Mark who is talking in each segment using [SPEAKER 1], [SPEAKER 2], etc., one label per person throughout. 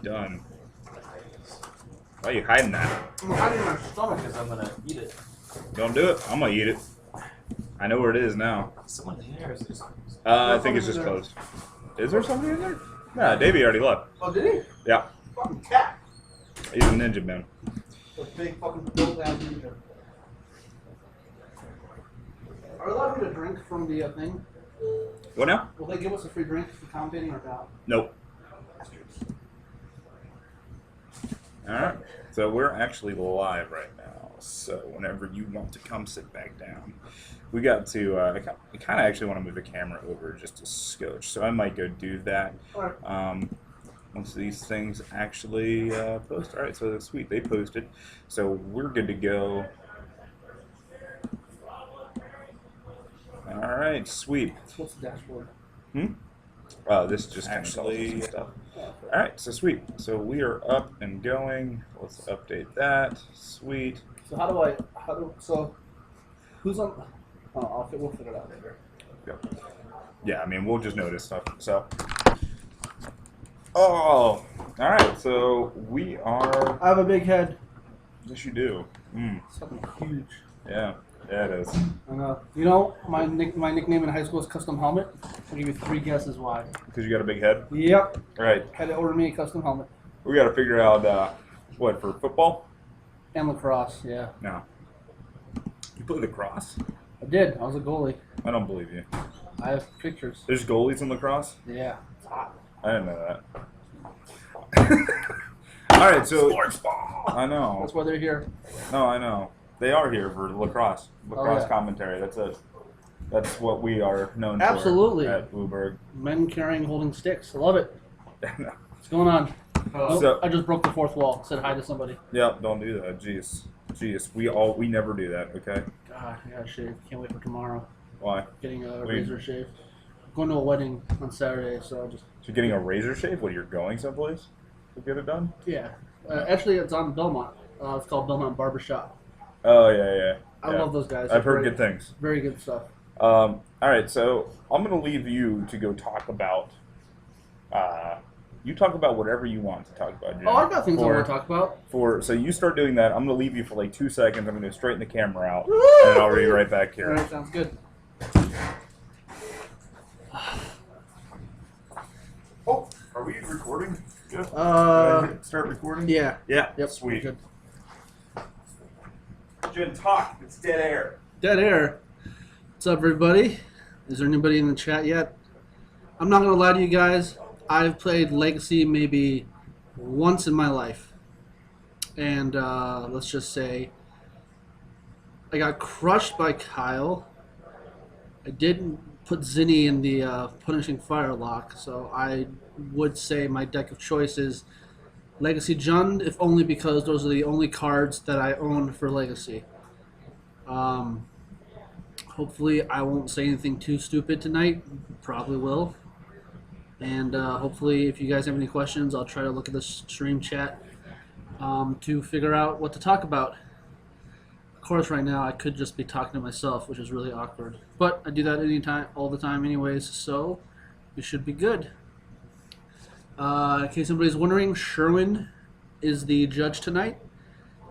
[SPEAKER 1] done. Why are you hiding that?
[SPEAKER 2] I'm hiding my stomach because I'm gonna eat it.
[SPEAKER 1] Don't do it. I'm gonna eat it. I know where it is now.
[SPEAKER 2] Someone in there is
[SPEAKER 1] I think it's just closed. Is there somebody in there? Nah, Davey already left.
[SPEAKER 2] Oh, did he?
[SPEAKER 1] Yeah.
[SPEAKER 2] Fucking cat.
[SPEAKER 1] He's a ninja man.
[SPEAKER 2] A big fucking built ass ninja. Are we allowed to get a drink from the thing?
[SPEAKER 1] What now?
[SPEAKER 2] Will they give us a free drink for commentating or not?
[SPEAKER 1] Nope. Alright, so we're actually live right now, so whenever you want to come sit back down, we got to, I kind of actually want to move the camera over just a scotch, so I might go do that once these things actually post. Alright, so that's sweet, they posted, so we're good to go. Alright, sweet.
[SPEAKER 2] What's the dashboard?
[SPEAKER 1] This just actually stuff. Alright, so sweet. So we are up and going. Let's update that. Sweet.
[SPEAKER 2] So so who's on? Oh, we'll figure it out later.
[SPEAKER 1] Yep. Yeah, I mean, we'll just notice stuff. So, alright, so we are.
[SPEAKER 2] I have a big head.
[SPEAKER 1] Yes, you do.
[SPEAKER 2] It's fucking huge.
[SPEAKER 1] Yeah, it is.
[SPEAKER 2] I know. You know, my nickname in high school is Custom Helmet. I'll give you 3 guesses why.
[SPEAKER 1] Because you got a big head?
[SPEAKER 2] Yep.
[SPEAKER 1] Right.
[SPEAKER 2] Had to order me a custom helmet.
[SPEAKER 1] We got to figure out, what, for football?
[SPEAKER 2] And lacrosse, yeah.
[SPEAKER 1] No. You play lacrosse?
[SPEAKER 2] I did. I was a goalie.
[SPEAKER 1] I don't believe you.
[SPEAKER 2] I have pictures.
[SPEAKER 1] There's goalies in lacrosse?
[SPEAKER 2] Yeah. It's hot.
[SPEAKER 1] I didn't know that. Alright, so...
[SPEAKER 2] Sports ball!
[SPEAKER 1] I know.
[SPEAKER 2] That's why they're here.
[SPEAKER 1] No, I know. They are here for lacrosse. Lacrosse commentary. That's it. That's what we are known
[SPEAKER 2] Absolutely.
[SPEAKER 1] for at WUBRG.
[SPEAKER 2] Men carrying, holding sticks. I love it.
[SPEAKER 1] No.
[SPEAKER 2] What's going on? Oh,
[SPEAKER 1] So-
[SPEAKER 2] I just broke the 4th wall. Said hi to somebody.
[SPEAKER 1] Yep, don't do that. Jeez. We never do that, okay?
[SPEAKER 2] God, I gotta shave. Can't wait for tomorrow.
[SPEAKER 1] Why?
[SPEAKER 2] Getting a razor shave. I'm going to a wedding on Saturday, so I'll just...
[SPEAKER 1] So you're getting a razor shave? What, you're going someplace to get it done?
[SPEAKER 2] Yeah. Actually, it's on Belmont. It's called Belmont Barbershop.
[SPEAKER 1] Oh, yeah.
[SPEAKER 2] I love those guys.
[SPEAKER 1] I've heard good things.
[SPEAKER 2] Very good stuff.
[SPEAKER 1] Alright, so I'm going to leave you to go talk about... you talk about whatever you want to talk about, Jim.
[SPEAKER 2] Oh, I got things I want to talk about.
[SPEAKER 1] So you start doing that. I'm going to leave you for like 2 seconds. I'm going to straighten the camera out, and then I'll be right back here.
[SPEAKER 2] All right, sounds good.
[SPEAKER 1] Oh, are we recording? Yeah. Start recording?
[SPEAKER 2] Yeah.
[SPEAKER 1] Yeah.
[SPEAKER 2] Yep.
[SPEAKER 1] Sweet.
[SPEAKER 2] Good.
[SPEAKER 1] Jen, talk. It's dead air.
[SPEAKER 2] Dead air. What's up, everybody? Is there anybody in the chat yet? I'm not going to lie to you guys. I've played Legacy maybe once in my life. And let's just say I got crushed by Kyle. I didn't put Zinni in the Punishing Firelock, so I would say my deck of choice is Legacy Jund, if only because those are the only cards that I own for Legacy. Hopefully I won't say anything too stupid tonight. Probably will. And hopefully if you guys have any questions, I'll try to look at the stream chat to figure out what to talk about. Of course, right now I could just be talking to myself, which is really awkward. But I do that anytime, all the time anyways, so we should be good. In case anybody's wondering, Sherwin is the judge tonight.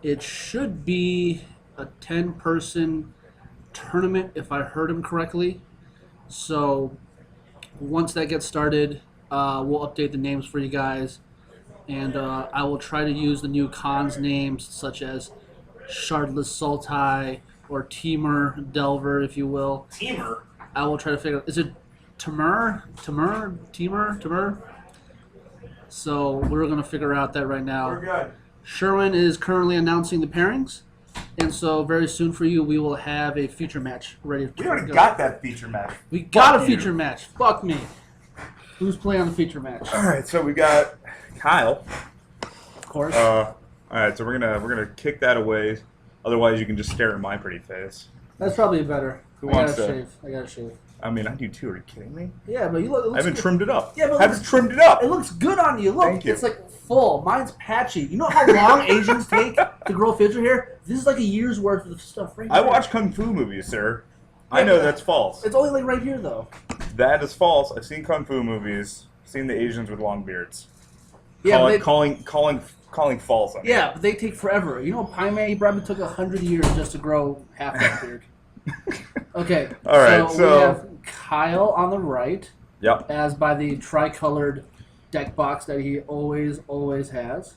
[SPEAKER 2] It should be a 10-person tournament, if I heard him correctly. So once that gets started, we'll update the names for you guys. And I will try to use the new cons names, such as Shardless Sultai or Teamer Delver, if you will.
[SPEAKER 1] Teamer?
[SPEAKER 2] I will try to figure out, is it Teamer? So we're going to figure out that right now.
[SPEAKER 1] We're good.
[SPEAKER 2] Sherwin is currently announcing the pairings. And so very soon for you, we will have a feature match ready to go.
[SPEAKER 1] We already got that feature match.
[SPEAKER 2] We got a feature match. Fuck me. Who's playing on the feature match?
[SPEAKER 1] All right, so we got Kyle.
[SPEAKER 2] Of course.
[SPEAKER 1] All right, so we're gonna kick that away. Otherwise, you can just stare at my pretty face.
[SPEAKER 2] That's probably better.
[SPEAKER 1] Who
[SPEAKER 2] I
[SPEAKER 1] wants
[SPEAKER 2] gotta
[SPEAKER 1] to?
[SPEAKER 2] shave. I gotta shave.
[SPEAKER 1] I mean, I do too. Are you kidding me?
[SPEAKER 2] Yeah, but you look. It
[SPEAKER 1] I
[SPEAKER 2] looks
[SPEAKER 1] haven't
[SPEAKER 2] good.
[SPEAKER 1] trimmed it up.
[SPEAKER 2] Yeah, but
[SPEAKER 1] I haven't trimmed it up.
[SPEAKER 2] It looks good on you. Look,
[SPEAKER 1] Thank you.
[SPEAKER 2] it's like full. Mine's patchy. You know how long Asians take to grow facial hair? This is like a year's worth of stuff right
[SPEAKER 1] I
[SPEAKER 2] here.
[SPEAKER 1] watch Kung Fu movies, sir. I know that's false.
[SPEAKER 2] It's only like right here, though.
[SPEAKER 1] That is false. I've seen Kung Fu movies. Seen the Asians with long beards.
[SPEAKER 2] Yeah,
[SPEAKER 1] calling false on
[SPEAKER 2] yeah, but they take forever. You know, Paimon, he probably took 100 years just to grow half that beard. Okay,
[SPEAKER 1] All right,
[SPEAKER 2] so we have Kyle on the right.
[SPEAKER 1] Yep.
[SPEAKER 2] As by the tricolored deck box that he always has.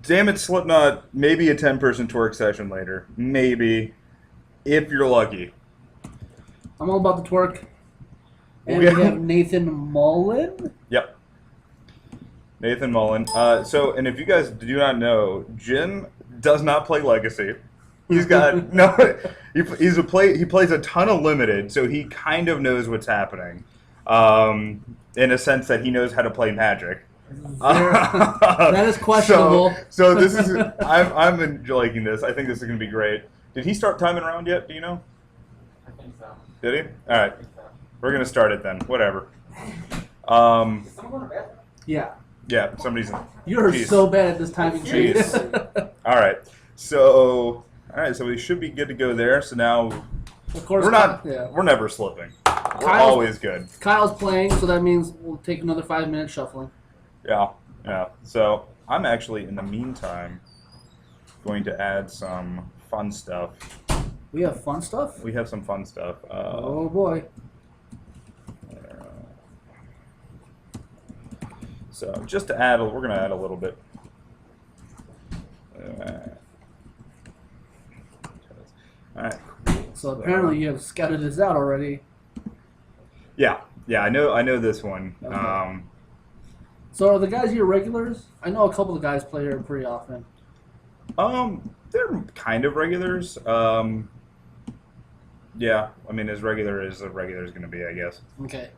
[SPEAKER 1] Damn it, Slipknot. Maybe a 10-person twerk session later. Maybe. If you're lucky.
[SPEAKER 2] I'm all about the twerk. And we have Nathan Mullen.
[SPEAKER 1] Yep. Nathan Mullen. And if you guys do not know, Jim does not play Legacy. He's got no. He plays a ton of Limited, so he kind of knows what's happening. In a sense that he knows how to play Magic.
[SPEAKER 2] That is questionable.
[SPEAKER 1] So this is I'm liking this. I think this is going to be great. Did he start timing around yet? Do you know?
[SPEAKER 3] I think so.
[SPEAKER 1] Did he? All right. We're going to start it then. Whatever.
[SPEAKER 3] Is someone going to bed?
[SPEAKER 2] Yeah.
[SPEAKER 1] Yeah, somebody's in.
[SPEAKER 2] You're so bad at this timing.
[SPEAKER 1] Jeez. All right. So we should be good to go there. So now,
[SPEAKER 2] of course,
[SPEAKER 1] we're not.
[SPEAKER 2] Yeah.
[SPEAKER 1] We're never slipping. We're always good.
[SPEAKER 2] Kyle's playing, so that means we'll take another 5 minutes shuffling.
[SPEAKER 1] Yeah. So I'm actually, in the meantime, going to add some fun stuff.
[SPEAKER 2] We have fun stuff?
[SPEAKER 1] We have some fun stuff.
[SPEAKER 2] Oh, boy.
[SPEAKER 1] So just to add, we're going to add a little bit. All right.
[SPEAKER 2] So apparently you have scouted this out already.
[SPEAKER 1] Yeah. I know this one.
[SPEAKER 2] Okay. So are the guys here regulars? I know a couple of guys play here pretty often.
[SPEAKER 1] They're kind of regulars. Yeah, I mean, as regular as a regular is going to be, I guess.
[SPEAKER 2] Okay.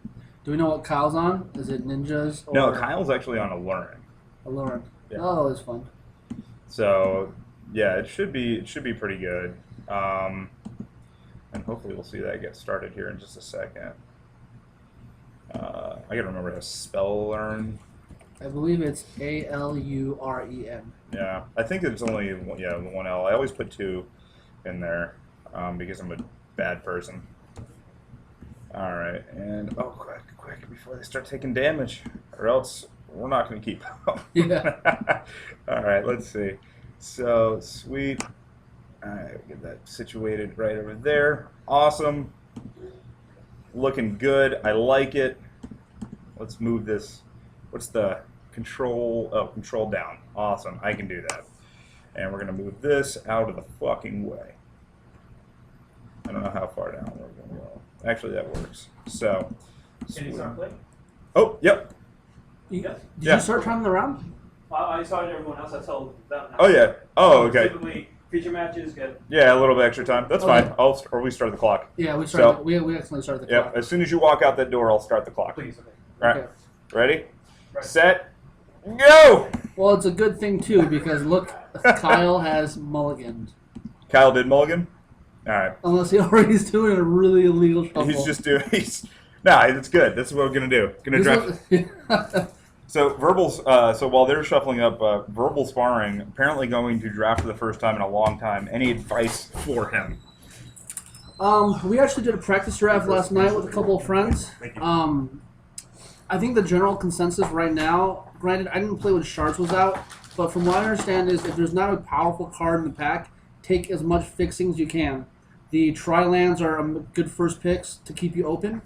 [SPEAKER 2] Do we know what Kyle's on? Is it Ninjas? Or
[SPEAKER 1] No, Kyle's actually on Aluren.
[SPEAKER 2] Aluren.
[SPEAKER 1] Yeah.
[SPEAKER 2] Oh, it's fun.
[SPEAKER 1] So, yeah, it should be pretty good. And hopefully we'll see that get started here in just a second. I gotta remember how to spell learn.
[SPEAKER 2] I believe it's A-L-U-R-E-N.
[SPEAKER 1] Yeah, I think it's only one L. I always put 2 in there because I'm a bad person. All right, and quick before they start taking damage, or else we're not going to keep up.
[SPEAKER 2] Yeah.
[SPEAKER 1] All right, let's see. So sweet. All right, get that situated right over there. Awesome. Looking good. I like it. Let's move this. What's the control? Oh, control down. Awesome. I can do that. And we're going to move this out of the fucking way. I don't know how far down we're going to go. Actually, that works. So.
[SPEAKER 3] Can you start playing?
[SPEAKER 1] Oh, yep.
[SPEAKER 3] Yes.
[SPEAKER 2] Did you start timing the round?
[SPEAKER 3] I saw everyone else. I told them.
[SPEAKER 1] Oh, yeah. Oh, okay.
[SPEAKER 3] Typically, feature matches get.
[SPEAKER 1] Yeah, a little bit extra time. That's
[SPEAKER 2] Okay.
[SPEAKER 1] fine. Or we start the clock.
[SPEAKER 2] Yeah, we started.
[SPEAKER 1] So,
[SPEAKER 2] we accidentally started the
[SPEAKER 1] Yep.
[SPEAKER 2] clock.
[SPEAKER 1] As soon as you walk out that door, I'll start the clock.
[SPEAKER 3] Please. Okay.
[SPEAKER 1] All right.
[SPEAKER 2] Okay.
[SPEAKER 1] Ready?
[SPEAKER 3] Right.
[SPEAKER 1] Set. Go!
[SPEAKER 2] Well, it's a good thing, too, because look, Kyle has mulliganed.
[SPEAKER 1] Kyle did mulligan? All right.
[SPEAKER 2] Unless he's doing a really illegal shuffle.
[SPEAKER 1] He's just doing. Nah, it's good. That's what we're gonna do. Gonna draft. So verbals. So while they're shuffling up, verbal sparring. Apparently going to draft for the first time in a long time. Any advice for him?
[SPEAKER 2] We actually did a practice draft last night with a couple of friends. I think the general consensus right now. Granted, I didn't play when Shards was out, but from what I understand is if there's not a powerful card in the pack, take as much fixing as you can. The tri-lands are good first picks to keep you open,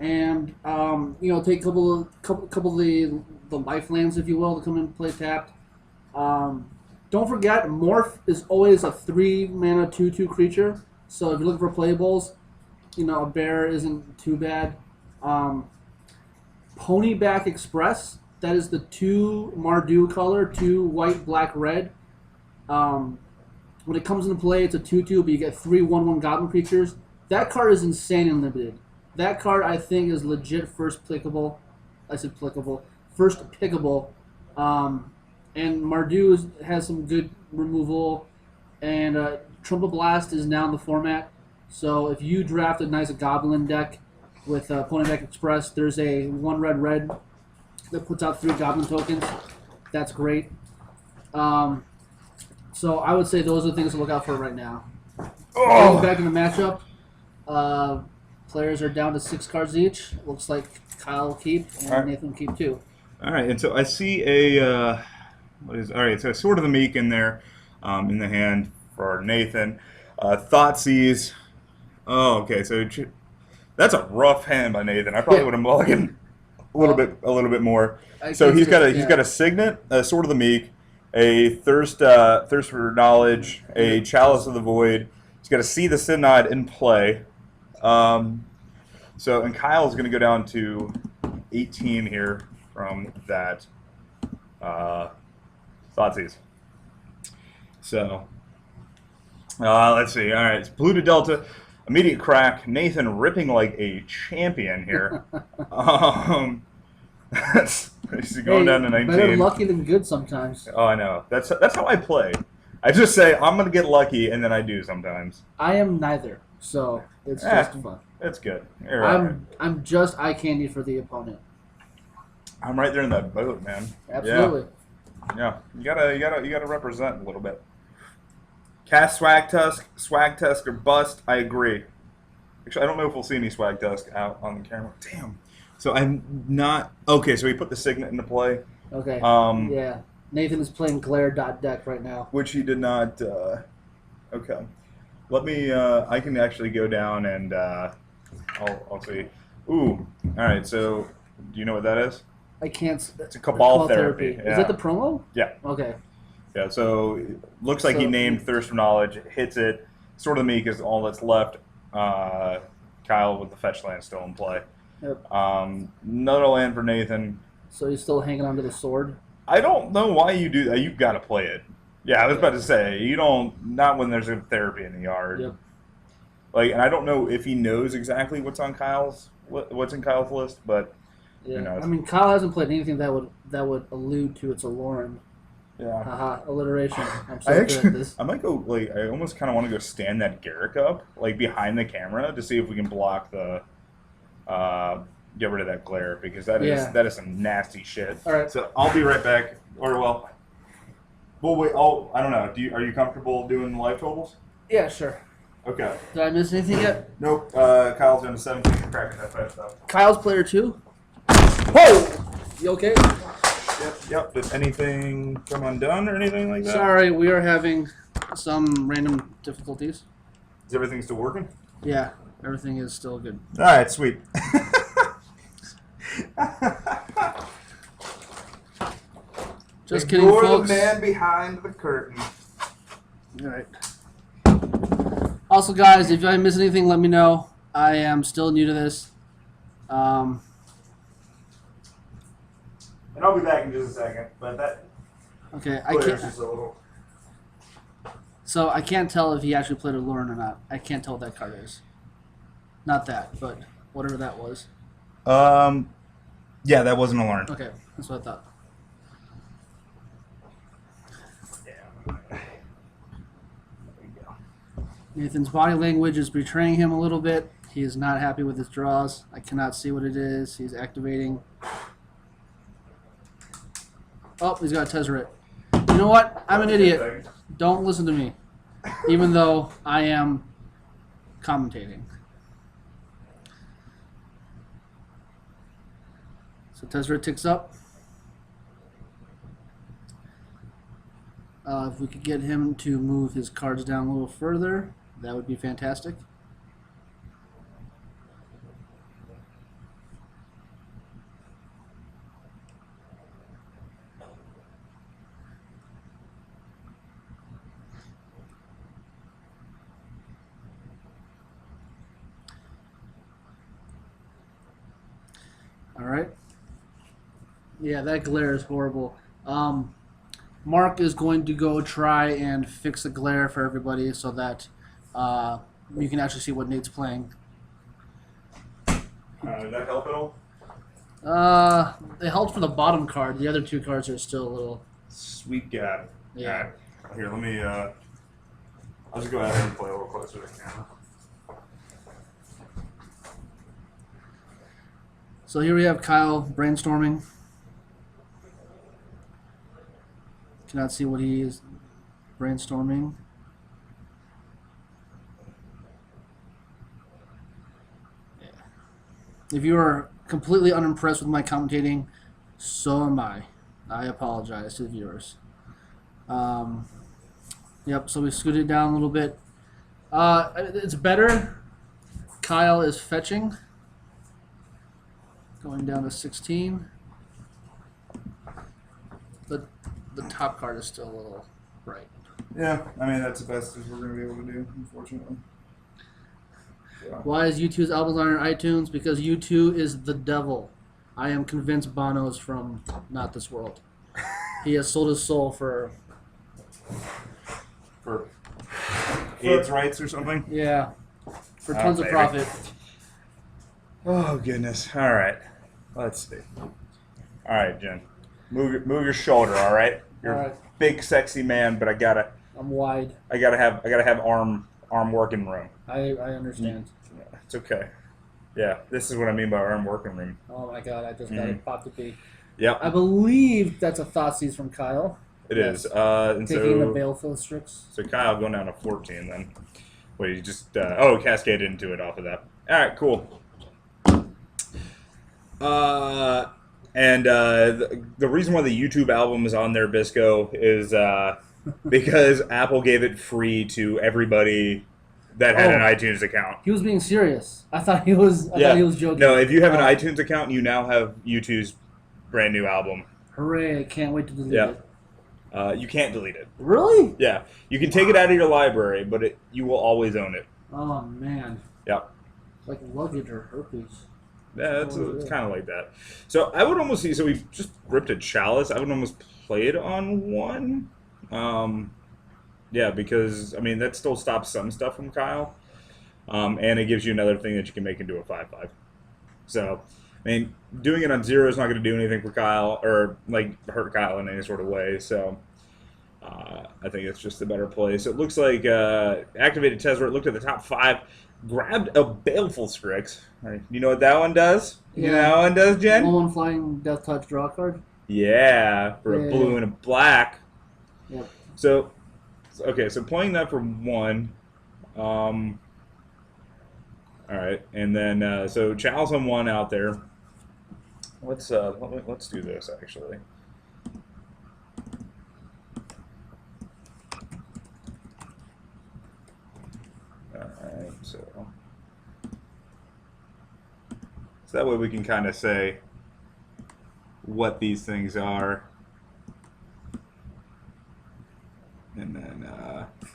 [SPEAKER 2] and take a couple of the life lands, if you will, to come in and play tapped. Don't forget, Morph is always a 3-mana 2/2 creature. So if you're looking for playables, a bear isn't too bad. Ponyback Express. That is the 2 Mardu color, 2 white, black, red. When it comes into play, it's a 2/2, but you get 3 1/1 goblin creatures. That card is insane and limited. That card, I think, is legit first pickable. I said pickable. First pickable. And Mardu has some good removal. And Trumpet Blast is now in the format. So if you draft a nice goblin deck with Ponyback Express, there's a 1 red that puts out 3 goblin tokens. That's great. So I would say those are the things to look out for right now. Going back in the matchup, players are down to 6 cards each. Looks like Kyle will keep and Nathan will keep 2.
[SPEAKER 1] All right, and so I see a what is all right? So Sword of the Meek in there, in the hand for Nathan. Thoughtseize. Oh, okay. So that's a rough hand by Nathan. I probably
[SPEAKER 2] Yeah.
[SPEAKER 1] would have mulliganed a little bit more.
[SPEAKER 2] I
[SPEAKER 1] So
[SPEAKER 2] can
[SPEAKER 1] he's
[SPEAKER 2] see
[SPEAKER 1] got
[SPEAKER 2] it,
[SPEAKER 1] he's
[SPEAKER 2] yeah.
[SPEAKER 1] got a signet, a Sword of the Meek, a thirst for knowledge, a
[SPEAKER 2] Yeah.
[SPEAKER 1] chalice of the void. He's got a see the synod in play. Um, and Kyle's going to go down to 18 here from that Thoughtseize. So let's see. All right, it's blue to Delta. Immediate crack. Nathan ripping like a champion here. He's going down to 19.
[SPEAKER 2] Better lucky than good sometimes.
[SPEAKER 1] Oh, I know. That's how I play. I just say I'm gonna get lucky, and then I do sometimes.
[SPEAKER 2] I am neither, so it's just fun.
[SPEAKER 1] It's good. You're right.
[SPEAKER 2] I'm just eye candy for the opponent.
[SPEAKER 1] I'm right there in that boat, man.
[SPEAKER 2] Absolutely.
[SPEAKER 1] Yeah. You gotta represent a little bit. Cast Swag Tusk or bust. I agree. Actually, I don't know if we'll see any Swag Tusk out on the camera. Damn. So I'm not okay. So we put the signet into play.
[SPEAKER 2] Okay.
[SPEAKER 1] Um,
[SPEAKER 2] Yeah. Nathan is playing Glare.deck right now.
[SPEAKER 1] which he did not. Okay. Let me. I can actually go down and I'll see. Ooh. All right. So do you know what that is?
[SPEAKER 2] I can't.
[SPEAKER 1] It's a Cabal Therapy.
[SPEAKER 2] Is
[SPEAKER 1] Yeah.
[SPEAKER 2] that the promo?
[SPEAKER 1] Yeah.
[SPEAKER 2] Okay.
[SPEAKER 1] Yeah, so looks like he named Thirst for Knowledge, hits it. Sword of the Meek is all that's left. Kyle with the fetch land still in play.
[SPEAKER 2] Yep.
[SPEAKER 1] Another land for Nathan.
[SPEAKER 2] So he's still hanging onto the sword.
[SPEAKER 1] I don't know why you do that. You've got to play it. Yeah, I was about to say you don't. Not when there's a therapy in the yard.
[SPEAKER 2] Yep.
[SPEAKER 1] Like, and I don't know if he knows exactly what's in Kyle's list, but
[SPEAKER 2] Yeah.
[SPEAKER 1] who knows?
[SPEAKER 2] I mean, Kyle hasn't played anything that would allude to its Aluren.
[SPEAKER 1] Yeah.
[SPEAKER 2] Haha, alliteration. I'm so good at this.
[SPEAKER 1] I might go, like, I almost kind of want to go stand that Garrick up, like, behind the camera to see if we can block the, get rid of that glare, because that is some nasty shit.
[SPEAKER 2] All right.
[SPEAKER 1] So I'll be right back, or, well wait, I don't know, are you comfortable doing live totals?
[SPEAKER 2] Yeah, sure.
[SPEAKER 1] Okay.
[SPEAKER 2] Did I miss anything yet?
[SPEAKER 1] Nope, Kyle's doing a 17 cracking that fetch stuff.
[SPEAKER 2] Kyle's player 2. Whoa! You okay?
[SPEAKER 1] Yep. Did anything come undone or anything like that?
[SPEAKER 2] Sorry, we are having some random difficulties.
[SPEAKER 1] Is everything still working?
[SPEAKER 2] Yeah, everything is still good.
[SPEAKER 1] All right, sweet.
[SPEAKER 2] Just kidding,
[SPEAKER 1] Ignore
[SPEAKER 2] folks.
[SPEAKER 1] the man behind the curtain.
[SPEAKER 2] All right. Also, guys, if I miss anything, let me know. I am still new to this.
[SPEAKER 1] And I'll be back in just a second, but that
[SPEAKER 2] Okay,
[SPEAKER 1] player's just a little...
[SPEAKER 2] So I can't tell if he actually played Aluren or not. I can't tell what that card is. Not that, but whatever that was.
[SPEAKER 1] Yeah, that wasn't a learn.
[SPEAKER 2] Okay, that's what I thought. Nathan's body language is betraying him a little bit. He is not happy with his draws. I cannot see what it is. He's activating. Oh, he's got a Tezzeret. You know what? I'm an idiot. Don't listen to me. Even though I am commentating. So Tezzeret ticks up. If we could get him to move his cards down a little further, that would be fantastic. All right. Yeah, that glare is horrible. Mark is going to go try and fix the glare for everybody so that you can actually see what Nate's playing.
[SPEAKER 1] Did that help at all?
[SPEAKER 2] It helped for the bottom card. The other two cards are still a little...
[SPEAKER 1] Sweet God.
[SPEAKER 2] Yeah.
[SPEAKER 1] All right. Here, let me... I'll just go ahead and play a little closer to the camera.
[SPEAKER 2] So here we have Kyle brainstorming. Cannot see what he is brainstorming. Yeah. If you are completely unimpressed with my commentating, So am I. I apologize to the viewers. Yep, so we scooted it down a little bit. It's better. Kyle is fetching. Going down to 16. The top card is still a little bright.
[SPEAKER 1] Yeah, I mean, that's the best as we're going to be able to do, unfortunately. So.
[SPEAKER 2] Why is U2's albums on iTunes? Because U2 is the devil. I am convinced Bono's from not this world. He has sold his soul for
[SPEAKER 1] AIDS rights or something?
[SPEAKER 2] Yeah. For tons of
[SPEAKER 1] maybe.
[SPEAKER 2] profit.
[SPEAKER 1] Oh, goodness. All right. Let's see. All right, Jen. Move your shoulder, all right? You're
[SPEAKER 2] All right.
[SPEAKER 1] a big, sexy man, but I gotta
[SPEAKER 2] I'm wide.
[SPEAKER 1] have arm working room.
[SPEAKER 2] I understand.
[SPEAKER 1] Yeah, it's okay. Yeah, this is what I mean by arm working room.
[SPEAKER 2] Oh my god, I just got it popped to be.
[SPEAKER 1] Yep,
[SPEAKER 2] I believe that's a Thoughtseize from Kyle.
[SPEAKER 1] it
[SPEAKER 2] Yes.
[SPEAKER 1] is. And
[SPEAKER 2] Taking the
[SPEAKER 1] so,
[SPEAKER 2] Baleful Strix.
[SPEAKER 1] so Kyle going down to 14 then. Wait, you just cascaded into it off of that. All right, cool. And the reason why the YouTube album is on there, Bisco, is because Apple gave it free to everybody that had an iTunes account.
[SPEAKER 2] He was being serious. I thought he was joking.
[SPEAKER 1] No, if you have an iTunes account, you now have YouTube's brand new album.
[SPEAKER 2] Hooray, I can't wait to delete it.
[SPEAKER 1] You can't delete it.
[SPEAKER 2] Really?
[SPEAKER 1] Yeah, you can take it out of your library, but you will always own it.
[SPEAKER 2] Oh man.
[SPEAKER 1] Yeah.
[SPEAKER 2] It's like luggage or herpes.
[SPEAKER 1] Yeah, it's kind of like that. So I would almost see. So we just ripped a chalice. I would almost play it on one. Yeah, because I mean that still stops some stuff from Kyle, and it gives you another thing that you can make into a 5/5. So, I mean, doing it on 0 is not going to do anything for Kyle or like hurt Kyle in any sort of way. So, I think it's just a better play. So it looks like activated Tezzeret, looked at the top 5. Grabbed a Baleful Strix. Right. You know what that one does?
[SPEAKER 2] Yeah.
[SPEAKER 1] You know what that one does, Jen?
[SPEAKER 2] One flying Death Touch draw card.
[SPEAKER 1] Yeah, for a blue and a black.
[SPEAKER 2] Yep.
[SPEAKER 1] So, okay, so playing that for 1. All right, and then so Chalice on 1 out there. Let's do this actually. Alright, so that way we can kind of say what these things are. And then,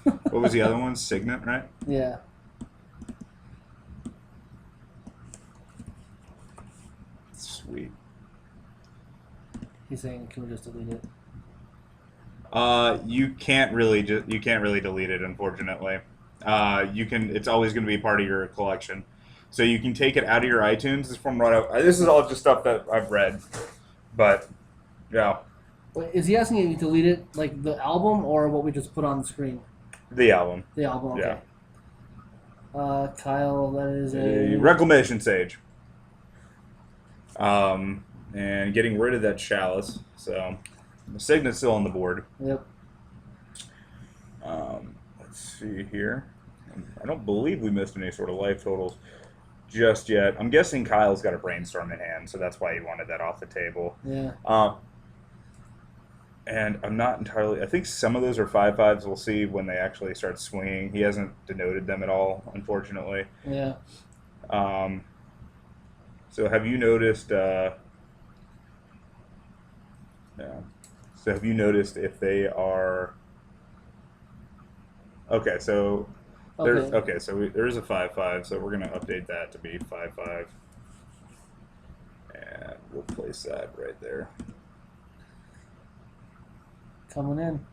[SPEAKER 1] what was the other one? Signet, right?
[SPEAKER 2] Yeah.
[SPEAKER 1] Sweet.
[SPEAKER 2] He's saying, can we just delete it?
[SPEAKER 1] You can't really delete it, unfortunately. You can. It's always going to be part of your collection, so you can take it out of your iTunes. This is all just stuff that I've read, but yeah.
[SPEAKER 2] Wait, is he asking you to delete it, like the album, or what we just put on the screen?
[SPEAKER 1] The album.
[SPEAKER 2] The album. Okay. Yeah. Kyle, that is a
[SPEAKER 1] Reclamation Sage. And getting rid of that chalice. So the Signet's still on the board.
[SPEAKER 2] Yep.
[SPEAKER 1] Let's see here. I don't believe we missed any sort of life totals just yet. I'm guessing Kyle's got a brainstorm in hand, so that's why he wanted that off the table.
[SPEAKER 2] Yeah.
[SPEAKER 1] And I'm not entirely... I think some of those are 5/5s. We'll see when they actually start swinging. He hasn't denoted them at all, unfortunately.
[SPEAKER 2] Yeah.
[SPEAKER 1] So have you noticed... yeah. So have you noticed if they are... Okay, so... there is a 5/5, so we're going to update that to be 5/5. And we'll place that right there.
[SPEAKER 2] Coming in.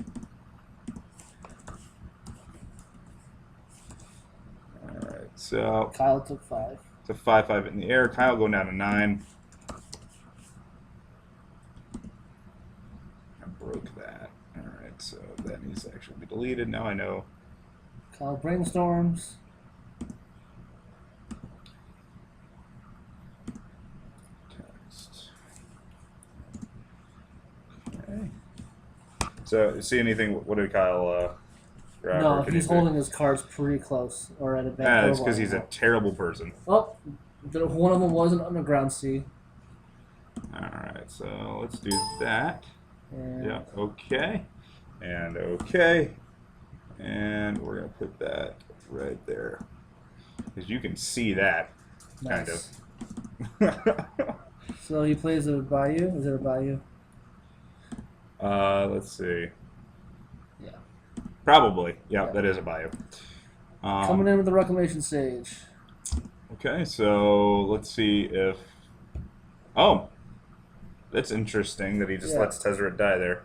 [SPEAKER 1] Alright, so
[SPEAKER 2] Kyle took 5.
[SPEAKER 1] it's a 5/5 in the air. Kyle going down to 9. I broke that. Alright, so that needs to actually be deleted. Now I know.
[SPEAKER 2] Kyle brainstorms.
[SPEAKER 1] Text. Okay. So, see anything? What did Kyle grab?
[SPEAKER 2] No,
[SPEAKER 1] or can
[SPEAKER 2] he's
[SPEAKER 1] he do?
[SPEAKER 2] holding his cards pretty close, or at a bad.
[SPEAKER 1] It's because he's a terrible person.
[SPEAKER 2] Oh, one of them was an underground sea.
[SPEAKER 1] Alright, so let's do that.
[SPEAKER 4] And
[SPEAKER 1] Yeah, okay. And okay. And we're going to put that right there. Because you can see that, kind
[SPEAKER 4] nice.
[SPEAKER 1] of.
[SPEAKER 4] So he plays a Bayou? Is it a Bayou?
[SPEAKER 1] Let's see.
[SPEAKER 4] Yeah.
[SPEAKER 1] Probably. Yeah,
[SPEAKER 4] Yeah.
[SPEAKER 1] that is a bio.
[SPEAKER 4] Coming in with the Reclamation Sage.
[SPEAKER 1] Okay, so let's see if... Oh! That's interesting that he just
[SPEAKER 4] Yeah.
[SPEAKER 1] lets Tezzeret die there.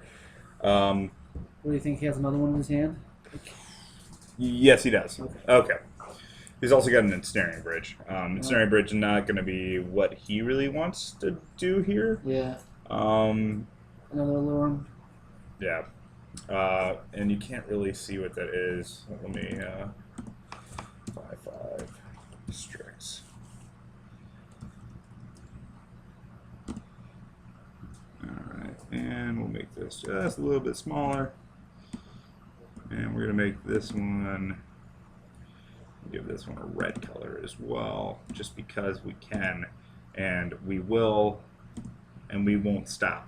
[SPEAKER 4] What do you think? He has another one in his hand?
[SPEAKER 1] Yes, he does.
[SPEAKER 4] Okay.
[SPEAKER 1] Okay. He's also got an Ensnaring Bridge. Ensnaring Bridge is not going to be what he really wants to do here.
[SPEAKER 4] Yeah.
[SPEAKER 1] Um,
[SPEAKER 4] Another Aluren.
[SPEAKER 1] yeah. And you can't really see what that is. Let me... 5/5 Strix. Alright, and we'll make this just a little bit smaller. And we're going to make this one, give this one a red color as well, just because we can. And we will, and we won't stop.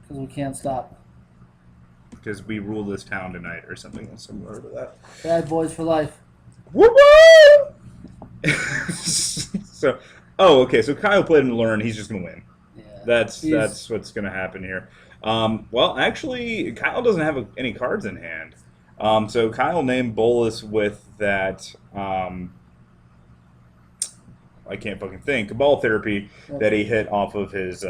[SPEAKER 4] Because we can't stop.
[SPEAKER 1] Because we rule this town tonight, or something similar to that.
[SPEAKER 4] Bad boys for life.
[SPEAKER 1] Woo woo! So, oh, okay. So Kyle played and learn. He's just gonna win.
[SPEAKER 4] Yeah.
[SPEAKER 1] That's what's gonna happen here. Well, actually, Kyle doesn't have any cards in hand. So Kyle named Bolus with that. I can't fucking think. Cabal therapy that he hit off of his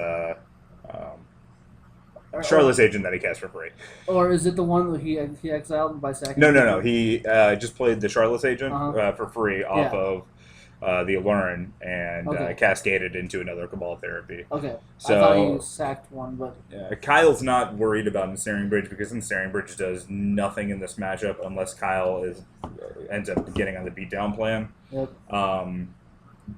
[SPEAKER 1] Shardless agent that he cast for free.
[SPEAKER 4] Or is it the one that he exiled by sacking?
[SPEAKER 1] No. He just played the Shardless agent for free off
[SPEAKER 4] Yeah.
[SPEAKER 1] of the Aluren and
[SPEAKER 4] Okay.
[SPEAKER 1] cascaded into another Cabal therapy.
[SPEAKER 4] Okay.
[SPEAKER 1] So,
[SPEAKER 4] I thought he sacked one, but
[SPEAKER 1] Kyle's not worried about Ensnaring Bridge because Ensnaring Bridge does nothing in this matchup unless Kyle ends up getting on the beatdown plan.
[SPEAKER 4] yep.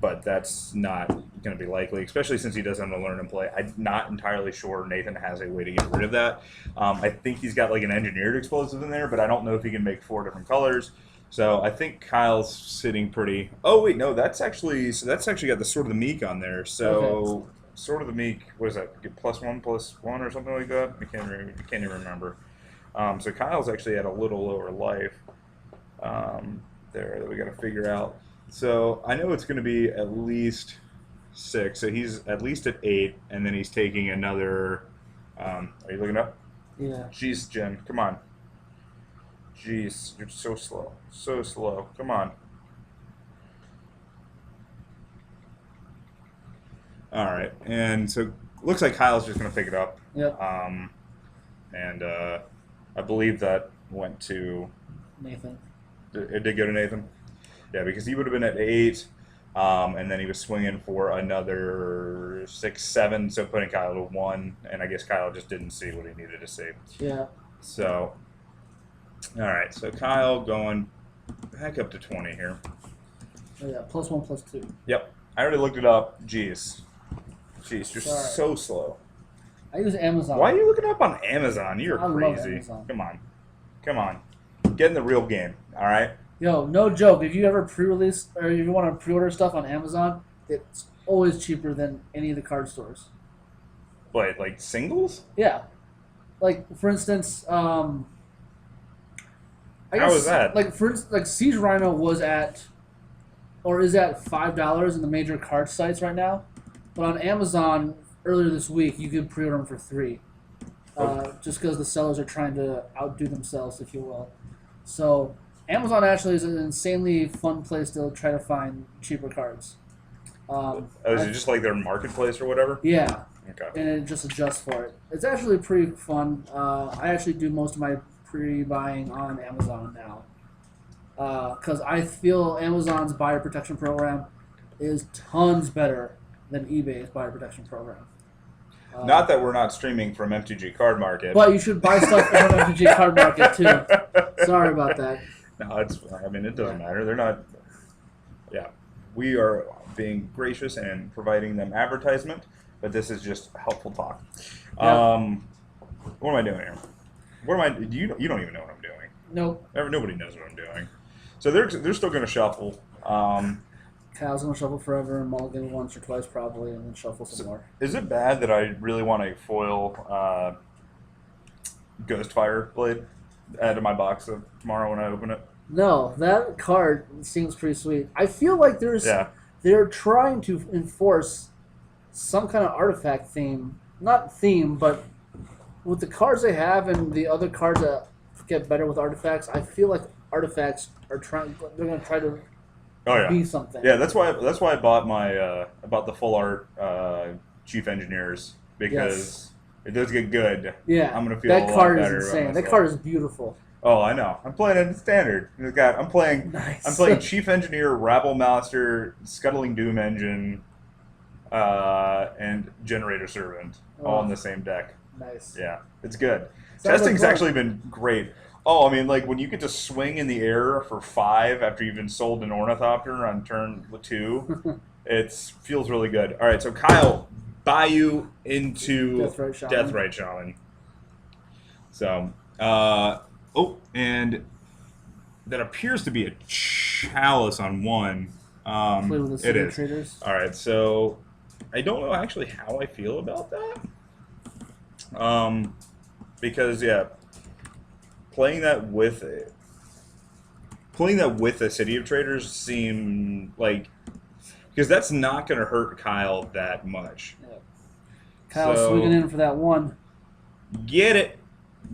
[SPEAKER 1] But that's not going to be likely, especially since he doesn't have to learn and play. I'm not entirely sure Nathan has a way to get rid of that. I think he's got like an engineered explosive in there, but I don't know if he can make 4 different colors. So I think Kyle's sitting pretty... Oh, wait, no, that's actually got the Sword of the Meek on there. So
[SPEAKER 4] Okay.
[SPEAKER 1] Sword of the Meek, what is that, get +1/+1 or something like that? I can't even remember. So Kyle's actually at a little lower life there that we got to figure out. So I know it's going to be at least 6. So he's at least at 8, and then he's taking another... are you looking up?
[SPEAKER 4] Yeah.
[SPEAKER 1] Jeez, Jen, come on. Jeez, you're so slow. So slow. Come on. Alright, and so looks like Kyle's just going to pick it up.
[SPEAKER 4] Yep.
[SPEAKER 1] And I believe that went to...
[SPEAKER 4] Nathan.
[SPEAKER 1] It did go to Nathan? Yeah, because he would have been at 8, and then he was swinging for another 6, 7, so putting Kyle to 1, and I guess Kyle just didn't see what he needed to see.
[SPEAKER 4] Yeah.
[SPEAKER 1] So, all right, so Kyle going back up to 20 here.
[SPEAKER 4] Oh, yeah. +1/+2.
[SPEAKER 1] Yep, I already looked it up. Jeez, you're
[SPEAKER 4] Sorry.
[SPEAKER 1] so slow.
[SPEAKER 4] I use Amazon.
[SPEAKER 1] Why are you looking up on Amazon? You're
[SPEAKER 4] I love
[SPEAKER 1] crazy.
[SPEAKER 4] Amazon.
[SPEAKER 1] Come on, get in the real game. All right.
[SPEAKER 4] Yo, no joke. If you ever pre-release or if you want to pre-order stuff on Amazon, it's always cheaper than any of the card stores.
[SPEAKER 1] But like singles?
[SPEAKER 4] Yeah. Like for instance, I
[SPEAKER 1] How is that?
[SPEAKER 4] Like for instance, like Siege Rhino was at, or is at $5 in the major card sites right now, but on Amazon earlier this week you could pre-order them for $3, just because the sellers are trying to outdo themselves, if you will. So Amazon actually is an insanely fun place to try to find cheaper cards.
[SPEAKER 1] Is it just like their marketplace or whatever?
[SPEAKER 4] Yeah,
[SPEAKER 1] Okay.
[SPEAKER 4] and it just adjusts for it. It's actually pretty fun. I actually do most of my pre-buying on Amazon now because I feel Amazon's buyer protection program is tons better than eBay's buyer protection program.
[SPEAKER 1] Not that we're not streaming from MTG Card Market.
[SPEAKER 4] But you should buy stuff from MTG Card Market too. Sorry about that.
[SPEAKER 1] No, it doesn't matter. They're not. Yeah, we are being gracious and providing them advertisement, but this is just helpful talk.
[SPEAKER 4] Yeah.
[SPEAKER 1] What am I doing here? What am I? You don't even know what I'm doing.
[SPEAKER 4] Nope.
[SPEAKER 1] Nobody knows what I'm doing. So they're still going to shuffle.
[SPEAKER 4] Kind Kyle's gonna shuffle forever and mulligan once or twice probably, and then shuffle some more.
[SPEAKER 1] Is it bad that I really want a foil Ghostfire blade add to my box of tomorrow when I open it?
[SPEAKER 4] No, that card seems pretty sweet. I feel like they're trying to enforce some kind of artifact theme. Not theme, but with the cards they have and the other cards that get better with artifacts, I feel like artifacts are they're gonna try to be something.
[SPEAKER 1] Yeah, that's why I bought my the full art Chief Engineers, because if those get good,
[SPEAKER 4] Yeah,
[SPEAKER 1] I'm gonna feel
[SPEAKER 4] that
[SPEAKER 1] a
[SPEAKER 4] card
[SPEAKER 1] lot
[SPEAKER 4] is
[SPEAKER 1] better about
[SPEAKER 4] insane. That
[SPEAKER 1] myself.
[SPEAKER 4] card is beautiful.
[SPEAKER 1] Oh, I know. I'm playing in standard. I'm playing.
[SPEAKER 4] Nice.
[SPEAKER 1] I'm playing Chief Engineer, Rabble Master, Scuttling Doom Engine, and Generator Servant, all in the same deck.
[SPEAKER 4] Nice.
[SPEAKER 1] Yeah, it's good.
[SPEAKER 4] Sounds
[SPEAKER 1] Testing's
[SPEAKER 4] like fun.
[SPEAKER 1] actually been great. Oh, I mean, like when you get to swing in the air for 5 after you've been sold an Ornithopter on turn 2, it feels really good. All right, so Kyle, Bayou into
[SPEAKER 4] Deathrite Shaman.
[SPEAKER 1] Shaman. So, and that appears to be a Chalice on 1.
[SPEAKER 4] Play with the
[SPEAKER 1] It
[SPEAKER 4] City
[SPEAKER 1] is.
[SPEAKER 4] Traders.
[SPEAKER 1] All right, so I don't know actually how I feel about that. Because playing that with a City of Traders seem like, because that's not going to hurt Kyle that much.
[SPEAKER 4] Yeah. Kyle's
[SPEAKER 1] So-
[SPEAKER 4] swinging in for that one.
[SPEAKER 1] Get it.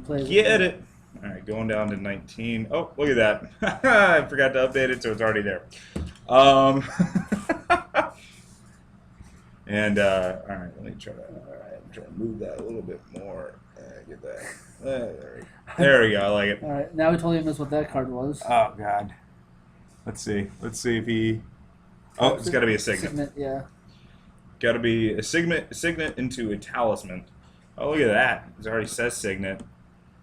[SPEAKER 4] Plays
[SPEAKER 1] Get it. All right, going down to 19. Oh, look at that. I forgot to update it, so it's already there. And, all right, let me try to move that a little bit more. Get that. There we go. I like it.
[SPEAKER 4] All right, now we totally missed what that card was.
[SPEAKER 1] Oh, God. Let's see. Let's see if he... Oh, it's got to be a Signet.
[SPEAKER 4] Yeah.
[SPEAKER 1] Got to be a Signet into a Talisman. Oh, look at that. It already says Signet.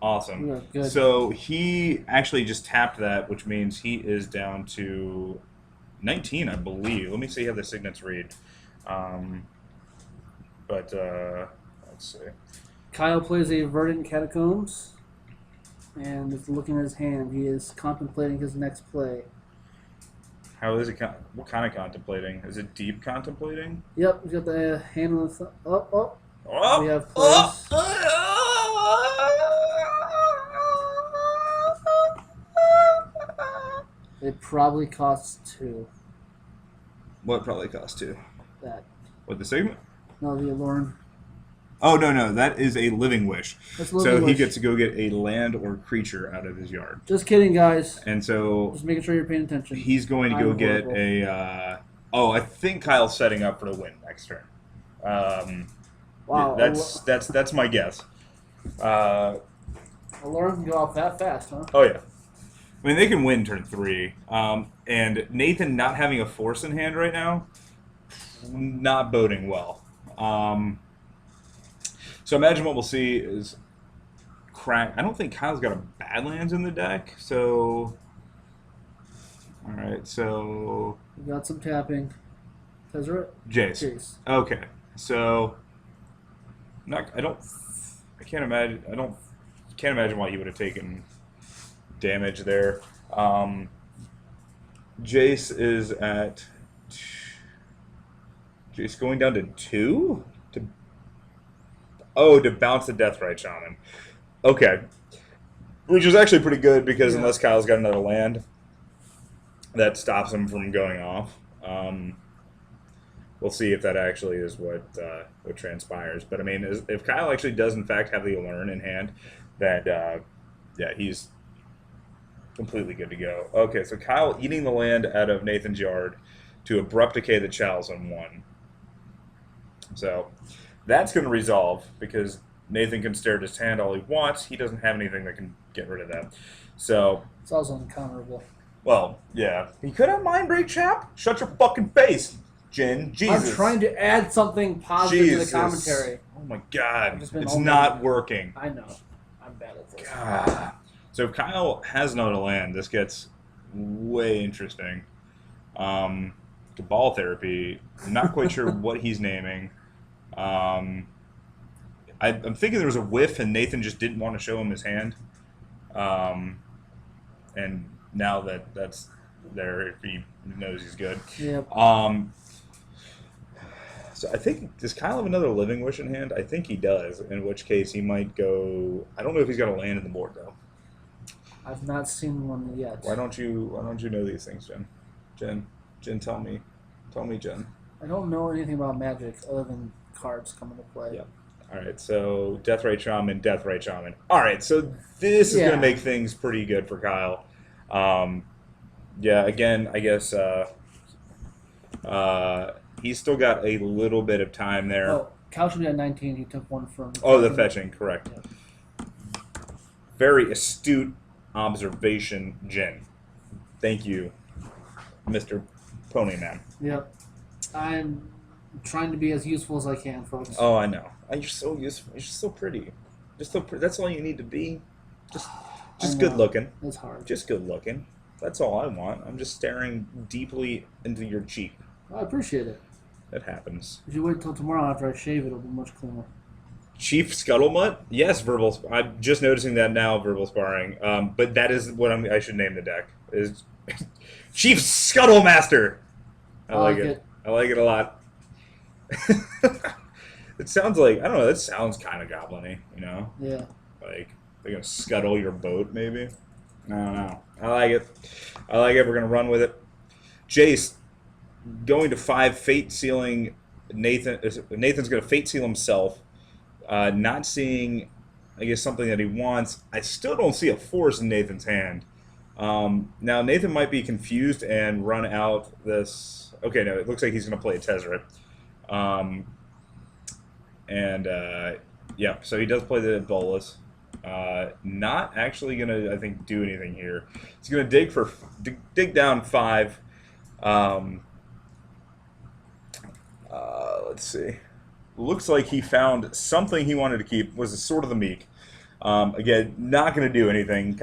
[SPEAKER 1] Awesome.
[SPEAKER 4] Yeah, good.
[SPEAKER 1] So he actually just tapped that, which means he is down to 19, I believe. Let me see how the Signets read. Let's see.
[SPEAKER 4] Kyle plays a Verdant Catacombs, and is looking at his hand. He is contemplating his next play.
[SPEAKER 1] How is it? What kind of contemplating? Is it deep contemplating?
[SPEAKER 4] Yep, he's got the hand on the
[SPEAKER 1] Oh!
[SPEAKER 4] we have plays. It probably costs 2.
[SPEAKER 1] What probably cost 2?
[SPEAKER 4] That.
[SPEAKER 1] What, the Signet?
[SPEAKER 4] No, the Aluren.
[SPEAKER 1] Oh, no, that is a Living Wish.
[SPEAKER 4] That's
[SPEAKER 1] So
[SPEAKER 4] Living
[SPEAKER 1] he
[SPEAKER 4] Wish.
[SPEAKER 1] gets to go get a land or creature out of his yard.
[SPEAKER 4] Just kidding, guys.
[SPEAKER 1] And so
[SPEAKER 4] Just making sure you're paying attention.
[SPEAKER 1] he's going to go
[SPEAKER 4] I'm
[SPEAKER 1] get
[SPEAKER 4] horrible.
[SPEAKER 1] I think Kyle's setting up for the win next turn.
[SPEAKER 4] Wow.
[SPEAKER 1] That's my guess.
[SPEAKER 4] Aluren can go off that fast, huh?
[SPEAKER 1] Oh, yeah. I mean, they can win turn 3. And Nathan not having a force in hand right now, not boding well. So imagine what we'll see is crack. I don't think Kyle's got a Badlands in the deck, so... Alright, so...
[SPEAKER 4] We got some tapping. Tezzeret?
[SPEAKER 1] Jace.
[SPEAKER 4] Jace.
[SPEAKER 1] Okay, so... I can't imagine why he would have taken damage there. Jace is at... Jace going down to 2? To bounce the Deathrite Shaman. Okay. Which is actually pretty good, because unless Kyle's got another land, that stops him from going off. We'll see if that actually is what transpires. But, I mean, if Kyle actually does, in fact, have the Aluren in hand, then, he's completely good to go. Okay, so Kyle eating the land out of Nathan's yard to Abrupt Decay the Chalice on 1. So that's going to resolve, because Nathan can stare at his hand all he wants. He doesn't have anything that can get rid of that. So,
[SPEAKER 4] It's also uncounterable.
[SPEAKER 1] well, yeah. He could have Mind Break, chap. Shut your fucking face, Jin. Jesus.
[SPEAKER 4] I'm trying to add something positive
[SPEAKER 1] Jesus.
[SPEAKER 4] to the commentary.
[SPEAKER 1] Oh my God.
[SPEAKER 4] just been
[SPEAKER 1] It's
[SPEAKER 4] over
[SPEAKER 1] not
[SPEAKER 4] it.
[SPEAKER 1] working.
[SPEAKER 4] I know. I'm bad at this.
[SPEAKER 1] God. So if Kyle has no land, this gets way interesting. Cabal Therapy, I'm not quite sure what he's naming. I'm thinking there was a whiff and Nathan just didn't want to show him his hand. And now that's there if he knows he's good.
[SPEAKER 4] Yep.
[SPEAKER 1] So I think, does Kyle have another Living Wish in hand? I think he does, in which case he might go... I don't know if he's got to land in the board, though.
[SPEAKER 4] I've not seen one yet.
[SPEAKER 1] Why don't you know these things, Jen? Jen, tell me, Jen.
[SPEAKER 4] I don't know anything about Magic other than cards coming to play.
[SPEAKER 1] Yeah. All right, so Deathrite Shaman. All right, so this is going to make things pretty good for Kyle. Yeah, again, I guess he's still got a little bit of time there.
[SPEAKER 4] Oh, Cal should be at 19. He took one from...
[SPEAKER 1] Oh, the fetching, correct.
[SPEAKER 4] Yeah.
[SPEAKER 1] Very astute observation, Jen. Thank you, Mr. Ponyman.
[SPEAKER 4] Yep. I'm trying to be as useful as I can, folks.
[SPEAKER 1] Oh, I know. You're so useful. You're just so pretty. Just so pretty. That's all you need to be. Just good looking.
[SPEAKER 4] It's hard.
[SPEAKER 1] Just good looking. That's all I want. I'm just staring deeply into your cheek.
[SPEAKER 4] I appreciate it.
[SPEAKER 1] That happens.
[SPEAKER 4] If you wait till tomorrow after I shave, it'll be much cleaner.
[SPEAKER 1] Chief Scuttlemutt? Yes, verbal. I'm just noticing that now. Verbal sparring. But that is what I should name the deck. Is Chief Scuttlemaster. I like it. I like it a lot. It sounds like, I don't know, that sounds kind of goblin-y, you know?
[SPEAKER 4] Yeah.
[SPEAKER 1] Like, they're going to scuttle your boat, maybe? I don't know. I like it. We're going to run with it. Jace, going to 5, fate sealing Nathan. Nathan's going to fate seal himself. Not seeing, I guess, something that he wants. I still don't see a force in Nathan's hand. Now, Nathan might be confused and run out this... Okay, no, it looks like he's going to play a Tezzeret. Yeah, so he does play the Bolas. Not actually going to, I think, do anything here. He's going to dig down 5. Let's see. Looks like he found something he wanted to keep. Was a Sword of the Meek. Again, not going to do anything.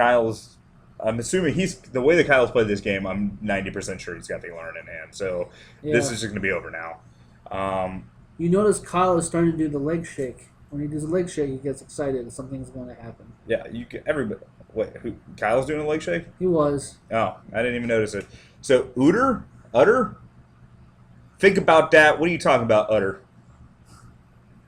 [SPEAKER 1] I'm assuming the way that Kyle's played this game, I'm 90% sure he's got the Aluren in hand. So this is just going to be over now.
[SPEAKER 4] You notice Kyle is starting to do the leg shake. When he does a leg shake, he gets excited that something's going to happen.
[SPEAKER 1] Yeah, everybody. Wait, Kyle's doing a leg shake?
[SPEAKER 4] He was.
[SPEAKER 1] Oh, I didn't even notice it. So, Utter? Think about that. What are you talking about, Utter?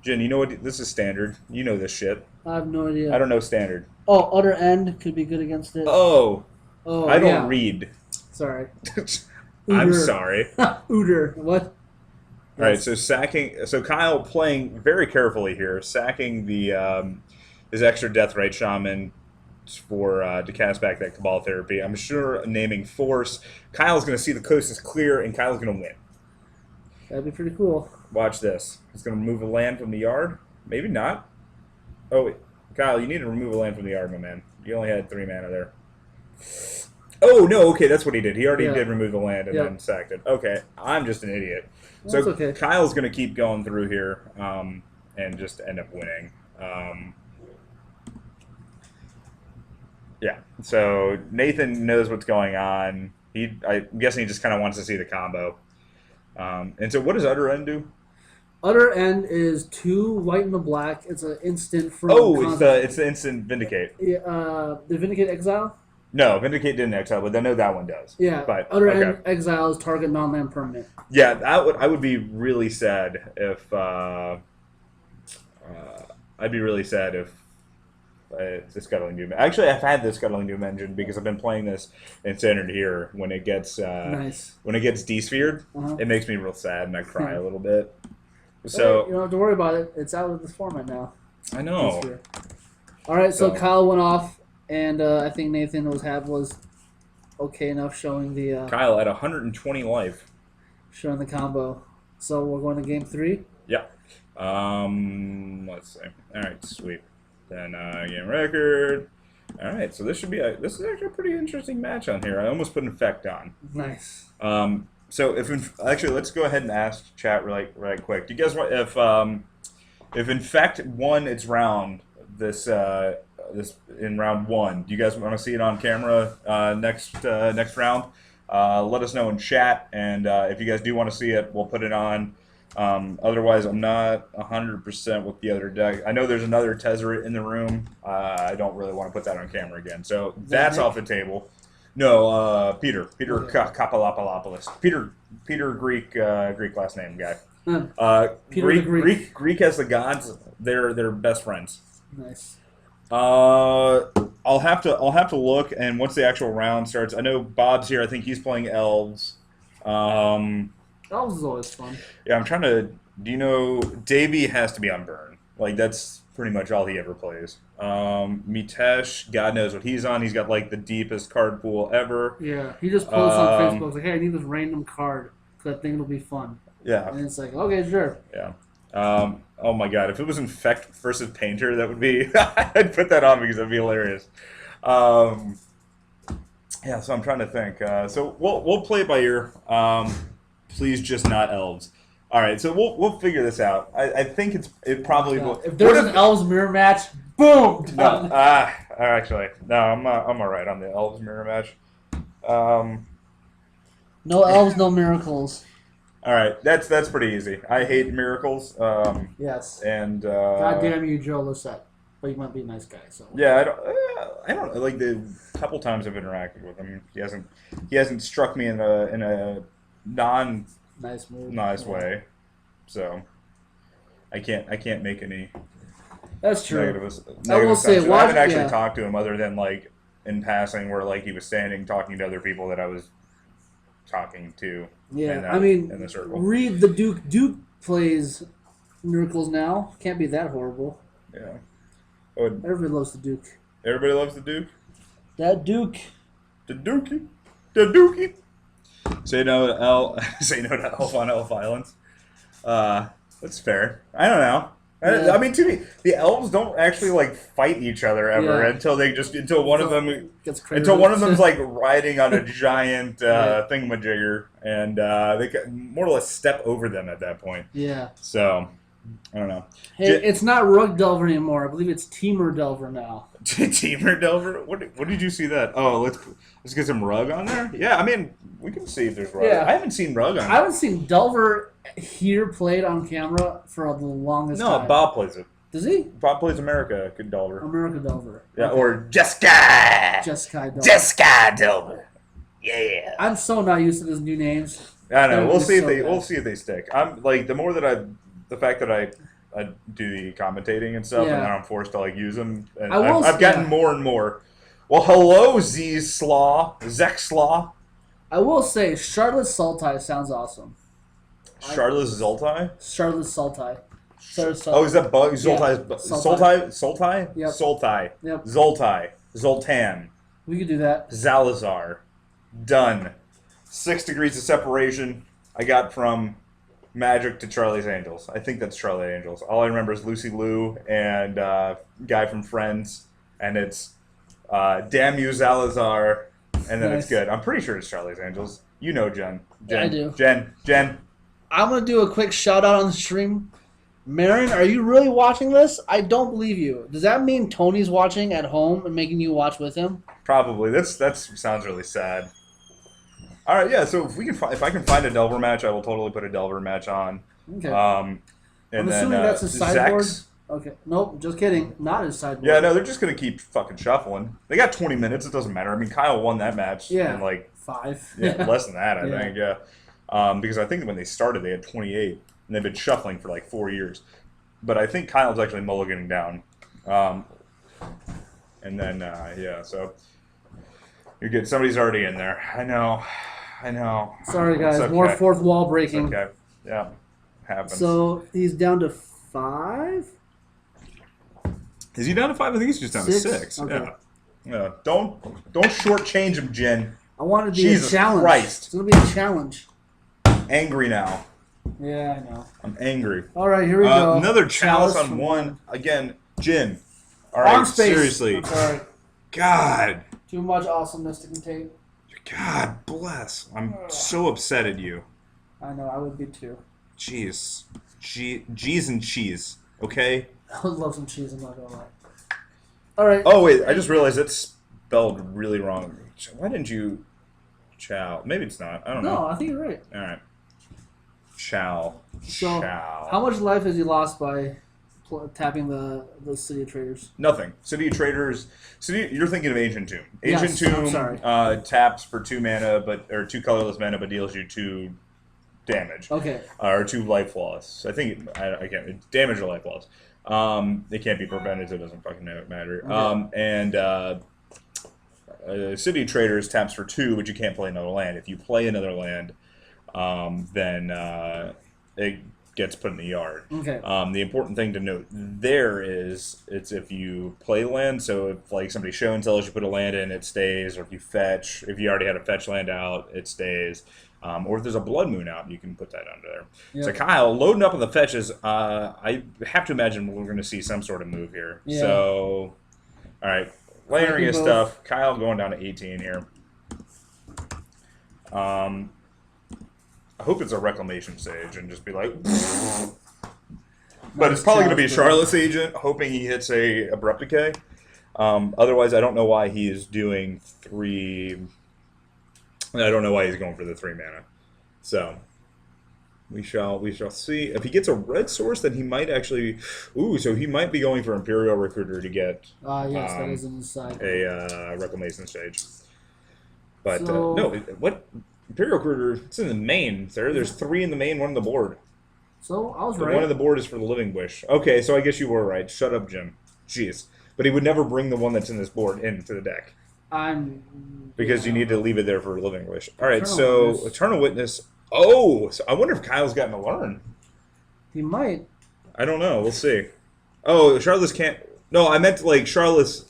[SPEAKER 1] Jen, you know what? This is standard. You know this shit.
[SPEAKER 4] I have no idea.
[SPEAKER 1] I don't know standard.
[SPEAKER 4] Oh, Utter End could be good against it.
[SPEAKER 1] Oh, I don't read.
[SPEAKER 4] Sorry.
[SPEAKER 1] I'm sorry.
[SPEAKER 4] Uter. What?
[SPEAKER 1] All right, so Kyle playing very carefully here, sacking the his extra Deathrite Shaman to cast back that Cabal Therapy. I'm sure naming Force. Kyle's going to see the coast is clear, and Kyle's going to win.
[SPEAKER 4] That'd be pretty cool.
[SPEAKER 1] Watch this. He's going to remove a land from the yard. Maybe not. Oh, wait. Kyle, you need to remove a land from the yard, my man. You only had 3 mana there. Oh, no, okay, that's what he did. He already did remove the land and then sacked it. Okay, I'm just an idiot. So
[SPEAKER 4] okay.
[SPEAKER 1] Kyle's going to keep going through here and just end up winning. Yeah, so Nathan knows what's going on. I'm guessing he just kind of wants to see the combo. And so what does Utter End do?
[SPEAKER 4] Utter End is 2 white and a black. It's an instant from...
[SPEAKER 1] Oh, it's the instant Vindicate.
[SPEAKER 4] Yeah, the Vindicate Exile?
[SPEAKER 1] No, Vindicate didn't exile, but I know that one does.
[SPEAKER 4] Yeah,
[SPEAKER 1] but,
[SPEAKER 4] Utter End exiles target non-land permanent.
[SPEAKER 1] Yeah, I would be really sad if... I'd be really sad if the Scuttling Doom... Actually, I've had the Scuttling Doom engine because I've been playing this in Standard here. When it gets when it gets de-sphered, it makes me real sad and I cry a little bit. So
[SPEAKER 4] you don't have to worry about it. It's out of this format now.
[SPEAKER 1] I know.
[SPEAKER 4] All right, so Kyle went off, and I think Nathan was okay enough showing the
[SPEAKER 1] Kyle at 120 life,
[SPEAKER 4] showing the combo. So we're going to game 3.
[SPEAKER 1] Yeah. Let's see. All right, sweet. Then game record. All right, so this is actually a pretty interesting match on here. I almost put Infect on.
[SPEAKER 4] Nice.
[SPEAKER 1] So actually, let's go ahead and ask chat right quick. Do you guys want if Infect won its round this in round 1? Do you guys want to see it on camera next round? Let us know in chat, and if you guys do want to see it, we'll put it on. Otherwise, I'm not 100% with the other deck. I know there's another Tezzeret in the room. I don't really want to put that on camera again, so that's off the table. No, Peter
[SPEAKER 4] Okay.
[SPEAKER 1] Kapalopoulos. Peter Greek last name guy.
[SPEAKER 4] Peter the Greek.
[SPEAKER 1] Greek has the gods. They're best friends.
[SPEAKER 4] Nice.
[SPEAKER 1] I'll have to look, and once the actual round starts, I know Bob's here. I think he's playing elves.
[SPEAKER 4] Elves is always fun.
[SPEAKER 1] Yeah, I'm trying to. Do you know Davey has to be on burn? Like that's pretty much all he ever plays. Mitesh, God knows what he's on. He's got like the deepest card pool ever.
[SPEAKER 4] Yeah, he just posts on Facebook like, "Hey, I need this random card because I think it'll be fun."
[SPEAKER 1] Yeah.
[SPEAKER 4] And it's like, okay, sure.
[SPEAKER 1] Yeah. Oh my God, if it was Infect versus Painter, that would be. I'd put that on because that'd be hilarious. Yeah, so I'm trying to think. So we'll play it by ear. Please, just not elves. All right, so we'll figure this out. I think it probably will.
[SPEAKER 4] If there's an elves mirror match, boom.
[SPEAKER 1] No, actually, no, I'm all right on the elves mirror match.
[SPEAKER 4] No elves, no miracles.
[SPEAKER 1] All right, that's pretty easy. I hate miracles.
[SPEAKER 4] Yes.
[SPEAKER 1] And
[SPEAKER 4] God damn you, Joe Lissette. But you might be a nice guy, so.
[SPEAKER 1] yeah, I don't like the couple times I've interacted with him. He hasn't struck me in a non
[SPEAKER 4] Nice move.
[SPEAKER 1] nice way. So I can't make any
[SPEAKER 4] That's true.
[SPEAKER 1] negative
[SPEAKER 4] I will say,
[SPEAKER 1] assumptions. I haven't actually
[SPEAKER 4] yeah.
[SPEAKER 1] talked to him other than like in passing, where like he was standing talking to other people that I was talking to.
[SPEAKER 4] Yeah,
[SPEAKER 1] I mean, in the circle.
[SPEAKER 4] read the Duke. Duke plays miracles now. Can't be that horrible.
[SPEAKER 1] Yeah.
[SPEAKER 4] Everybody loves the Duke.
[SPEAKER 1] Everybody loves the Duke.
[SPEAKER 4] That Duke.
[SPEAKER 1] The Dookie. The Dookie. Say no to Elf on Elf Islands. That's fair. I don't know.
[SPEAKER 4] Yeah.
[SPEAKER 1] I mean, to me, the elves don't actually like fight each other ever until one of them them's like riding on a giant thingamajigger, and they can more or less step over them at that point.
[SPEAKER 4] Yeah.
[SPEAKER 1] So I don't know.
[SPEAKER 4] Hey, it's not Rug Delver anymore. I believe it's Teamer Delver now.
[SPEAKER 1] Teamer Delver? What did you see that? Oh, let's get some Rug on there. Yeah, I mean we can see if there's Rug.
[SPEAKER 4] Yeah.
[SPEAKER 1] I haven't seen Rug on.
[SPEAKER 4] I haven't seen Delver here played on camera for the longest time.
[SPEAKER 1] No, Bob plays it.
[SPEAKER 4] Does he?
[SPEAKER 1] Bob plays America Delver.
[SPEAKER 4] America Delver.
[SPEAKER 1] Yeah,
[SPEAKER 4] Okay.
[SPEAKER 1] or Jessica
[SPEAKER 4] Delver.
[SPEAKER 1] Delver. Yeah.
[SPEAKER 4] I'm so not used to those new names.
[SPEAKER 1] I know.
[SPEAKER 4] That
[SPEAKER 1] We'll
[SPEAKER 4] would be
[SPEAKER 1] see if
[SPEAKER 4] so
[SPEAKER 1] they
[SPEAKER 4] bad.
[SPEAKER 1] we'll see if they stick. I'm like the fact that I do the commentating and stuff,
[SPEAKER 4] Yeah.
[SPEAKER 1] and then I'm forced to like use them. And
[SPEAKER 4] I will
[SPEAKER 1] I've gotten
[SPEAKER 4] say-
[SPEAKER 1] more and more. Well, hello, Zek Slaw.
[SPEAKER 4] I will say, Shardless Sultai sounds awesome.
[SPEAKER 1] Shardless Zoltai.
[SPEAKER 4] Shardless Sultai.
[SPEAKER 1] Oh, is that Bug? Zoltai.
[SPEAKER 4] Sultai.
[SPEAKER 1] Sultai?
[SPEAKER 4] Yep.
[SPEAKER 1] Sultai.
[SPEAKER 4] Yep.
[SPEAKER 1] Zoltai. Zoltan.
[SPEAKER 4] We could do that.
[SPEAKER 1] Zalazar. Done. 6 degrees of separation I got from Magic to Charlie's Angels. I think that's Charlie Angels. All I remember is Lucy Liu and guy from Friends, and it's Damn You Zalazar, and then
[SPEAKER 4] Nice.
[SPEAKER 1] it's good. I'm pretty sure it's Charlie's Angels. You know Jen.
[SPEAKER 4] Yeah, I do.
[SPEAKER 1] Jen.
[SPEAKER 4] I'm going to do a quick shout out on the stream. Marin, are you really watching this? I don't believe you. Does that mean Tony's watching at home and making you watch with him?
[SPEAKER 1] Probably. That sounds really sad. All right, yeah. So if I can find a Delver match, I will totally put a Delver match on.
[SPEAKER 4] Okay.
[SPEAKER 1] And
[SPEAKER 4] I'm
[SPEAKER 1] then
[SPEAKER 4] assuming that's his sideboard.
[SPEAKER 1] Zex.
[SPEAKER 4] Okay. Nope, just kidding. Not his sideboard.
[SPEAKER 1] Yeah, no, they're just gonna keep fucking shuffling. They got 20 minutes. It doesn't matter. I mean, Kyle won that match.
[SPEAKER 4] Yeah.
[SPEAKER 1] In like
[SPEAKER 4] 5.
[SPEAKER 1] less than that, I
[SPEAKER 4] Yeah.
[SPEAKER 1] think. Yeah. Because I think when they started, they had 28, and they've been shuffling for like 4 years. But I think Kyle's actually mulliganing down. And then yeah, so you're good. Somebody's already in there. I know.
[SPEAKER 4] Sorry, guys.
[SPEAKER 1] It's okay.
[SPEAKER 4] More fourth wall
[SPEAKER 1] It's
[SPEAKER 4] breaking.
[SPEAKER 1] okay. Yeah, happens.
[SPEAKER 4] So he's down to 5?
[SPEAKER 1] Is he down to 5? I think he's just down to
[SPEAKER 4] 6?
[SPEAKER 1] 6.
[SPEAKER 4] Okay.
[SPEAKER 1] Yeah. Don't shortchange him, Jen.
[SPEAKER 4] I want it to be
[SPEAKER 1] Jesus
[SPEAKER 4] a challenge.
[SPEAKER 1] Christ.
[SPEAKER 4] It's going to be a challenge.
[SPEAKER 1] Angry now.
[SPEAKER 4] Yeah, I know.
[SPEAKER 1] I'm angry.
[SPEAKER 4] All right, here we go.
[SPEAKER 1] Another chalice on
[SPEAKER 4] from-
[SPEAKER 1] one. Again, Jin. All right,
[SPEAKER 4] Arm space.
[SPEAKER 1] seriously.
[SPEAKER 4] I'm sorry.
[SPEAKER 1] God.
[SPEAKER 4] Too much awesomeness to contain.
[SPEAKER 1] God bless. I'm so upset at you.
[SPEAKER 4] I know, I would be too.
[SPEAKER 1] Jeez. G's and cheese. Okay?
[SPEAKER 4] I would love some cheese, I'm not going to lie. All right.
[SPEAKER 1] Oh, wait. I just realized it's spelled really wrong. Why didn't you... Chow. Maybe it's not. I don't know.
[SPEAKER 4] No, I think you're right.
[SPEAKER 1] All right. Chow.
[SPEAKER 4] So,
[SPEAKER 1] Chow.
[SPEAKER 4] how much life has he lost by tapping the City of Traders?
[SPEAKER 1] Nothing. City of Traders. You're thinking of Ancient Tomb. Ancient
[SPEAKER 4] Yes, I'm
[SPEAKER 1] Tomb
[SPEAKER 4] sorry.
[SPEAKER 1] taps for 2 mana, or 2 colorless mana, but deals you 2 damage.
[SPEAKER 4] Okay.
[SPEAKER 1] Or 2 life loss. I think I can't. It's damage or life loss. It can't be prevented, so it doesn't fucking matter.
[SPEAKER 4] Okay.
[SPEAKER 1] City of Traders taps for 2, but you can't play another land. If you play another land, then it gets put in the yard.
[SPEAKER 4] Okay.
[SPEAKER 1] The important thing to note there is it's if you play land. So if like somebody show and tells you put a land in, it stays. Or if you fetch, if you already had a fetch land out, it stays. Or if there's a Blood Moon out, you can put that under there.
[SPEAKER 4] Yep.
[SPEAKER 1] So Kyle, loading up on the fetches, I have to imagine we're going to see some sort of move here.
[SPEAKER 4] Yeah.
[SPEAKER 1] So, all right, layering his
[SPEAKER 4] both.
[SPEAKER 1] stuff. Kyle going down to 18 here. I hope it's a Reclamation Sage and just be like... But it's probably going to be a Shardless Agent, hoping he hits a Abrupt Decay. Otherwise, I don't know why he is doing 3... I don't know why he's going for the 3 mana. So, we shall see. If he gets a red source, then he might actually... Ooh, so he might be going for Imperial Recruiter to get
[SPEAKER 4] Yes, that is in the side.
[SPEAKER 1] a Reclamation Stage. But,
[SPEAKER 4] So-
[SPEAKER 1] no, what... Imperial Recruiter, it's in the main, sir. There's 3 in the main, 1 on the board.
[SPEAKER 4] So I was
[SPEAKER 1] The
[SPEAKER 4] right.
[SPEAKER 1] one on the board is for the Living Wish. Okay, so I guess you were right. Shut up, Jim. Jeez. But he would never bring the one that's in this board into the deck. Because you need to leave it there for Living Wish. All right, Eternal Witness. Oh, so I wonder if Kyle's gotten to learn.
[SPEAKER 4] He might.
[SPEAKER 1] I don't know. We'll see. Oh, Shardless can't... No, I meant like Shardless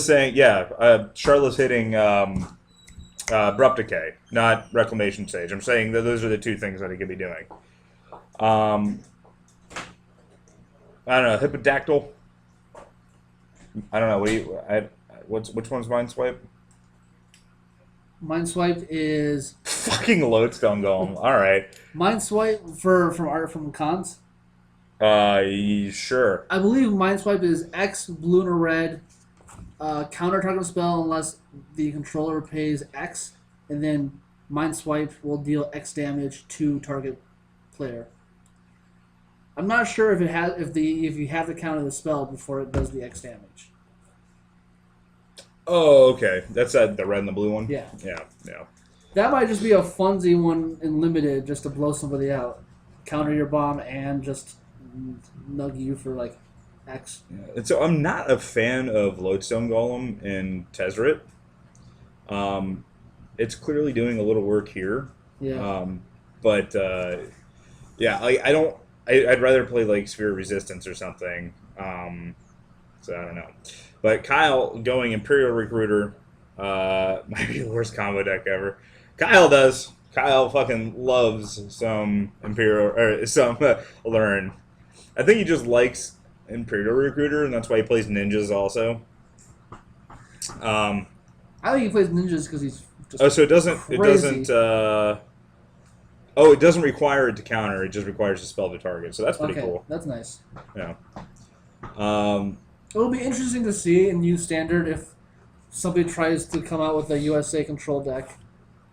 [SPEAKER 1] saying, yeah, Shardless hitting Abrupt Decay, not Reclamation Sage. I'm saying that those are the 2 things that he could be doing. I don't know, Hippodactyl. I don't know. Which one's Mindswipe?
[SPEAKER 4] Mindswipe is
[SPEAKER 1] Fucking Lodestone Golem. All right.
[SPEAKER 4] Mindswipe from Art from Cons.
[SPEAKER 1] Sure.
[SPEAKER 4] I believe Mindswipe is X blue and a red. Counter target spell unless the controller pays X, and then Mindswipe will deal X damage to target player. I'm not sure if you have to counter the spell before it does the X damage.
[SPEAKER 1] Oh, okay. That's the red and the blue one?
[SPEAKER 4] Yeah.
[SPEAKER 1] Yeah.
[SPEAKER 4] That might just be a funsy one in limited just to blow somebody out. Counter your bomb and just nug you for like X.
[SPEAKER 1] And so I'm not a fan of Lodestone Golem in Tezzeret. It's clearly doing a little work here.
[SPEAKER 4] Yeah.
[SPEAKER 1] Yeah, I don't... I'd rather play like Sphere of Resistance or something. So I don't know. But Kyle going Imperial Recruiter might be the worst combo deck ever. Kyle does. Kyle fucking loves some Imperial or some Aluren. I think he just likes Imperial Recruiter, and that's why he plays ninjas also.
[SPEAKER 4] I think he plays ninjas because he's just
[SPEAKER 1] Oh, so it doesn't.
[SPEAKER 4] crazy.
[SPEAKER 1] It doesn't require it to counter. It just requires a spell to target. So that's pretty
[SPEAKER 4] okay,
[SPEAKER 1] cool.
[SPEAKER 4] that's nice.
[SPEAKER 1] Yeah.
[SPEAKER 4] It'll be interesting to see in new standard if somebody tries to come out with a USA control deck.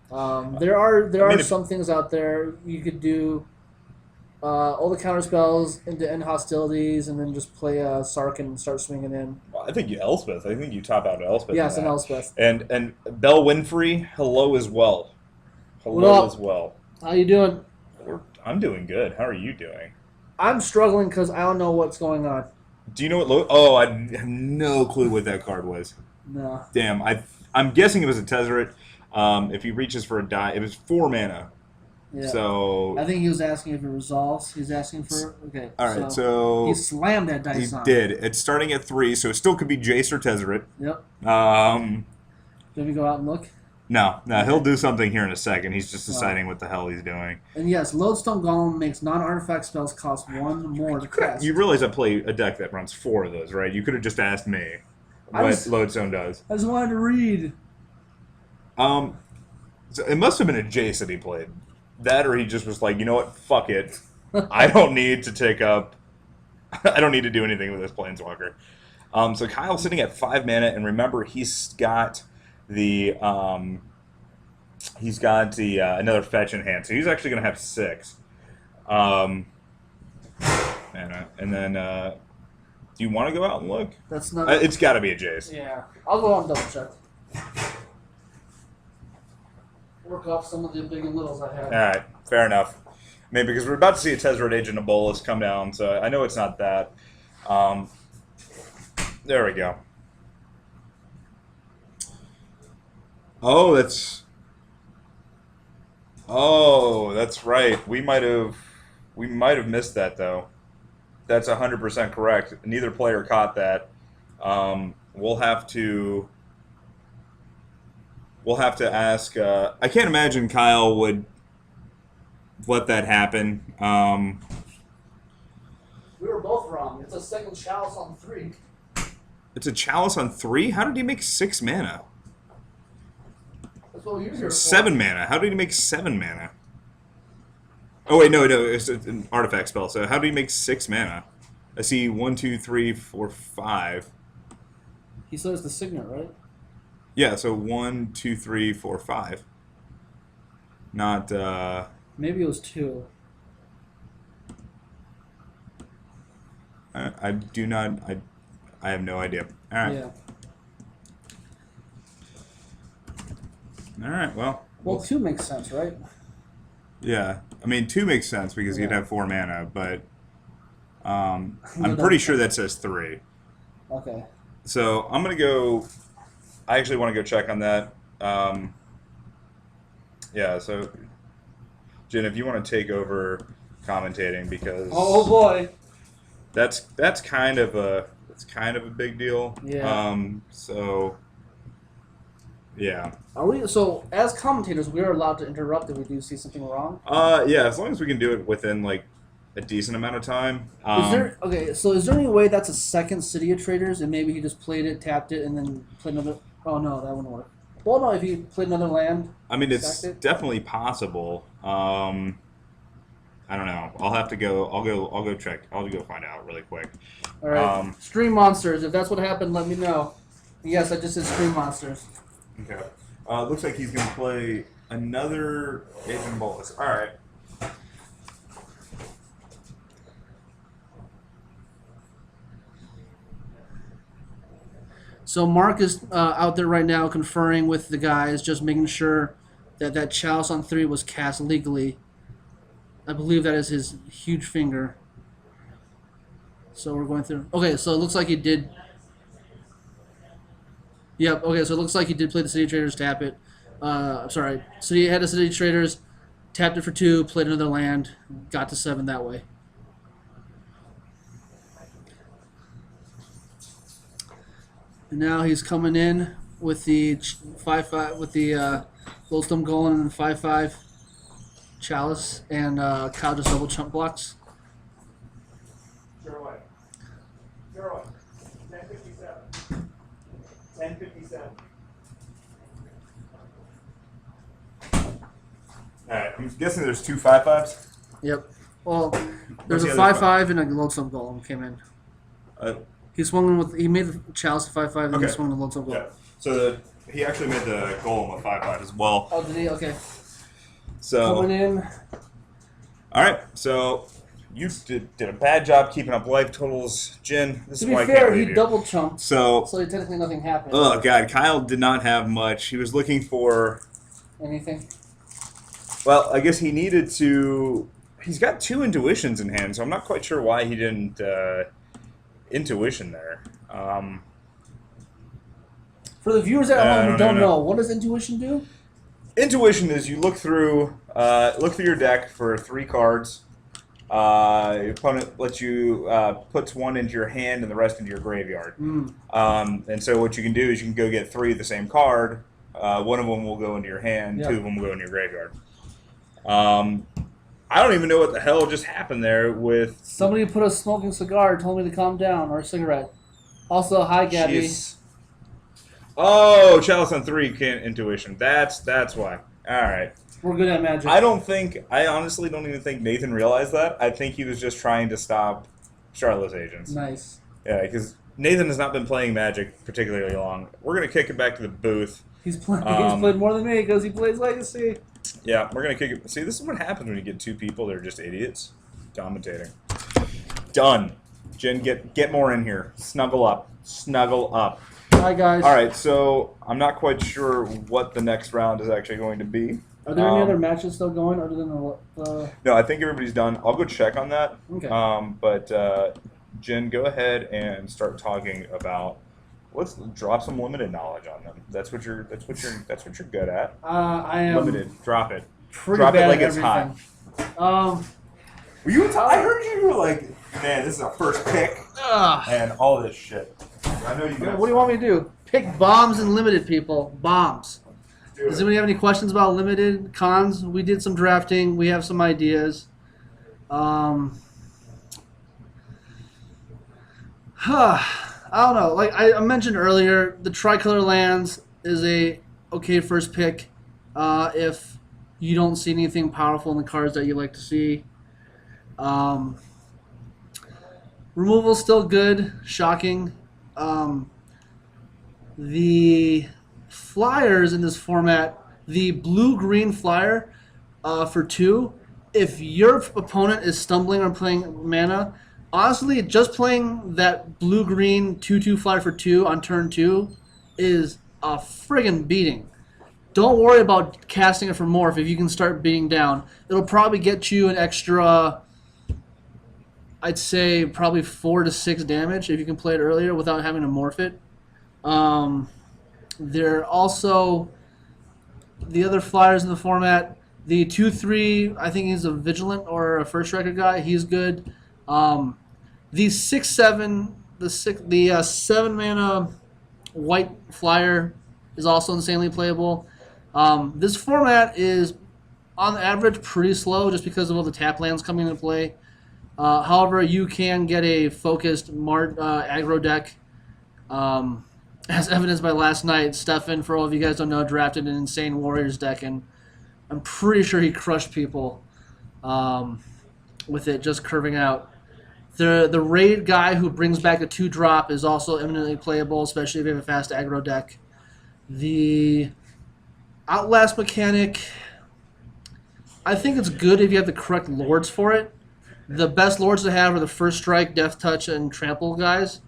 [SPEAKER 4] There are some things out there you could do. All the counter spells into end hostilities, and then just play a Sark and start swinging in.
[SPEAKER 1] Well, I think you Elspeth. I think you top out Elspeth.
[SPEAKER 4] Yes,
[SPEAKER 1] in
[SPEAKER 4] and
[SPEAKER 1] that.
[SPEAKER 4] Elspeth.
[SPEAKER 1] And Belle Winfrey, hello as well.
[SPEAKER 4] What
[SPEAKER 1] Hello
[SPEAKER 4] up?
[SPEAKER 1] as well.
[SPEAKER 4] How you doing?
[SPEAKER 1] I'm doing good. How are you doing?
[SPEAKER 4] I'm struggling because I don't know what's going on.
[SPEAKER 1] Do you know what? Oh, I have no clue what that card was.
[SPEAKER 4] No.
[SPEAKER 1] Damn, I'm guessing it was a Tezzeret. If he reaches for a die, it was 4 mana.
[SPEAKER 4] Yeah.
[SPEAKER 1] So
[SPEAKER 4] I think he was asking if it resolves. He's asking for okay.
[SPEAKER 1] all right, so
[SPEAKER 4] he slammed that dice
[SPEAKER 1] he
[SPEAKER 4] on.
[SPEAKER 1] did. It's starting at 3, so it still could be Jace or Tezzeret.
[SPEAKER 4] Yep.
[SPEAKER 1] Do
[SPEAKER 4] we go out and look?
[SPEAKER 1] No, he'll do something here in a second. He's just deciding what the hell he's doing.
[SPEAKER 4] And yes, Lodestone Golem makes non-artifact spells cost 1 more to cast.
[SPEAKER 1] You realize I play a deck that runs 4 of those, right? You could have just asked me what Lodestone does.
[SPEAKER 4] I just wanted to read.
[SPEAKER 1] So it must have been a Jace that he played. That, or he just was like, you know what, fuck it. I don't need to take up... I don't need to do anything with this Planeswalker. So Kyle's sitting at 5 mana, and remember, he's got the... another fetch in hand, so he's actually going to have 6. And then Do you want to go out and look?
[SPEAKER 2] That's not.
[SPEAKER 1] It's got to be a Jace.
[SPEAKER 2] Yeah, I'll go out and double check. Work off some of the big and littles I have.
[SPEAKER 1] All right, fair enough. I mean, because we're about to see a Tezzeret Agent Ebolas come down, so I know it's not that. There we go. Oh, that's right. We might have missed that though. That's 100% correct. Neither player caught that. We'll have to ask. I can't imagine Kyle would let that happen.
[SPEAKER 2] We were both wrong. It's a second chalice on 3.
[SPEAKER 1] It's a chalice on 3? How did he make 6 mana?
[SPEAKER 2] That's what we use here for.
[SPEAKER 1] 7 mana. How did he make 7 mana? Oh wait, no, it's an artifact spell. So how did he make 6 mana? I see 1, 2, 3, 4, 5.
[SPEAKER 2] He says the signet, right?
[SPEAKER 1] Yeah, so 1, 2, 3, 4, 5. Not.
[SPEAKER 2] Maybe it was 2.
[SPEAKER 1] I do not. I have no idea. All right.
[SPEAKER 2] Yeah.
[SPEAKER 1] All right. Well.
[SPEAKER 2] Well, 2 makes sense, right?
[SPEAKER 1] Yeah. I mean, 2 makes sense because he'd
[SPEAKER 2] Yeah.
[SPEAKER 1] have 4 mana, but I'm pretty sure that says 3.
[SPEAKER 2] Okay.
[SPEAKER 1] So I'm gonna go. I actually want to go check on that. Yeah. So, Jen, if you want to take over commentating because
[SPEAKER 2] Oh boy.
[SPEAKER 1] that's kind of a big deal.
[SPEAKER 2] Yeah.
[SPEAKER 1] So. Yeah.
[SPEAKER 2] Are we so as commentators we are allowed to interrupt if we do see something wrong?
[SPEAKER 1] Yeah. As long as we can do it within like a decent amount of time.
[SPEAKER 2] Is there so is there any way that's a second City of Traders and maybe he just played it, tapped it, and then played another? Oh no, that wouldn't work. Well, no, if he played another land.
[SPEAKER 1] I mean, it's
[SPEAKER 2] sacked it?
[SPEAKER 1] definitely possible. I don't know. I'll have to go. I'll go check. I'll go find out really quick.
[SPEAKER 2] All right. Stream monsters. If that's what happened, let me know. Yes, I just said stream monsters.
[SPEAKER 1] Okay. Looks like he's going to play another Agent Bolus. All right.
[SPEAKER 2] So Mark is out there right now conferring with the guys, just making sure that that chalice on 3 was cast legally. I believe that is his huge finger. So we're going through. Okay, so it looks like he did. Yep. Okay, so it looks like he did play the City Traders, tap it. I'm sorry. So he had a City Traders, tapped it for 2, played another land, got to 7 that way. And now he's coming in with the 5/5 with the Glowstone Golem and 5/5 Chalice, and Kyle just double chump blocks.
[SPEAKER 3] 0-1. 0-1. 1057. 1057.
[SPEAKER 1] Alright, I'm guessing there's 2 5/5s.
[SPEAKER 2] Yep. Well, there's
[SPEAKER 1] What's
[SPEAKER 2] a
[SPEAKER 1] the other
[SPEAKER 2] 5/5 and a Glowstone Golem came in. He swung in with. He made the Chalice 5/5 and
[SPEAKER 1] Okay.
[SPEAKER 2] he swung the Glowstone Golem.
[SPEAKER 1] Yeah. So he actually made the Golem a 5/5 as well.
[SPEAKER 2] Oh, did he? Okay.
[SPEAKER 1] So.
[SPEAKER 2] Coming in.
[SPEAKER 1] All right. So you did a bad job keeping up life totals, Jin. This
[SPEAKER 2] To
[SPEAKER 1] is
[SPEAKER 2] be
[SPEAKER 1] why I
[SPEAKER 2] fair,
[SPEAKER 1] can't
[SPEAKER 2] he
[SPEAKER 1] believe you.
[SPEAKER 2] double chumped,
[SPEAKER 1] So.
[SPEAKER 2] so technically nothing happened.
[SPEAKER 1] Oh God, Kyle did not have much. He was looking for.
[SPEAKER 2] Anything?
[SPEAKER 1] Well, I guess he needed to. He's got 2 intuitions in hand, so I'm not quite sure why he didn't intuition there.
[SPEAKER 2] For the viewers at
[SPEAKER 1] Yeah,
[SPEAKER 2] home who
[SPEAKER 1] no,
[SPEAKER 2] don't
[SPEAKER 1] no.
[SPEAKER 2] know, what does intuition do?
[SPEAKER 1] Intuition is you look through your deck for 3 cards. Your opponent lets you puts 1 into your hand and the rest into your graveyard. And so what you can do is you can go get 3 of the same card. 1 of them will go into your hand.
[SPEAKER 2] Yeah.
[SPEAKER 1] 2 of them will go into your graveyard. I don't even know what the hell just happened there with.
[SPEAKER 2] Somebody put a smoking cigar, told me to calm down, or a cigarette. Also, hi, Gabby.
[SPEAKER 1] Jeez. Oh, Chalice on 3 can't intuition. That's why. All right.
[SPEAKER 2] We're good at magic.
[SPEAKER 1] I honestly don't even think Nathan realized that. I think he was just trying to stop Shardless agents.
[SPEAKER 2] Nice.
[SPEAKER 1] Yeah, because Nathan has not been playing Magic particularly long. We're gonna kick it back to the booth.
[SPEAKER 2] He's played more than me because he plays Legacy.
[SPEAKER 1] Yeah, we're gonna kick it. See, this is what happens when you get 2 people that are just idiots commentating. Done. Jen, get more in here. Snuggle up. Snuggle up.
[SPEAKER 4] Hi, guys.
[SPEAKER 1] All right, so I'm not quite sure what the next round is actually going to be.
[SPEAKER 4] Are there any other matches still going other than the?
[SPEAKER 1] No, I think everybody's done. I'll go check on that.
[SPEAKER 4] Okay.
[SPEAKER 1] But Jen, go ahead and start talking about. Let's drop some limited knowledge on them. That's what you're good at.
[SPEAKER 4] I am
[SPEAKER 1] Limited. Drop it.
[SPEAKER 4] pretty
[SPEAKER 1] Drop
[SPEAKER 4] bad
[SPEAKER 1] it like
[SPEAKER 4] at
[SPEAKER 1] it's hot.
[SPEAKER 4] everything.
[SPEAKER 1] Were you? I heard you were like, man, this is our first pick, and all this shit. I know you guys.
[SPEAKER 4] What do you want me to do?
[SPEAKER 2] Pick bombs and limited, people. Bombs.
[SPEAKER 1] Do
[SPEAKER 2] Does
[SPEAKER 1] it.
[SPEAKER 2] anybody have any questions about limited cons? We did some drafting. We have some ideas. I don't know. Like I mentioned earlier, the Tricolor Lands is a okay first pick if you don't see anything powerful in the cards that you like to see. Removal's still good. Shocking. The flyers in this format, the blue-green flyer for 2, if your opponent is stumbling or playing mana, honestly, just playing that blue-green 2/2 flyer for 2 on turn 2 is a friggin' beating. Don't worry about casting it for morph if you can start beating down. It'll probably get you an extra, I'd say probably 4 to 6 damage if you can play it earlier without having to morph it. There are also the other flyers in the format. The 2/3, I think he's a Vigilant or a First Striker guy. He's good. The 6/7, the 7 mana white flyer is also insanely playable. This format is on average pretty slow just because of all the tap lands coming into play. However, you can get a focused aggro deck. As evidenced by last night, Stefan, for all of you guys don't know, drafted an insane Warriors deck, and I'm pretty sure he crushed people with it just curving out. The raid guy who brings back a 2-drop is also eminently playable, especially if you have a fast aggro deck. The Outlast mechanic, I think it's good if you have the correct lords for it. The best lords to have are the First Strike, Death Touch, and Trample guys.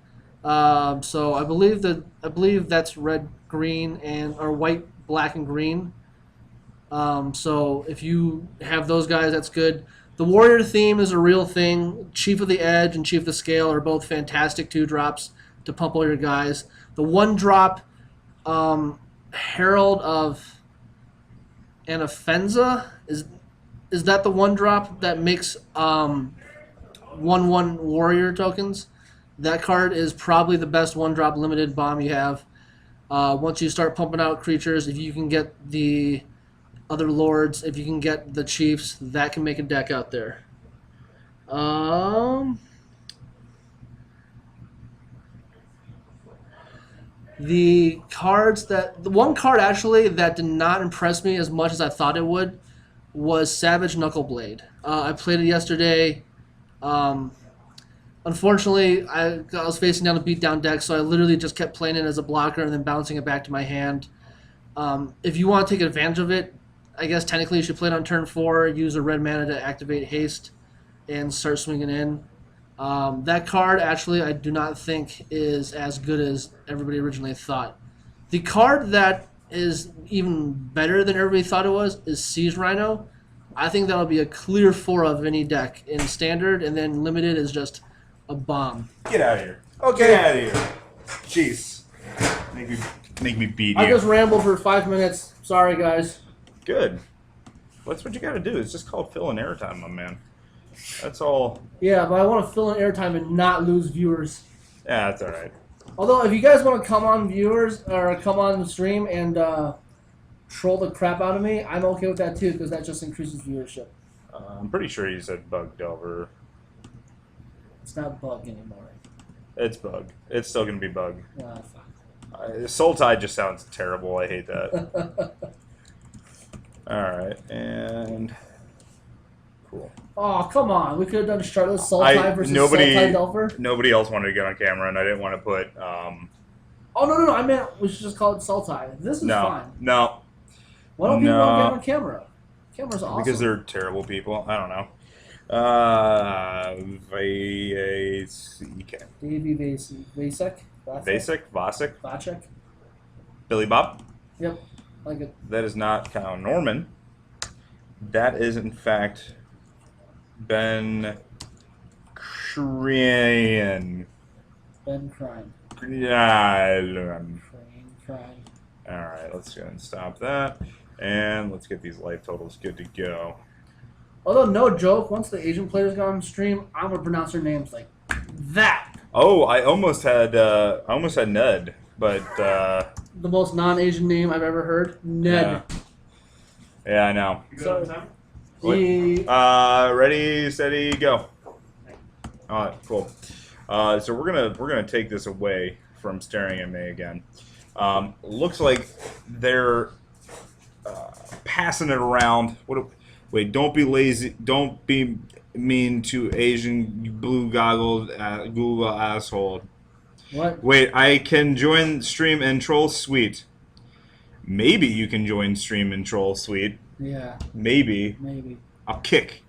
[SPEAKER 2] So I believe that's red, green, or white, black, and green. So if you have those guys, that's good. The Warrior theme is a real thing. Chief of the Edge and Chief of the Scale are both fantastic 2-drops to pump all your guys. The 1-drop Herald of Anafenza is that the 1-drop that makes 1/1 Warrior tokens? That card is probably the best 1-drop limited bomb you have. Once you start pumping out creatures, if you can get the other lords, if you can get the chiefs, that can make a deck out there. The one card actually that did not impress me as much as I thought it would was Savage Knuckleblade. I played it yesterday. Unfortunately, I was facing down a beatdown deck, so I literally just kept playing it as a blocker and then bouncing it back to my hand. If you want to take advantage of it, I guess technically you should play it on turn 4, use a red mana to activate haste, and start swinging in. That card, actually, I do not think is as good as everybody originally thought. The card that is even better than everybody thought it was is Siege Rhino. I think that'll be a clear 4 of any deck in Standard, and then Limited is just a bomb.
[SPEAKER 1] Get out of here. Okay. Get out of here. Jeez. Make me beat you.
[SPEAKER 4] I just rambled for 5 minutes. Sorry, guys.
[SPEAKER 1] Good. That's what you got to do. It's just called fill in airtime, my man. That's all.
[SPEAKER 4] Yeah, but I want to fill in airtime and not lose viewers.
[SPEAKER 1] Yeah, that's all right.
[SPEAKER 4] Although, if you guys want to come on come on the stream and troll the crap out of me, I'm okay with that too, because that just increases viewership.
[SPEAKER 1] I'm pretty sure you said Bug Delver.
[SPEAKER 4] It's not Bug anymore.
[SPEAKER 1] It's Bug. It's still going to be Bug.
[SPEAKER 4] Fuck.
[SPEAKER 1] Soul Tide just sounds terrible. I hate that. All right, and cool.
[SPEAKER 4] Oh, come on. We could have done Shardless Sultai versus Sultai Delver.
[SPEAKER 1] Nobody else wanted to get on camera, and I didn't want to put...
[SPEAKER 4] Oh, no. I meant we should just call it Sultai. This is fine.
[SPEAKER 1] No.
[SPEAKER 4] Why don't people want to get on camera? Camera's awesome.
[SPEAKER 1] Because they're terrible people. I don't know. Vasek.
[SPEAKER 4] Davey Vasek.
[SPEAKER 1] Vasek. Billy Bob.
[SPEAKER 4] Yep. Like it.
[SPEAKER 1] That is not Kyle Norman. That is, in fact, Ben Crane.
[SPEAKER 4] Ben Crane.
[SPEAKER 1] Crane.
[SPEAKER 4] Crane.
[SPEAKER 1] All right, let's go and stop that. And let's get these life totals good to go.
[SPEAKER 4] Although, no joke, once the Asian players got on stream, I'm going to pronounce their names like that.
[SPEAKER 1] Oh, I almost had Ned, but
[SPEAKER 4] The most non-Asian name I've ever heard. Ned.
[SPEAKER 1] yeah, I know.
[SPEAKER 3] You good on time?
[SPEAKER 1] Ready, steady, go. All right, cool. So we're gonna take this away from staring at me again. Looks like they're passing it around. Wait, don't be lazy. Don't be mean to Asian blue goggled Google asshole.
[SPEAKER 4] What?
[SPEAKER 1] Wait, I can join stream and troll suite. Maybe you can join stream and troll suite.
[SPEAKER 4] Yeah.
[SPEAKER 1] Maybe.
[SPEAKER 4] Maybe.
[SPEAKER 1] I'll kick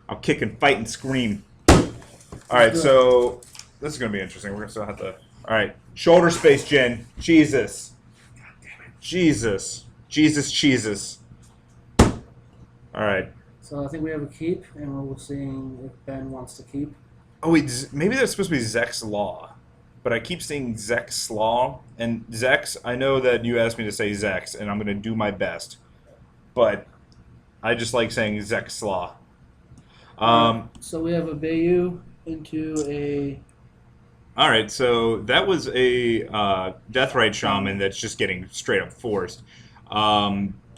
[SPEAKER 1] and fight and scream. All right, so this is gonna be interesting. We're gonna still have to. All right, shoulder space, Jen. Jesus. God damn it. Jesus. All right.
[SPEAKER 4] So I think we have a keep, and we're seeing if Ben wants to keep.
[SPEAKER 1] Oh wait, maybe that's supposed to be Zek's Law, but I keep saying Zek's Law, and Zek's. I know that you asked me to say Zek's, and I'm gonna do my best, but I just like saying Zek's Law.
[SPEAKER 4] So we have a Bayou into a.
[SPEAKER 1] All right, so that was a Deathrite Shaman that's just getting straight up forced.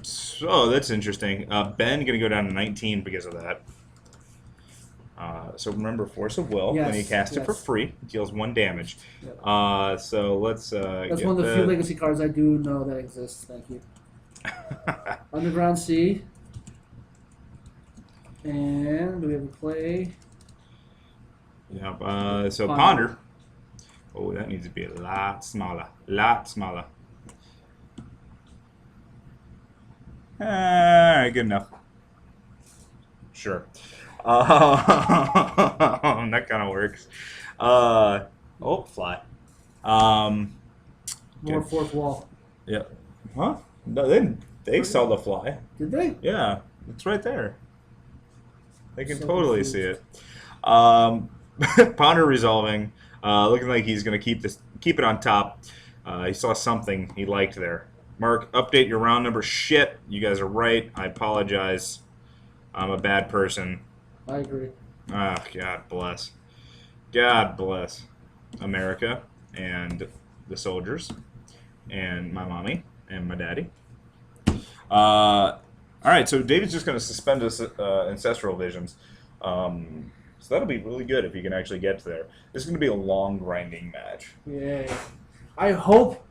[SPEAKER 1] So that's interesting. Ben going to go down to 19 because of that. So remember, Force of Will.
[SPEAKER 4] Yes,
[SPEAKER 1] when you cast it for free, it deals 1 damage.
[SPEAKER 4] Yep.
[SPEAKER 1] So let's
[SPEAKER 4] That's one of the few legacy cards I do know that exists. Thank you. Underground Sea. And do we have a play?
[SPEAKER 1] Yep. So Ponder. Oh, that needs to be a lot smaller. All right, good enough. Sure. That kind of works. Oh, fly.
[SPEAKER 4] More fourth wall.
[SPEAKER 1] Yeah. Huh? No, they saw the fly.
[SPEAKER 4] Did they?
[SPEAKER 1] Yeah, it's right there. They can
[SPEAKER 4] So
[SPEAKER 1] totally
[SPEAKER 4] confused.
[SPEAKER 1] see it. Ponder resolving. Looking like he's gonna keep it on top. He saw something he liked there. Mark, update your round number. Shit, you guys are right. I apologize. I'm a bad person.
[SPEAKER 4] I agree.
[SPEAKER 1] Ah, God bless. God bless America and the soldiers and my mommy and my daddy. All right, so David's just going to suspend us ancestral visions. So that'll be really good if you can actually get to there. This is going to be a long grinding match.
[SPEAKER 4] Yay. I hope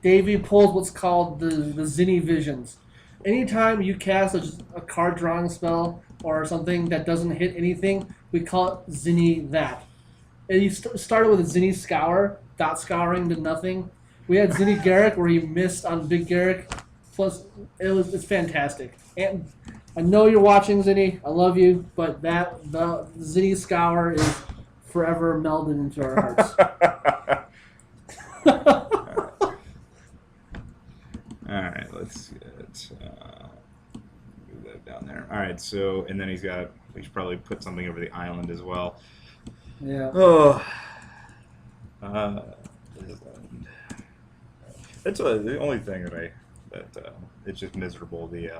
[SPEAKER 4] Davey pulls what's called the Zinni Visions. Anytime you cast a card drawing spell or something that doesn't hit anything, we call it Zinni that. And you started with a Zinni Scour, dot scouring to nothing. We had Zinni Garrick where he missed on Big Garrick. Plus, it's fantastic. And I know you're watching, Zinni. I love you, but the Zinni Scour is forever melded into our hearts.
[SPEAKER 1] All right, let's get move that down there. All right, so and then we should probably put something over the island as well.
[SPEAKER 4] Yeah.
[SPEAKER 1] Oh, that's the only thing that it's just miserable. The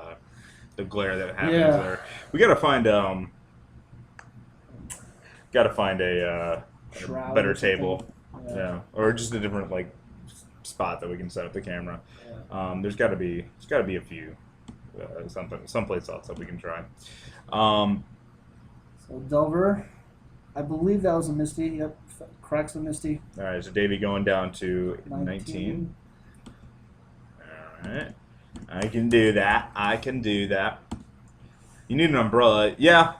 [SPEAKER 1] glare that happens there. We gotta find a
[SPEAKER 4] Shroud
[SPEAKER 1] better
[SPEAKER 4] or something.
[SPEAKER 1] table. Yeah, or just a different spot that we can set up the camera.
[SPEAKER 4] Yeah.
[SPEAKER 1] There's got to be a few someplace else that we can try.
[SPEAKER 4] So Delver, I believe that was a Misty. Yep, cracks a Misty.
[SPEAKER 1] All right, so Davey going down to 19. All right, I can do that. You need an umbrella, yeah.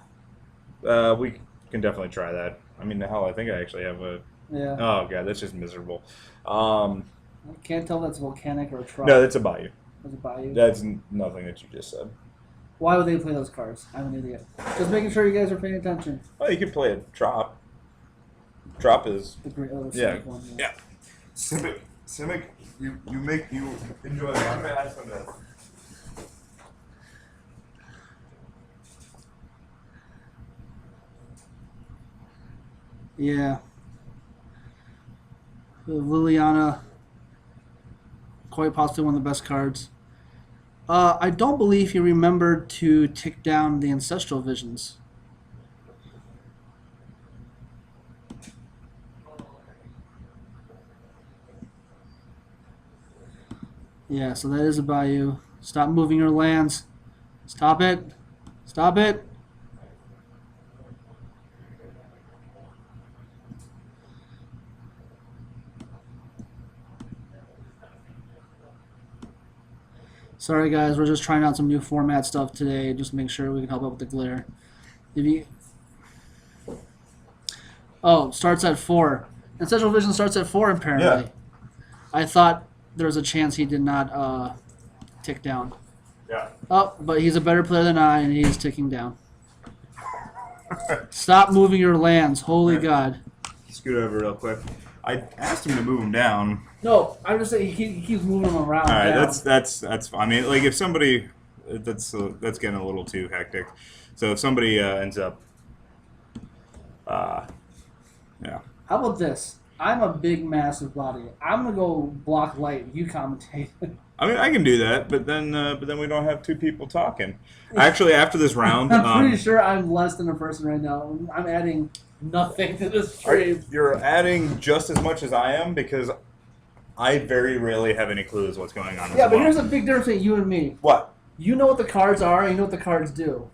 [SPEAKER 1] We can definitely try that. I mean, hell, I think I actually have a.
[SPEAKER 4] Yeah.
[SPEAKER 1] Oh god, that's just miserable.
[SPEAKER 4] I can't tell if that's volcanic or a truck.
[SPEAKER 1] No, that's a bayou.
[SPEAKER 4] That's a bayou.
[SPEAKER 1] That's nothing that you just said.
[SPEAKER 4] Why would they play those cards? I'm an idiot. Just making sure you guys are paying attention.
[SPEAKER 1] Oh, you could play a drop. Drop is
[SPEAKER 4] The great little
[SPEAKER 1] yeah,
[SPEAKER 4] one.
[SPEAKER 1] yeah. Simic, you enjoy it. I'm gonna ask them that.
[SPEAKER 2] Yeah. Liliana, quite possibly one of the best cards. I don't believe he remembered to tick down the Ancestral Visions. Yeah, so that is a Bayou. Stop moving your lands. Stop it. Stop it. Sorry guys, we're just trying out some new format stuff today. Just make sure we can help out with the glare. If you... Oh, starts at 4. Ancestral Vision starts at 4 apparently.
[SPEAKER 1] Yeah.
[SPEAKER 2] I thought there was a chance he did not tick down.
[SPEAKER 1] Yeah.
[SPEAKER 2] Oh, but he's a better player than I, and he's ticking down. Stop moving your lands. Holy God.
[SPEAKER 1] Scoot over real quick. I asked him to move them down.
[SPEAKER 4] No, I'm just saying he keeps moving them around.
[SPEAKER 1] All right,
[SPEAKER 4] now.
[SPEAKER 1] that's. I mean, like if somebody, that's getting a little too hectic. So if somebody ends up, yeah.
[SPEAKER 4] How about this? I'm a big, massive body. I'm gonna go block light. You commentate.
[SPEAKER 1] I mean, I can do that, but then we don't have two people talking. Actually, after this round,
[SPEAKER 4] I'm pretty sure I'm less than a person right now. I'm adding nothing to this stream.
[SPEAKER 1] you're adding just as much as I am because I very rarely have any clues what's going on.
[SPEAKER 4] Yeah, but here's a big difference between you and me.
[SPEAKER 1] What?
[SPEAKER 4] You know what the cards are, and you know what the cards do.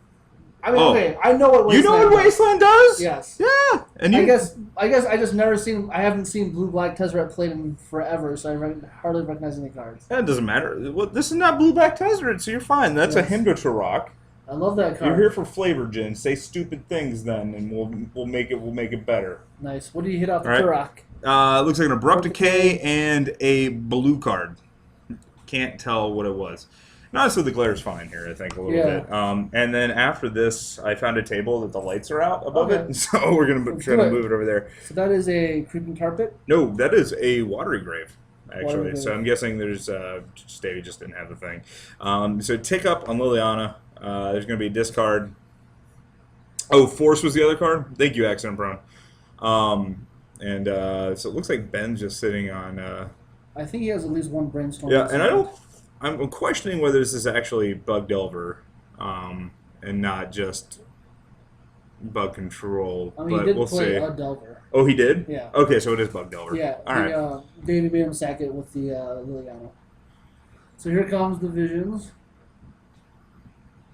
[SPEAKER 4] I mean,
[SPEAKER 1] Oh.
[SPEAKER 4] okay, I know what Wasteland
[SPEAKER 1] You know what
[SPEAKER 4] does.
[SPEAKER 1] Wasteland does?
[SPEAKER 4] Yes.
[SPEAKER 1] Yeah, and you.
[SPEAKER 4] I guess I just never seen. I haven't seen Blue Black Tezzeret played in forever, so I hardly recognize any cards.
[SPEAKER 1] That doesn't matter. Well, this is not Blue Black Tezzeret, so you're fine. That's a
[SPEAKER 4] Yes.
[SPEAKER 1] hymn to Turok.
[SPEAKER 4] I love that card.
[SPEAKER 1] You're here for flavor, Jin. Say stupid things then, and we'll make it better.
[SPEAKER 4] Nice. What do you hit off the
[SPEAKER 1] All
[SPEAKER 4] Turok?
[SPEAKER 1] It looks like an Abrupt Decay and a blue card. Can't tell what it was. And honestly, the glare's fine here, I think, a little
[SPEAKER 4] Yeah.
[SPEAKER 1] bit. And then after this, I found a table that the lights are out above
[SPEAKER 4] Okay.
[SPEAKER 1] it, so we're going to
[SPEAKER 4] Let's
[SPEAKER 1] try
[SPEAKER 4] do
[SPEAKER 1] to
[SPEAKER 4] it.
[SPEAKER 1] move it over there.
[SPEAKER 4] So that is a creeping carpet.
[SPEAKER 1] No, that is a Watery Grave, actually.
[SPEAKER 4] Watery
[SPEAKER 1] So
[SPEAKER 4] Grave.
[SPEAKER 1] I'm guessing there's Davey just didn't have the thing. So tick up on Liliana. There's going to be a discard. Oh, Force was the other card. Thank you, Accident Prone. So it looks like Ben's just sitting on.
[SPEAKER 4] I think he has at least one brainstorm.
[SPEAKER 1] Yeah, and I'm questioning whether this is actually Bug Delver, and not just Bug Control.
[SPEAKER 4] I mean, he
[SPEAKER 1] but
[SPEAKER 4] did
[SPEAKER 1] we'll
[SPEAKER 4] play
[SPEAKER 1] see.
[SPEAKER 4] a Delver.
[SPEAKER 1] Oh, he did.
[SPEAKER 4] Yeah.
[SPEAKER 1] Okay, so it is Bug Delver.
[SPEAKER 4] Yeah.
[SPEAKER 1] All right.
[SPEAKER 4] Davey made him sack it with the Liliana. So here comes the visions.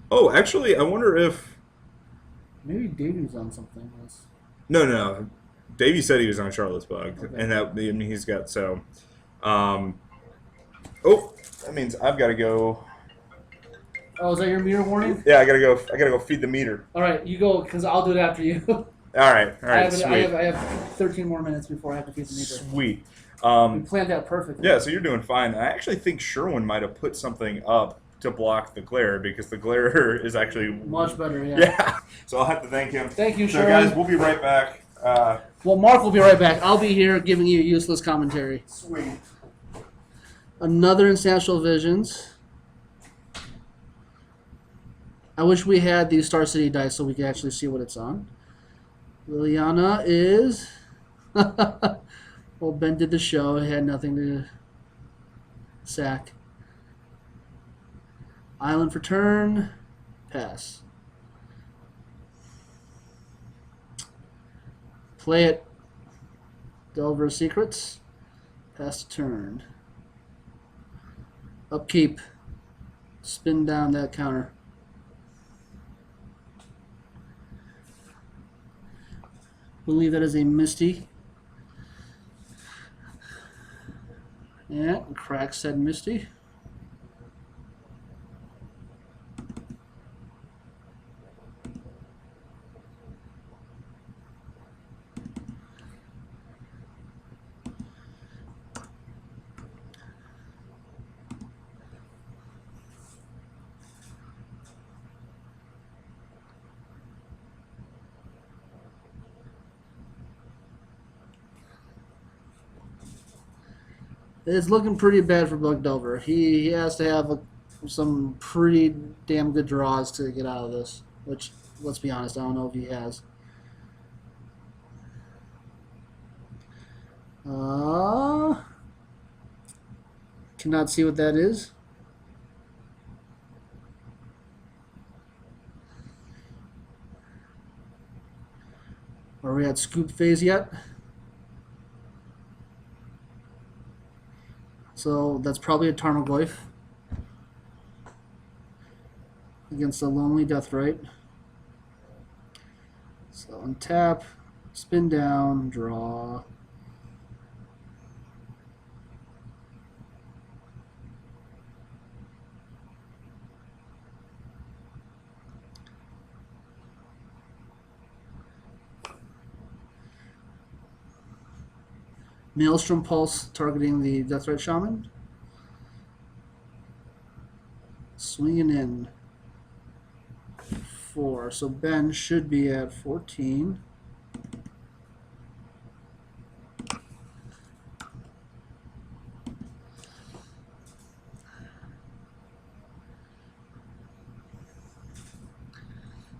[SPEAKER 1] Oh, actually, I wonder if.
[SPEAKER 4] Maybe Davey's on something else.
[SPEAKER 1] No. Davey said he was on Shardless BUG,
[SPEAKER 4] Okay.
[SPEAKER 1] and that I mean he's got so. Oh, that means I've got to go.
[SPEAKER 4] Oh, is that your meter warning?
[SPEAKER 1] Yeah, I gotta go feed the meter.
[SPEAKER 4] All right, you go, because I'll do it after you.
[SPEAKER 1] All right,
[SPEAKER 4] I
[SPEAKER 1] sweet,
[SPEAKER 4] have 13 more minutes before I have to feed the meter.
[SPEAKER 1] sweet.
[SPEAKER 4] We planned that perfectly.
[SPEAKER 1] Yeah, so you're doing fine. I actually think Sherwin might have put something up to block the glare because the glare is actually
[SPEAKER 4] Much better, yeah.
[SPEAKER 1] Yeah, so I'll have to thank him.
[SPEAKER 4] Thank you,
[SPEAKER 1] So
[SPEAKER 4] Sherwin.
[SPEAKER 1] guys, we'll be right back.
[SPEAKER 2] Well, Mark will be right back. I'll be here giving you useless commentary.
[SPEAKER 1] Sweet.
[SPEAKER 2] Another Ancestral Visions. I wish we had the Star City dice so we could actually see what it's on. Liliana is... well, Ben did the show. He had nothing to sack. Island for turn. Pass. Play it. Delver Secrets. Pass to turn. Upkeep. Spin down that counter. Believe that is a Misty. Yeah, crack said Misty. It's looking pretty bad for Bug Delver. He has to have some pretty damn good draws to get out of this. Which, let's be honest, I don't know if he has. Cannot see what that is. Are we at scoop phase yet? So that's probably a Tarmogoyf against a Lonely Deathrite. So untap, spin down, draw. Maelstrom Pulse targeting the Deathrite Shaman. Swinging in. 4. So Ben should be at 14.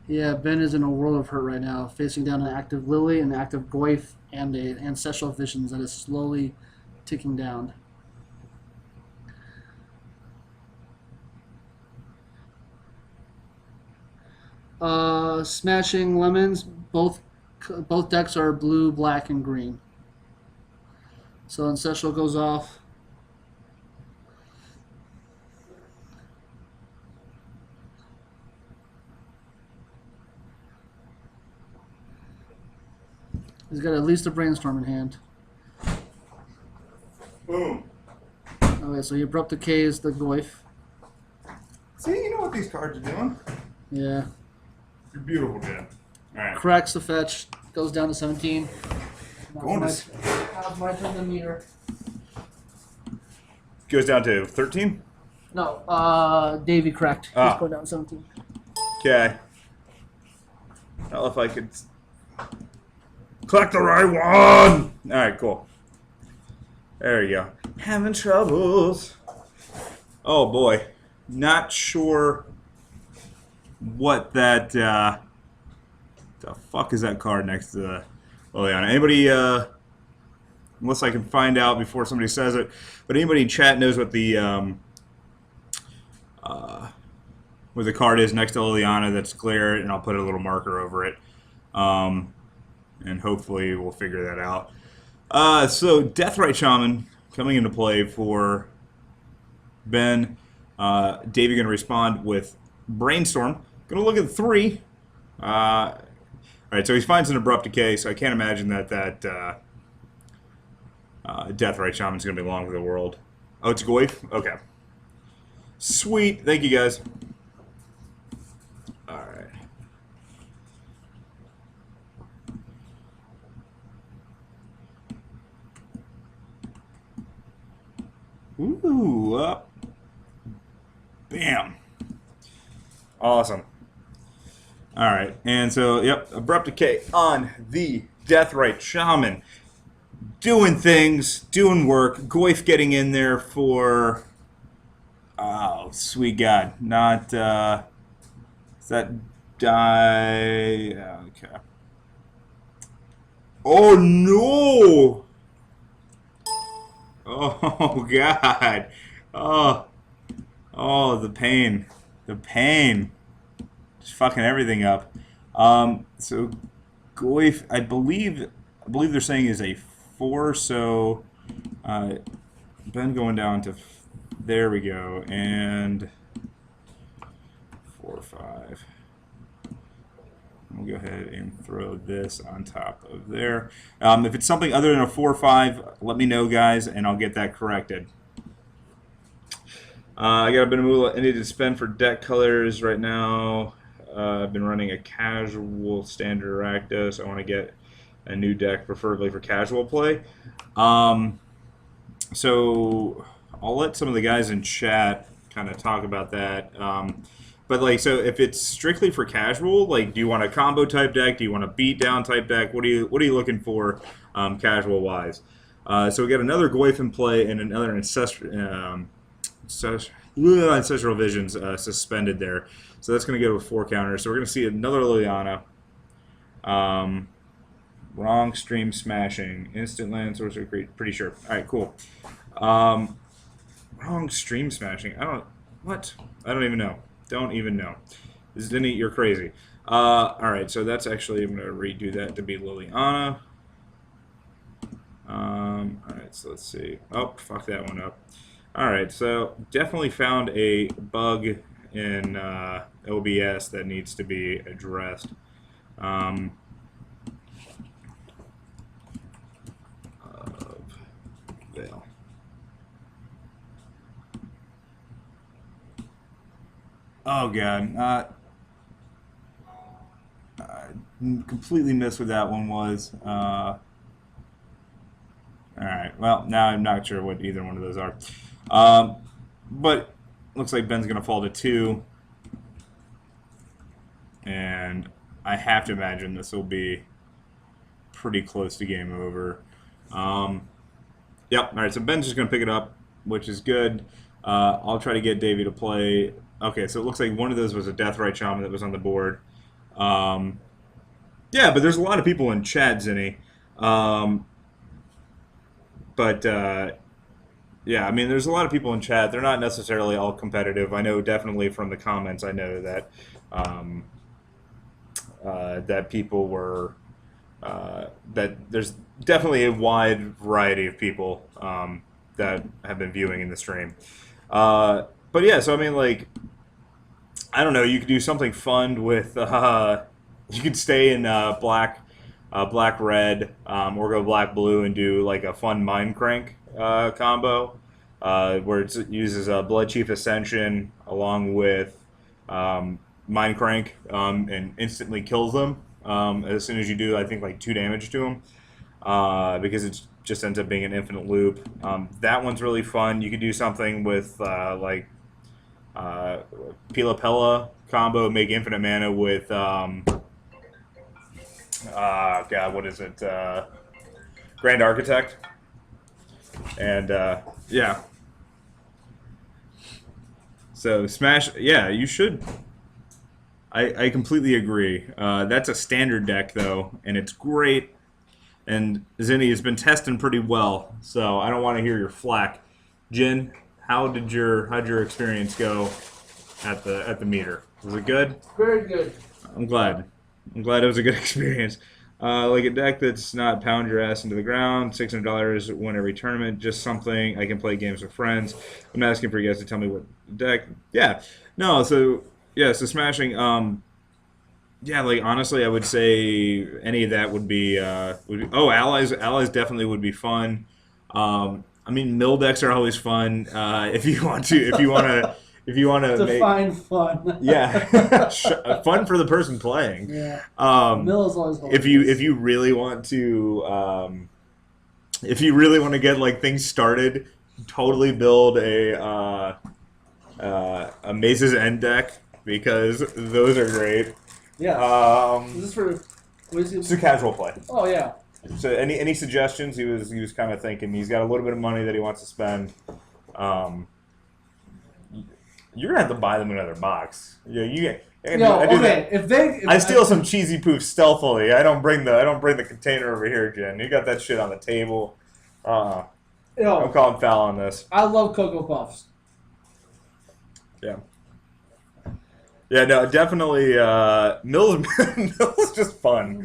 [SPEAKER 2] Yeah, Ben is in a world of hurt right now, facing down an active Lily, an active Goyf, and an Ancestral Visions that is slowly ticking down. Smashing Lemons, both decks are blue, black, and green. So Ancestral goes off. He's got at least a Brainstorm in hand.
[SPEAKER 1] Boom.
[SPEAKER 2] Okay, so he Abrupt Decays the Goyf.
[SPEAKER 1] See, you know what these cards are doing.
[SPEAKER 2] Yeah.
[SPEAKER 1] You're beautiful, Jim. All right.
[SPEAKER 2] Cracks the fetch, goes down to 17.
[SPEAKER 1] Going to
[SPEAKER 2] Now's my turn to meter.
[SPEAKER 1] goes down to 13.
[SPEAKER 2] No, Davey cracked. He's
[SPEAKER 1] Ah.
[SPEAKER 2] going down to 17.
[SPEAKER 1] Okay. Well, if I could collect the right one. All right, cool. There you go. Having troubles. Oh boy, not sure what that. The fuck is that card next to the Liliana? Anybody? Unless I can find out before somebody says it, but anybody in chat knows what the card is next to Liliana that's clear, and I'll put a little marker over it. And hopefully we'll figure that out. So Deathrite Shaman coming into play for Ben. Davey going to respond with Brainstorm. Going to look at 3. All right, so he finds an Abrupt Decay, so I can't imagine that Deathrite Shaman's going to be long for the world. Oh, it's Goyf? Okay. Sweet. Thank you, guys. All right. Ooh, up. Bam. Awesome. All right, and so, yep, Abrupt Decay on the Deathrite Shaman. Doing things, doing work. Goyf getting in there for, oh, sweet God. Not, is that die? Okay. Oh, no! Oh, God. Oh, the pain. The pain. Just fucking everything up. So, Goyf, I believe they're saying is a 4, so Ben going down to, there we go, and 4, 5. We'll go ahead and throw this on top of there. If it's something other than a 4 or 5, let me know, guys, and I'll get that corrected. I got a bit of moolah I need to spend for deck colors right now. I've been running a casual standard Rakdos. I want to get a new deck, preferably for casual play. So I'll let some of the guys in chat kind of talk about that. But like, so if it's strictly for casual, like, do you want a combo type deck? Do you want a beat down type deck? What are you looking for, casual wise? So we got another Goyf in play and another Ancestral Visions suspended there. So that's going to go with 4 counters. So we're going to see another Liliana. Wrong stream smashing. Instant land, sorcery, pretty sure. Alright, cool. Wrong stream smashing. What? I don't even know. Don't even know. Zinni, you're crazy. Alright, so that's actually, I'm going to redo that to be Liliana. Alright, so let's see. Oh, fuck that one up. Alright, so definitely found a bug in OBS that needs to be addressed. Veil. Oh god, I completely missed what that one was. Alright, well, now I'm not sure what either one of those are. But looks like Ben's going to fall to 2. And I have to imagine this will be pretty close to game over. Yep, alright, so Ben's just going to pick it up, which is good. I'll try to get Davey to play. Okay, so it looks like one of those was a Deathrite Shaman that was on the board. Yeah, but there's a lot of people in chat, Zinni. Yeah, I mean, there's a lot of people in chat. They're not necessarily all competitive. I know definitely from the comments, I know that that people were that there's definitely a wide variety of people that have been viewing in the stream. But yeah, so I mean, like, I don't know. You could do something fun with. You could stay in black red, or go black blue and do like a fun Mind Crank combo, where it uses Blood Chief Ascension along with Mind Crank, and instantly kills them as soon as you do, I think, like 2 damage to them, because it just ends up being an infinite loop. That one's really fun. You could do something with like Pila Pella combo, make infinite mana with God, what is it? Grand Architect. And yeah. So Smash, yeah, you should. I completely agree. That's a standard deck though, and it's great. And Zinni has been testing pretty well, so I don't want to hear your flack. Jin, how'd your experience go at the meter? Was it good?
[SPEAKER 4] Very good.
[SPEAKER 1] I'm glad. I'm glad it was a good experience. Like a deck that's not pound your ass into the ground, $600, win every tournament, just something I can play games with friends. I'm asking for you guys to tell me what deck. Yeah. No, so, yeah, so smashing, yeah, like, honestly, I would say any of that would be oh, allies definitely would be fun. I mean, mill decks are always fun. If you want to
[SPEAKER 4] define
[SPEAKER 1] make
[SPEAKER 4] fun.
[SPEAKER 1] yeah, fun for the person playing.
[SPEAKER 4] Yeah.
[SPEAKER 1] Mill
[SPEAKER 4] is always
[SPEAKER 1] if you really want to get like things started, totally build a Maze's End deck, because those are great.
[SPEAKER 4] Yeah. Is this for?
[SPEAKER 1] It's a casual play.
[SPEAKER 4] Oh yeah.
[SPEAKER 1] So any suggestions? He was kind of thinking he's got a little bit of money that he wants to spend. You're gonna have to buy them another box. Yeah, I steal some cheesy poof stealthily. I don't bring the container over here, Jen. You got that shit on the table. I'm calling foul on this.
[SPEAKER 4] I love Cocoa Puffs.
[SPEAKER 1] Yeah. Yeah, no, definitely. Mill's just fun.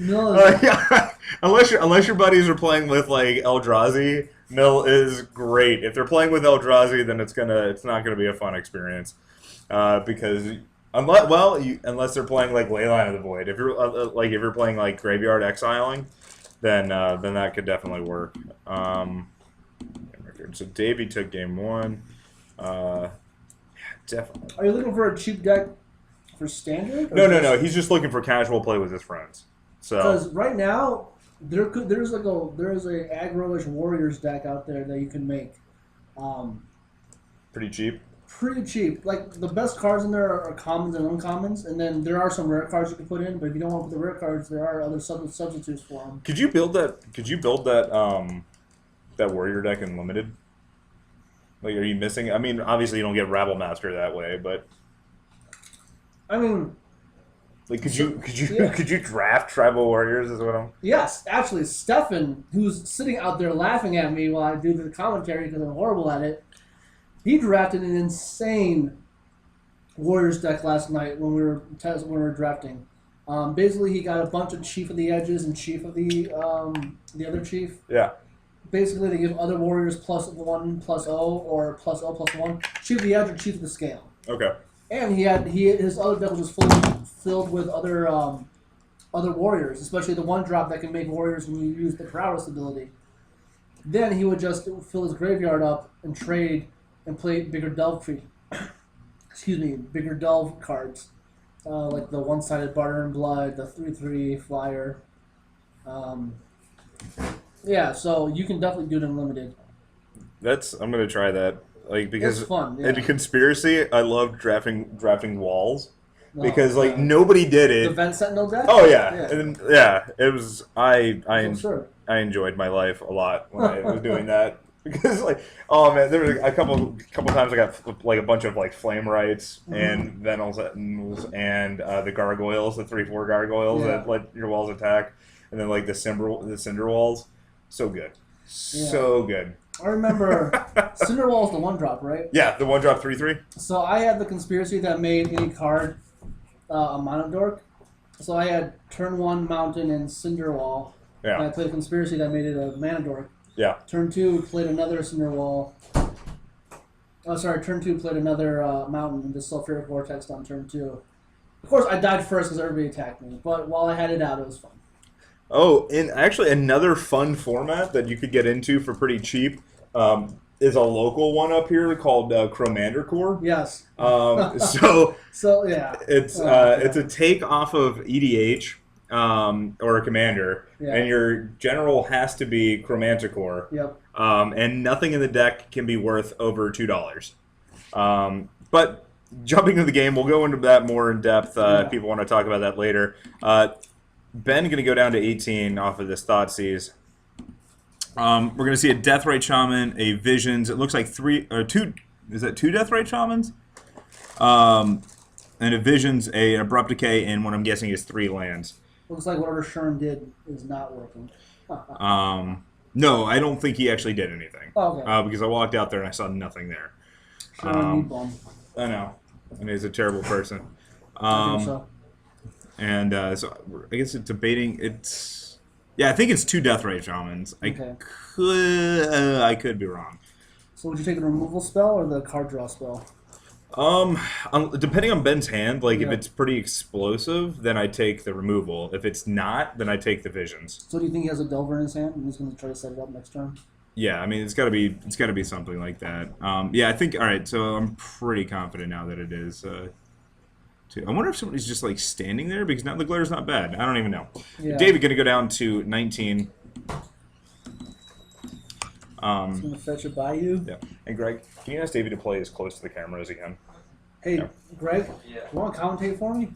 [SPEAKER 1] Unless your buddies are playing with like Eldrazi, Mill is great. If they're playing with Eldrazi, then it's not gonna be a fun experience, because unless they're playing like Leyline of the Void. If you're playing like Graveyard Exiling, then that could definitely work. So Davey took game 1. Yeah, definitely.
[SPEAKER 4] Are you looking for a cheap deck for standard?
[SPEAKER 1] No. He's just looking for casual play with his friends. So
[SPEAKER 4] because right now there's a aggro-ish Warriors deck out there that you can make.
[SPEAKER 1] Pretty cheap.
[SPEAKER 4] Pretty cheap. Like the best cards in there are commons and uncommons, and then there are some rare cards you can put in. But if you don't want to put the rare cards, there are other substitutes for them.
[SPEAKER 1] Could you build that that warrior deck in limited? Like, are you missing? I mean, obviously you don't get Rabble Master that way, but
[SPEAKER 4] I mean,
[SPEAKER 1] like, could
[SPEAKER 4] yeah.
[SPEAKER 1] you draft Tribal Warriors? Is what I'm.
[SPEAKER 4] yes, actually, Stefan, who's sitting out there laughing at me while I do the commentary because I'm horrible at it, he drafted an insane Warriors deck last night when we were drafting. Basically, he got a bunch of Chief of the Edges and Chief of the other Chief.
[SPEAKER 1] Yeah.
[SPEAKER 4] Basically, they give other Warriors +1/+0 or +0/+1. Chief of the Edge or Chief of the Scale.
[SPEAKER 1] Okay.
[SPEAKER 4] And his other deck was just fully filled with other warriors, especially the one drop that can make warriors when you use the prowess ability. Then he would just fill his graveyard up and trade and play bigger delve bigger delve cards, like the one-sided Barter and Blood, the 3/3 flyer. Yeah, so you can definitely do it in limited.
[SPEAKER 1] I'm gonna try that. Like, because
[SPEAKER 4] It's fun. Yeah.
[SPEAKER 1] in Conspiracy, I love drafting walls.
[SPEAKER 4] No,
[SPEAKER 1] Because like nobody did
[SPEAKER 4] the
[SPEAKER 1] it.
[SPEAKER 4] Vent Sentinel deck.
[SPEAKER 1] Oh yeah,
[SPEAKER 4] Yeah.
[SPEAKER 1] and yeah, it was
[SPEAKER 4] Sure.
[SPEAKER 1] I enjoyed my life a lot when I was doing that because like oh man, there was a couple times I got like a bunch of like Flame Rights and Venals and the Gargoyles, the 3/4 Gargoyles that let your walls attack, and then like the Cinder Walls, so good, so good.
[SPEAKER 4] I remember Cinderwall's the one drop, right?
[SPEAKER 1] Yeah, the 1-drop 3/3.
[SPEAKER 4] So I had the Conspiracy that made any card a Mono Dork. So I had turn 1 Mountain and Cinderwall.
[SPEAKER 1] Yeah.
[SPEAKER 4] And I played a Conspiracy that made it a Mana Dork.
[SPEAKER 1] Yeah.
[SPEAKER 4] Turn 2 played another Cinderwall. Oh, sorry. Turn 2 played another Mountain and just Sulfuric Vortex on turn 2. Of course, I died first because everybody attacked me. But while I had it out, it was fun.
[SPEAKER 1] Oh, and actually another fun format that you could get into for pretty cheap is a local one up here called Chromander Core.
[SPEAKER 4] Yes.
[SPEAKER 1] So
[SPEAKER 4] yeah.
[SPEAKER 1] it's a take off of EDH or a commander, and your general has to be Chromanticore.
[SPEAKER 4] Yep.
[SPEAKER 1] And nothing in the deck can be worth over $2. But jumping into the game, we'll go into that more in depth if people want to talk about that later. Ben going to go down to 18 off of this Thoughtseize. We're going to see a Deathrite Shaman, a Visions. It looks like 2. Is that 2 Deathrite Shamans? And a Visions, an Abrupt Decay, and what I'm guessing is 3 lands.
[SPEAKER 4] Looks like whatever Sherm did is not working.
[SPEAKER 1] No, I don't think he actually did anything.
[SPEAKER 4] Oh, okay.
[SPEAKER 1] Because I walked out there and I saw nothing there.
[SPEAKER 4] Sherm bum.
[SPEAKER 1] I know. And he's a terrible person.
[SPEAKER 4] I think so.
[SPEAKER 1] And so I guess it's debating. Yeah, I think it's 2 Deathrite Shamans.
[SPEAKER 4] Okay.
[SPEAKER 1] I could be wrong.
[SPEAKER 4] So would you take the removal spell or the card draw spell?
[SPEAKER 1] Depending on Ben's hand, like if it's pretty explosive, then I take the removal. If it's not, then I take the Visions.
[SPEAKER 4] So do you think he has a Delver in his hand and he's going to try to set it up next turn?
[SPEAKER 1] Yeah, I mean it's got to be something like that. Yeah, I think. All right, so I'm pretty confident now that it is. I wonder if somebody's just like standing there because now the glare's not bad. I don't even know.
[SPEAKER 4] Yeah.
[SPEAKER 1] David gonna go down to 19.
[SPEAKER 4] He's going to fetch it by you.
[SPEAKER 1] Yeah. And Greg, can you ask David to play as close to the camera as he can?
[SPEAKER 4] Hey, Greg,
[SPEAKER 5] Yeah.
[SPEAKER 4] you want to commentate for me?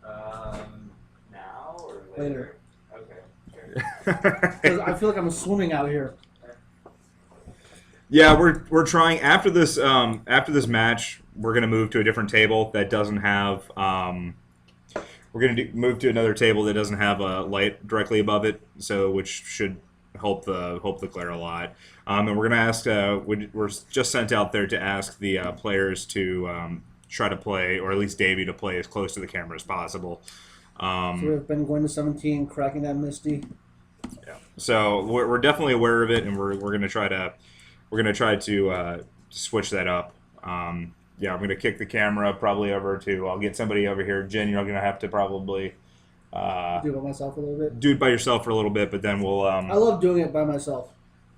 [SPEAKER 5] Now or
[SPEAKER 4] Later.
[SPEAKER 5] Okay. Sure.
[SPEAKER 4] Because I feel like I'm swimming out here.
[SPEAKER 1] Yeah, we're trying after this match. We're gonna move to a different table that doesn't have. We're gonna move to another table that doesn't have a light directly above it, so which should help the glare a lot. And we're gonna ask. We're just sent out there to ask the players to try to play, or at least Davey to play as close to the camera as possible.
[SPEAKER 4] So we've been going to 17, cracking that Misty.
[SPEAKER 1] Yeah. So we're definitely aware of it, and we're gonna try to switch that up. Yeah, I'm gonna kick the camera probably over to. I'll get somebody over here. Jen, you're gonna have to probably
[SPEAKER 4] Do it by myself a little bit.
[SPEAKER 1] do it by yourself for a little bit, but then we'll.
[SPEAKER 4] I love doing it by myself.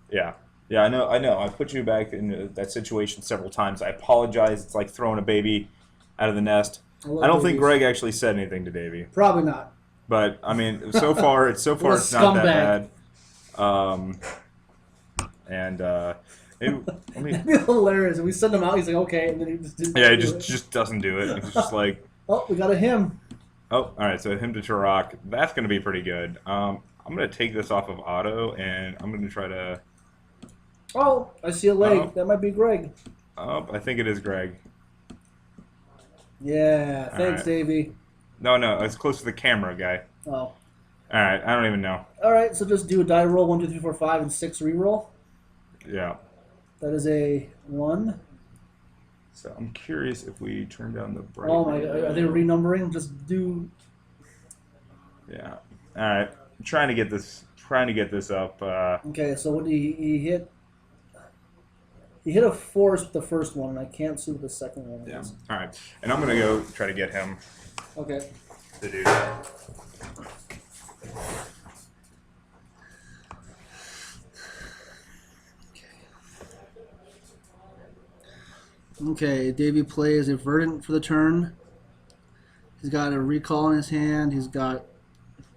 [SPEAKER 1] Yeah, I know. I put you back in that situation several times. I apologize. It's like throwing a baby out of the nest. I don't think Greg actually said anything to Davey,
[SPEAKER 4] Probably not.
[SPEAKER 1] but I mean, so far it's not that bad. And I mean,
[SPEAKER 4] It'd be hilarious. We send him out. He's like, okay, and then he just didn't.
[SPEAKER 1] yeah, he
[SPEAKER 4] do it.
[SPEAKER 1] just doesn't do it. He's just like,
[SPEAKER 4] Oh, we got a him.
[SPEAKER 1] oh, all right. So him to Turok, that's going to be pretty good. I'm going to take this off of auto, and I'm going to try to
[SPEAKER 4] Oh, I see a leg.
[SPEAKER 1] Oh.
[SPEAKER 4] That might be Greg.
[SPEAKER 1] Oh, I think it is Greg.
[SPEAKER 4] Yeah, thanks,
[SPEAKER 1] right.
[SPEAKER 4] Davey.
[SPEAKER 1] No, it's close to the camera, guy.
[SPEAKER 4] Oh.
[SPEAKER 1] All right, I don't even know.
[SPEAKER 4] All right, so just do a die roll 1, 2, 3, 4, 5, and 6 reroll.
[SPEAKER 1] Yeah.
[SPEAKER 4] That is a 1.
[SPEAKER 1] So I'm curious if we turn down the bright.
[SPEAKER 4] Oh my! Are they renumbering? Just do.
[SPEAKER 1] Yeah. All right. I'm trying to get this up.
[SPEAKER 4] Okay, so what did he hit? He hit a force with the first one, and I can't see what the second one
[SPEAKER 1] Yeah.
[SPEAKER 4] is.
[SPEAKER 1] All right. And I'm gonna go try to get him
[SPEAKER 4] Okay.
[SPEAKER 1] to do that.
[SPEAKER 2] Okay, Davey plays a Verdant for the turn. He's got a Recall in his hand. He's got,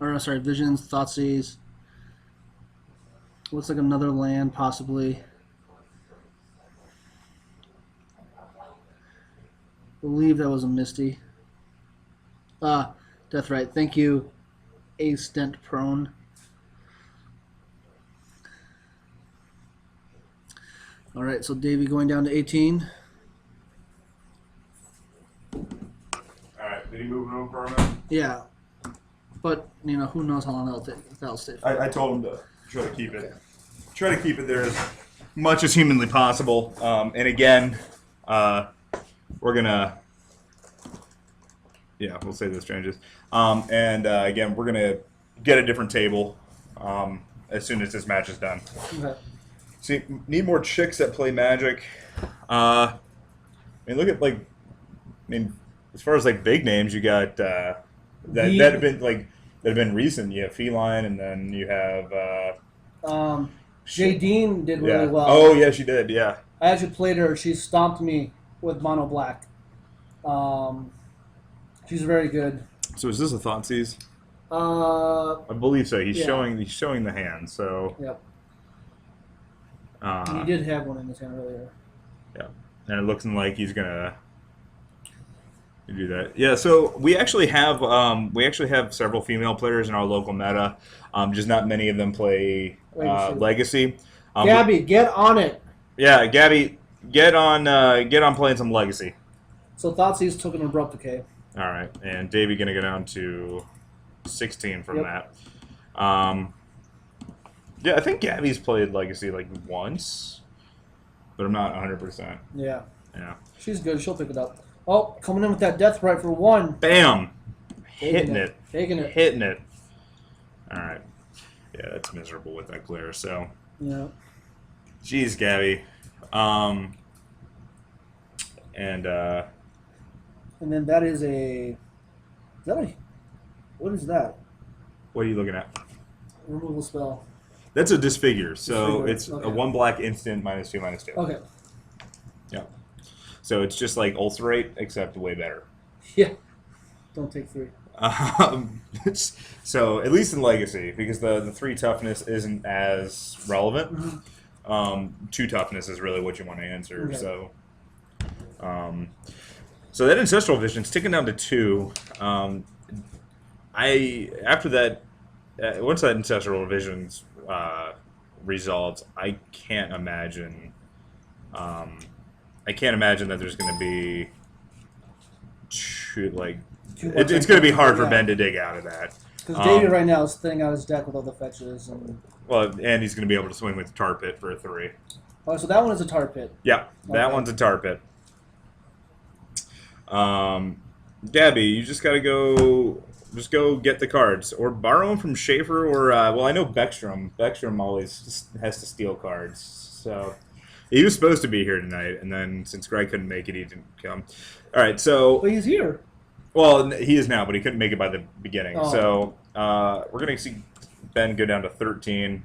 [SPEAKER 2] Visions, Thoughtseize. Looks like another land, possibly. Believe that was a Misty. Deathrite. Thank you, A Stent Prone. All right, so Davey going down to 18.
[SPEAKER 1] Alright, did he move it over for a minute?
[SPEAKER 2] Yeah, but who knows how long that'll stay. For.
[SPEAKER 1] I told him to try to keep it. Try to keep it there as much as humanly possible. And again, we're gonna. Yeah, we'll say this changes. Again, we're gonna get a different table as soon as this match is done.
[SPEAKER 4] Okay.
[SPEAKER 1] See, need more chicks that play Magic. Look at as far as big names, you got that have been recent. You have Feline, and then you have
[SPEAKER 4] Jay Dean did really well.
[SPEAKER 1] Oh yeah, she did. Yeah.
[SPEAKER 4] I actually played her. She stomped me with mono black. She's very good.
[SPEAKER 1] So is this a Thoughtseize?
[SPEAKER 4] I
[SPEAKER 1] I believe so. He's
[SPEAKER 4] Yeah.
[SPEAKER 1] showing the hand. So.
[SPEAKER 4] Yep.
[SPEAKER 1] Uh,
[SPEAKER 4] He did have one in his hand earlier.
[SPEAKER 1] Yeah, and it looks like he's gonna do that. Yeah. So we actually have several female players in our local meta. Just not many of them play Legacy.
[SPEAKER 4] Gabby, get on it.
[SPEAKER 1] Yeah, Gabby, get on playing some Legacy.
[SPEAKER 4] So Thoughtseize took an Abrupt Decay.
[SPEAKER 1] All right, and Davey gonna go down to 16 from
[SPEAKER 4] Yep.
[SPEAKER 1] that. Yeah, I think Gabby's played Legacy once, but I'm not 100%.
[SPEAKER 4] Yeah.
[SPEAKER 1] Yeah.
[SPEAKER 4] She's good. She'll pick it up. Oh, coming in with that Deathrite for 1.
[SPEAKER 1] Bam!
[SPEAKER 4] Taking it. Taking it.
[SPEAKER 1] Hitting it. All right. Yeah, that's miserable with that glare. So,
[SPEAKER 4] Yeah.
[SPEAKER 1] geez, Gabby.
[SPEAKER 4] And then that is a. What is that?
[SPEAKER 1] What are you looking at?
[SPEAKER 4] Removal spell.
[SPEAKER 1] That's a disfigure. So
[SPEAKER 4] Disfigure,
[SPEAKER 1] it's
[SPEAKER 4] okay.
[SPEAKER 1] a 1 black instant -2/-2.
[SPEAKER 4] Okay.
[SPEAKER 1] Yeah. So it's just like Ulcerate, except way better.
[SPEAKER 4] Yeah. Don't take 3.
[SPEAKER 1] So at least in Legacy, because the 3 toughness isn't as relevant.
[SPEAKER 4] Mm-hmm.
[SPEAKER 1] 2 toughness is really what you want to answer.
[SPEAKER 4] Okay.
[SPEAKER 1] So, so that Ancestral Vision's ticking down to 2. After that, once that Ancestral Vision's resolves, I can't imagine. I can't imagine that there's going to be it's going to be hard for Ben to dig out of that.
[SPEAKER 4] Because Davey right now is thinning out his deck with all the fetches.
[SPEAKER 1] And he's going to be able to swing with Tar Pit for a 3.
[SPEAKER 4] Oh, so that one is a Tar Pit.
[SPEAKER 1] Yeah, that
[SPEAKER 4] Okay.
[SPEAKER 1] one's a Tar Pit. Gabby, you just got to go get the cards, or borrow them from Schaefer, or I know Beckstrom. Beckstrom always has to steal cards, so he was supposed to be here tonight, and then since Greg couldn't make it, he didn't come. All right, so
[SPEAKER 4] But he's here.
[SPEAKER 1] well, he is now, but he couldn't make it by the beginning.
[SPEAKER 4] Oh.
[SPEAKER 1] So we're gonna see Ben go down to 13,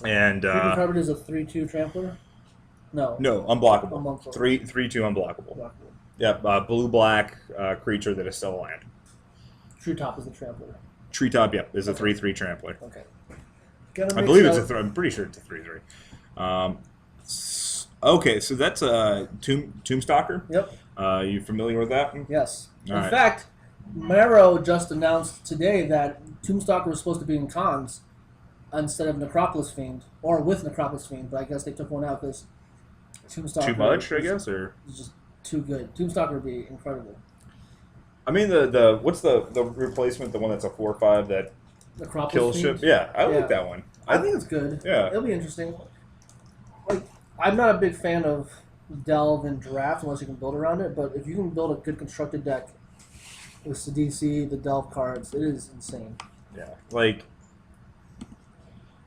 [SPEAKER 1] and
[SPEAKER 4] Creeping Carpet is a 3/2 trampler? No.
[SPEAKER 1] no, unblockable.
[SPEAKER 4] Unblockable.
[SPEAKER 1] 3/2 unblockable.
[SPEAKER 4] Blockable.
[SPEAKER 1] Yep, blue-black creature that is still a land.
[SPEAKER 4] True Top is the trampler.
[SPEAKER 1] Treetop, yep, is a 3/3 trampler.
[SPEAKER 4] Okay.
[SPEAKER 1] I believe it's a. I'm pretty sure it's a 3/3. Okay, so that's a Tombstalker.
[SPEAKER 4] Yep.
[SPEAKER 1] You familiar with that?
[SPEAKER 4] Yes.
[SPEAKER 1] All
[SPEAKER 4] In
[SPEAKER 1] right.
[SPEAKER 4] fact, Marrow just announced today that Tombstalker was supposed to be in cons. instead of Necropolis Fiend, or with Necropolis Fiend, but I guess they took one out because Tombstalker
[SPEAKER 1] Too much, I
[SPEAKER 4] is
[SPEAKER 1] guess, or
[SPEAKER 4] just too good. Tombstalker would be incredible.
[SPEAKER 1] I mean the what's the replacement? The one that's a 4/5 that
[SPEAKER 4] Necropolis
[SPEAKER 1] kills
[SPEAKER 4] Fiend.
[SPEAKER 1] ship. Yeah, I
[SPEAKER 4] Yeah.
[SPEAKER 1] like that one.
[SPEAKER 4] I think it's good.
[SPEAKER 1] Yeah.
[SPEAKER 4] It'll be interesting. Like, I'm not a big fan of Delve and Draft unless you can build around it, but if you can build a good constructed deck with the DC, the Delve cards, it is insane.
[SPEAKER 1] Yeah, like,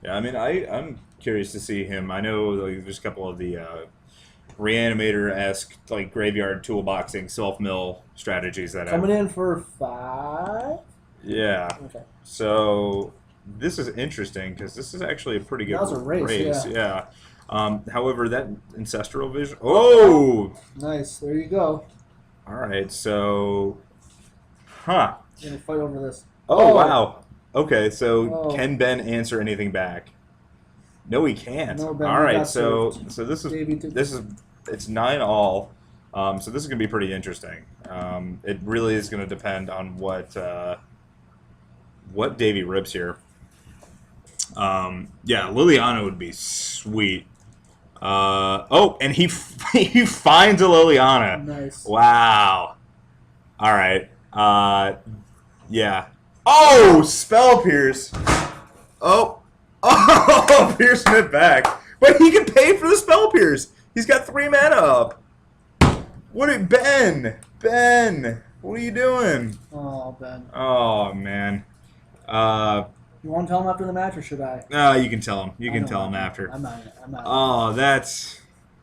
[SPEAKER 1] yeah. I mean, I'm curious to see him. I know like, there's a couple of the Reanimator-esque like graveyard toolboxing self-mill strategies that
[SPEAKER 4] Coming in for 5.
[SPEAKER 1] Yeah.
[SPEAKER 4] Okay.
[SPEAKER 1] So this is interesting because this is actually a pretty good
[SPEAKER 4] That was a race,
[SPEAKER 1] Yeah. However, that ancestral vision. Oh.
[SPEAKER 4] Nice. There you go.
[SPEAKER 1] All right. So. Huh.
[SPEAKER 4] Gonna fight over this.
[SPEAKER 1] Oh, wow. Okay, so
[SPEAKER 4] Oh.
[SPEAKER 1] can Ben answer anything back? No, he can't.
[SPEAKER 4] No, Ben,
[SPEAKER 1] all
[SPEAKER 4] you
[SPEAKER 1] right,
[SPEAKER 4] got
[SPEAKER 1] so
[SPEAKER 4] served.
[SPEAKER 1] this is
[SPEAKER 4] Davey took-
[SPEAKER 1] it's 9-all. So this is gonna be pretty interesting. It really is gonna depend on what Davey rips here. Yeah, Liliana would be sweet. Oh, and he he finds a Liliana.
[SPEAKER 4] Nice.
[SPEAKER 1] Wow. All right. Yeah. Oh, Spell Pierce. Oh, piercing it back. But he can pay for the Spell Pierce. He's got 3 mana up. Ben, what are you doing?
[SPEAKER 4] Oh, Ben.
[SPEAKER 1] Oh man.
[SPEAKER 4] You want to tell him after the match, or should I?
[SPEAKER 1] No, you can tell him. You
[SPEAKER 4] I
[SPEAKER 1] can
[SPEAKER 4] don't
[SPEAKER 1] tell him
[SPEAKER 4] want to.
[SPEAKER 1] after.
[SPEAKER 4] I'm not.
[SPEAKER 1] Oh, that's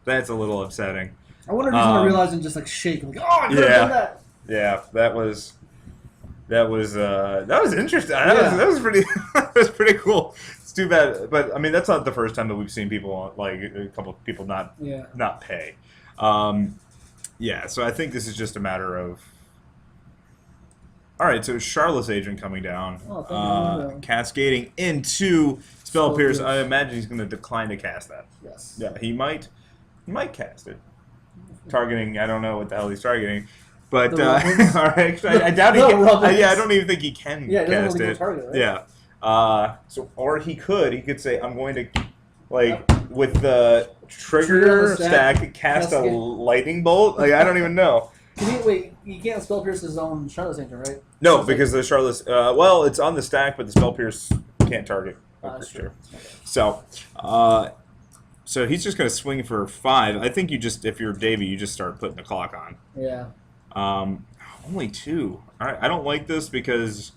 [SPEAKER 1] a little upsetting.
[SPEAKER 4] I wonder if he's gonna realize and just like shake and like, oh, I could have done that.
[SPEAKER 1] Yeah, that was interesting.
[SPEAKER 4] Yeah.
[SPEAKER 1] That was pretty that was pretty cool. It's too bad, but I mean that's not the first time that we've seen people like a couple of people not pay. Yeah, so I think this is just a matter of. All right, so Shardless Agent coming down,
[SPEAKER 4] Oh, thank you.
[SPEAKER 1] cascading into Spell Pierce.
[SPEAKER 4] Pierce.
[SPEAKER 1] I imagine he's going to decline to cast that.
[SPEAKER 4] Yes.
[SPEAKER 1] Yeah, he might cast it. Targeting, I don't know what the hell he's targeting, but
[SPEAKER 4] The Rebels?
[SPEAKER 1] all right, I doubt he
[SPEAKER 4] The
[SPEAKER 1] can.
[SPEAKER 4] Rebels.
[SPEAKER 1] Yeah, I don't even think he can
[SPEAKER 4] Yeah, it doesn't
[SPEAKER 1] cast
[SPEAKER 4] really
[SPEAKER 1] it.
[SPEAKER 4] target, right?
[SPEAKER 1] Yeah. So, or he could say, I'm going to, like, with the trigger
[SPEAKER 4] on the stack,
[SPEAKER 1] cast a
[SPEAKER 4] cascade.
[SPEAKER 1] lightning bolt. Like, I don't even know.
[SPEAKER 4] Can he wait? You can't spell pierce his own Shardless Agent, right?
[SPEAKER 1] No, because the Shardless. Well, it's on the stack, but the Spell Pierce can't target a
[SPEAKER 4] That's
[SPEAKER 1] creature.
[SPEAKER 4] true. Okay.
[SPEAKER 1] So he's just going to swing for 5. I think you just, if you're Davey, you just start putting the clock on.
[SPEAKER 4] Yeah.
[SPEAKER 1] Only 2. All right, I don't like this because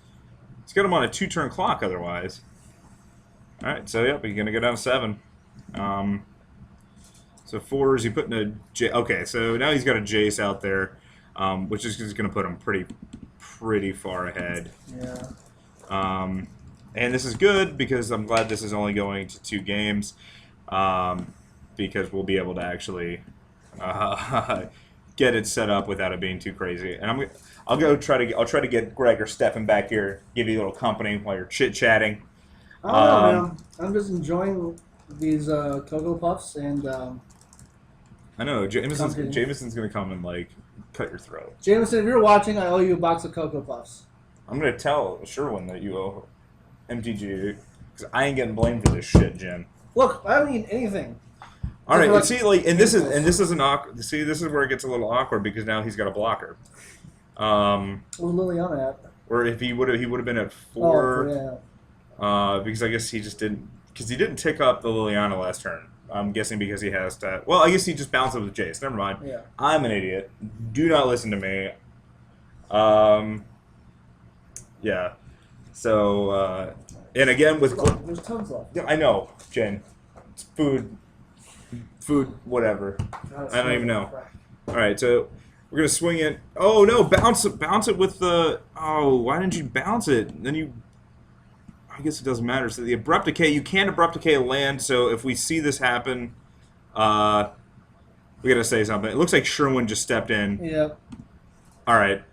[SPEAKER 1] he's got him on a 2-turn clock otherwise. All right, so yep, he's going to go down to 7. So 4 is he putting a J? Okay, so now he's got a Jace out there, which is just going to put him pretty far ahead.
[SPEAKER 4] Yeah.
[SPEAKER 1] And this is good because I'm glad this is only going to 2 games, because we'll be able to actually get it set up without it being too crazy. And I'll try to get Greg or Stefan back here, give you a little company while you're chit chatting.
[SPEAKER 4] I don't know, man. I'm just enjoying these Cocoa Puffs and
[SPEAKER 1] I know
[SPEAKER 4] Company.
[SPEAKER 1] Jameson's gonna come and like cut your throat.
[SPEAKER 4] Jameson, if you're watching, I owe you a box of Cocoa Puffs.
[SPEAKER 1] I'm gonna tell Sherwin that you owe MTG because I ain't getting blamed for this shit, Jen.
[SPEAKER 4] Look, I haven't eaten anything.
[SPEAKER 1] All right,
[SPEAKER 4] Like,
[SPEAKER 1] see, like, and this is an awkward. See, this is where it gets a little awkward because now he's got a blocker.
[SPEAKER 4] Where's Liliana at?
[SPEAKER 1] Or if he would have been at 4,
[SPEAKER 4] Oh, yeah.
[SPEAKER 1] because I guess he just didn't, because he didn't tick up the Liliana last turn. I'm guessing because he has to. Well, I guess he just bounced it with Jace. Never mind.
[SPEAKER 4] Yeah.
[SPEAKER 1] I'm an idiot. Do not listen to me. Yeah. So, and again with.
[SPEAKER 4] There's tons left.
[SPEAKER 1] Yeah, I know, Jen. It's food, whatever. I don't even know. All right, so we're gonna swing it. Oh no, bounce it with the. Oh, why didn't you bounce it? Then you. I guess it doesn't matter. So the abrupt decay, you can't abrupt decay a land. So if we see this happen, we gotta say something. It looks like Sherwin just stepped in.
[SPEAKER 4] Yeah.
[SPEAKER 1] All right.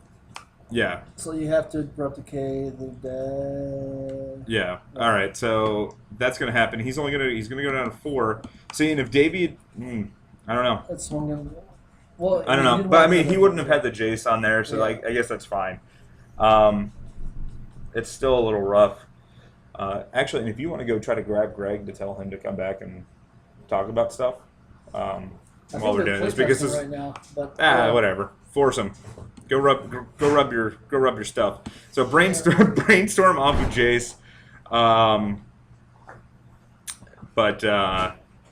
[SPEAKER 1] Yeah.
[SPEAKER 4] So you have to replicate the dead.
[SPEAKER 1] Yeah. All right. So that's gonna happen. He's gonna go down to 4. Seeing if Davey, I don't know.
[SPEAKER 4] That's swinging. Well,
[SPEAKER 1] I don't know, but I mean, he wouldn't have had the Jace on there, so
[SPEAKER 4] Yeah.
[SPEAKER 1] like I guess that's fine. It's still a little rough. Actually, and if you want to go try to grab Greg to tell him to come back and talk about stuff while we're doing this, because this
[SPEAKER 4] right now, but
[SPEAKER 1] whatever. Force him. Go rub your stuff. So brainstorm off of Jace.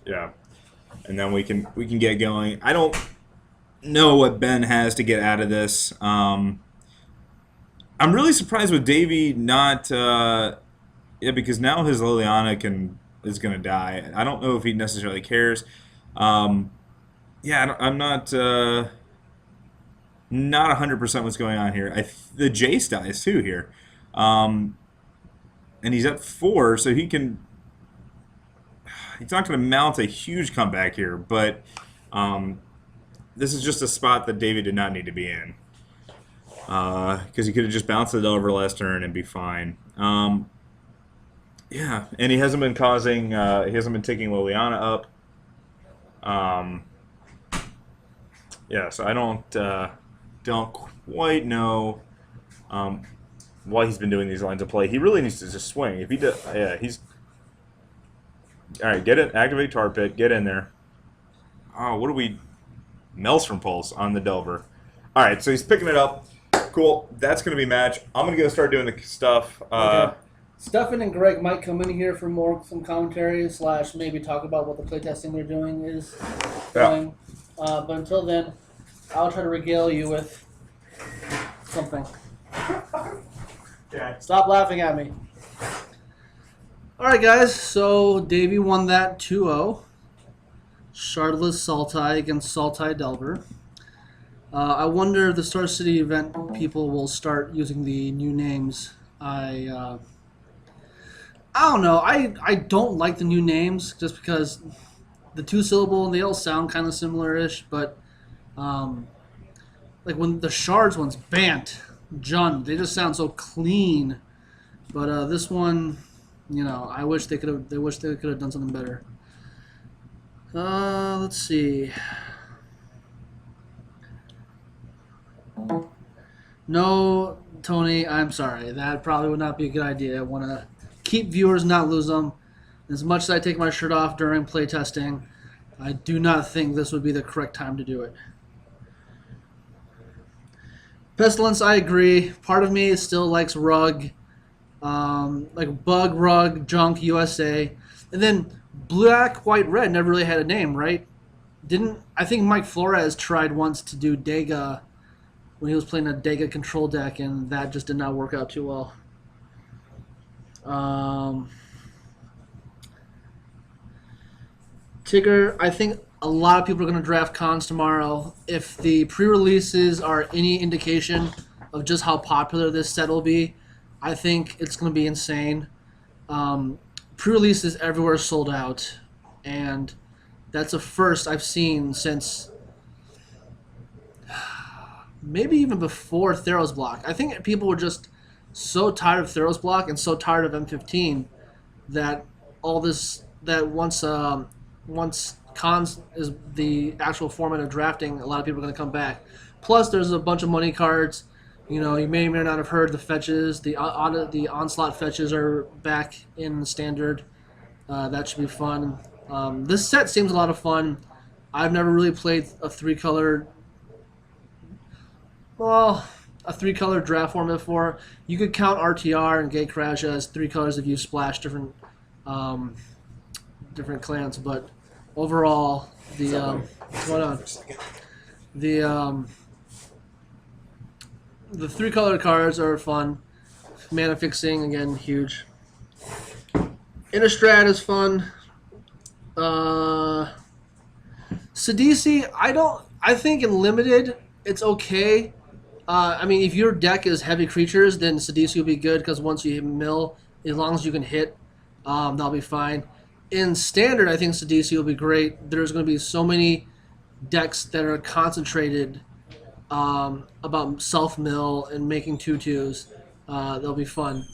[SPEAKER 1] Yeah, and then we can get going. I don't know what Ben has to get out of this. I'm really surprised with Davey not. Because now his Liliana is going to die. I don't know if he necessarily cares. I'm not 100% what's going on here. The Jace dies too here, and he's at 4, so he can. He's not going to mount a huge comeback here, but this is just a spot that David did not need to be in, because he could have just bounced it over last turn and be fine. Yeah, and he hasn't been causing. He hasn't been taking Liliana up. Yeah, so I don't quite know why he's been doing these lines of play. He really needs to just swing. If he does, yeah, he's all right. Get it. Activate Tar Pit. Get in there. Oh, what do we? Maelstrom Pulse on the Delver. All right, so he's picking it up. Cool. That's going to be match. I'm going to go start doing the stuff.
[SPEAKER 4] Okay. Stefan and Greg might come in here for some commentary / maybe talk about what the playtesting they're doing is going. But until then, I'll try to regale you with something.
[SPEAKER 3] Okay.
[SPEAKER 4] Stop laughing at me.
[SPEAKER 2] All right, guys. So Davey won that 2-0. Shardless Sultai against Sultai Delver. I wonder if the Star City event people will start using the new names. I don't know. I don't like the new names just because the 2-syllable and they all sound kind of similar-ish, but like when the Shards ones, Bant, Jun, they just sound so clean. But this one, I wish they could have. They wish they could have done something better. Let's see. No, Tony, I'm sorry. That probably would not be a good idea. I want to keep viewers, not lose them. As much as I take my shirt off during playtesting, I do not think this would be the correct time to do it. Pestilence, I agree. Part of me still likes Rug, like Bug, Rug, Junk, USA. And then Black, White, Red never really had a name, right? I think Mike Flores tried once to do Dega when he was playing a Dega control deck, and that just did not work out too well. Tigger, I think a lot of people are going to draft cons tomorrow. If the pre-releases are any indication of just how popular this set will be, I think it's going to be insane. Pre-releases everywhere sold out, and that's a first I've seen since maybe even before Theros Block. I think people were just so tired of Theros Block and so tired of M15 that once cons is the actual format of drafting, a lot of people are going to come back. Plus, there's a bunch of money cards. You may or may not have heard the fetches. The Onslaught fetches are back in standard. That should be fun. This set seems a lot of fun. I've never really played a three-color draft format before. You could count RTR and Gate Crash as 3 colors if you splash different clans, but overall, what's going on? The 3-color cards are fun. Mana fixing, again, huge. Innistrad is fun. Sidisi, I think in limited, it's okay. I mean, if your deck is heavy creatures, then Sidisi will be good because once you mill, as long as you can hit, that'll be fine. In standard, I think Sidisi will be great. There's going to be so many decks that are concentrated about self-mill and making 2/2s. They'll be fun.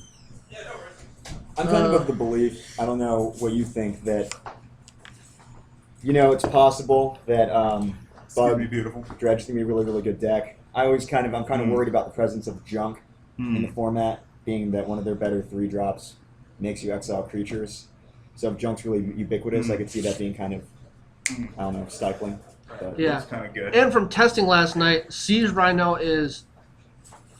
[SPEAKER 6] I'm kind of the belief, I don't know what you think, that, it's possible that
[SPEAKER 1] It's gonna be beautiful.
[SPEAKER 6] Dredge is going to be a really, really good deck. I'm kind of worried about the presence of Junk in the format, being that one of their better 3-drops. makes you exile creatures. So if Junk's really ubiquitous, I could see that being kind of, I don't know, stifling. But
[SPEAKER 2] Yeah.
[SPEAKER 1] It's kind of good.
[SPEAKER 2] And from testing last night, Siege Rhino is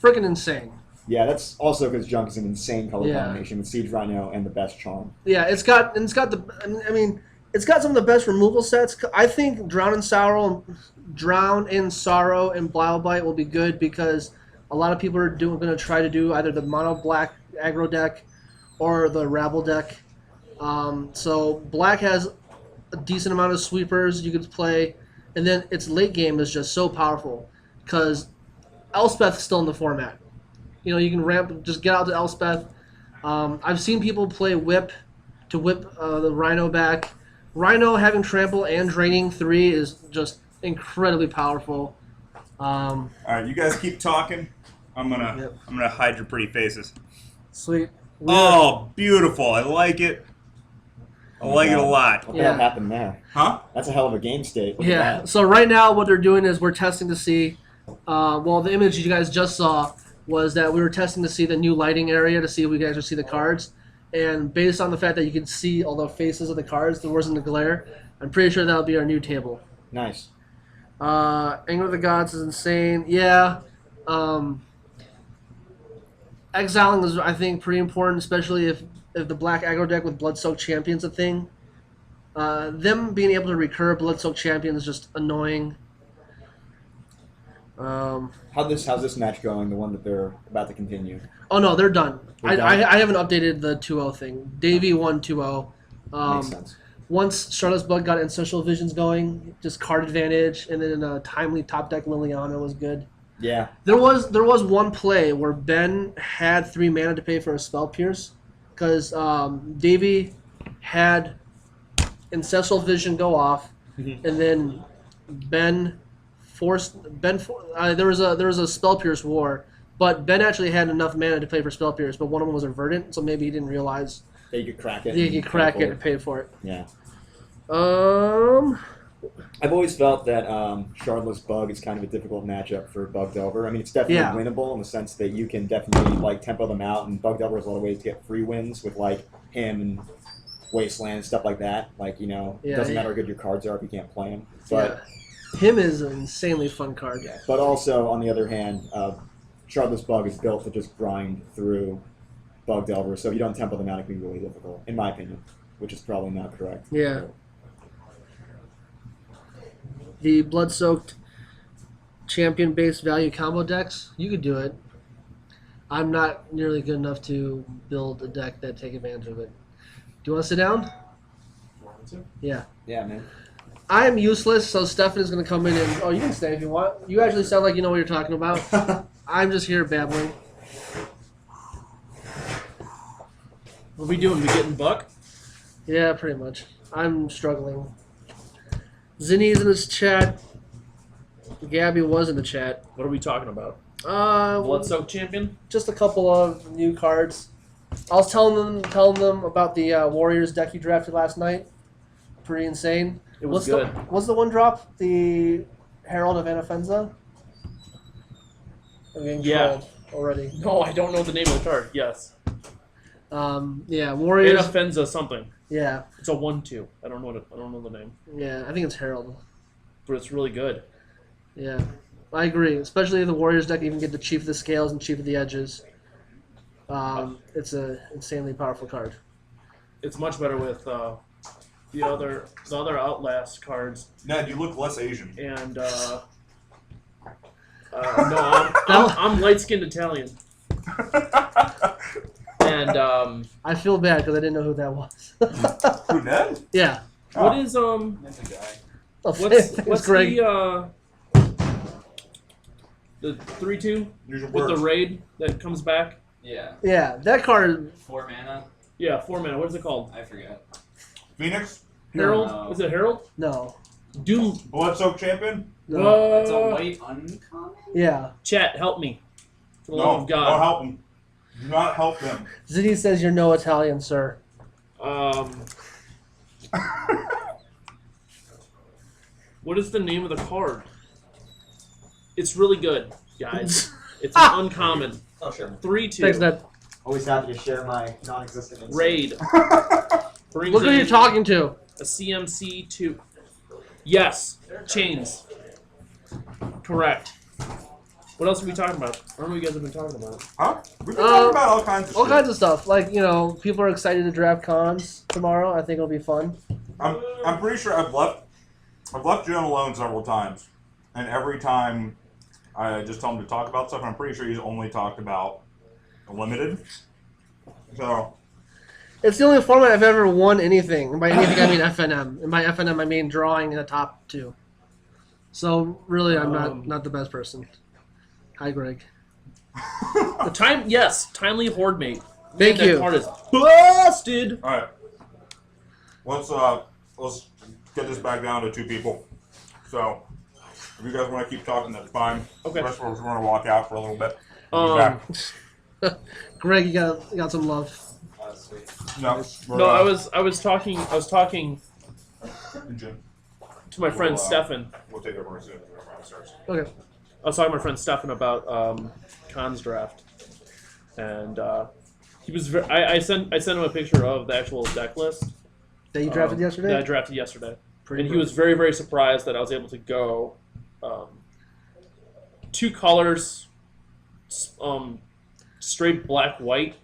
[SPEAKER 2] freaking insane.
[SPEAKER 6] yeah, that's also because Junk is an insane color
[SPEAKER 2] Yeah.
[SPEAKER 6] combination with Siege Rhino and the best charm.
[SPEAKER 2] Yeah, it's got the. I mean, it's got some of the best removal sets. I think Drown in Sorrow, and Blowbite will be good because a lot of people are going to try to do either the mono black aggro deck or the Rabble deck. So black has a decent amount of sweepers you could play, and then its late game is just so powerful because Elspeth's still in the format. You know, you can just get out to Elspeth. I've seen people play Whip to whip the Rhino back. Rhino having trample and draining 3 is just incredibly powerful.
[SPEAKER 1] All right, you guys keep talking. I'm gonna
[SPEAKER 2] Yep.
[SPEAKER 1] hide your pretty faces.
[SPEAKER 2] Sweet.
[SPEAKER 1] Oh, beautiful! I like it. I like it a lot.
[SPEAKER 6] What the
[SPEAKER 2] Yeah.
[SPEAKER 6] hell happened there?
[SPEAKER 1] Huh?
[SPEAKER 6] That's a hell of a game state. Look at
[SPEAKER 2] Yeah.
[SPEAKER 6] that.
[SPEAKER 2] So right now, what they're doing is we're testing to see. Well, the image you guys just saw was that we were testing to see the new lighting area to see if we guys would see the cards. And based on the fact that you can see all the faces of the cards, there wasn't a glare. I'm pretty sure that'll be our new table.
[SPEAKER 6] Nice.
[SPEAKER 2] Anger of the Gods is insane. Yeah. Exiling is, I think, pretty important, especially if the black aggro deck with Blood-Soaked Champion's a thing. Them being able to recur Blood-Soaked Champion is just annoying.
[SPEAKER 6] How's this match going? The one that they're about to continue.
[SPEAKER 2] Oh, no, they're done.
[SPEAKER 6] They're done?
[SPEAKER 2] I haven't updated the 2-0 thing. Davey won 2-0.
[SPEAKER 6] Makes sense.
[SPEAKER 2] Once Shardless BUG got Ancestral Visions going, just card advantage, and then a timely top deck Liliana was good.
[SPEAKER 6] Yeah.
[SPEAKER 2] There was one play where Ben had 3 mana to pay for a Spell Pierce, because Davey had Ancestral Vision go off, and then there was a Spell Pierce war, but Ben actually had enough mana to pay for Spell Pierce, but one of them was a Verdant, so maybe he didn't realize
[SPEAKER 6] That you could crack it.
[SPEAKER 2] he
[SPEAKER 6] and
[SPEAKER 2] could crack
[SPEAKER 6] pay
[SPEAKER 2] it
[SPEAKER 6] for
[SPEAKER 2] and pay for it.
[SPEAKER 6] Yeah.
[SPEAKER 2] Um,
[SPEAKER 6] I've always felt that Shardless Bug is kind of a difficult matchup for Bug Delver. I mean, it's definitely
[SPEAKER 2] Yeah.
[SPEAKER 6] winnable in the sense that you can definitely like tempo them out, and Bug Delver has a lot of ways to get free wins with like him and Wasteland and stuff like that. Like, you know, it
[SPEAKER 2] Yeah,
[SPEAKER 6] doesn't
[SPEAKER 2] he-
[SPEAKER 6] matter how good your cards are if you can't play them. But
[SPEAKER 2] him is an insanely fun card.
[SPEAKER 6] but also on the other hand, Shardless Bug is built to just grind through Bug Delver. So if you don't tempo them out, it can be really difficult, in my opinion, which is probably not correct.
[SPEAKER 2] Yeah. The Blood-Soaked Champion-based value combo decks, you could do it. I'm not nearly good enough to build a deck that take advantage of it. Do you want to sit down? Yeah.
[SPEAKER 6] Yeah, man.
[SPEAKER 2] I am useless, so Stefan is going to come in and... Oh, you can stay if you want. You actually sound like you know what you're talking about. I'm just here babbling.
[SPEAKER 4] What are we doing? We getting Buck?
[SPEAKER 2] Yeah, pretty much. I'm struggling. Zinni's in his chat. Gabby was in the chat.
[SPEAKER 4] What are we talking about?
[SPEAKER 2] Blood-Soaked
[SPEAKER 4] Champion?
[SPEAKER 2] Just a couple of new cards. I was telling them about the Warriors deck you drafted last night. Pretty insane.
[SPEAKER 4] It was
[SPEAKER 2] What's
[SPEAKER 4] good.
[SPEAKER 2] What's the one drop? The Herald of Anafenza? I'm getting
[SPEAKER 4] Yeah.
[SPEAKER 2] trolled already.
[SPEAKER 4] No, I don't know the name of the card. Yes.
[SPEAKER 2] Yeah, Warriors.
[SPEAKER 4] Anafenza something.
[SPEAKER 2] Yeah,
[SPEAKER 4] It's a 1/2. I don't know the name,
[SPEAKER 2] yeah. I think it's Herald.
[SPEAKER 4] but it's really good.
[SPEAKER 2] Yeah, I agree. Especially if the Warriors deck even get the Chief of the Scales and Chief of the Edges. It's a insanely powerful card.
[SPEAKER 4] It's much better with the other Outlast cards,
[SPEAKER 1] Ned, you look less Asian.
[SPEAKER 4] and no, I'm light-skinned Italian, and
[SPEAKER 2] I feel bad because I didn't know who that was.
[SPEAKER 1] Who, Ned?
[SPEAKER 2] Yeah.
[SPEAKER 4] what is
[SPEAKER 5] That's a guy.
[SPEAKER 2] Oh,
[SPEAKER 4] what's
[SPEAKER 2] thanks, Greg.
[SPEAKER 4] the 3/2
[SPEAKER 1] Use your
[SPEAKER 4] with the
[SPEAKER 1] words.
[SPEAKER 4] raid that comes back?
[SPEAKER 5] Yeah.
[SPEAKER 2] Yeah, that card.
[SPEAKER 5] 4 mana.
[SPEAKER 4] Yeah, 4 mana. What is it called?
[SPEAKER 5] I forget.
[SPEAKER 1] Phoenix?
[SPEAKER 4] Herald?
[SPEAKER 5] No.
[SPEAKER 4] Is it Herald?
[SPEAKER 2] No.
[SPEAKER 4] Doom.
[SPEAKER 1] Blood-Soaked Champion?
[SPEAKER 2] No.
[SPEAKER 5] It's a white uncommon?
[SPEAKER 2] Yeah.
[SPEAKER 4] Chat, help me. For the
[SPEAKER 1] No,
[SPEAKER 4] love of
[SPEAKER 1] don't
[SPEAKER 4] God.
[SPEAKER 1] help them. Do not help them.
[SPEAKER 2] Ziddy says you're no Italian, sir.
[SPEAKER 4] What is the name of the card? It's really good, guys. It's an uncommon.
[SPEAKER 5] Oh, sure.
[SPEAKER 4] 3/2.
[SPEAKER 2] Thanks, Ned.
[SPEAKER 6] Always happy to share my non-existent insight.
[SPEAKER 7] Raid. Brings
[SPEAKER 2] Look who
[SPEAKER 7] in
[SPEAKER 2] you're talking to.
[SPEAKER 7] A CMC 2. Yes. Chains. Correct. What else are we talking about? I don't know what you guys have been talking about.
[SPEAKER 1] Huh? We've been talking about all kinds of
[SPEAKER 2] All
[SPEAKER 1] shit.
[SPEAKER 2] kinds of stuff. Like, you know, people are excited to draft cons tomorrow. I think it'll be fun.
[SPEAKER 1] I'm pretty sure I've left Jim alone several times, and every time I just tell him to talk about stuff, I'm pretty sure he's only talked about limited. So
[SPEAKER 2] It's the only format I've ever won anything. And by anything, I mean FNM. And by FNM, I mean drawing in the top 2. So, really, I'm not the best person. Hi, Greg.
[SPEAKER 7] Timely Horde Mate.
[SPEAKER 2] Thank
[SPEAKER 7] Man,
[SPEAKER 2] you.
[SPEAKER 7] That card is busted.
[SPEAKER 1] all right, let's get this back down to 2 people. So if you guys want to keep talking, that's fine.
[SPEAKER 7] Okay.
[SPEAKER 1] The rest of us are going to walk out for a little bit. We'll be back.
[SPEAKER 2] Greg, you got some love.
[SPEAKER 1] No,
[SPEAKER 7] No, I was talking
[SPEAKER 1] Jim,
[SPEAKER 7] to my friend
[SPEAKER 1] We'll,
[SPEAKER 7] Stefan.
[SPEAKER 1] we'll take over as soon as we're downstairs.
[SPEAKER 2] Okay.
[SPEAKER 7] I was talking to my friend Stefan about Khan's draft, and he was. I sent him a picture of the actual deck list
[SPEAKER 2] That you drafted yesterday?
[SPEAKER 7] that I drafted yesterday,
[SPEAKER 2] Pretty
[SPEAKER 7] and he was very, very surprised that I was able to go 2 colors, straight black white,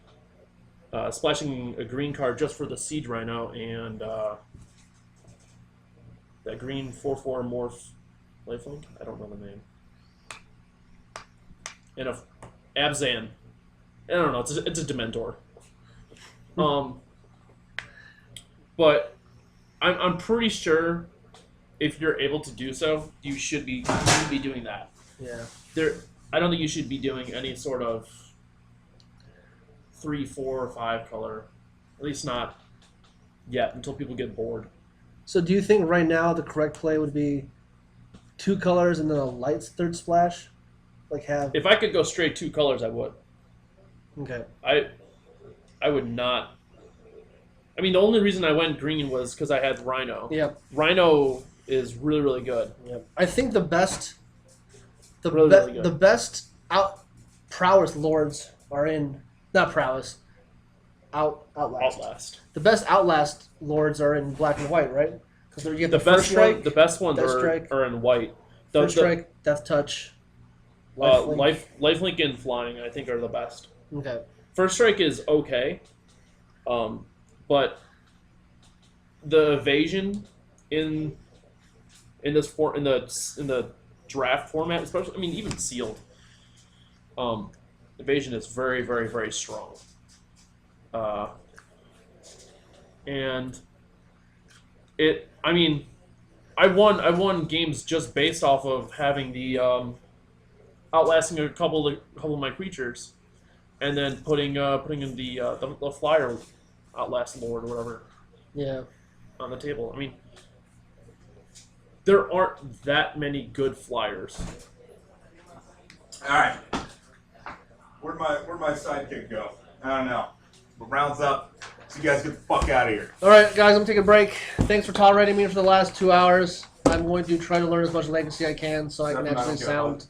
[SPEAKER 7] splashing a green card just for the Siege Rhino, and that green 4/4 morph lifelink. I don't know the name. And a Abzan. I don't know. It's a Dementor. But I'm pretty sure if you're able to do so, you should be doing that.
[SPEAKER 2] Yeah.
[SPEAKER 7] I don't think you should be doing any sort of 3, 4, or 5 color. At least not yet, until people get bored.
[SPEAKER 2] So do you think right now the correct play would be 2 colors and then a light third splash? Like have...
[SPEAKER 7] If I could go straight 2 colors, I would.
[SPEAKER 2] Okay.
[SPEAKER 7] I would not. I mean, the only reason I went green was because I had Rhino.
[SPEAKER 2] Yep.
[SPEAKER 7] Rhino is really, really good.
[SPEAKER 2] Yep. I think the best...
[SPEAKER 7] Really, really good.
[SPEAKER 2] The best prowess lords are in... Not prowess. Outlast.
[SPEAKER 7] Outlast.
[SPEAKER 2] The best Outlast lords are in black and white, right? Because you get
[SPEAKER 7] The
[SPEAKER 2] the first strike,
[SPEAKER 7] the best ones
[SPEAKER 2] Death Strike.
[SPEAKER 7] are in white.
[SPEAKER 2] first strike, death touch, lifelink.
[SPEAKER 7] Lifelink and flying, I think, are the best.
[SPEAKER 2] Okay.
[SPEAKER 7] First strike is okay, but the evasion in the draft format, especially, I mean, even sealed, evasion is very, very, very strong. And it, I mean, I won games just based off of having the outlasting a couple of my creatures, and then putting in the flyer outlast lord or whatever.
[SPEAKER 2] Yeah.
[SPEAKER 7] On the table. I mean, there aren't that many good flyers.
[SPEAKER 1] All right. Where'd my sidekick go? I don't know. But rounds up. So you guys get the fuck out of here.
[SPEAKER 2] All right, guys, I'm taking a break. Thanks for tolerating me for the last 2 hours. I'm going to try to learn as much legacy I can so I can actually sound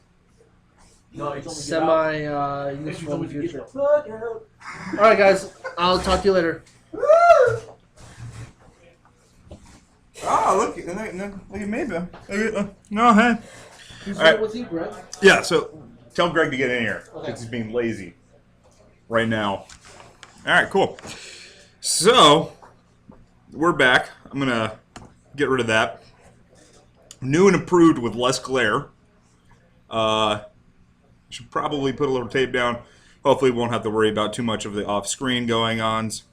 [SPEAKER 2] semi-useful in the future. All right, guys. I'll talk to you later.
[SPEAKER 1] Oh, look at me, man. No, hey.
[SPEAKER 2] Who's
[SPEAKER 1] All right.
[SPEAKER 2] with you, Greg?
[SPEAKER 1] Yeah, so tell Greg to get in here.
[SPEAKER 2] Okay.
[SPEAKER 1] Because he's being lazy right now. All right, cool. So, we're back. I'm going to get rid of that. New and improved with less glare. Should probably put a little tape down. Hopefully we won't have to worry about too much of the off-screen going-ons.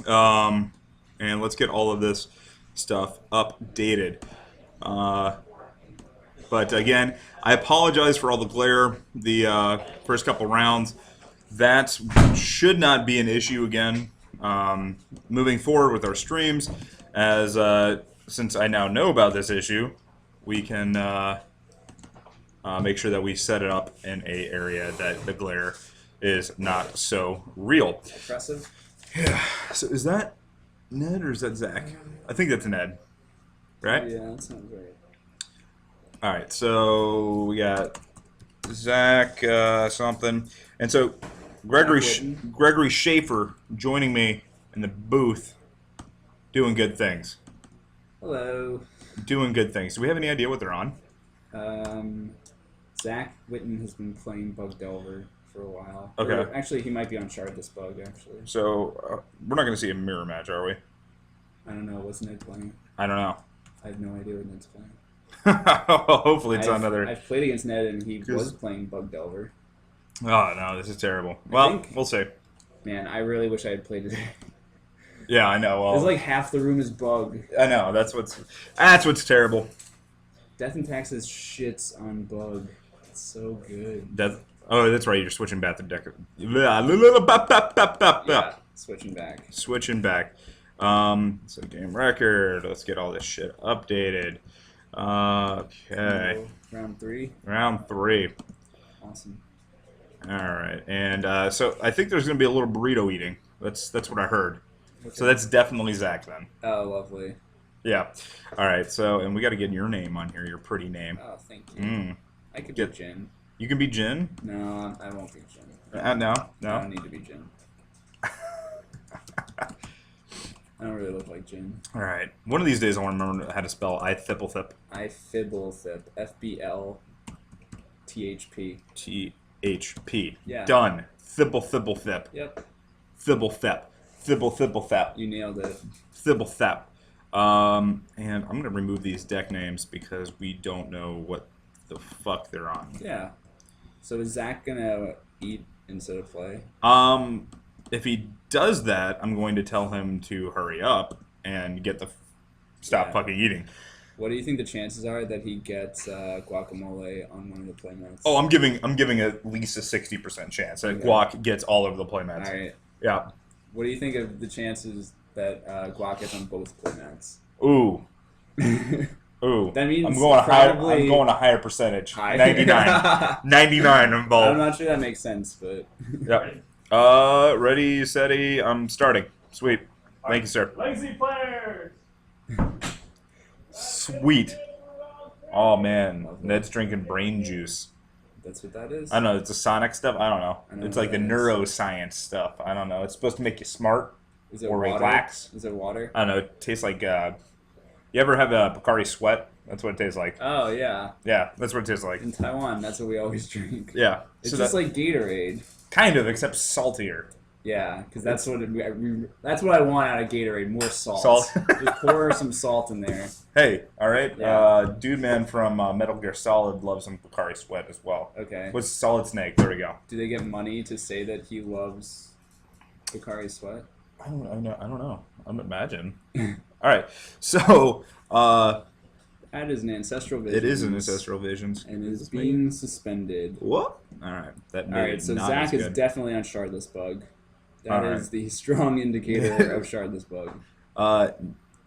[SPEAKER 1] And let's get all of this stuff updated. But again, I apologize for all the glare the first couple rounds. That should not be an issue again moving forward with our streams, as since I now know about this issue, we can make sure that we set it up in an area that the glare is not so real.
[SPEAKER 5] Impressive.
[SPEAKER 1] Yeah. So is that Ned or is that Zach? I think that's Ned, right?
[SPEAKER 5] Yeah, that sounds right.
[SPEAKER 1] All right. So we got Zach something, and so Gregory Schaefer joining me in the booth, doing good things.
[SPEAKER 5] Hello.
[SPEAKER 1] Doing good things. Do we have any idea what they're on?
[SPEAKER 5] Zach Witten has been playing Bug Delver for a while.
[SPEAKER 1] Okay.
[SPEAKER 5] Or, actually, he might be on Shardless BUG, actually.
[SPEAKER 1] So we're not going to see a mirror match, are we?
[SPEAKER 5] I don't know. What's Ned playing?
[SPEAKER 1] I don't know.
[SPEAKER 5] I have no idea what Ned's playing.
[SPEAKER 1] Hopefully it's another.
[SPEAKER 5] I've played against Ned, and he was playing Bug Delver.
[SPEAKER 1] Oh no, this is terrible. Well, we'll see.
[SPEAKER 5] Man, I really wish I had played today.
[SPEAKER 1] Yeah, I know. Well,
[SPEAKER 5] There's like half the room is Bug.
[SPEAKER 1] I know. That's what's terrible.
[SPEAKER 5] Death and Taxes shits on Bug. It's so good.
[SPEAKER 1] Oh, that's right. You're switching back to deck. Yeah,
[SPEAKER 5] switching back.
[SPEAKER 1] Switching back. So game record. Let's get all this shit updated. Okay.
[SPEAKER 5] Round 3.
[SPEAKER 1] Round 3.
[SPEAKER 5] Awesome.
[SPEAKER 1] All right, and so I think there's going to be a little burrito eating. That's what I heard.
[SPEAKER 5] Okay.
[SPEAKER 1] So that's definitely Zach then.
[SPEAKER 5] Oh, lovely.
[SPEAKER 1] Yeah. All right. So and we got to get your name on here. Your pretty name.
[SPEAKER 5] Oh, thank you. I could be Jin.
[SPEAKER 1] You can be Jin.
[SPEAKER 5] No, I won't be Jin.
[SPEAKER 1] No.
[SPEAKER 5] I don't need to be Jin. I don't really look like Jin.
[SPEAKER 1] All right. One of these days, I want to remember how to spell I-thip.
[SPEAKER 5] I-fibblethip. FBLTHP.
[SPEAKER 1] THP.
[SPEAKER 5] Yeah.
[SPEAKER 1] Done. Thibble-thibble-thip.
[SPEAKER 5] Yep.
[SPEAKER 1] Thibble-thip. Thibble-thibble-thap.
[SPEAKER 5] You nailed it.
[SPEAKER 1] Thibble-thap. And I'm going to remove these deck names because we don't know what the fuck they're on.
[SPEAKER 5] Yeah. So is Zach going to eat instead of play?
[SPEAKER 1] If he does that, I'm going to tell him to hurry up and get the stop fucking eating.
[SPEAKER 5] What do you think the chances are that he gets guacamole on one of the playmats?
[SPEAKER 1] Oh, I'm giving at least a 60% chance that Guac gets all over the playmats.
[SPEAKER 5] All right.
[SPEAKER 1] Yeah.
[SPEAKER 5] What do you think of the chances that Guac gets on both playmats?
[SPEAKER 1] Ooh. Ooh.
[SPEAKER 5] That means
[SPEAKER 1] I'm going
[SPEAKER 5] probably
[SPEAKER 1] I'm going a higher percentage.
[SPEAKER 5] High.
[SPEAKER 1] 99. 99 on both.
[SPEAKER 5] I'm not sure that makes sense, but
[SPEAKER 1] Yep. Ready, steady, I'm starting. Sweet. Thank you, sir.
[SPEAKER 3] Lazy players.
[SPEAKER 1] Sweet. Oh man, Ned's drinking brain juice.
[SPEAKER 5] that's what that is.
[SPEAKER 1] I don't know. It's the Sonic stuff. I don't know.
[SPEAKER 5] I know
[SPEAKER 1] It's
[SPEAKER 5] what
[SPEAKER 1] like the
[SPEAKER 5] that is.
[SPEAKER 1] neuroscience stuff. I don't know. It's supposed to make you smart
[SPEAKER 5] Is it
[SPEAKER 1] or
[SPEAKER 5] water?
[SPEAKER 1] relax.
[SPEAKER 5] Is it water?
[SPEAKER 1] I don't know. It tastes like. You ever have a Pocari Sweat? That's what it tastes like.
[SPEAKER 5] Oh yeah.
[SPEAKER 1] Yeah, that's what it tastes like.
[SPEAKER 5] In Taiwan, that's what we always drink.
[SPEAKER 1] Yeah.
[SPEAKER 5] It's
[SPEAKER 1] so
[SPEAKER 5] just
[SPEAKER 1] that,
[SPEAKER 5] like Gatorade.
[SPEAKER 1] kind of, except saltier.
[SPEAKER 5] Yeah, because that's what that's what I want out of Gatorade. More salt.
[SPEAKER 1] Salt.
[SPEAKER 5] Just pour some salt in there.
[SPEAKER 1] Hey, all right.
[SPEAKER 5] Yeah.
[SPEAKER 1] Dude, man from Metal Gear Solid loves some Pocari Sweat as well.
[SPEAKER 5] Okay.
[SPEAKER 1] What's Solid Snake? There we go.
[SPEAKER 5] Do they get money to say that he loves Pocari Sweat?
[SPEAKER 1] I don't know. I'm imagine. All right. So,
[SPEAKER 5] That is an ancestral vision.
[SPEAKER 1] it is an Ancestral Visions.
[SPEAKER 5] And is being suspended.
[SPEAKER 1] What? All right. That made
[SPEAKER 5] All right,
[SPEAKER 1] it
[SPEAKER 5] so
[SPEAKER 1] not
[SPEAKER 5] Zach
[SPEAKER 1] as
[SPEAKER 5] is
[SPEAKER 1] good.
[SPEAKER 5] definitely on Shardless BUG. That
[SPEAKER 1] All
[SPEAKER 5] is
[SPEAKER 1] right.
[SPEAKER 5] the strong indicator of Shardless BUG.
[SPEAKER 1] I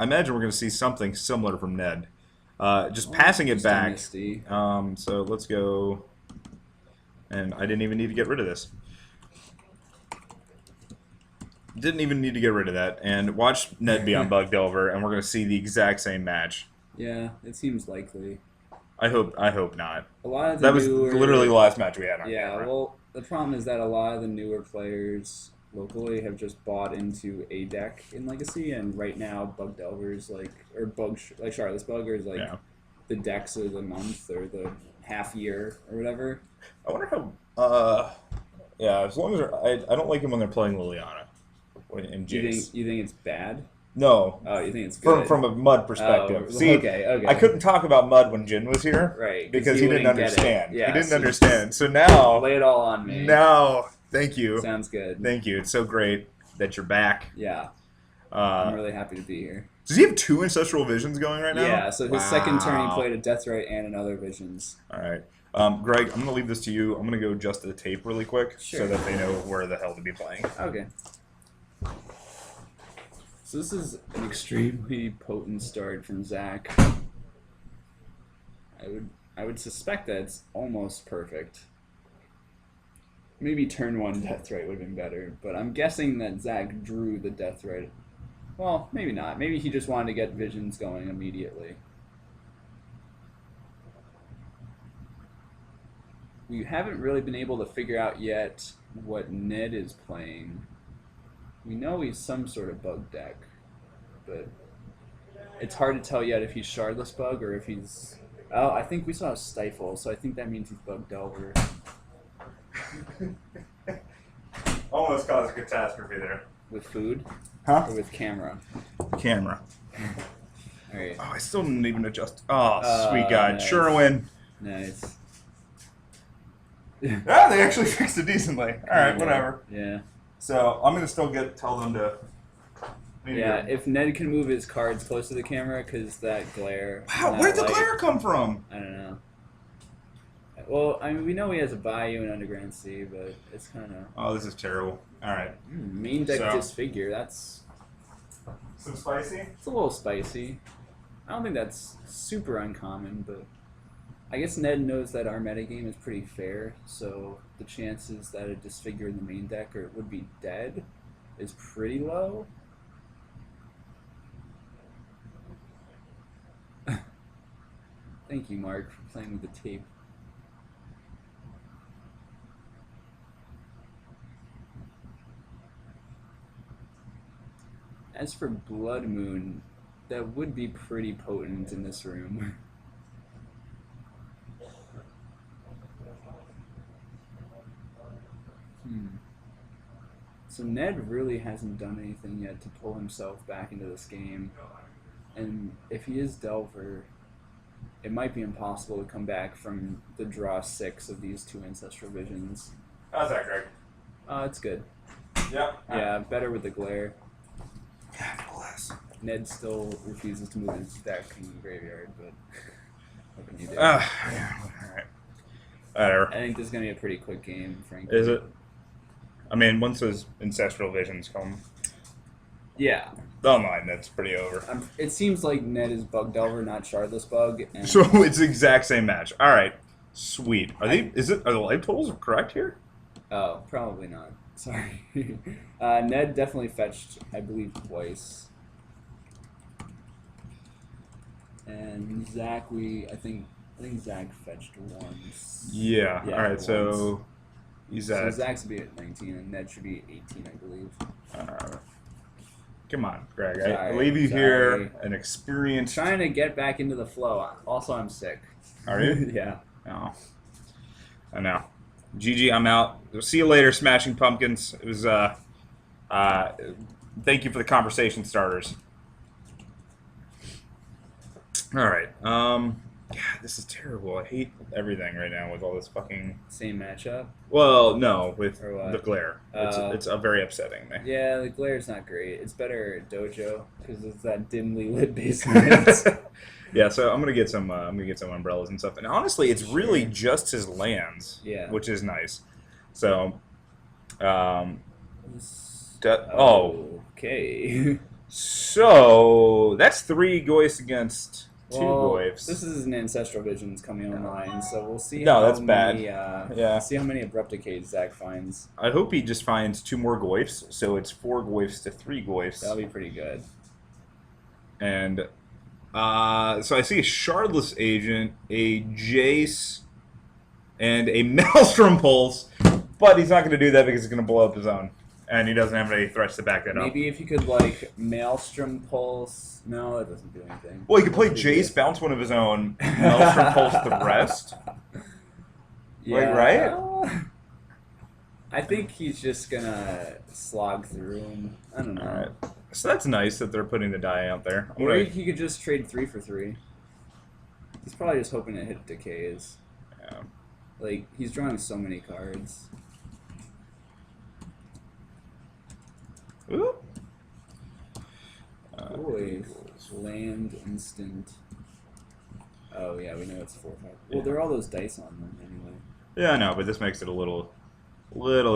[SPEAKER 1] imagine we're going to see something similar from Ned. Just
[SPEAKER 5] Oh,
[SPEAKER 1] passing it
[SPEAKER 5] just a
[SPEAKER 1] back.
[SPEAKER 5] Misty.
[SPEAKER 1] So let's go. And I didn't even need to get rid of this. Didn't even need to get rid of that. And watch Ned be on Bug Delver, and we're going to see the exact same match.
[SPEAKER 5] Yeah, it seems likely.
[SPEAKER 1] I hope not.
[SPEAKER 5] A lot of the
[SPEAKER 1] That was
[SPEAKER 5] newer,
[SPEAKER 1] literally the last match we had on
[SPEAKER 5] Yeah,
[SPEAKER 1] camera.
[SPEAKER 5] well, the problem is that a lot of the newer players locally have just bought into a deck in Legacy, and right now Bug Delvers like Shardless BUG is like
[SPEAKER 1] Yeah.
[SPEAKER 5] the decks of the month or the half year or whatever.
[SPEAKER 1] I wonder how. Yeah, as long as I don't like them when they're playing Liliana and Jace.
[SPEAKER 5] You think it's bad?
[SPEAKER 1] No,
[SPEAKER 5] Oh, you think it's good?
[SPEAKER 1] from a Mud perspective.
[SPEAKER 5] Oh,
[SPEAKER 1] See,
[SPEAKER 5] okay.
[SPEAKER 1] I couldn't talk about Mud when Jin was here,
[SPEAKER 5] Right,
[SPEAKER 1] Because he didn't
[SPEAKER 5] wouldn't get it.
[SPEAKER 1] understand.
[SPEAKER 5] Yeah,
[SPEAKER 1] he didn't
[SPEAKER 5] so
[SPEAKER 1] understand. So now,
[SPEAKER 5] lay it all on me.
[SPEAKER 1] thank you,
[SPEAKER 5] Sounds good.
[SPEAKER 1] thank you. It's so great that you're back.
[SPEAKER 5] Yeah, I'm
[SPEAKER 1] Uh,
[SPEAKER 5] really happy to be here.
[SPEAKER 1] does he have 2 Ancestral Visions going right now?
[SPEAKER 5] Yeah, so his second turn he
[SPEAKER 1] Wow.
[SPEAKER 5] played a Tezzeret and another Visions.
[SPEAKER 1] All right. Greg, I'm going to leave this to you. I'm going to go adjust the tape really quick
[SPEAKER 5] Sure.
[SPEAKER 1] so that they know where the hell to be playing.
[SPEAKER 5] Okay. So this is an extremely potent start from Zach. I would suspect that it's almost perfect. Maybe turn 1 Deathright would have been better, but I'm guessing that Zach drew the Deathright. Well, maybe not. Maybe he just wanted to get Visions going immediately. we haven't really been able to figure out yet what Ned is playing. We know he's some sort of bug deck, but it's hard to tell yet if he's Shardless Bug or if he's... Oh, I think we saw a Stifle, so I think that means he's Bug Delver.
[SPEAKER 1] Almost caused a catastrophe there.
[SPEAKER 5] With food?
[SPEAKER 1] Huh?
[SPEAKER 5] Or with camera?
[SPEAKER 1] Camera.
[SPEAKER 5] Alright.
[SPEAKER 1] Oh, I still didn't even adjust. Oh, sweet God.
[SPEAKER 5] Nice.
[SPEAKER 1] Sherwin.
[SPEAKER 5] Nice.
[SPEAKER 1] Ah, they actually fixed it decently. All right, whatever.
[SPEAKER 5] Yeah.
[SPEAKER 1] So I'm gonna still tell them to.
[SPEAKER 5] Yeah, if Ned can move his cards close to the camera, because that glare.
[SPEAKER 1] Wow, where'd the
[SPEAKER 5] light-
[SPEAKER 1] glare come from?
[SPEAKER 5] I don't know. Well, I mean, we know he has a Bayou and Underground Sea, but it's kind of...
[SPEAKER 1] Oh, this is terrible. All right.
[SPEAKER 5] Main deck
[SPEAKER 1] So-
[SPEAKER 5] Disfigure, that's...
[SPEAKER 1] Some spicy?
[SPEAKER 5] It's a little spicy. I don't think that's super uncommon, but... I guess Ned knows that our metagame is pretty fair, so the chances that a Disfigure in the main deck would be dead is pretty low. Thank you, Mark, for playing with the tape. As for Blood Moon, that would be pretty potent in this room. So Ned really hasn't done anything yet to pull himself back into this game. And if he is Delver, it might be impossible to come back from the draw 6 of these 2 Ancestral Visions.
[SPEAKER 1] How's that, Greg?
[SPEAKER 5] It's good.
[SPEAKER 1] Yep.
[SPEAKER 5] Yeah, better with the glare.
[SPEAKER 1] God bless.
[SPEAKER 5] Ned still refuses to move his deck in the graveyard, but what can you do?
[SPEAKER 1] Yeah. All right. Whatever.
[SPEAKER 5] I think this is going to be a pretty quick game, frankly.
[SPEAKER 1] Is it? I mean, once those ancestral visions come,
[SPEAKER 5] Yeah.
[SPEAKER 1] oh my, that's pretty over.
[SPEAKER 5] It seems like Ned is Bug Delver, not Shardless Bug. And
[SPEAKER 1] So it's the exact same match. All right, sweet. Are the life totals correct here?
[SPEAKER 5] Oh, probably not. Sorry. Ned definitely fetched, I believe, twice. And Zach, I think Zach fetched once.
[SPEAKER 1] Yeah.
[SPEAKER 5] Yeah,
[SPEAKER 1] All right.
[SPEAKER 5] once.
[SPEAKER 1] So he's
[SPEAKER 5] So
[SPEAKER 1] at.
[SPEAKER 5] Zach should be at 19, and Ned should be at 18, I believe.
[SPEAKER 1] Come on, Greg. I
[SPEAKER 5] Sorry,
[SPEAKER 1] leave you
[SPEAKER 5] sorry.
[SPEAKER 1] here, an experienced.
[SPEAKER 5] Trying to get back into the flow. Also, I'm sick.
[SPEAKER 1] Are you?
[SPEAKER 5] Yeah.
[SPEAKER 1] No. I know. GG, I'm out. See you later, Smashing Pumpkins. It was thank you for the conversation starters. All right. God, this is terrible. I hate everything right now with all this fucking.
[SPEAKER 5] Same matchup.
[SPEAKER 1] Well, no, with
[SPEAKER 5] Or what?
[SPEAKER 1] the glare. It's very upsetting me.
[SPEAKER 5] Yeah, the glare's not great. It's better at Dojo because it's that dimly lit basement.
[SPEAKER 1] Yeah, so I'm gonna get some umbrellas and stuff. And honestly, it's really just his lands.
[SPEAKER 5] Yeah.
[SPEAKER 1] Which is nice. So,
[SPEAKER 5] Okay.
[SPEAKER 1] So that's 3 Goyfs against 2
[SPEAKER 5] Well,
[SPEAKER 1] Goyfs.
[SPEAKER 5] this is an Ancestral Visions coming online, so we'll see.
[SPEAKER 1] No,
[SPEAKER 5] how
[SPEAKER 1] that's bad.
[SPEAKER 5] many,
[SPEAKER 1] Yeah.
[SPEAKER 5] See how many Abrupt Decays Zach finds.
[SPEAKER 1] I hope he just finds 2 more Goyfs, so it's 4 Goyfs to 3 Goyfs.
[SPEAKER 5] That'll be pretty good.
[SPEAKER 1] And so I see a Shardless Agent, a Jace, and a Maelstrom Pulse, but he's not going to do that because he's going to blow up his own, and he doesn't have any threats to back that up.
[SPEAKER 5] Maybe if you could like Maelstrom Pulse. No, that doesn't do anything.
[SPEAKER 1] Well, he could play Jace, bounce one of his own, Maelstrom Pulse the rest.
[SPEAKER 5] Yeah.
[SPEAKER 1] Right?
[SPEAKER 5] I think he's just gonna slog through him. I don't know.
[SPEAKER 1] All right. So that's nice that they're putting the die out there. I'm
[SPEAKER 5] Or
[SPEAKER 1] gonna-
[SPEAKER 5] he could just trade 3 for 3. He's probably just hoping to hit decays.
[SPEAKER 1] yeah.
[SPEAKER 5] Like, he's drawing so many cards.
[SPEAKER 1] Ooh.
[SPEAKER 5] Boy, land instant. Oh yeah, we know it's 4/5. Well, there are all those dice on them anyway.
[SPEAKER 1] Yeah, I know, but this makes it a little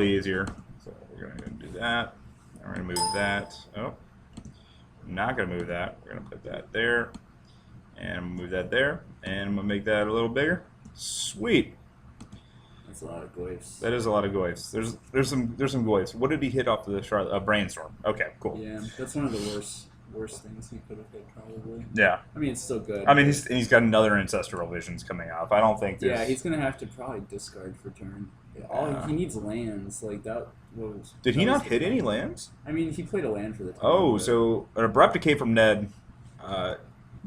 [SPEAKER 1] easier. So we're gonna do that. And we're gonna move that. Oh, I'm not gonna move that. We're gonna put that there, and I'm gonna move that there, and I'm gonna make that a little bigger. Sweet.
[SPEAKER 5] That's a lot of Goyfs.
[SPEAKER 1] That is a lot of Goyfs. There's some Goyfs. What did he hit off the Brainstorm? Okay, cool.
[SPEAKER 5] Yeah, that's one of the worst worse things he could have hit probably.
[SPEAKER 1] Yeah.
[SPEAKER 5] I mean, it's still good.
[SPEAKER 1] I mean, he's got another Ancestral Visions coming up. I don't think there's...
[SPEAKER 5] Yeah, he's gonna have to probably discard for turn. He needs lands like that.
[SPEAKER 1] Did he not hit any lands?
[SPEAKER 5] I mean, he played a land for the turn.
[SPEAKER 1] Oh,
[SPEAKER 5] but-
[SPEAKER 1] so an Abrupt Decay from Ned,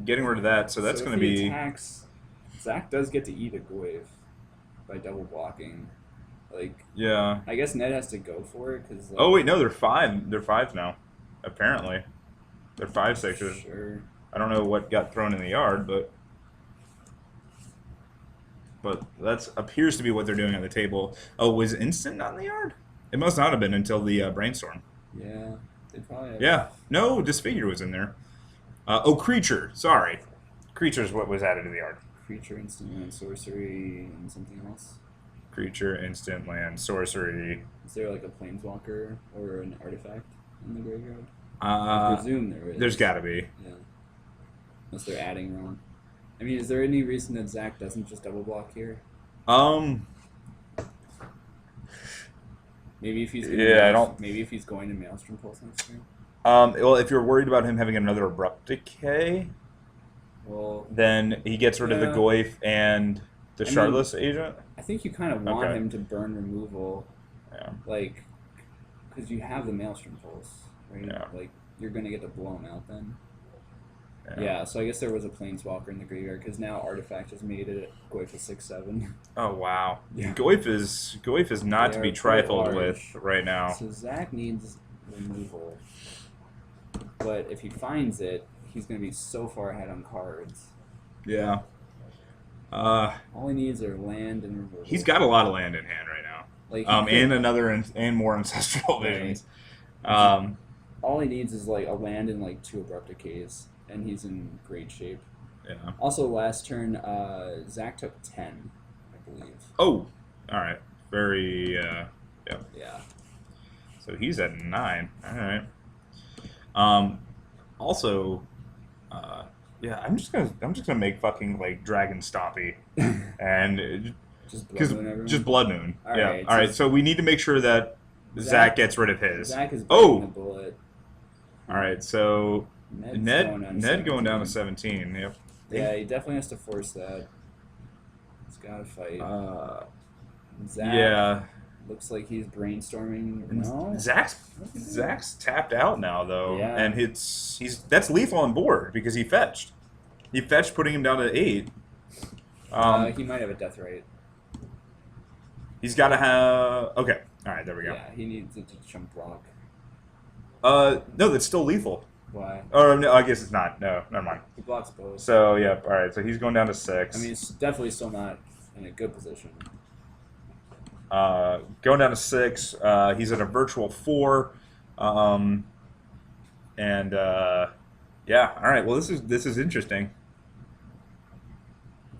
[SPEAKER 1] getting rid of that. So that's going to be...
[SPEAKER 5] Attacks, Zach does get to eat a Goyf by double blocking. Like,
[SPEAKER 1] Yeah.
[SPEAKER 5] I guess Ned has to go for it because. Like,
[SPEAKER 1] Oh wait, no, they're 5. They're 5 now. Apparently, they're 5/6.
[SPEAKER 5] Sure.
[SPEAKER 1] I don't know what got thrown in the yard, but that appears to be what they're doing on the table. Oh, was Instant not in the yard? It must not have been until the Brainstorm.
[SPEAKER 5] Yeah, they probably. Have
[SPEAKER 1] Yeah, no, Disfigure was in there. Oh, Creature. Sorry, Creature's what was added to the yard.
[SPEAKER 5] Creature, instant, and sorcery, and something else.
[SPEAKER 1] Creature, instant, land, sorcery.
[SPEAKER 5] Is there like a planeswalker or an artifact in the graveyard? I
[SPEAKER 1] Uh,
[SPEAKER 5] presume there is.
[SPEAKER 1] there's got to be.
[SPEAKER 5] Yeah. Unless they're adding wrong. I mean, is there any reason that Zach doesn't just double block here? Maybe if he's
[SPEAKER 1] Yeah, I don't-
[SPEAKER 5] Maybe if he's going to Maelstrom Pulse next turn.
[SPEAKER 1] Well, if you're worried about him having another Abrupt Decay,
[SPEAKER 5] Well,
[SPEAKER 1] then he gets rid of the
[SPEAKER 5] Yeah.
[SPEAKER 1] Goyf and the
[SPEAKER 5] I mean-
[SPEAKER 1] Shardless Agent.
[SPEAKER 5] I think you kind of want
[SPEAKER 1] Okay.
[SPEAKER 5] him to burn removal,
[SPEAKER 1] Yeah.
[SPEAKER 5] like, because you have the Maelstrom Pulse, right?
[SPEAKER 1] Yeah.
[SPEAKER 5] Like, you're gonna get to blow him out then. Yeah, so I guess there was a planeswalker in the graveyard because now Artifact has made it Goyf a 6/7.
[SPEAKER 1] Oh wow.
[SPEAKER 5] Yeah.
[SPEAKER 1] Goyf is not
[SPEAKER 5] They
[SPEAKER 1] to be
[SPEAKER 5] are quite
[SPEAKER 1] trifled
[SPEAKER 5] large.
[SPEAKER 1] with right now.
[SPEAKER 5] So Zach needs removal, but if he finds it, he's gonna be so far ahead on cards.
[SPEAKER 1] Yeah.
[SPEAKER 5] All he needs are land and removal.
[SPEAKER 1] He's got a lot of land in hand right now.
[SPEAKER 5] like he could-
[SPEAKER 1] And more Ancestral
[SPEAKER 5] Right.
[SPEAKER 1] Visions.
[SPEAKER 5] all he needs is like a land and like 2 Abrupt Decays, and he's in great shape.
[SPEAKER 1] Yeah.
[SPEAKER 5] Also, last turn, Zach took 10, I believe.
[SPEAKER 1] Oh, all right. Very.
[SPEAKER 5] Yeah.
[SPEAKER 1] So he's at 9. All right. Also, yeah, I'm just gonna make fucking like Dragon Stompy, and
[SPEAKER 5] Just
[SPEAKER 1] because
[SPEAKER 5] Blood Moon everyone.
[SPEAKER 1] just Blood Moon.
[SPEAKER 5] All
[SPEAKER 1] yeah.
[SPEAKER 5] right,
[SPEAKER 1] All right.
[SPEAKER 5] so-
[SPEAKER 1] So we need to make sure that Zach
[SPEAKER 5] Zach-
[SPEAKER 1] gets rid of his.
[SPEAKER 5] Zach is
[SPEAKER 1] Oh!
[SPEAKER 5] biting the bullet.
[SPEAKER 1] All right. So
[SPEAKER 5] Ned's
[SPEAKER 1] Ned going down to
[SPEAKER 5] 17.
[SPEAKER 1] 17. Yep.
[SPEAKER 5] Yeah, he definitely has to force that. He's got to fight. Zach
[SPEAKER 1] Yeah.
[SPEAKER 5] looks like he's brainstorming. No?
[SPEAKER 1] Zach's tapped out now though,
[SPEAKER 5] Yeah.
[SPEAKER 1] and that's lethal on board because he fetched. He fetched, putting him down to 8.
[SPEAKER 5] He might have a death rate.
[SPEAKER 1] He's got to have. Okay. All right. There we go.
[SPEAKER 5] Yeah, he needs it to jump block.
[SPEAKER 1] No, that's still lethal.
[SPEAKER 5] Why?
[SPEAKER 1] Or no, I guess it's not. No, never mind.
[SPEAKER 5] He blocks both.
[SPEAKER 1] So yeah. All right. So he's going down to 6.
[SPEAKER 5] I mean, it's definitely still not in a good position.
[SPEAKER 1] Going down to 6. He's at a virtual 4. And yeah. All right. Well, this is interesting.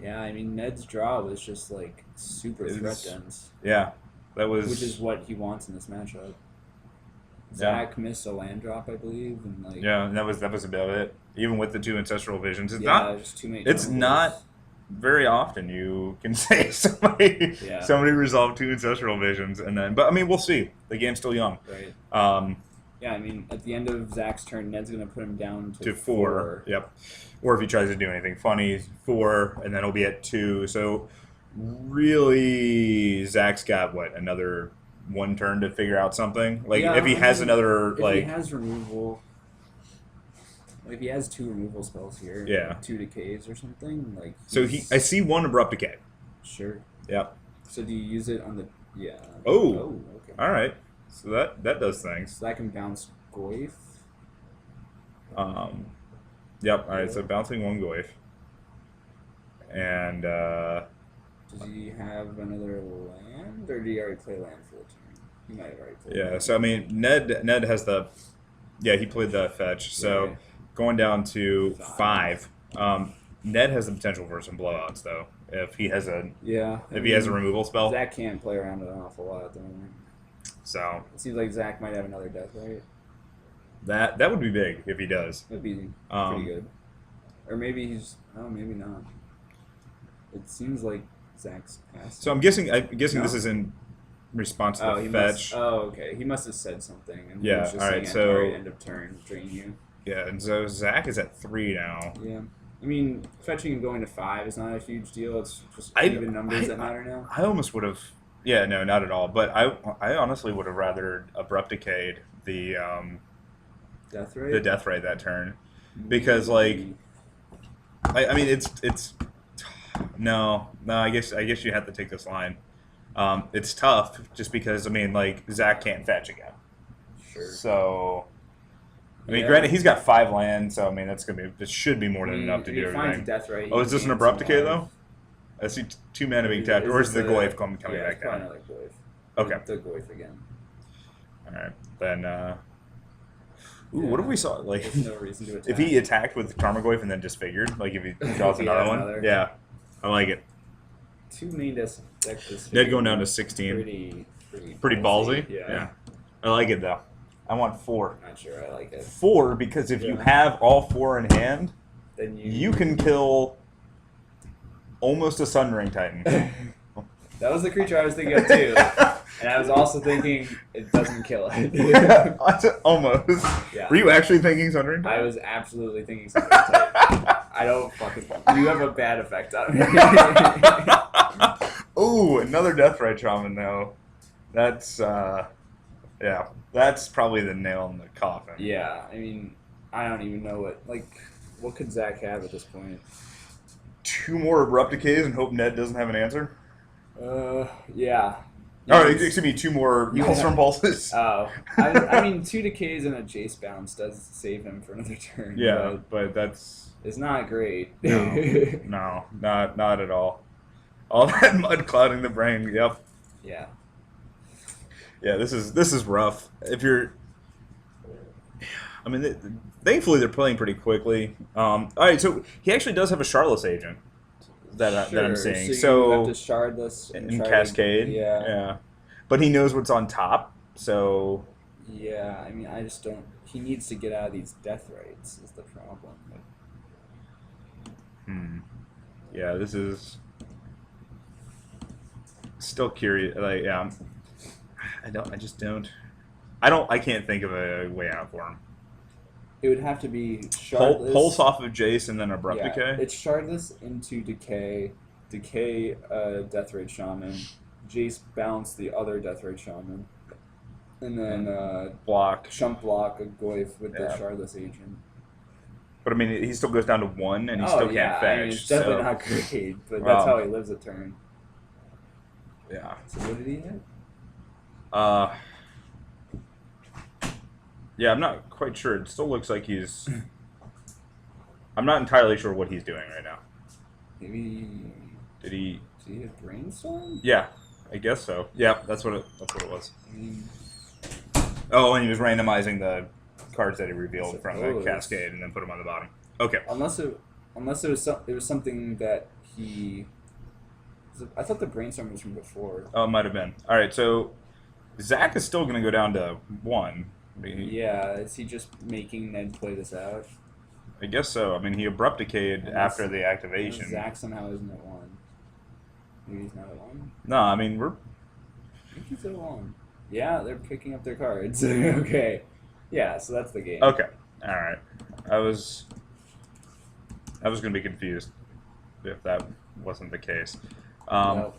[SPEAKER 5] Yeah, I mean, Ned's draw was just like super
[SPEAKER 1] It
[SPEAKER 5] threat
[SPEAKER 1] was-
[SPEAKER 5] dense,
[SPEAKER 1] Yeah. That was.
[SPEAKER 5] which is what he wants in this matchup. Zach missed a land drop, I believe, and like
[SPEAKER 1] Yeah, and that was about it. Even with the 2 Ancestral Visions, it's
[SPEAKER 5] yeah,
[SPEAKER 1] not.
[SPEAKER 5] just too many.
[SPEAKER 1] It's
[SPEAKER 5] turnovers.
[SPEAKER 1] not very often you can say somebody
[SPEAKER 5] Yeah.
[SPEAKER 1] resolved 2 Ancestral Visions, and then. But I mean, we'll see. The game's still young.
[SPEAKER 5] right. Yeah, I mean, at the end of Zach's turn, Ned's gonna put him down to,
[SPEAKER 1] To 4. Yep. Or if he tries to do anything funny, 4, and then he'll be at 2. So really, Zach's got what, another 1 turn to figure out something. Like
[SPEAKER 5] Yeah,
[SPEAKER 1] if he
[SPEAKER 5] I
[SPEAKER 1] has
[SPEAKER 5] mean,
[SPEAKER 1] another
[SPEAKER 5] If
[SPEAKER 1] like.
[SPEAKER 5] he has removal, if he has 2 removal spells here,
[SPEAKER 1] Yeah.
[SPEAKER 5] 2 decays or something, like.
[SPEAKER 1] So
[SPEAKER 5] he's-
[SPEAKER 1] I see 1 Abrupt Decay.
[SPEAKER 5] Sure.
[SPEAKER 1] Yep.
[SPEAKER 5] So do you use it on the? Yeah.
[SPEAKER 1] Oh.
[SPEAKER 5] Okay.
[SPEAKER 1] All right. So that does things.
[SPEAKER 5] So that can bounce Goyf.
[SPEAKER 1] Yep. All right. So bouncing 1 Goyf. And
[SPEAKER 5] Does he have another land, or did he already play land for the turn? He might have already played.
[SPEAKER 1] yeah.
[SPEAKER 5] land.
[SPEAKER 1] So I mean, Ned has the. Yeah, he played the fetch. So
[SPEAKER 5] Right.
[SPEAKER 1] going down to 5. Ned has the potential for some blowouts though. If he has a
[SPEAKER 5] Yeah.
[SPEAKER 1] if he has a removal spell.
[SPEAKER 5] Zach can't play around it an awful lot at the moment.
[SPEAKER 1] So
[SPEAKER 5] It seems like Zach might have another death rate.
[SPEAKER 1] that would be big if he does.
[SPEAKER 5] That'd be
[SPEAKER 1] Um,
[SPEAKER 5] pretty good. Or maybe he's. Oh, maybe not. It seems like Zach's passed.
[SPEAKER 1] So I'm guessing
[SPEAKER 5] No.
[SPEAKER 1] this is in response to
[SPEAKER 5] Oh,
[SPEAKER 1] the
[SPEAKER 5] he
[SPEAKER 1] fetch.
[SPEAKER 5] must. Oh, okay. He must have said something. And he
[SPEAKER 1] Yeah,
[SPEAKER 5] was just
[SPEAKER 1] alright,
[SPEAKER 5] saying,
[SPEAKER 1] so-
[SPEAKER 5] "Alright, end of turn, drain you."
[SPEAKER 1] Yeah, and so Zach is at 3 now.
[SPEAKER 5] Yeah. I mean, fetching and going to 5 is not a huge deal. It's just
[SPEAKER 1] I-
[SPEAKER 5] even numbers
[SPEAKER 1] I-
[SPEAKER 5] that matter now.
[SPEAKER 1] I almost would have. Yeah, no, not at all. But I honestly would have rather abrupt decayed the
[SPEAKER 5] Death rate?
[SPEAKER 1] the death rate that turn, because like I mean it's no. I guess you have to take this line. It's tough just because I mean like Zach can't fetch again.
[SPEAKER 5] Sure.
[SPEAKER 1] So I mean,
[SPEAKER 5] Yeah.
[SPEAKER 1] granted he's got 5 land, so I mean it should be more than enough to
[SPEAKER 5] if
[SPEAKER 1] do
[SPEAKER 5] he finds
[SPEAKER 1] everything.
[SPEAKER 5] Death rate,
[SPEAKER 1] Oh,
[SPEAKER 5] he
[SPEAKER 1] is this an
[SPEAKER 5] gains
[SPEAKER 1] abrupt
[SPEAKER 5] some
[SPEAKER 1] decay
[SPEAKER 5] life.
[SPEAKER 1] though? I see 2 mana being tapped, or is the Goyf coming
[SPEAKER 5] yeah,
[SPEAKER 1] back
[SPEAKER 5] it's probably
[SPEAKER 1] down?
[SPEAKER 5] another Goyf.
[SPEAKER 1] Okay.
[SPEAKER 5] The Goyf again.
[SPEAKER 1] All right, then. Ooh,
[SPEAKER 5] Yeah.
[SPEAKER 1] what if we saw like
[SPEAKER 5] There's no reason to attack.
[SPEAKER 1] if he attacked with Tarmogoyf and then disfigured, like if he draws
[SPEAKER 5] Yeah,
[SPEAKER 1] another one?
[SPEAKER 5] another.
[SPEAKER 1] Yeah, I like it.
[SPEAKER 5] 2 main deck this
[SPEAKER 1] Ned going down to 16.
[SPEAKER 5] Pretty
[SPEAKER 1] Ballsy.
[SPEAKER 5] Yeah.
[SPEAKER 1] I like it though. I want 4.
[SPEAKER 5] Not sure I like it.
[SPEAKER 1] 4 because if you
[SPEAKER 5] Yeah.
[SPEAKER 1] have all 4 in hand,
[SPEAKER 5] Then
[SPEAKER 1] you can kill almost a Sun Ring Titan.
[SPEAKER 5] That was the creature I was thinking of too. And I was also thinking it doesn't kill it.
[SPEAKER 1] Yeah, almost.
[SPEAKER 5] Yeah.
[SPEAKER 1] Were you actually thinking Sun Ring
[SPEAKER 5] I
[SPEAKER 1] Titan?
[SPEAKER 5] was absolutely thinking something type. I don't fucking. You have a bad effect on me.
[SPEAKER 1] Ooh, another Deathrite Shaman though. That's yeah, that's probably the nail in the coffin.
[SPEAKER 5] Yeah, I mean, I don't even know what could Zach have at this point?
[SPEAKER 1] 2 more Abrupt Decays and hope Ned doesn't have an answer.
[SPEAKER 5] Yeah.
[SPEAKER 1] Oh, excuse me, 2 more
[SPEAKER 5] You
[SPEAKER 1] Maelstrom
[SPEAKER 5] have-
[SPEAKER 1] Pulses.
[SPEAKER 5] Oh, I mean, 2 decays and a Jace bounce does save him for another turn.
[SPEAKER 1] Yeah, but that's
[SPEAKER 5] but it's not great.
[SPEAKER 1] no, not at all. All that mud clouding the brain. Yep.
[SPEAKER 5] Yeah.
[SPEAKER 1] Yeah, this is rough. If you're, I mean, thankfully they're playing pretty quickly. All right, so he actually does have a Shardless agent that I'm
[SPEAKER 5] Sure,
[SPEAKER 1] seeing.
[SPEAKER 5] you
[SPEAKER 1] So
[SPEAKER 5] have to Shardless
[SPEAKER 1] in
[SPEAKER 5] try to-
[SPEAKER 1] Cascade,
[SPEAKER 5] yeah.
[SPEAKER 1] but he knows what's on top. So
[SPEAKER 5] Yeah, I mean, I just don't. He needs to get out of these death rates. Is the problem?
[SPEAKER 1] yeah, this is still curious. Like, yeah, I can't think of a way out for him.
[SPEAKER 5] It would have to be Shardless.
[SPEAKER 1] Pulse off of Jace and then Abrupt
[SPEAKER 5] Yeah,
[SPEAKER 1] Decay.
[SPEAKER 5] it's Shardless into Decay, Death Rate Shaman, Jace bounce the other Death Rate Shaman, and then
[SPEAKER 1] Block.
[SPEAKER 5] Chump block a Goyf with the
[SPEAKER 1] Yeah.
[SPEAKER 5] Shardless agent.
[SPEAKER 1] But I mean, he still goes down to 1 and he
[SPEAKER 5] Oh,
[SPEAKER 1] still
[SPEAKER 5] yeah,
[SPEAKER 1] can't fetch.
[SPEAKER 5] I mean, it's definitely
[SPEAKER 1] so,
[SPEAKER 5] not great, but
[SPEAKER 1] Wow.
[SPEAKER 5] that's how he lives a turn.
[SPEAKER 1] yeah.
[SPEAKER 5] So what did he hit?
[SPEAKER 1] Yeah, I'm not quite sure. It still looks like he's. I'm not entirely sure what he's doing right now.
[SPEAKER 5] Maybe
[SPEAKER 1] Did he?
[SPEAKER 5] did he hit Brainstorm?
[SPEAKER 1] Yeah, I guess so. Yeah, that's what it was.
[SPEAKER 5] I mean,
[SPEAKER 1] Oh, and he was randomizing the cards that he revealed from the
[SPEAKER 5] Suppose.
[SPEAKER 1] Cascade and then put them on the bottom. Okay.
[SPEAKER 5] unless it was something that he. I thought the Brainstorm was from before.
[SPEAKER 1] Oh, it might have been. All right, so Zach is still going to go down to 1.
[SPEAKER 5] Yeah, is he just making Ned play this out?
[SPEAKER 1] I guess so. I mean, he abrupt decayed
[SPEAKER 5] Unless-
[SPEAKER 1] after the activation.
[SPEAKER 5] Zach somehow isn't at 1. Maybe he's not at 1.
[SPEAKER 1] No, I mean we're.
[SPEAKER 5] I think he's at 1. Yeah, they're picking up their cards. Okay. Yeah, so that's the game.
[SPEAKER 1] Okay. All right. I was going to be confused if that wasn't the case.
[SPEAKER 5] Nope.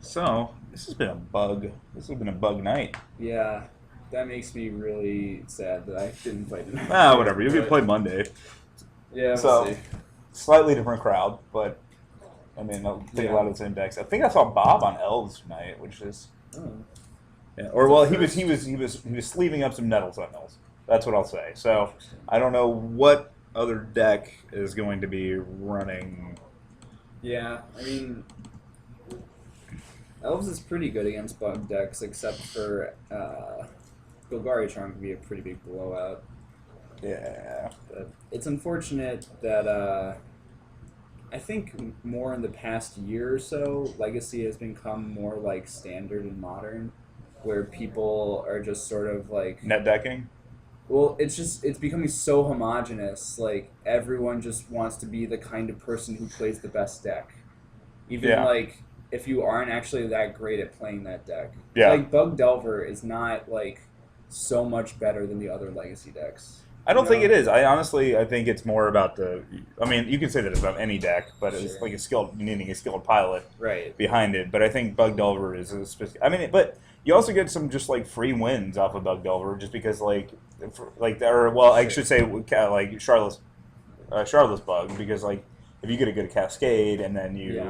[SPEAKER 1] So this has been a bug. This has been a bug night.
[SPEAKER 5] Yeah, that makes me really sad that I didn't play tonight.
[SPEAKER 1] Ah, whatever. You'll get
[SPEAKER 5] But-
[SPEAKER 1] played Monday.
[SPEAKER 5] Yeah, we'll
[SPEAKER 1] So-
[SPEAKER 5] see.
[SPEAKER 1] Slightly different crowd, but I mean, I'll take
[SPEAKER 5] Yeah.
[SPEAKER 1] a lot of the same decks. I think I saw Bob on Elves tonight, which is
[SPEAKER 5] Oh.
[SPEAKER 1] yeah. Or well, he was sleeving up some Nettle Sentinels. That's what I'll say. So I don't know what other deck is going to be running.
[SPEAKER 5] Yeah, I mean, Elves is pretty good against bug decks, except for BUG.Junk can be a pretty big blowout.
[SPEAKER 1] Yeah.
[SPEAKER 5] But it's unfortunate that I think more in the past year or so, Legacy has become more like standard and modern, where people are just sort of like,
[SPEAKER 1] Net decking.
[SPEAKER 5] well, it's becoming so homogenous. Like everyone just wants to be the kind of person who plays the best deck, even
[SPEAKER 1] Yeah.
[SPEAKER 5] like if you aren't actually that great at playing that deck.
[SPEAKER 1] Yeah.
[SPEAKER 5] Like Bug Delver is not like so much better than the other Legacy decks.
[SPEAKER 1] I don't
[SPEAKER 5] You
[SPEAKER 1] think
[SPEAKER 5] know?
[SPEAKER 1] it is. I think it's more about the. I mean, you can say that about any deck, but it's
[SPEAKER 5] Sure.
[SPEAKER 1] like needing a skilled pilot
[SPEAKER 5] Right.
[SPEAKER 1] behind it. But I think Bug Delver is a specific. I mean, but you also get some just like free wins off of Bug Delver, just because like or well, I should say like Shardless Bug, because like if you get a good cascade and then you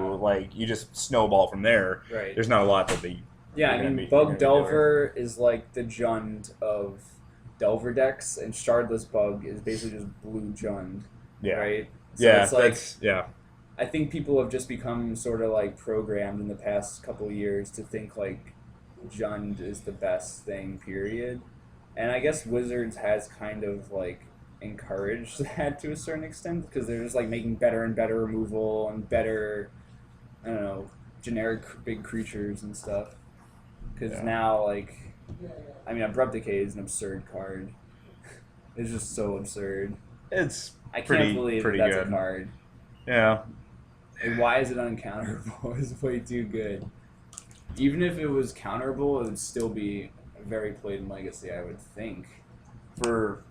[SPEAKER 1] you just snowball from there.
[SPEAKER 5] Right.
[SPEAKER 1] There's not a lot that they.
[SPEAKER 5] Yeah, I mean, Bug Delver is like the Jund of Delver decks, and Shardless Bug is basically just blue Jund.
[SPEAKER 1] Yeah.
[SPEAKER 5] Right? So
[SPEAKER 1] Yeah,
[SPEAKER 5] it's like,
[SPEAKER 1] yeah.
[SPEAKER 5] I think people have just become sort of like programmed in the past couple of years to think like Jund is the best thing, period. And I guess Wizards has kind of like encouraged that to a certain extent, because they're just like making better and better removal and better, I don't know, generic big creatures and stuff. Because now, like, I mean, Abrupt Decay is an absurd card. It's just so absurd.
[SPEAKER 1] It's
[SPEAKER 5] I
[SPEAKER 1] pretty,
[SPEAKER 5] can't believe
[SPEAKER 1] pretty
[SPEAKER 5] that's
[SPEAKER 1] good.
[SPEAKER 5] a card.
[SPEAKER 1] Yeah.
[SPEAKER 5] And why is it uncounterable? It's way too good. Even if it was counterable, it would still be very played in Legacy, I would think.
[SPEAKER 1] For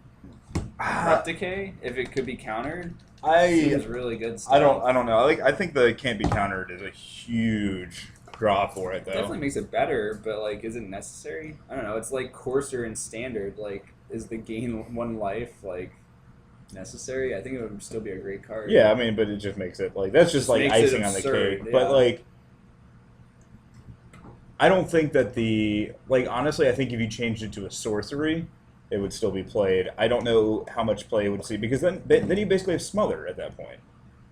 [SPEAKER 5] Abrupt Decay, if it could be countered,
[SPEAKER 1] I
[SPEAKER 5] seems really good stuff.
[SPEAKER 1] I don't know. Like I think the can't be countered is a huge draw for it though.
[SPEAKER 5] Definitely makes it better, but like, is it necessary? I don't know. It's like Courser and Standard. Like, is the gain one life like necessary? I think it would still be a great card.
[SPEAKER 1] Yeah, I mean, but it just makes it like that's just like
[SPEAKER 5] Makes it
[SPEAKER 1] icing on the
[SPEAKER 5] absurd,
[SPEAKER 1] cake.
[SPEAKER 5] yeah.
[SPEAKER 1] But like, I don't think that honestly, I think if you changed it to a sorcery, it would still be played. I don't know how much play it would see, because then you basically have Smother at that point.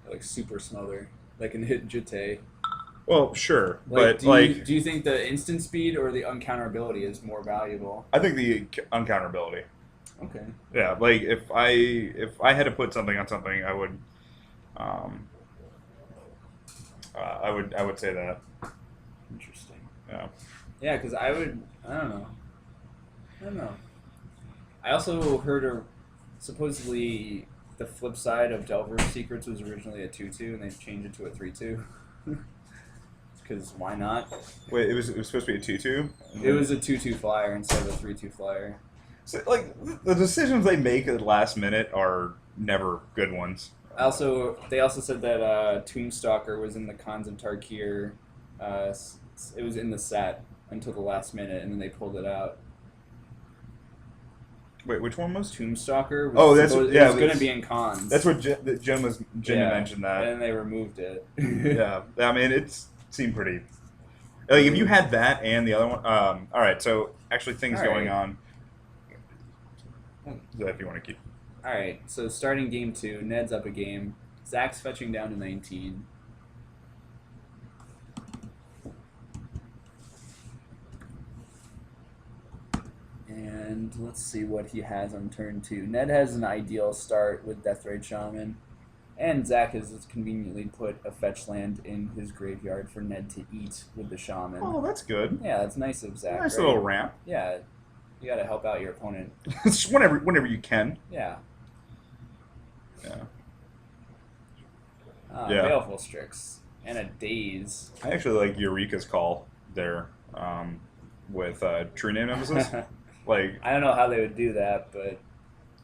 [SPEAKER 5] Like super Smother, that can hit Jete.
[SPEAKER 1] Well, sure,
[SPEAKER 5] Like,
[SPEAKER 1] but
[SPEAKER 5] do you think the instant speed or the uncounterability is more valuable?
[SPEAKER 1] I think the uncounterability.
[SPEAKER 5] Okay.
[SPEAKER 1] Yeah, like if I had to put something on something, I would, I would say that.
[SPEAKER 5] Interesting.
[SPEAKER 1] Yeah.
[SPEAKER 5] Yeah, because I don't know. I also heard supposedly the flip side of Delver's Secrets was originally a 2/2, and they changed it to a 3/2. Because why not?
[SPEAKER 1] Wait, it was supposed to be a 2/2.
[SPEAKER 5] It was a 2/2 flyer instead of a 3/2 flyer.
[SPEAKER 1] So, like the decisions they make at the last minute are never good ones.
[SPEAKER 5] They also said that Tombstalker was in the Khans of Tarkir. It was in the set until the last minute, and then they pulled it out.
[SPEAKER 1] Wait, which one was?
[SPEAKER 5] Tombstalker.
[SPEAKER 1] Oh,
[SPEAKER 5] it was going to be in Khans.
[SPEAKER 1] That's what Jen mentioned that.
[SPEAKER 5] And then they removed it.
[SPEAKER 1] Yeah, I mean it seemed pretty. Like if you had that and the other one. All right, so actually things going on. If you want to keep.
[SPEAKER 5] All right, so starting game 2, Ned's up a game. Zach's fetching down to 19. And let's see what he has on turn 2. Ned has an ideal start with Deathrite Shaman. And Zach has conveniently put a fetch land in his graveyard for Ned to eat with the Shaman.
[SPEAKER 1] Oh, that's good.
[SPEAKER 5] Yeah, that's nice of Zach.
[SPEAKER 1] Nice
[SPEAKER 5] right?
[SPEAKER 1] little ramp.
[SPEAKER 5] Yeah, you got to help out your opponent.
[SPEAKER 1] Just whenever you can.
[SPEAKER 5] Yeah.
[SPEAKER 1] Yeah.
[SPEAKER 5] Baleful Strix. And a Daze.
[SPEAKER 1] I actually like Eureka's call there with True Name Nemesis. Like,
[SPEAKER 5] I don't know how they would do that, but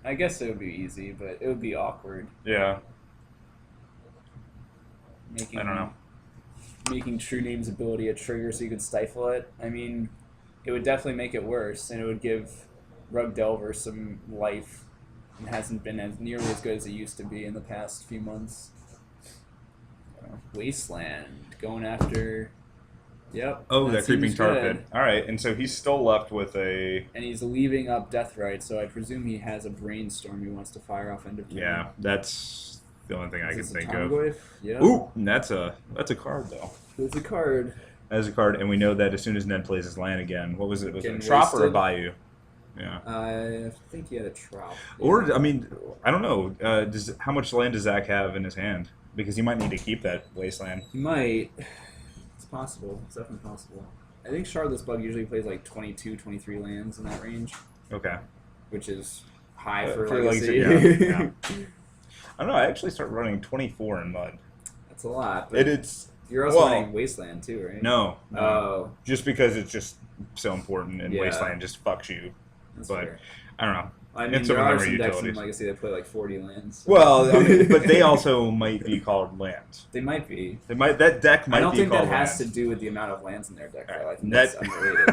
[SPEAKER 5] I guess it would be easy, but it would be awkward.
[SPEAKER 1] yeah,
[SPEAKER 5] Making,
[SPEAKER 1] I don't know.
[SPEAKER 5] Making True Name's ability a trigger so you could stifle it. I mean, it would definitely make it worse, and it would give Rug Delver some life. It hasn't been as nearly as good as it used to be in the past few months. Wasteland, going after... Yep.
[SPEAKER 1] Oh, that creeping
[SPEAKER 5] seems
[SPEAKER 1] tar
[SPEAKER 5] good.
[SPEAKER 1] pit. All right, and so he's still left with a.
[SPEAKER 5] And he's leaving up Deathrite, so I presume he has a Brainstorm he wants to fire off end of turn.
[SPEAKER 1] Yeah, that's the only thing I can think of.
[SPEAKER 5] Yep.
[SPEAKER 1] Ooh, and that's a card though.
[SPEAKER 5] There's a card.
[SPEAKER 1] That is a card, and we know that as soon as Ned plays his land again, what was it? Was it a
[SPEAKER 5] Getting
[SPEAKER 1] Trop or a
[SPEAKER 5] wasted.
[SPEAKER 1] Bayou? Yeah.
[SPEAKER 5] I think he had a Trop.
[SPEAKER 1] Or I mean, I don't know. How much land does Zach have in his hand? Because he might need to keep that wasteland.
[SPEAKER 5] He might. It's possible. It's definitely possible. I think Shardless BUG usually plays like 22, 23 lands in that range,
[SPEAKER 1] Okay.
[SPEAKER 5] which is high for
[SPEAKER 1] Legacy,
[SPEAKER 5] Legacy.
[SPEAKER 1] yeah. I don't know. I actually started running 24 in Mud.
[SPEAKER 5] That's a lot. But
[SPEAKER 1] It's
[SPEAKER 5] you're also
[SPEAKER 1] well,
[SPEAKER 5] running Wasteland too, right?
[SPEAKER 1] no.
[SPEAKER 5] Oh.
[SPEAKER 1] Just because it's just so important, and
[SPEAKER 5] Yeah.
[SPEAKER 1] Wasteland just fucks you
[SPEAKER 5] That's
[SPEAKER 1] but
[SPEAKER 5] fair.
[SPEAKER 1] I don't know.
[SPEAKER 5] I mean,
[SPEAKER 1] It's
[SPEAKER 5] there
[SPEAKER 1] some
[SPEAKER 5] are
[SPEAKER 1] of the
[SPEAKER 5] some decks in
[SPEAKER 1] utilities.
[SPEAKER 5] Legacy that play like 40 lands.
[SPEAKER 1] Well, I mean, but they also might be called lands.
[SPEAKER 5] They might be.
[SPEAKER 1] They might that deck might
[SPEAKER 5] I don't
[SPEAKER 1] be
[SPEAKER 5] think that
[SPEAKER 1] called
[SPEAKER 5] has
[SPEAKER 1] lands.
[SPEAKER 5] to do with the amount of lands in their deck, though. I think
[SPEAKER 1] That-
[SPEAKER 5] that's unrelated.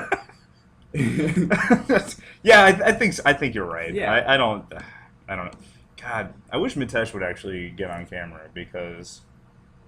[SPEAKER 1] Yeah, I think you're right.
[SPEAKER 5] Yeah.
[SPEAKER 1] I don't know. God, I wish Mitesh would actually get on camera because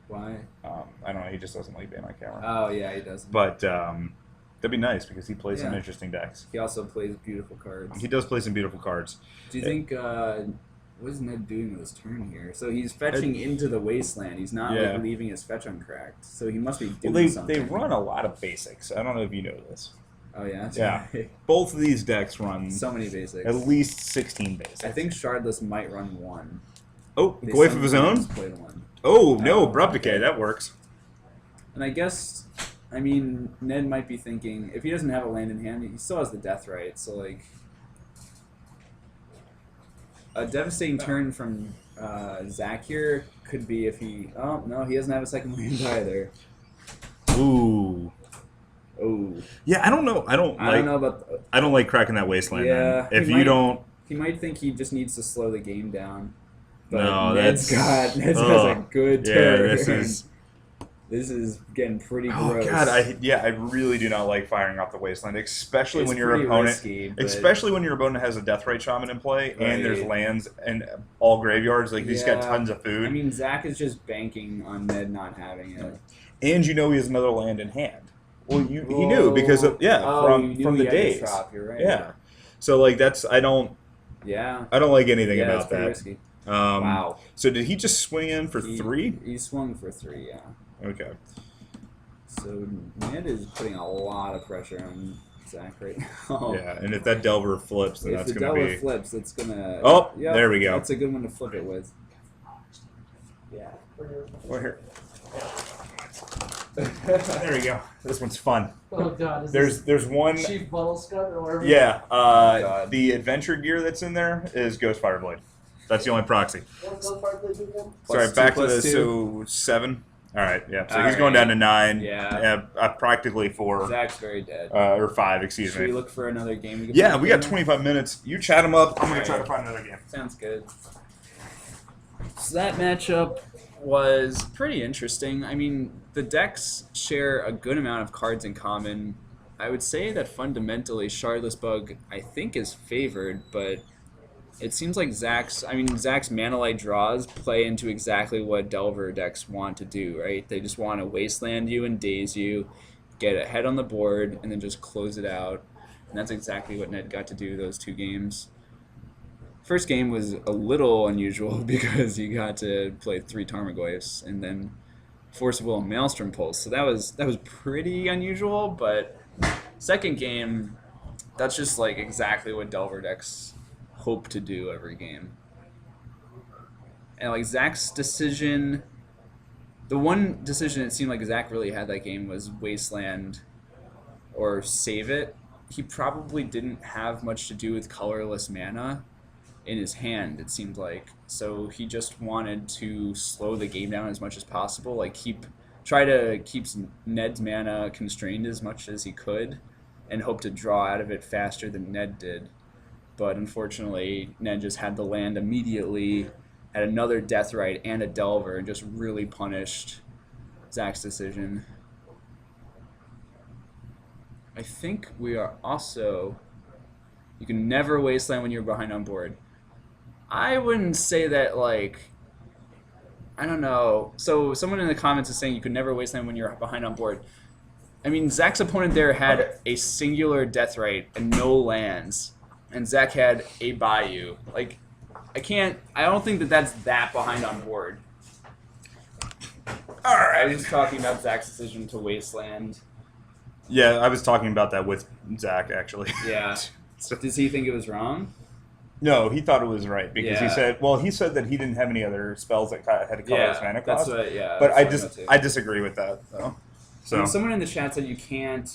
[SPEAKER 5] Why?
[SPEAKER 1] I don't know. He just doesn't like being on camera.
[SPEAKER 5] Oh, yeah, he doesn't.
[SPEAKER 1] But that'd be nice because he plays some
[SPEAKER 5] Yeah.
[SPEAKER 1] interesting decks.
[SPEAKER 5] He also plays beautiful cards.
[SPEAKER 1] He does play some beautiful cards.
[SPEAKER 5] Do you think, what is Ned doing with his turn here? So he's fetching into the wasteland. He's not
[SPEAKER 1] Yeah.
[SPEAKER 5] like, leaving his fetch uncracked. So he must be
[SPEAKER 1] Well,
[SPEAKER 5] doing
[SPEAKER 1] they
[SPEAKER 5] something.
[SPEAKER 1] run a lot of basics. I don't know if you know this.
[SPEAKER 5] Oh, yeah? That's
[SPEAKER 1] Yeah.
[SPEAKER 5] right.
[SPEAKER 1] Both of these decks run
[SPEAKER 5] So many basics.
[SPEAKER 1] at least 16 basics.
[SPEAKER 5] I think Shardless might run one.
[SPEAKER 1] Oh,
[SPEAKER 5] They
[SPEAKER 1] Goyf of his own?
[SPEAKER 5] sometimes play one.
[SPEAKER 1] Oh, no,
[SPEAKER 5] Oh,
[SPEAKER 1] Abrupt
[SPEAKER 5] okay.
[SPEAKER 1] Decay. That works.
[SPEAKER 5] And I guess, I mean, Ned might be thinking, if he doesn't have a land in hand, he still has the death right. So, like, a devastating turn from Zach here could be if he. Oh, no, he doesn't have a second land either.
[SPEAKER 1] Ooh.
[SPEAKER 5] Oh.
[SPEAKER 1] Yeah, I don't know. I don't
[SPEAKER 5] know about.
[SPEAKER 1] I don't like cracking that wasteland.
[SPEAKER 5] Yeah,
[SPEAKER 1] man. If
[SPEAKER 5] he
[SPEAKER 1] you
[SPEAKER 5] might-
[SPEAKER 1] don't,
[SPEAKER 5] He might think he just needs to slow the game down. But
[SPEAKER 1] No,
[SPEAKER 5] Ned's
[SPEAKER 1] that's-
[SPEAKER 5] got
[SPEAKER 1] oh,
[SPEAKER 5] a good
[SPEAKER 1] yeah,
[SPEAKER 5] turn.
[SPEAKER 1] this is
[SPEAKER 5] getting pretty
[SPEAKER 1] oh
[SPEAKER 5] gross.
[SPEAKER 1] god, I really do not like firing off the wasteland, especially
[SPEAKER 5] It's
[SPEAKER 1] when your
[SPEAKER 5] pretty
[SPEAKER 1] opponent,
[SPEAKER 5] risky, but-
[SPEAKER 1] especially when your opponent has a Deathrite Shaman in play and there's
[SPEAKER 5] Right.
[SPEAKER 1] lands and all graveyards. Like he's got
[SPEAKER 5] Yeah.
[SPEAKER 1] tons of food,
[SPEAKER 5] I mean, Zach is just banking on Ned not having it.
[SPEAKER 1] and you know he has another land in hand. Well, he knew because of
[SPEAKER 5] you knew
[SPEAKER 1] from
[SPEAKER 5] he
[SPEAKER 1] the
[SPEAKER 5] had
[SPEAKER 1] days.
[SPEAKER 5] Trop, you're right.
[SPEAKER 1] Yeah, so like that's I don't
[SPEAKER 5] Yeah.
[SPEAKER 1] like anything
[SPEAKER 5] Yeah,
[SPEAKER 1] about
[SPEAKER 5] it's pretty
[SPEAKER 1] that.
[SPEAKER 5] risky.
[SPEAKER 1] Um,
[SPEAKER 5] Wow.
[SPEAKER 1] So did he just swing in for
[SPEAKER 5] He-
[SPEAKER 1] 3?
[SPEAKER 5] He swung for 3, yeah.
[SPEAKER 1] Okay.
[SPEAKER 5] So Ned is putting a lot of pressure on Zach right now.
[SPEAKER 1] Yeah, and if that Delver flips, then
[SPEAKER 5] If
[SPEAKER 1] that's
[SPEAKER 5] the
[SPEAKER 1] going to
[SPEAKER 5] Delver
[SPEAKER 1] be.
[SPEAKER 5] flips, it's gonna.
[SPEAKER 1] Oh,
[SPEAKER 5] Yep,
[SPEAKER 1] there we go.
[SPEAKER 5] That's a good one to flip it with.
[SPEAKER 3] Yeah.
[SPEAKER 1] We're here. There we go. This one's fun.
[SPEAKER 2] Oh god, is
[SPEAKER 1] There's one.
[SPEAKER 2] this Chief Buttlescut or whatever?
[SPEAKER 1] Yeah,
[SPEAKER 5] God.
[SPEAKER 1] the adventure gear that's in there is Ghost Fireblade. That's the only proxy.
[SPEAKER 2] What's the part they do again?
[SPEAKER 1] Sorry,
[SPEAKER 5] Plus
[SPEAKER 1] back
[SPEAKER 5] two,
[SPEAKER 1] to
[SPEAKER 5] plus
[SPEAKER 1] the
[SPEAKER 5] two.
[SPEAKER 1] so 7. All right, yeah. So
[SPEAKER 5] All
[SPEAKER 1] he's going
[SPEAKER 5] right.
[SPEAKER 1] down to 9.
[SPEAKER 5] Yeah.
[SPEAKER 1] Practically 4
[SPEAKER 5] Zach's very dead.
[SPEAKER 1] or 5. Excuse
[SPEAKER 5] Should we
[SPEAKER 1] me.
[SPEAKER 5] look for another game? can
[SPEAKER 1] Yeah,
[SPEAKER 5] play
[SPEAKER 1] we got
[SPEAKER 5] together?
[SPEAKER 1] 25 minutes. You chat them up. I'm gonna
[SPEAKER 5] All
[SPEAKER 1] try
[SPEAKER 5] right.
[SPEAKER 1] to find another game.
[SPEAKER 5] Sounds good. So that matchup was pretty interesting. I mean, the decks share a good amount of cards in common. I would say that fundamentally, Shardless BUG, I think, is favored, but it seems like Zach's Mana Light draws play into exactly what Delver decks want to do, right? They just want to wasteland you and daze you, get ahead on the board, and then just close it out. And that's exactly what Ned got to do those 2 games. First game was a little unusual because you got to play 3 Tarmogoyfs and then Force of Will and Maelstrom Pulse. So that was pretty unusual, but second game, that's just like exactly what Delver decks hope to do every game. And like Zach's decision, the one decision it seemed like Zach really had that game was Wasteland or Save It. He probably didn't have much to do with colorless mana in his hand, it seemed like. So he just wanted to slow the game down as much as possible, like try to keep Ned's mana constrained as much as he could and hope to draw out of it faster than Ned did. But unfortunately, Ned just had the land immediately, had another Deathrite and a Delver, and just really punished Zach's decision. I think we are also... You can never wasteland when you're behind on board. I wouldn't say that, like... I don't know. So someone in the comments is saying you could never wasteland when you're behind on board. I mean, Zach's opponent there had a singular Deathrite and no lands. And Zach had a Bayou. Like, I don't think that that's that behind on board. Alright. I was just talking about Zach's decision to wasteland.
[SPEAKER 1] Yeah, I was talking about that with Zach actually.
[SPEAKER 5] Yeah.
[SPEAKER 1] So-
[SPEAKER 5] Does he think it was wrong?
[SPEAKER 1] No, he thought it was right because
[SPEAKER 5] Yeah.
[SPEAKER 1] he said that he didn't have any other spells that had a colorless mana
[SPEAKER 5] that's
[SPEAKER 1] cost.
[SPEAKER 5] what. Yeah,
[SPEAKER 1] But
[SPEAKER 5] that's what
[SPEAKER 1] I disagree with that though. So
[SPEAKER 5] someone in the chat said you can't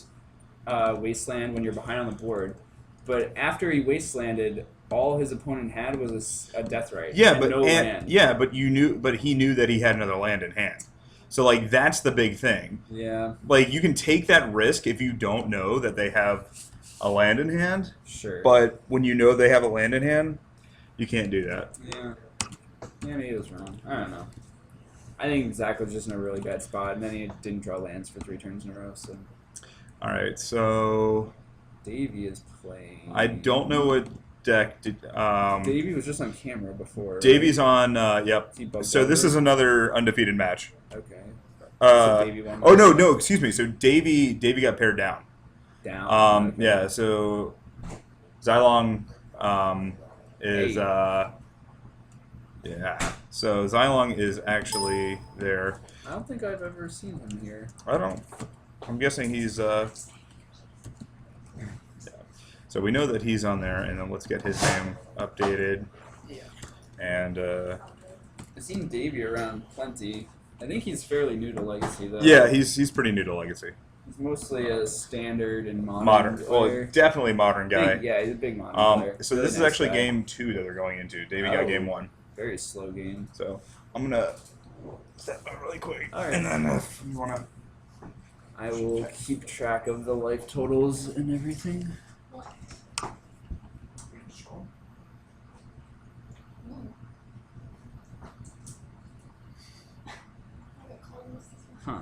[SPEAKER 5] wasteland when you're behind on the board, but after he wastelanded, all his opponent had was a Deathrite.
[SPEAKER 1] yeah,
[SPEAKER 5] and
[SPEAKER 1] but
[SPEAKER 5] no land.
[SPEAKER 1] he knew that he had another land in hand. So like that's the big thing.
[SPEAKER 5] Yeah.
[SPEAKER 1] Like you can take that risk if you don't know that they have a land in hand.
[SPEAKER 5] Sure.
[SPEAKER 1] But when you know they have a land in hand, you can't do that.
[SPEAKER 5] Yeah. Yeah, maybe he was wrong. I don't know. I think Zach was just in a really bad spot, and then he didn't draw lands for 3 turns in a row, so...
[SPEAKER 1] Alright, so...
[SPEAKER 5] Davey is playing...
[SPEAKER 1] I don't know what deck did...
[SPEAKER 5] Davey was just on camera before.
[SPEAKER 1] Davey's on, yep.
[SPEAKER 5] He bugged
[SPEAKER 1] So this
[SPEAKER 5] over?
[SPEAKER 1] is another undefeated match.
[SPEAKER 5] Okay. So Davey won
[SPEAKER 1] No, excuse me. So Davey got paired down.
[SPEAKER 5] Down. Okay.
[SPEAKER 1] Yeah, so Xylong is
[SPEAKER 5] Hey.
[SPEAKER 1] yeah. So Xylong is actually there.
[SPEAKER 5] I don't think I've ever seen him here.
[SPEAKER 1] I'm guessing he's yeah. So we know that he's on there, and then let's get his name updated.
[SPEAKER 5] Yeah.
[SPEAKER 1] And
[SPEAKER 5] I've seen Davey around plenty. I think he's fairly new to Legacy, though.
[SPEAKER 1] yeah, he's pretty new to Legacy.
[SPEAKER 5] He's mostly a standard and
[SPEAKER 1] Modern.
[SPEAKER 5] player.
[SPEAKER 1] Well, definitely modern guy.
[SPEAKER 5] Yeah, he's a big modern player.
[SPEAKER 1] So
[SPEAKER 5] Really
[SPEAKER 1] this is
[SPEAKER 5] nice
[SPEAKER 1] actually
[SPEAKER 5] guy.
[SPEAKER 1] game 2 that they're going into. Davey got game 1.
[SPEAKER 5] Very slow game.
[SPEAKER 1] So I'm gonna step out really quick,
[SPEAKER 5] All right.
[SPEAKER 1] and then if you wanna.
[SPEAKER 5] I will keep track of the life totals and everything. Huh.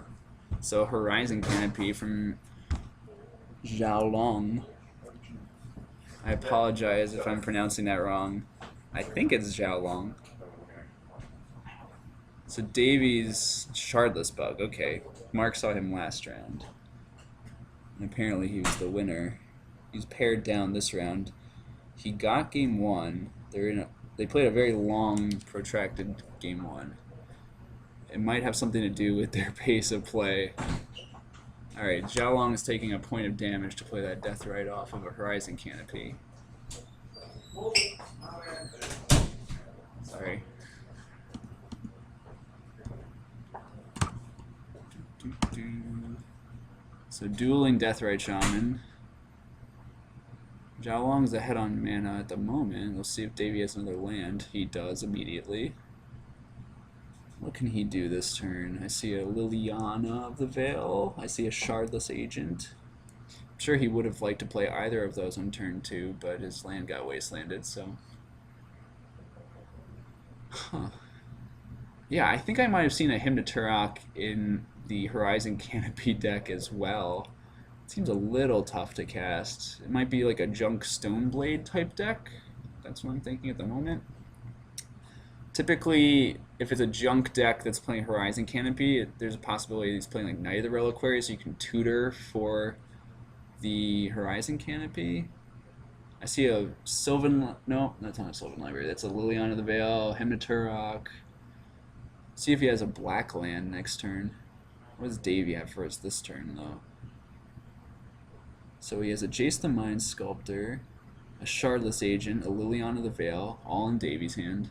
[SPEAKER 5] So Horizon Canopy from Xiaolong. I apologize if I'm pronouncing that wrong. I think it's Xiaolong. So Davies Shardless BUG. Okay, Mark saw him last round, and apparently he was the winner. He's paired down this round. He got game 1. They played a very long, protracted game 1. It might have something to do with their pace of play. All right, Xiaolong is taking a point of damage to play that Death Right off of a Horizon Canopy. Sorry. So dueling Deathrite Shaman. Xiaolong's ahead on mana at the moment. Let's see if Davey has another land. He does immediately. What can he do this turn? I see a Liliana of the Veil. I see a Shardless Agent. I'm sure he would have liked to play either of those on turn 2, but his land got wastelanded, so... Huh. Yeah, I think I might have seen a Hymn to Turok in the Horizon Canopy deck as well. It seems a little tough to cast. It might be like a Junk Stoneblade type deck. That's what I'm thinking at the moment. Typically, if it's a Junk deck that's playing Horizon Canopy, there's a possibility it's playing like Knight of the Reliquary, so you can tutor for the Horizon Canopy. I see a Sylvan... No, that's not a Sylvan Library. That's a Liliana of the Veil, Hymn to Turok. See if he has a black land next turn. What does Davey have for us this turn, though? So he has a Jace the Mind Sculptor, a Shardless Agent, a Liliana of the Veil, all in Davey's hand.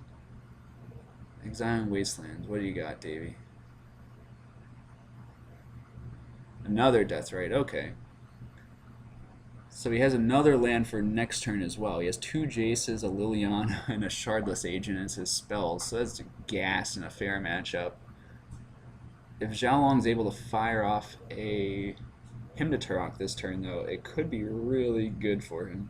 [SPEAKER 5] Exile and Wasteland. What do you got, Davey? Another Deathrite. Okay. So he has another land for next turn as well. He has 2 Jaces, a Liliana, and a Shardless Agent as his spells. So that's a gas in a fair matchup. If Xiaolong's able to fire off a Hymn to Turok this turn, though, it could be really good for him.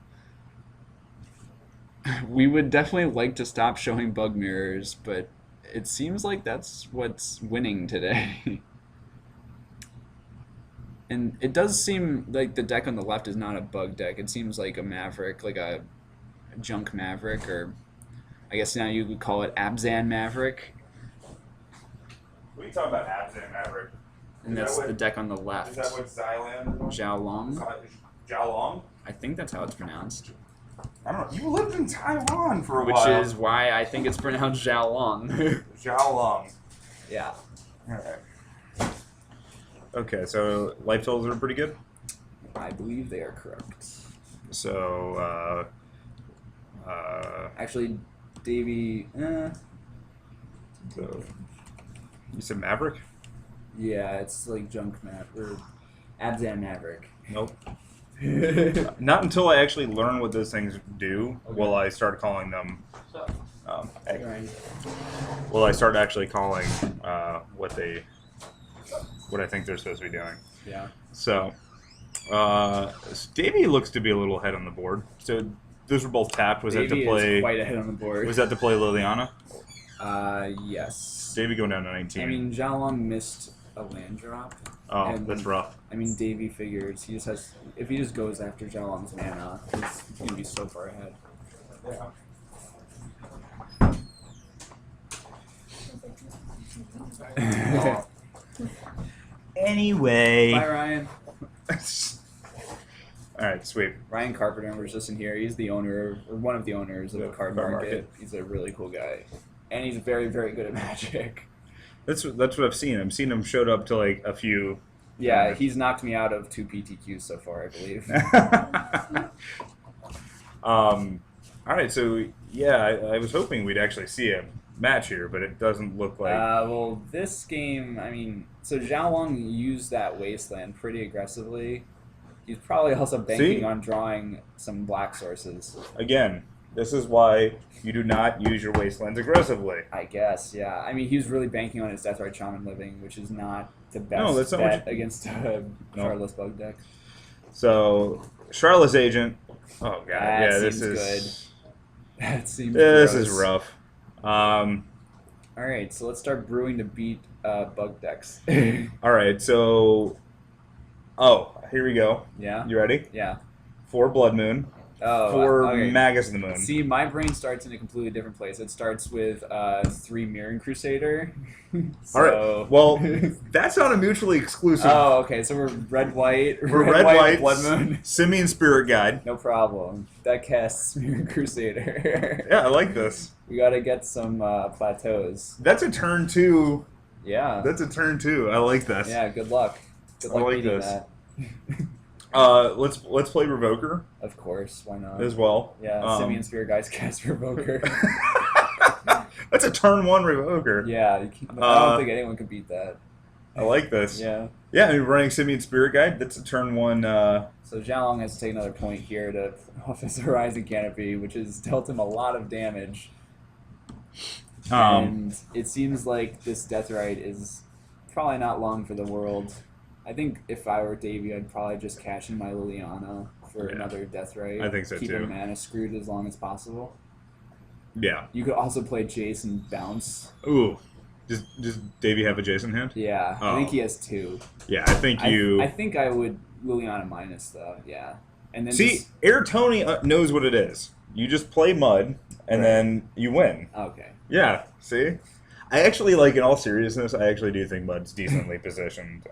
[SPEAKER 5] We would definitely like to stop showing bug mirrors, but it seems like that's what's winning today. And it does seem like the deck on the left is not a bug deck. It seems like a Maverick, like a Junk Maverick, or I guess now you could call it Abzan Maverick.
[SPEAKER 1] We talk about Abzan Maverick.
[SPEAKER 5] And that's the deck on the left.
[SPEAKER 1] Is that what Xylan?
[SPEAKER 5] Xiaolong.
[SPEAKER 1] Xiaolong?
[SPEAKER 5] I think that's how it's pronounced.
[SPEAKER 1] I don't know. You lived in Taiwan for a
[SPEAKER 5] Which
[SPEAKER 1] while.
[SPEAKER 5] is why I think it's pronounced Xiaolong.
[SPEAKER 1] Xiaolong.
[SPEAKER 5] Yeah.
[SPEAKER 1] Alright. Okay, so life totals are pretty good.
[SPEAKER 5] I believe they are correct.
[SPEAKER 1] So,
[SPEAKER 5] Actually, Davey,
[SPEAKER 1] so you said Maverick?
[SPEAKER 5] yeah, it's like Junk or Abzan Maverick.
[SPEAKER 1] Nope. Not until I actually learn what those things do will I start calling them. Will I start actually calling what I think they're supposed to be doing?
[SPEAKER 5] Yeah.
[SPEAKER 1] So, Davey looks to be a little ahead on the board. So those were both tapped. Was that
[SPEAKER 5] Davey
[SPEAKER 1] to play?
[SPEAKER 5] is quite ahead on the board.
[SPEAKER 1] Was that to play Liliana?
[SPEAKER 5] Yes.
[SPEAKER 1] Davey going down to 19.
[SPEAKER 5] I mean, Zhalong missed a land drop.
[SPEAKER 1] oh,
[SPEAKER 5] and
[SPEAKER 1] that's rough.
[SPEAKER 5] I mean, Davey figures he just has. If he just goes after Zhalong's mana, he's gonna be so far ahead.
[SPEAKER 1] Anyway.
[SPEAKER 5] Bye, Ryan.
[SPEAKER 1] All right, sweet.
[SPEAKER 5] Ryan Carpenter was just in here. He's the owner, or one of the owners of the card
[SPEAKER 1] Card
[SPEAKER 5] market.
[SPEAKER 1] Market.
[SPEAKER 5] He's a really cool guy, and he's very, very good at Magic.
[SPEAKER 1] That's what I've seen. I've seen him showed up to like a few.
[SPEAKER 5] Yeah, he's knocked me out of 2 PTQs so far, I believe.
[SPEAKER 1] All right, so yeah, I was hoping we'd actually see a match here, but it doesn't look like.
[SPEAKER 5] Well, this game, I mean, so Zhalong used that Wasteland pretty aggressively. He's probably also banking
[SPEAKER 1] See?
[SPEAKER 5] on drawing some black sources.
[SPEAKER 1] Again, this is why you do not use your wastelands aggressively.
[SPEAKER 5] I guess, yeah. I mean, he was really banking on his Deathrite Shaman Living, which is not the best
[SPEAKER 1] No, that's not what
[SPEAKER 5] bet against a
[SPEAKER 1] No.
[SPEAKER 5] Shardless BUG deck.
[SPEAKER 1] So, Shardless Agent. Oh god,
[SPEAKER 5] That
[SPEAKER 1] yeah, this
[SPEAKER 5] seems
[SPEAKER 1] is
[SPEAKER 5] That seems
[SPEAKER 1] this
[SPEAKER 5] gross.
[SPEAKER 1] is rough.
[SPEAKER 5] All right, so let's start brewing to beat bug decks.
[SPEAKER 1] All right, so here we go.
[SPEAKER 5] Yeah?
[SPEAKER 1] You ready?
[SPEAKER 5] Yeah.
[SPEAKER 1] 4 Blood Moon,
[SPEAKER 5] Oh,
[SPEAKER 1] 4
[SPEAKER 5] okay.
[SPEAKER 1] Magus of the Moon.
[SPEAKER 5] See, my brain starts in a completely different place. It starts with 3 Mirroring Crusader. So...
[SPEAKER 1] All right. Well, that's not a mutually exclusive.
[SPEAKER 5] Oh, okay. So we're red white.
[SPEAKER 1] We're red white.
[SPEAKER 5] Blood Moon.
[SPEAKER 1] Simian Spirit Guide.
[SPEAKER 5] No problem. That casts Mirroring Crusader.
[SPEAKER 1] Yeah, I like this.
[SPEAKER 5] We gotta get some plateaus.
[SPEAKER 1] That's a turn 2.
[SPEAKER 5] Yeah.
[SPEAKER 1] That's a turn 2. I like this.
[SPEAKER 5] Yeah. Good luck. Good
[SPEAKER 1] I
[SPEAKER 5] luck
[SPEAKER 1] like
[SPEAKER 5] beating
[SPEAKER 1] this.
[SPEAKER 5] that.
[SPEAKER 1] Let's play Revoker
[SPEAKER 5] Of course. Why not?
[SPEAKER 1] as well.
[SPEAKER 5] Yeah. Simian Spirit Guys cast Revoker.
[SPEAKER 1] That's a turn 1 Revoker.
[SPEAKER 5] Yeah. I don't think anyone could beat that.
[SPEAKER 1] I like this.
[SPEAKER 5] Yeah.
[SPEAKER 1] Yeah, and running Simian Spirit Guide. That's a turn 1.
[SPEAKER 5] So Zhalong has to take another point here to off his Horizon Canopy, which has dealt him a lot of damage. And it seems like this Deathrite is probably not long for the world. I think if I were Davey, I'd probably just cash in my Liliana for
[SPEAKER 1] Yeah.
[SPEAKER 5] another Deathrite.
[SPEAKER 1] I think so,
[SPEAKER 5] Keep
[SPEAKER 1] too.
[SPEAKER 5] him mana screwed as long as possible.
[SPEAKER 1] Yeah.
[SPEAKER 5] You could also play Jace and bounce.
[SPEAKER 1] Ooh. Does Davey have a Jason hand?
[SPEAKER 5] Yeah, I
[SPEAKER 1] Oh.
[SPEAKER 5] think he has 2.
[SPEAKER 1] Yeah, I think you.
[SPEAKER 5] I think I would Liliana minus though. Yeah, and then
[SPEAKER 1] See,
[SPEAKER 5] just,
[SPEAKER 1] Air Tony knows what it is. You just play mud, and
[SPEAKER 5] Right.
[SPEAKER 1] then you win.
[SPEAKER 5] okay.
[SPEAKER 1] Yeah, see? I actually, like, in all seriousness, I actually do think mud's decently positioned.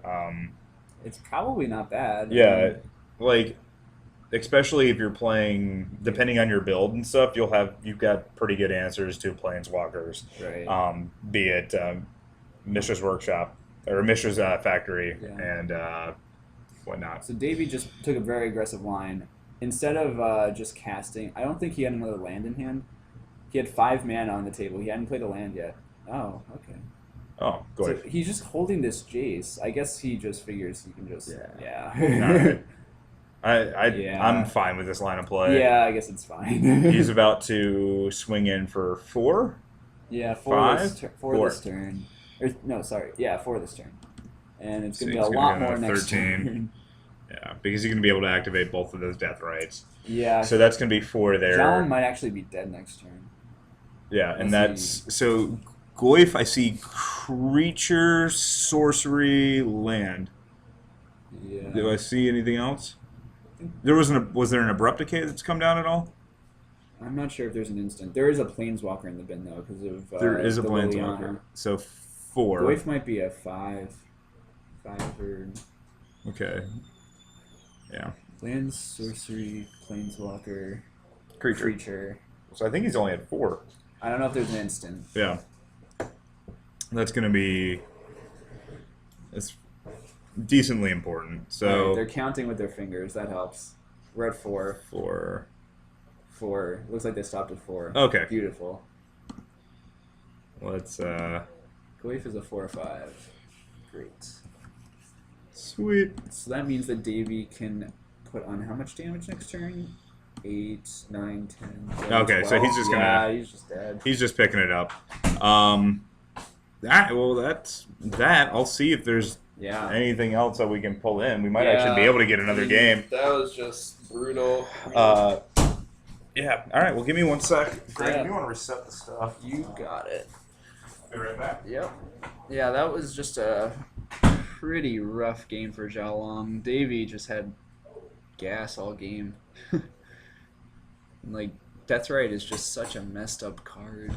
[SPEAKER 5] It's probably not bad.
[SPEAKER 1] Yeah, like, especially if you're playing, depending on your build and stuff, you've got pretty good answers to planeswalkers.
[SPEAKER 5] Right.
[SPEAKER 1] Be it Mishra's Workshop or Mishra's Factory
[SPEAKER 5] Yeah.
[SPEAKER 1] and whatnot.
[SPEAKER 5] So Davey just took a very aggressive line. Instead of just casting, I don't think he had another land in hand. He had 5 mana on the table. He hadn't played a land yet. Oh, okay.
[SPEAKER 1] Oh, go
[SPEAKER 5] So
[SPEAKER 1] ahead.
[SPEAKER 5] he's just holding this Jace. I guess he just figures he can just
[SPEAKER 1] Yeah.
[SPEAKER 5] yeah.
[SPEAKER 1] Alright. I'm fine with this line of play.
[SPEAKER 5] Yeah, I guess it's fine.
[SPEAKER 1] He's about to swing in for 4.
[SPEAKER 5] Yeah, for this
[SPEAKER 1] 5?
[SPEAKER 5] for
[SPEAKER 1] 4.
[SPEAKER 5] this turn. Or, no, sorry. Yeah, for this turn. And it's
[SPEAKER 1] So
[SPEAKER 5] going to be
[SPEAKER 1] he's
[SPEAKER 5] a
[SPEAKER 1] gonna
[SPEAKER 5] lot
[SPEAKER 1] go
[SPEAKER 5] more
[SPEAKER 1] to
[SPEAKER 5] next
[SPEAKER 1] 13.
[SPEAKER 5] turn.
[SPEAKER 1] Yeah, because he's going to be able to activate both of those death rights.
[SPEAKER 5] Yeah.
[SPEAKER 1] So that's going to be 4 there.
[SPEAKER 5] Zhalong might actually be dead next turn.
[SPEAKER 1] Yeah, and
[SPEAKER 5] Let's
[SPEAKER 1] that's so Goyf. I see creature, sorcery, land.
[SPEAKER 5] Yeah.
[SPEAKER 1] Do I see anything else? Was there an abrupt decay that's come down at all?
[SPEAKER 5] I'm not sure if there's an instant. There is a planeswalker in the bin though, because of
[SPEAKER 1] There is a
[SPEAKER 5] the
[SPEAKER 1] planeswalker.
[SPEAKER 5] Liliana.
[SPEAKER 1] So 4.
[SPEAKER 5] Goyf might be a 5 or
[SPEAKER 1] Okay. Yeah.
[SPEAKER 5] land, sorcery, planeswalker,
[SPEAKER 1] Creature.
[SPEAKER 5] creature.
[SPEAKER 1] So I think he's only at 4.
[SPEAKER 5] I don't know if there's an instant.
[SPEAKER 1] Yeah. That's going to be. It's decently important. So.
[SPEAKER 5] Alright, they're counting with their fingers. That helps. We're at 4.
[SPEAKER 1] 4.
[SPEAKER 5] 4. Looks like they stopped at 4.
[SPEAKER 1] Okay.
[SPEAKER 5] Beautiful.
[SPEAKER 1] Let's.
[SPEAKER 5] Goyf is a 4 or 5. Great.
[SPEAKER 1] Sweet.
[SPEAKER 5] So that means that Davey can put on how much damage next turn? 8, 9, 10. 11,
[SPEAKER 1] Okay, so
[SPEAKER 5] 12.
[SPEAKER 1] he's just gonna-
[SPEAKER 5] Yeah, he's just dead.
[SPEAKER 1] He's just picking it up. That's that. I'll see if there's
[SPEAKER 5] Yeah.
[SPEAKER 1] anything else that we can pull in, we might actually be able to get another game.
[SPEAKER 5] That was just brutal.
[SPEAKER 1] Yeah. All right. Well, give me 1 sec. Greg,
[SPEAKER 5] Yeah.
[SPEAKER 1] if you want to reset the stuff,
[SPEAKER 5] You got it.
[SPEAKER 1] be right back.
[SPEAKER 5] Yep. Yeah, that was just a pretty rough game for Xiaolong. Davey just had gas all game. Like, Tezzeret is just such a messed up card.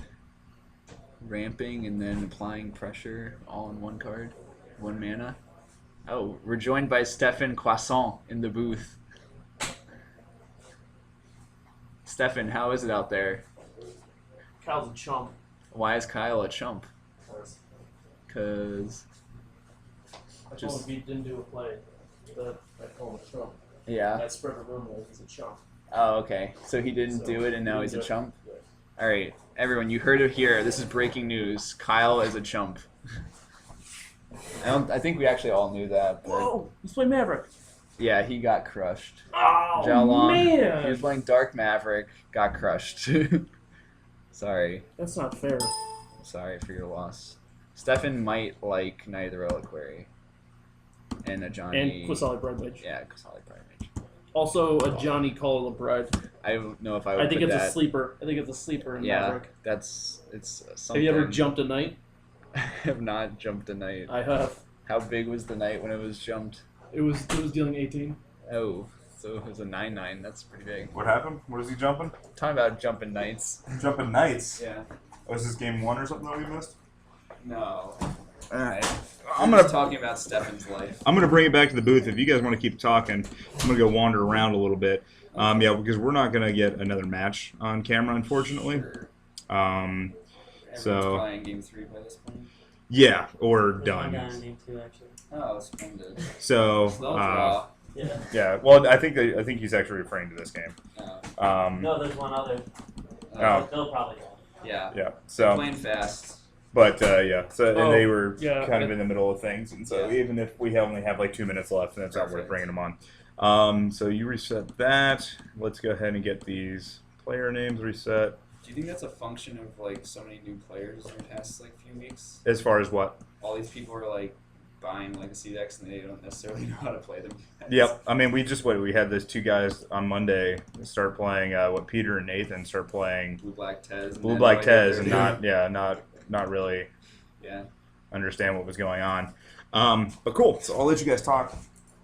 [SPEAKER 5] Ramping and then applying pressure all in one card. 1 mana. Oh, we're joined by Stefan Croissant in the booth. Stefan, how is it out there?
[SPEAKER 7] Kyle's a chump.
[SPEAKER 5] Why is Kyle a chump? Because...
[SPEAKER 7] I told him if he didn't do a play, I call him a chump.
[SPEAKER 5] Yeah.
[SPEAKER 7] I spread the rumor he's a chump.
[SPEAKER 5] Oh, okay. So he didn't do it and now he's a chump? All right. Everyone, you heard it here. This is breaking news. Kyle is a chump. I think we actually all knew that. But
[SPEAKER 7] Whoa! Let's play Maverick.
[SPEAKER 5] yeah, he got crushed.
[SPEAKER 7] Oh,
[SPEAKER 5] Xiaolong,
[SPEAKER 7] man!
[SPEAKER 5] he was playing Dark Maverick, got crushed. Sorry.
[SPEAKER 7] That's not fair.
[SPEAKER 5] Sorry for your loss. Stefan might like Knight of the Reliquary. And a Johnny...
[SPEAKER 7] And Quasali Bread Mage.
[SPEAKER 5] Yeah, Quasali Prime Mage.
[SPEAKER 7] Also, a Johnny Call of Bread.
[SPEAKER 5] I don't know if I would
[SPEAKER 7] I think
[SPEAKER 5] put
[SPEAKER 7] it's
[SPEAKER 5] that.
[SPEAKER 7] a sleeper. I think it's a sleeper in
[SPEAKER 5] Yeah,
[SPEAKER 7] Maverick.
[SPEAKER 5] it's something.
[SPEAKER 7] Have you ever jumped a knight?
[SPEAKER 5] I have not jumped a knight.
[SPEAKER 7] I have.
[SPEAKER 5] How big was the knight when it was jumped?
[SPEAKER 7] It was dealing 18.
[SPEAKER 5] Oh, so it was a 9/9. That's pretty big.
[SPEAKER 1] What happened? What is he jumping?
[SPEAKER 5] Talking about jumping knights.
[SPEAKER 1] Jumping knights.
[SPEAKER 5] Yeah.
[SPEAKER 1] Was this game 1 or something that we missed?
[SPEAKER 5] No.
[SPEAKER 1] All right.
[SPEAKER 5] I'm gonna talking about Stefan's life.
[SPEAKER 1] I'm gonna bring it back to the booth. If you guys want to keep talking, I'm gonna go wander around a little bit. Yeah, because we're not gonna get another match on camera, unfortunately.
[SPEAKER 5] Sure.
[SPEAKER 1] So
[SPEAKER 5] Everyone's playing game 3 by this point.
[SPEAKER 1] yeah, or
[SPEAKER 3] There's one
[SPEAKER 1] done.
[SPEAKER 3] guy on game 2, actually.
[SPEAKER 5] Oh, splendid.
[SPEAKER 1] So
[SPEAKER 5] So they'll draw.
[SPEAKER 3] Yeah.
[SPEAKER 1] yeah. Well, I think he's actually referring to this game.
[SPEAKER 5] Oh.
[SPEAKER 3] No, there's one other.
[SPEAKER 1] Oh.
[SPEAKER 3] They'll probably go.
[SPEAKER 5] Yeah.
[SPEAKER 1] Yeah. So.
[SPEAKER 5] Playing fast.
[SPEAKER 1] But yeah, so and they were
[SPEAKER 7] yeah.
[SPEAKER 1] kind of in the middle of things, and so
[SPEAKER 5] Yeah.
[SPEAKER 1] even if we only have like 2 minutes left, then it's not worth
[SPEAKER 5] Perfect.
[SPEAKER 1] bringing them on. So you reset that. Let's go ahead and get these player names reset.
[SPEAKER 5] Do you think that's a function of like so many new players in the past like few weeks?
[SPEAKER 1] As far as what?
[SPEAKER 5] All these people are like buying legacy decks and they don't necessarily know how to play them.
[SPEAKER 1] Yep. I mean, we had those 2 guys on Monday start playing. Peter and Nathan start playing
[SPEAKER 5] Blue Black Tez.
[SPEAKER 1] Blue Black Tez, and not really
[SPEAKER 5] Yeah.
[SPEAKER 1] understand what was going on. But cool. So I'll let you guys talk.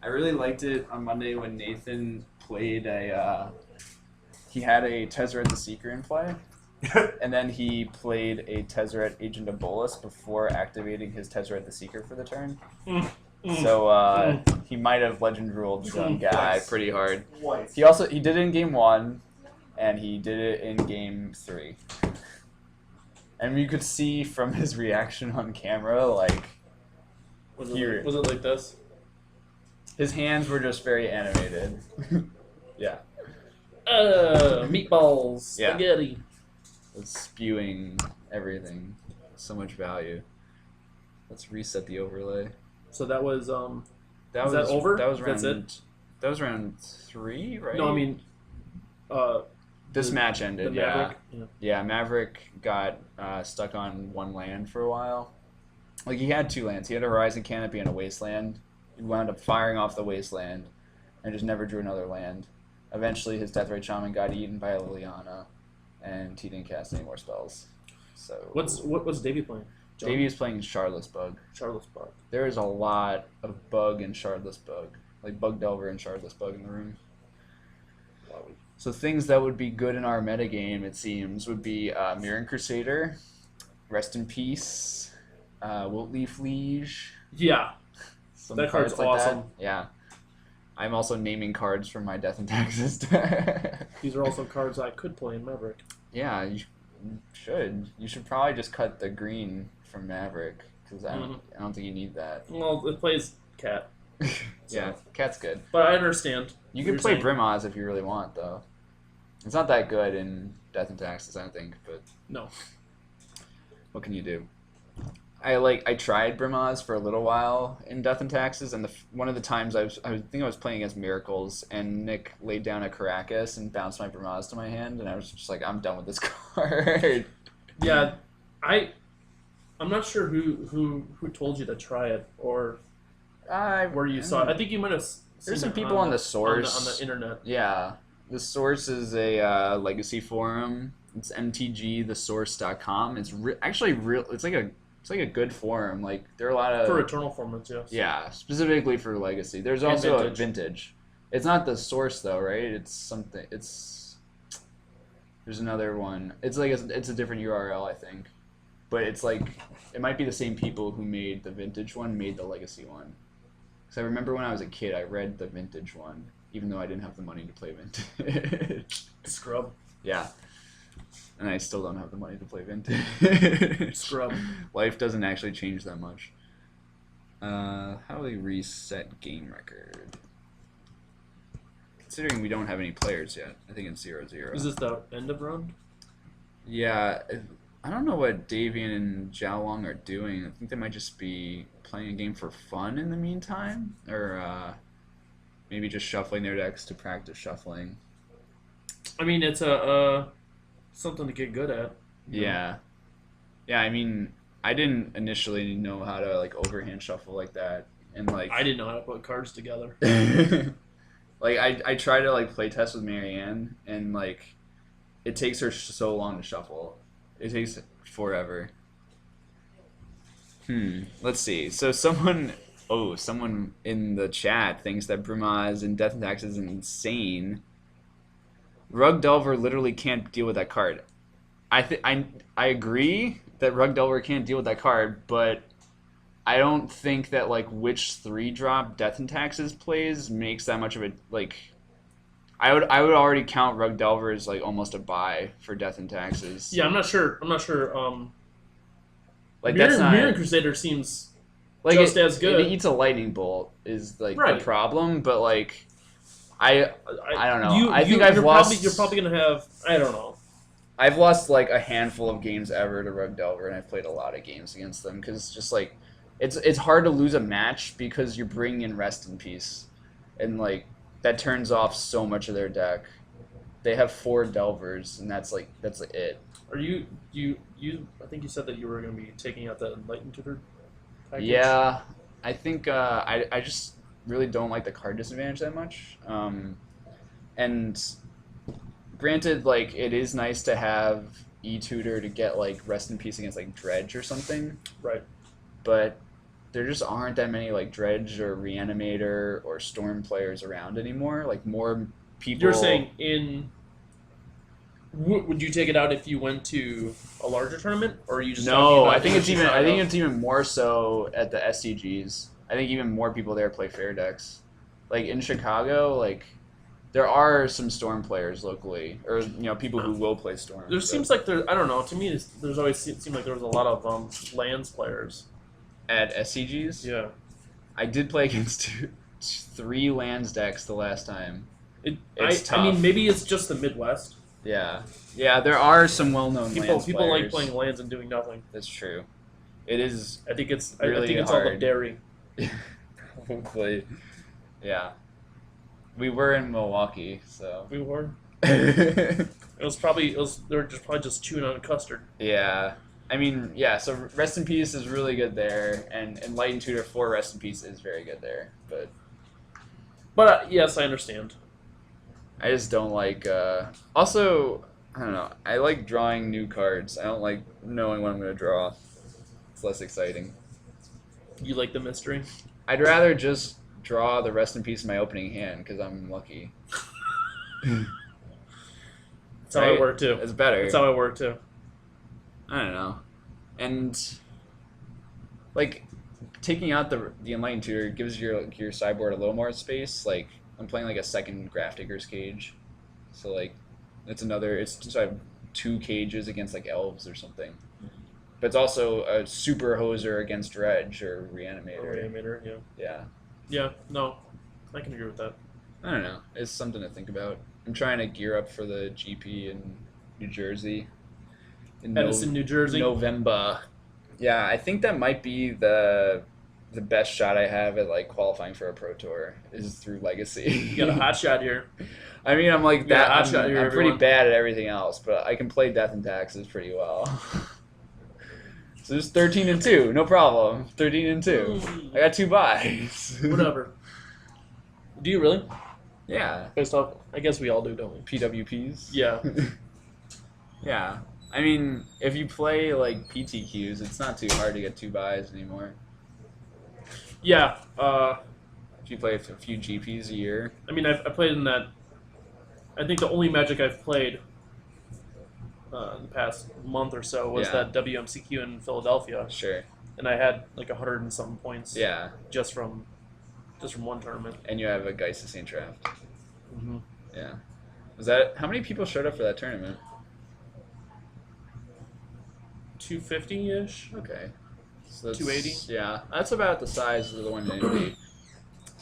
[SPEAKER 5] I really liked it on Monday when Nathan played he had a Tezzeret the Seeker in play, and then he played a Tezzeret Agent of Bolus before activating his Tezzeret the Seeker for the turn. So he might have legend ruled some guy pretty hard. He did it in game 1, and he did it in game 3. And you could see from his reaction on camera, like
[SPEAKER 7] Was
[SPEAKER 5] Here.
[SPEAKER 7] it like this?
[SPEAKER 5] his hands were just very animated. Yeah.
[SPEAKER 7] Meatballs.
[SPEAKER 5] Yeah.
[SPEAKER 7] Spaghetti.
[SPEAKER 5] It's spewing everything. So much value. Let's reset the overlay.
[SPEAKER 7] So that was
[SPEAKER 5] That
[SPEAKER 7] Is
[SPEAKER 5] was
[SPEAKER 7] that over?
[SPEAKER 5] That was
[SPEAKER 7] That's
[SPEAKER 5] round. That was round 3, right?
[SPEAKER 7] no, I mean,
[SPEAKER 5] this
[SPEAKER 7] the-
[SPEAKER 5] match
[SPEAKER 7] the
[SPEAKER 5] ended.
[SPEAKER 7] Maverick. Yeah.
[SPEAKER 5] Yeah, Maverick got stuck on 1 land for a while. Like, he had 2 lands. He had a Horizon Canopy and a Wasteland. He wound up firing off the Wasteland and just never drew another land. Eventually, his Tezzeret Shaman got eaten by a Liliana, and he didn't cast any more spells. So
[SPEAKER 7] What's Davey playing?
[SPEAKER 5] Davey is playing Shardless BUG.
[SPEAKER 7] Shardless BUG.
[SPEAKER 5] There is a lot of Bug and Shardless BUG. Like, Bug Delver and Shardless BUG in the room. So things that would be good in our metagame, it seems, would be Mirren Crusader, Rest in Peace, Wiltleaf Liege.
[SPEAKER 7] Yeah.
[SPEAKER 5] Some
[SPEAKER 7] That card's
[SPEAKER 5] cards like
[SPEAKER 7] awesome.
[SPEAKER 5] That. Yeah. I'm also naming cards from my Death and Taxes deck.
[SPEAKER 7] These are also cards I could play in Maverick.
[SPEAKER 5] Yeah, you should. You should probably just cut the green from Maverick, because I don't think you need that.
[SPEAKER 7] Well, it plays Cat.
[SPEAKER 5] Yeah, Cat's good.
[SPEAKER 7] But I understand.
[SPEAKER 5] You can
[SPEAKER 7] You're
[SPEAKER 5] play
[SPEAKER 7] saying-
[SPEAKER 5] Brimaz if you really want, though. It's not that good in Death and Taxes, I don't think, but
[SPEAKER 7] No.
[SPEAKER 5] what can you do? I tried Brimaz for a little while in Death and Taxes, and one of the times I think I was playing against Miracles, and Nick laid down a Caracas and bounced my Brimaz to my hand, and I was just like, I'm done with this card.
[SPEAKER 7] Yeah, I'm not sure who told you to try it, or Where you saw? I think you might have.
[SPEAKER 5] There's some people on the source
[SPEAKER 7] on the internet.
[SPEAKER 5] Yeah, the source is a legacy forum. It's mtgthesource.com. It's actually real. It's like a good forum. Like there are a lot of
[SPEAKER 7] For Eternal formats, yes.
[SPEAKER 5] Yeah, specifically for legacy. There's
[SPEAKER 7] And
[SPEAKER 5] also
[SPEAKER 7] Vintage.
[SPEAKER 5] a vintage. It's not the source though, right? It's something. There's another one. It's like it's a different URL, I think. But it's like it might be the same people who made the vintage one made the legacy one. Because I remember when I was a kid, I read the vintage one, even though I didn't have the money to play vintage.
[SPEAKER 7] Scrub.
[SPEAKER 5] Yeah. And I still don't have the money to play vintage.
[SPEAKER 7] Scrub.
[SPEAKER 5] Life doesn't actually change that much. How do we reset game record? Considering we don't have any players yet, I think it's 0-0.
[SPEAKER 7] Is this the end of round?
[SPEAKER 5] Yeah, I don't know what Davian and Jiaolong are doing. I think they might just be playing a game for fun in the meantime, or maybe just shuffling their decks to practice shuffling.
[SPEAKER 7] I mean, it's something to get good at.
[SPEAKER 5] Yeah, I mean, I didn't initially know how to like overhand shuffle like that, and like
[SPEAKER 7] I didn't know how to put cards together.
[SPEAKER 5] like I try to like play test with Marianne, and like it takes her so long to shuffle. It takes forever. Let's see. So someone in the chat thinks that Brumaz and Death and Tax is insane. Rug Delver literally can't deal with that card. I agree that Rug Delver can't deal with that card, but I don't think that like which 3-drop Death and Taxes plays makes that much of a like. I would already count Rug Delver as like almost a buy for Death and Taxes.
[SPEAKER 7] Yeah, I'm not sure.
[SPEAKER 5] Like
[SPEAKER 7] Mirror,
[SPEAKER 5] that's not
[SPEAKER 7] Mirror Crusader seems
[SPEAKER 5] like
[SPEAKER 7] just as good.
[SPEAKER 5] It eats a lightning bolt is like
[SPEAKER 7] Right.
[SPEAKER 5] the problem, but like I don't know.
[SPEAKER 7] You,
[SPEAKER 5] I think
[SPEAKER 7] you're
[SPEAKER 5] lost.
[SPEAKER 7] You're probably gonna have. I don't know.
[SPEAKER 5] I've lost like a handful of games ever to Rug Delver, and I've played a lot of games against them because it's just like it's hard to lose a match because you're bringing in Rest in Peace, and like that turns off so much of their deck. They have 4 Delvers, and that's like it.
[SPEAKER 7] Are you? I think you said that you were gonna be taking out the Enlightened Tutor package.
[SPEAKER 5] Yeah, I think I just really don't like the card disadvantage that much. And granted, like it is nice to have E-Tutor to get like Rest in Peace against like Dredge or something.
[SPEAKER 7] Right.
[SPEAKER 5] But there just aren't that many like Dredge or Reanimator or Storm players around anymore. Like more people.
[SPEAKER 7] You're saying would you take it out if you went to a larger tournament, or are you just talking
[SPEAKER 5] No,
[SPEAKER 7] about
[SPEAKER 5] I think
[SPEAKER 7] if
[SPEAKER 5] it's
[SPEAKER 7] you
[SPEAKER 5] even.
[SPEAKER 7] tried
[SPEAKER 5] I think
[SPEAKER 7] out?
[SPEAKER 5] it's even more so at the SCGs. I think even more people there play fair decks. Like in Chicago, like there are some Storm players locally, or people who will play Storm.
[SPEAKER 7] There seems like I don't know. To me, there's always seemed like there was a lot of lands players.
[SPEAKER 5] At SCGs.
[SPEAKER 7] Yeah.
[SPEAKER 5] I did play against 3 lands decks the last time. It's tough.
[SPEAKER 7] I mean, maybe it's just the Midwest.
[SPEAKER 5] Yeah, there are some well-known
[SPEAKER 7] People
[SPEAKER 5] lands
[SPEAKER 7] like
[SPEAKER 5] players.
[SPEAKER 7] playing lands and doing nothing.
[SPEAKER 5] That's true. It is
[SPEAKER 7] I think it's
[SPEAKER 5] really
[SPEAKER 7] I think it's all the
[SPEAKER 5] hard.
[SPEAKER 7] dairy.
[SPEAKER 5] Probably. Yeah. We were in Milwaukee, so.
[SPEAKER 7] We were.
[SPEAKER 5] Yeah.
[SPEAKER 7] They were probably just chewing on custard.
[SPEAKER 5] I mean, yeah, so Rest in Peace is really good there, and Enlightened Tutor for Rest in Peace is very good there,
[SPEAKER 7] But yes, I understand.
[SPEAKER 5] I just don't like, also, I don't know, I like drawing new cards. I don't like knowing what I'm going to draw. It's less exciting.
[SPEAKER 7] You like the mystery?
[SPEAKER 5] I'd rather just draw the Rest in Peace in my opening hand, because I'm lucky.
[SPEAKER 7] That's how I work too.
[SPEAKER 5] It's better.
[SPEAKER 7] That's how I work too.
[SPEAKER 5] I don't know. And, like, taking out the Enlightened Tutor gives your sideboard a little more space. Like, I'm playing, like, a second Grafdigger's Cage. So, like, it's just I have 2 cages against, like, Elves or something. But it's also a Super Hoser against Dredge or Reanimator.
[SPEAKER 7] Yeah.
[SPEAKER 5] Yeah.
[SPEAKER 7] Yeah, no. I can agree with that.
[SPEAKER 5] I don't know. It's something to think about. I'm trying to gear up for the GP in New Jersey. In
[SPEAKER 7] Edison, New Jersey.
[SPEAKER 5] November. Yeah, I think that might be the best shot I have at like qualifying for a pro tour is through Legacy.
[SPEAKER 7] You got a hot shot here.
[SPEAKER 5] I mean, I'm like
[SPEAKER 7] You got
[SPEAKER 5] that.
[SPEAKER 7] a hot shot here,
[SPEAKER 5] I'm pretty
[SPEAKER 7] everyone.
[SPEAKER 5] bad at everything else, but I can play Death and Taxes pretty well. So there's 13 and 2, no problem. 13 and 2. I got 2 buys.
[SPEAKER 7] Whatever. Do you really?
[SPEAKER 5] Yeah.
[SPEAKER 7] Based off, I guess we all do, don't we?
[SPEAKER 5] PWPs.
[SPEAKER 7] Yeah.
[SPEAKER 5] Yeah. I mean, if you play like PTQs, it's not too hard to get 2 buys anymore.
[SPEAKER 7] Yeah.
[SPEAKER 5] If you play a few GPs a year.
[SPEAKER 7] I mean, I played in that. I think the only Magic I've played in the past month or so was
[SPEAKER 5] Yeah.
[SPEAKER 7] that WMCQ in Philadelphia,
[SPEAKER 5] Sure.
[SPEAKER 7] and I had like 100 and something points.
[SPEAKER 5] Yeah.
[SPEAKER 7] Just from one tournament.
[SPEAKER 5] And you have a Geist of St. Draft.
[SPEAKER 7] Mm-hmm.
[SPEAKER 5] Yeah. Was that how many people showed up for that tournament?
[SPEAKER 7] 250-ish.
[SPEAKER 5] Okay. So that's,
[SPEAKER 7] 280?
[SPEAKER 5] Yeah, that's about the size of the one in Indy.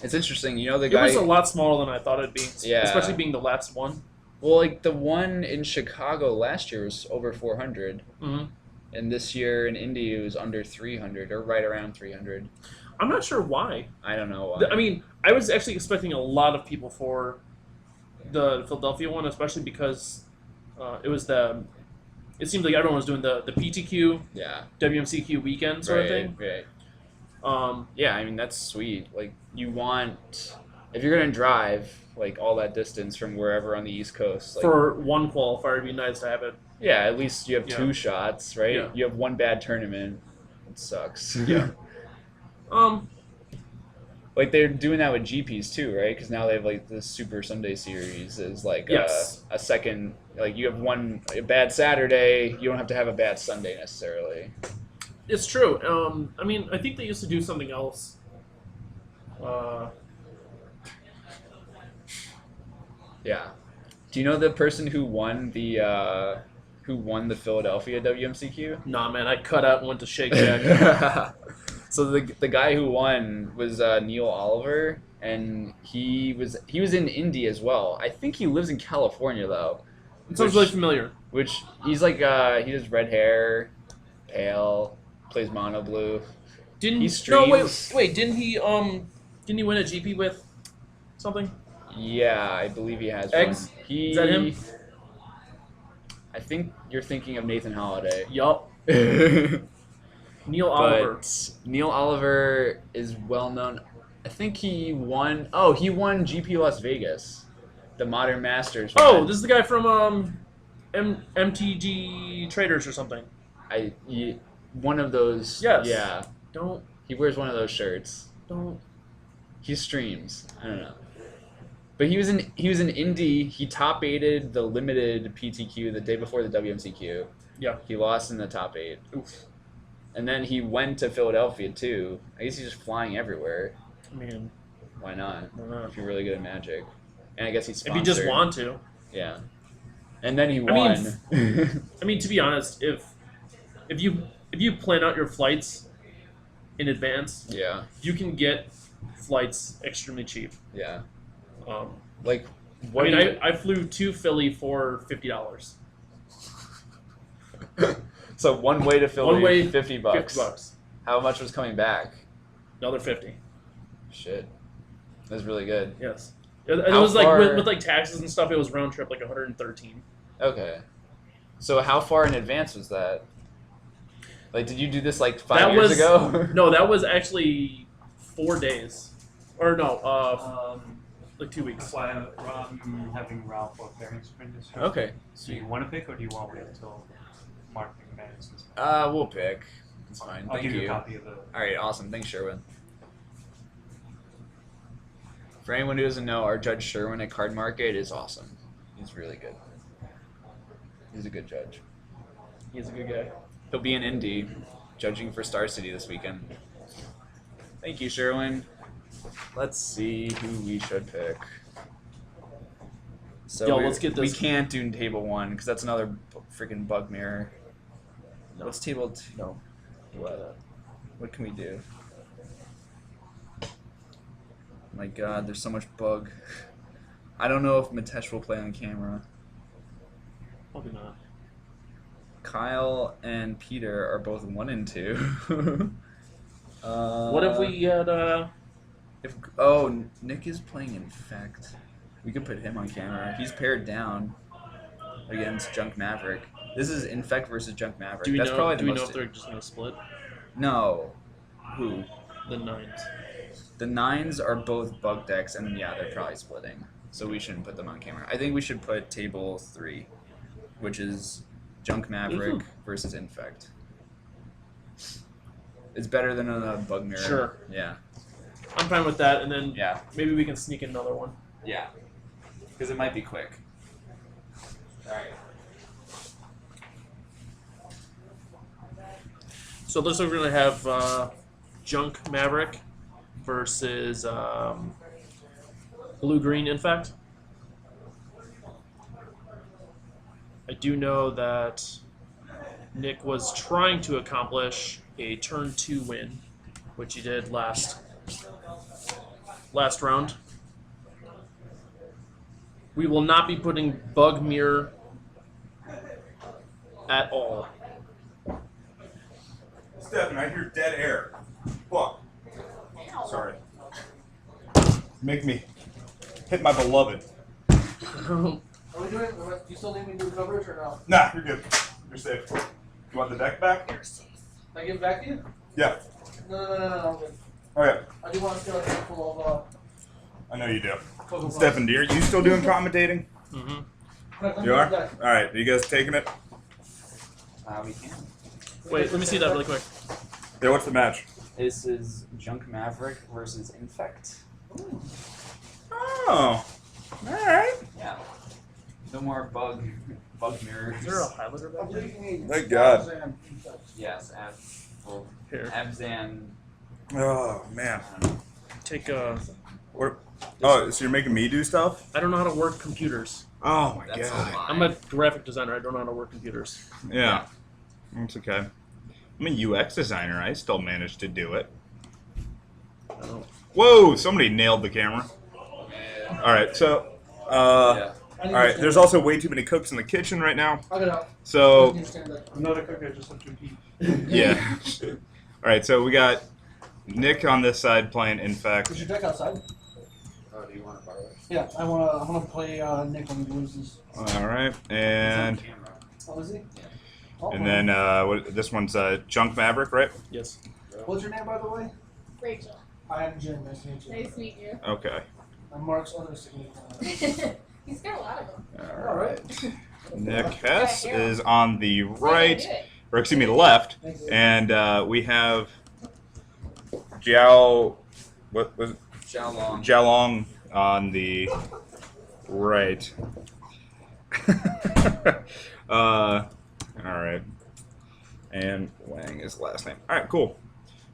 [SPEAKER 5] It's interesting, you know the
[SPEAKER 7] It
[SPEAKER 5] guy.
[SPEAKER 7] was a lot smaller than I thought it'd be.
[SPEAKER 5] Yeah.
[SPEAKER 7] Especially being the last one.
[SPEAKER 5] Well, like the one in Chicago last year was over 400,
[SPEAKER 7] Mm-hmm.
[SPEAKER 5] and this year in Indy it was under 300 or right around 300.
[SPEAKER 7] I'm not sure why.
[SPEAKER 5] I don't know why.
[SPEAKER 7] I mean, I was actually expecting a lot of people for the Philadelphia one, especially because it was the. It seemed like everyone was doing the PTQ,
[SPEAKER 5] yeah,
[SPEAKER 7] WMCQ weekend sort of thing.
[SPEAKER 5] Right. Yeah, I mean that's sweet. Like you want, if you're gonna drive like all that distance from wherever on the East Coast, like,
[SPEAKER 7] For one qualifier, it'd be nice to have it.
[SPEAKER 5] yeah, at least you have
[SPEAKER 7] Yeah.
[SPEAKER 5] 2 shots, right?
[SPEAKER 7] Yeah.
[SPEAKER 5] You have one bad tournament. It sucks.
[SPEAKER 7] Yeah.
[SPEAKER 5] Like they're doing that with GPs too, right? Because now they have like the Super Sunday Series is like
[SPEAKER 7] Yes.
[SPEAKER 5] a second. Like you have a bad Saturday, you don't have to have a bad Sunday necessarily.
[SPEAKER 7] It's true. I mean, I think they used to do something else.
[SPEAKER 5] Yeah. Do you know the person who won the Philadelphia WMCQ?
[SPEAKER 7] Nah, man, I cut out and went to Shake Shack.
[SPEAKER 5] So the guy who won was Neil Oliver, and he was in Indy as well. I think he lives in California though.
[SPEAKER 7] It sounds really familiar.
[SPEAKER 5] Which he's like he has red hair, pale, plays mono blue.
[SPEAKER 7] Didn't
[SPEAKER 5] He
[SPEAKER 7] no
[SPEAKER 5] streams.
[SPEAKER 7] wait didn't he win a GP with something?
[SPEAKER 5] Yeah, I believe he has
[SPEAKER 7] Eggs?
[SPEAKER 5] one. He,
[SPEAKER 7] Is that him?
[SPEAKER 5] I think you're thinking of Nathan Holiday.
[SPEAKER 7] Yup.
[SPEAKER 5] But
[SPEAKER 7] Neil Oliver.
[SPEAKER 5] Neil Oliver is well known. I think he won. Oh, he won GP Las Vegas, the Modern Masters.
[SPEAKER 7] Oh,
[SPEAKER 5] one.
[SPEAKER 7] this is the guy from MTG Traders or something.
[SPEAKER 5] One of those.
[SPEAKER 7] Yes.
[SPEAKER 5] Yeah.
[SPEAKER 7] Don't
[SPEAKER 5] He wears one of those shirts. He streams. I don't know. But he was in Indy. He top 8'd the limited PTQ the day before the WMCQ.
[SPEAKER 7] Yeah.
[SPEAKER 5] He lost in the top 8.
[SPEAKER 7] Oof.
[SPEAKER 5] And then he went to Philadelphia too. I guess he's just flying everywhere.
[SPEAKER 7] I mean,
[SPEAKER 5] Why not?
[SPEAKER 7] I don't know.
[SPEAKER 5] If you're really good at Magic. And I guess he's
[SPEAKER 7] If
[SPEAKER 5] sponsored.
[SPEAKER 7] you just want to.
[SPEAKER 5] Yeah. And then he
[SPEAKER 7] I
[SPEAKER 5] won.
[SPEAKER 7] I mean, to be honest, if you plan out your flights in advance,
[SPEAKER 5] yeah.
[SPEAKER 7] you can get flights extremely cheap.
[SPEAKER 5] Yeah.
[SPEAKER 7] I
[SPEAKER 5] Like,
[SPEAKER 7] mean, I flew to Philly for $50.
[SPEAKER 5] So one way to Philly,
[SPEAKER 7] One way,
[SPEAKER 5] $50.
[SPEAKER 7] $50.
[SPEAKER 5] How much was coming back?
[SPEAKER 7] Another 50.
[SPEAKER 5] Shit. That's really good.
[SPEAKER 7] Yes. It
[SPEAKER 5] How
[SPEAKER 7] was like
[SPEAKER 5] far-
[SPEAKER 7] with like taxes and stuff. It was round trip like 113.
[SPEAKER 5] Okay. So how far in advance was that? Like, did you do this like 5
[SPEAKER 7] That
[SPEAKER 5] years
[SPEAKER 7] was-
[SPEAKER 5] ago?
[SPEAKER 7] No, that was actually 4 days, or no, like 2 weeks.
[SPEAKER 3] That's why I'm having Ralph or pairing sprint this round.
[SPEAKER 5] Okay.
[SPEAKER 3] So you want to pick, or do you want to wait until Mark McManus is
[SPEAKER 5] We'll pick. It's fine.
[SPEAKER 3] I'll
[SPEAKER 5] Thank
[SPEAKER 3] give you
[SPEAKER 5] you.
[SPEAKER 3] a copy of the.
[SPEAKER 5] All right, awesome. Thanks, Sherwin. For anyone who doesn't know, our judge Sherwin at Card Market is awesome. He's really good. He's a good judge.
[SPEAKER 7] He's a good guy.
[SPEAKER 5] He'll be in Indy, judging for Star City this weekend. Thank you, Sherwin. Let's see who we should pick. So
[SPEAKER 7] Yo, let's get this-
[SPEAKER 5] We can't do table 1 because that's another freaking bug mirror.
[SPEAKER 7] No.
[SPEAKER 5] What's table 2? No. What can we do? My God, there's so much bug. I don't know if Mitesh will play on camera.
[SPEAKER 7] Probably not.
[SPEAKER 5] Kyle and Peter are both 1 and 2.
[SPEAKER 7] What if we had
[SPEAKER 5] Nick is playing Infect. We could put him on camera. He's paired down. against Junk Maverick. This is Infect versus Junk Maverick.
[SPEAKER 7] Do we
[SPEAKER 5] That's
[SPEAKER 7] know?
[SPEAKER 5] probably
[SPEAKER 7] Do
[SPEAKER 5] the
[SPEAKER 7] we know
[SPEAKER 5] most.
[SPEAKER 7] if they're just gonna split
[SPEAKER 5] No. Who?
[SPEAKER 7] the 9s?
[SPEAKER 5] The 9s are both bug decks, and yeah, they're probably splitting. So we shouldn't put them on camera. I think we should put table 3, which is Junk Maverick versus Infect. It's better than a bug mirror.
[SPEAKER 7] Sure.
[SPEAKER 5] Yeah.
[SPEAKER 7] I'm fine with that, and then
[SPEAKER 5] Yeah.
[SPEAKER 7] maybe we can sneak in another one.
[SPEAKER 5] Yeah. Because it might be quick. Alright.
[SPEAKER 7] So this we're gonna have Junk Maverick versus Blue Green Infect. I do know that Nick was trying to accomplish a turn 2 win, which he did last round. We will not be putting Bug Mirror at all.
[SPEAKER 1] Stephen, I hear dead air. Fuck. Sorry. Make me hit my beloved.
[SPEAKER 4] Are we doing? Do you still need me to do coverage or no?
[SPEAKER 1] Nah, you're good. You're safe. You want the deck back?
[SPEAKER 4] Can I give it back to you?
[SPEAKER 1] Yeah.
[SPEAKER 4] No.
[SPEAKER 1] Okay.
[SPEAKER 4] I do want to steal a handful of
[SPEAKER 1] I know you do.
[SPEAKER 4] Cocoa
[SPEAKER 1] Stephen, dear, you still doing commentating?
[SPEAKER 7] Mm-hmm.
[SPEAKER 1] You are? Alright, are you guys taking it?
[SPEAKER 5] We can.
[SPEAKER 7] Wait, let me see that really quick.
[SPEAKER 1] Yeah, what's the match?
[SPEAKER 5] This is Junk Maverick versus Infect.
[SPEAKER 1] Oh. Alright.
[SPEAKER 5] Yeah. No more bug mirrors.
[SPEAKER 7] Is there a highlighter back there?
[SPEAKER 1] Thank God.
[SPEAKER 5] Yes,
[SPEAKER 7] Here,
[SPEAKER 5] Abzan.
[SPEAKER 1] Oh, man.
[SPEAKER 7] take a.
[SPEAKER 1] What? Oh, so you're making me do stuff?
[SPEAKER 7] I don't know how to work computers.
[SPEAKER 1] Oh, my
[SPEAKER 5] That's
[SPEAKER 1] God.
[SPEAKER 5] a lie.
[SPEAKER 7] I'm a graphic designer. I don't know how to work computers.
[SPEAKER 1] Yeah. That's okay. I'm a UX designer. I still managed to do it.
[SPEAKER 7] I don't.
[SPEAKER 1] Whoa! Somebody nailed the camera. Alright, so...
[SPEAKER 5] Yeah.
[SPEAKER 1] Alright, there's also way too many cooks in the kitchen right now.
[SPEAKER 4] I'll get out.
[SPEAKER 1] So...
[SPEAKER 3] I'm not a cook, I just have to eat.
[SPEAKER 1] Yeah. Alright, so we got Nick on this side playing Infect.
[SPEAKER 4] Is your deck outside?
[SPEAKER 5] Oh, do you want to borrow it?
[SPEAKER 4] Yeah, I wanna play Nick when he loses.
[SPEAKER 1] Alright, and...
[SPEAKER 4] Oh, is he?
[SPEAKER 5] Yeah.
[SPEAKER 4] Oh,
[SPEAKER 1] And then this one's Junk Maverick, right?
[SPEAKER 7] Yes.
[SPEAKER 4] What's your name, by the way?
[SPEAKER 8] Rachel,
[SPEAKER 4] I am Jim. Nice to meet you.
[SPEAKER 8] nice to meet you.
[SPEAKER 1] Okay.
[SPEAKER 4] I'm Mark's other significant.
[SPEAKER 8] He's got a lot of them.
[SPEAKER 1] Alright. Nick Hess
[SPEAKER 8] Yeah, yeah.
[SPEAKER 1] is on the
[SPEAKER 8] Why
[SPEAKER 1] right,
[SPEAKER 8] did I do it?
[SPEAKER 1] or excuse me, the left,
[SPEAKER 4] Thank you.
[SPEAKER 1] and we have Jiao, what was it?
[SPEAKER 5] Xiaolong.
[SPEAKER 1] Jialong on the right. Alright. And Wang is last name. Alright, cool.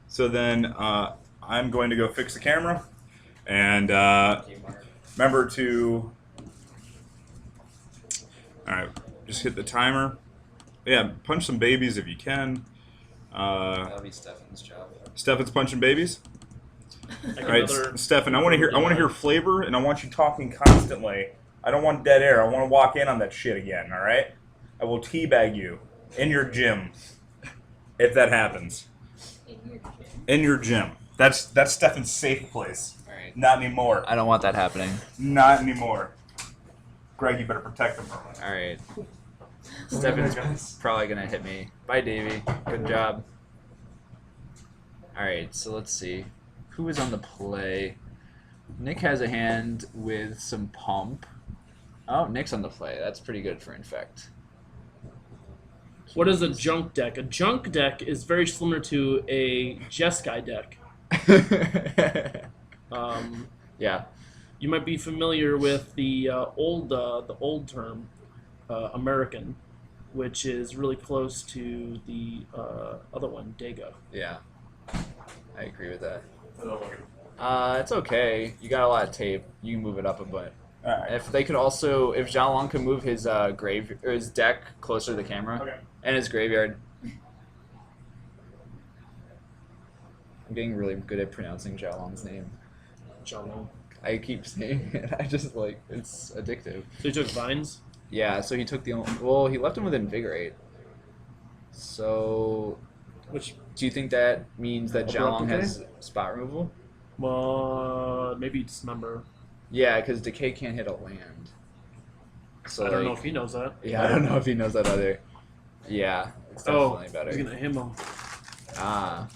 [SPEAKER 1] So then I'm going to go fix the camera. And remember to... Alright, just hit the timer. Yeah, punch some babies if you can.
[SPEAKER 5] That'll be Stefan's job.
[SPEAKER 1] Stefan's punching babies.
[SPEAKER 7] I
[SPEAKER 1] All right, Stefan, I want to hear flavor, and I want you talking constantly. I don't want dead air. I want to walk in on that shit again. All right? I will teabag you in your gym if that happens. In your gym. That's Stefan's safe place.
[SPEAKER 5] All right.
[SPEAKER 1] Not anymore.
[SPEAKER 5] I don't want that happening.
[SPEAKER 1] Not anymore. Greg, you better protect him from it.
[SPEAKER 5] All right. Stefan's probably gonna hit me. Bye, Davey. Good job. All right, so let's see. Who is on the play? Nick has a hand with some pump. Oh, Nick's on the play. That's pretty good for Infect.
[SPEAKER 7] What is a junk deck? A junk deck is very similar to a Jeskai deck.
[SPEAKER 5] Yeah.
[SPEAKER 7] You might be familiar with the old term, American, which is really close to the other one, Dago.
[SPEAKER 5] Yeah. I agree with that. It's okay. You got a lot of tape. You can move it up a bit.
[SPEAKER 1] All right.
[SPEAKER 5] If they could also, if Xiaolong could move his grave or his deck closer to the camera,
[SPEAKER 1] Okay.
[SPEAKER 5] and his graveyard. I'm getting really good at pronouncing Xiaolong's name.
[SPEAKER 7] Xiaolong.
[SPEAKER 5] I keep saying it. I just like it's addictive.
[SPEAKER 7] So he took Vines.
[SPEAKER 5] Yeah. So he took the well. He left him with Invigorate. So,
[SPEAKER 7] Which,
[SPEAKER 5] do you think that means that
[SPEAKER 7] Abrupt
[SPEAKER 5] Xiaolong
[SPEAKER 7] Decay?
[SPEAKER 5] has spot removal?
[SPEAKER 7] maybe dismember.
[SPEAKER 5] Yeah, because Decay can't hit a land. So
[SPEAKER 7] I don't know
[SPEAKER 5] like,
[SPEAKER 7] if he knows that.
[SPEAKER 5] yeah, I don't know if he knows that either. Yeah, it's definitely better.
[SPEAKER 7] He's gonna him him.
[SPEAKER 5] Ah,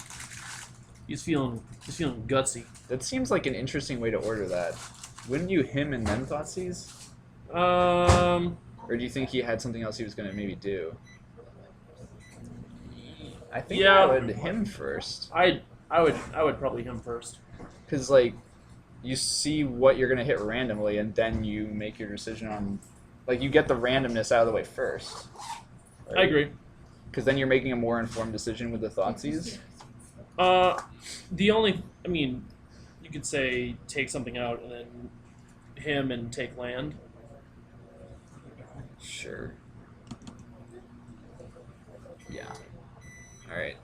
[SPEAKER 7] He's feeling gutsy.
[SPEAKER 5] that seems like an interesting way to order that. Wouldn't you him and then Thoughtseize? Or do you think he had something else he was gonna maybe do? I think
[SPEAKER 7] Yeah.
[SPEAKER 5] I would him first,
[SPEAKER 7] I would probably him first.
[SPEAKER 5] because like you see what you're gonna hit randomly, and then you make your decision on, like you get the randomness out of the way first.
[SPEAKER 7] I agree.
[SPEAKER 5] Because then you're making a more informed decision with the Thoughtseize.
[SPEAKER 7] The only, I mean, you could say take something out and then him and take land.
[SPEAKER 5] Sure. Yeah. Alright.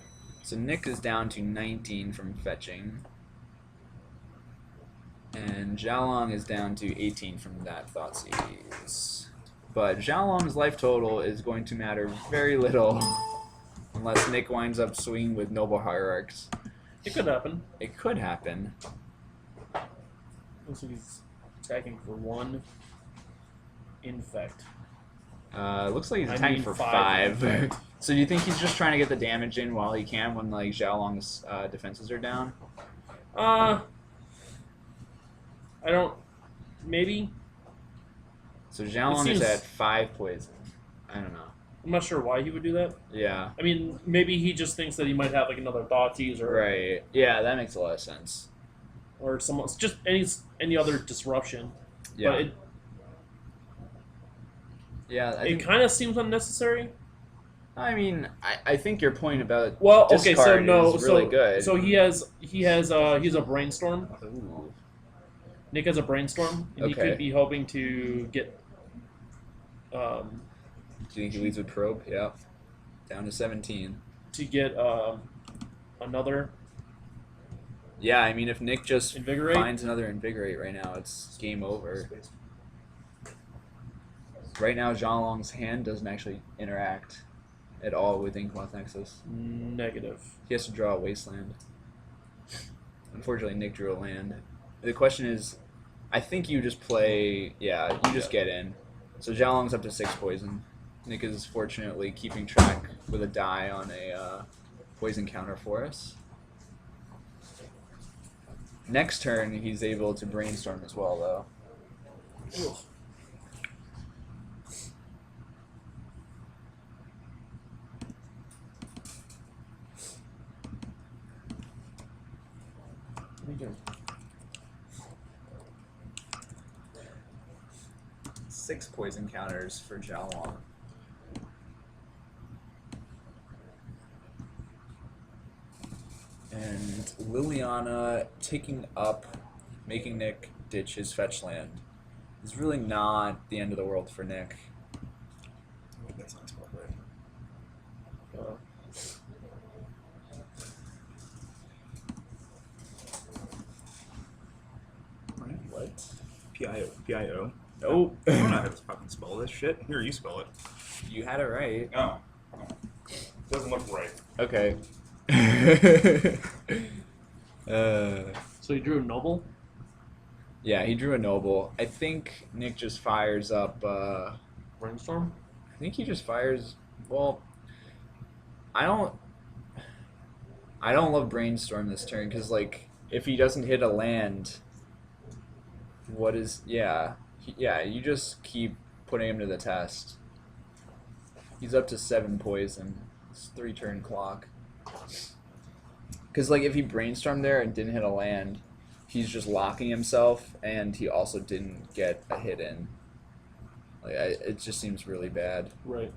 [SPEAKER 5] So Nick is down to 19 from fetching. And Xiaolong is down to 18 from that Thoughtseize. But Xiaolong's life total is going to matter very little unless Nick winds up swinging with Noble Hierarchs.
[SPEAKER 7] It could happen.
[SPEAKER 5] It could happen.
[SPEAKER 7] Looks like he's attacking for 1 infect.
[SPEAKER 5] Looks like he's
[SPEAKER 7] I
[SPEAKER 5] attacking
[SPEAKER 7] mean
[SPEAKER 5] for
[SPEAKER 7] 5.
[SPEAKER 5] 5. So do you think he's just trying to get the damage in while he can when like Xiaolong's defenses are down?
[SPEAKER 7] I don't. Maybe.
[SPEAKER 5] So Xiaolong is
[SPEAKER 7] seems-
[SPEAKER 5] at 5 poison. I don't know.
[SPEAKER 7] I'm not sure why he would do that.
[SPEAKER 5] Yeah.
[SPEAKER 7] I mean, maybe he just thinks that he might have like another Thoughtseize or
[SPEAKER 5] Right. Yeah, that makes a lot of sense.
[SPEAKER 7] or someone just any other disruption.
[SPEAKER 5] Yeah.
[SPEAKER 7] But
[SPEAKER 5] Yeah.
[SPEAKER 7] it kind of seems unnecessary.
[SPEAKER 5] I think your point about
[SPEAKER 7] Well, okay, so
[SPEAKER 5] discard
[SPEAKER 7] no,
[SPEAKER 5] is really
[SPEAKER 7] so
[SPEAKER 5] good.
[SPEAKER 7] so he has a brainstorm.
[SPEAKER 5] Ooh.
[SPEAKER 7] Nick has a brainstorm, and he
[SPEAKER 5] Okay.
[SPEAKER 7] could be hoping to get.
[SPEAKER 5] Do you think he leads with probe? Yeah. Down to 17.
[SPEAKER 7] To get another
[SPEAKER 5] Yeah, I mean, if Nick just
[SPEAKER 7] invigorate.
[SPEAKER 5] finds another invigorate right now, it's game over. Right now, Xiaolong's hand doesn't actually interact at all with Inkmoth Nexus.
[SPEAKER 7] Negative.
[SPEAKER 5] He has to draw a wasteland. Unfortunately, Nick drew a land. The question is, I think you just play, you just get in. So Xiaolong's up to 6 poison. Nick is fortunately keeping track with a die on a poison counter for us. Next turn, he's able to brainstorm as well, though.
[SPEAKER 7] Ugh. What are you doing?
[SPEAKER 5] 6 poison counters for Xiaolong. And Liliana taking up, making Nick ditch his fetch land, is really not the end of the world for Nick.
[SPEAKER 1] That's not spelled right. What? P-I-O. P-I-O?
[SPEAKER 5] Nope.
[SPEAKER 1] I don't know how to fucking spell this shit. Here, you spell it.
[SPEAKER 5] You had it right.
[SPEAKER 1] Oh. Doesn't look right.
[SPEAKER 5] Okay.
[SPEAKER 7] So you drew a noble?
[SPEAKER 5] Yeah, he drew a noble. I think Nick just fires up.
[SPEAKER 7] Brainstorm?
[SPEAKER 5] I think he just fires. Well, I don't love brainstorm this turn because like if he doesn't hit a land, what is you just keep putting him to the test. He's up to 7 poison. It's 3 turn clock. Because like if he brainstormed there and didn't hit a land, he's just locking himself, and he also didn't get a hit in. Like it just seems really bad.
[SPEAKER 7] Right.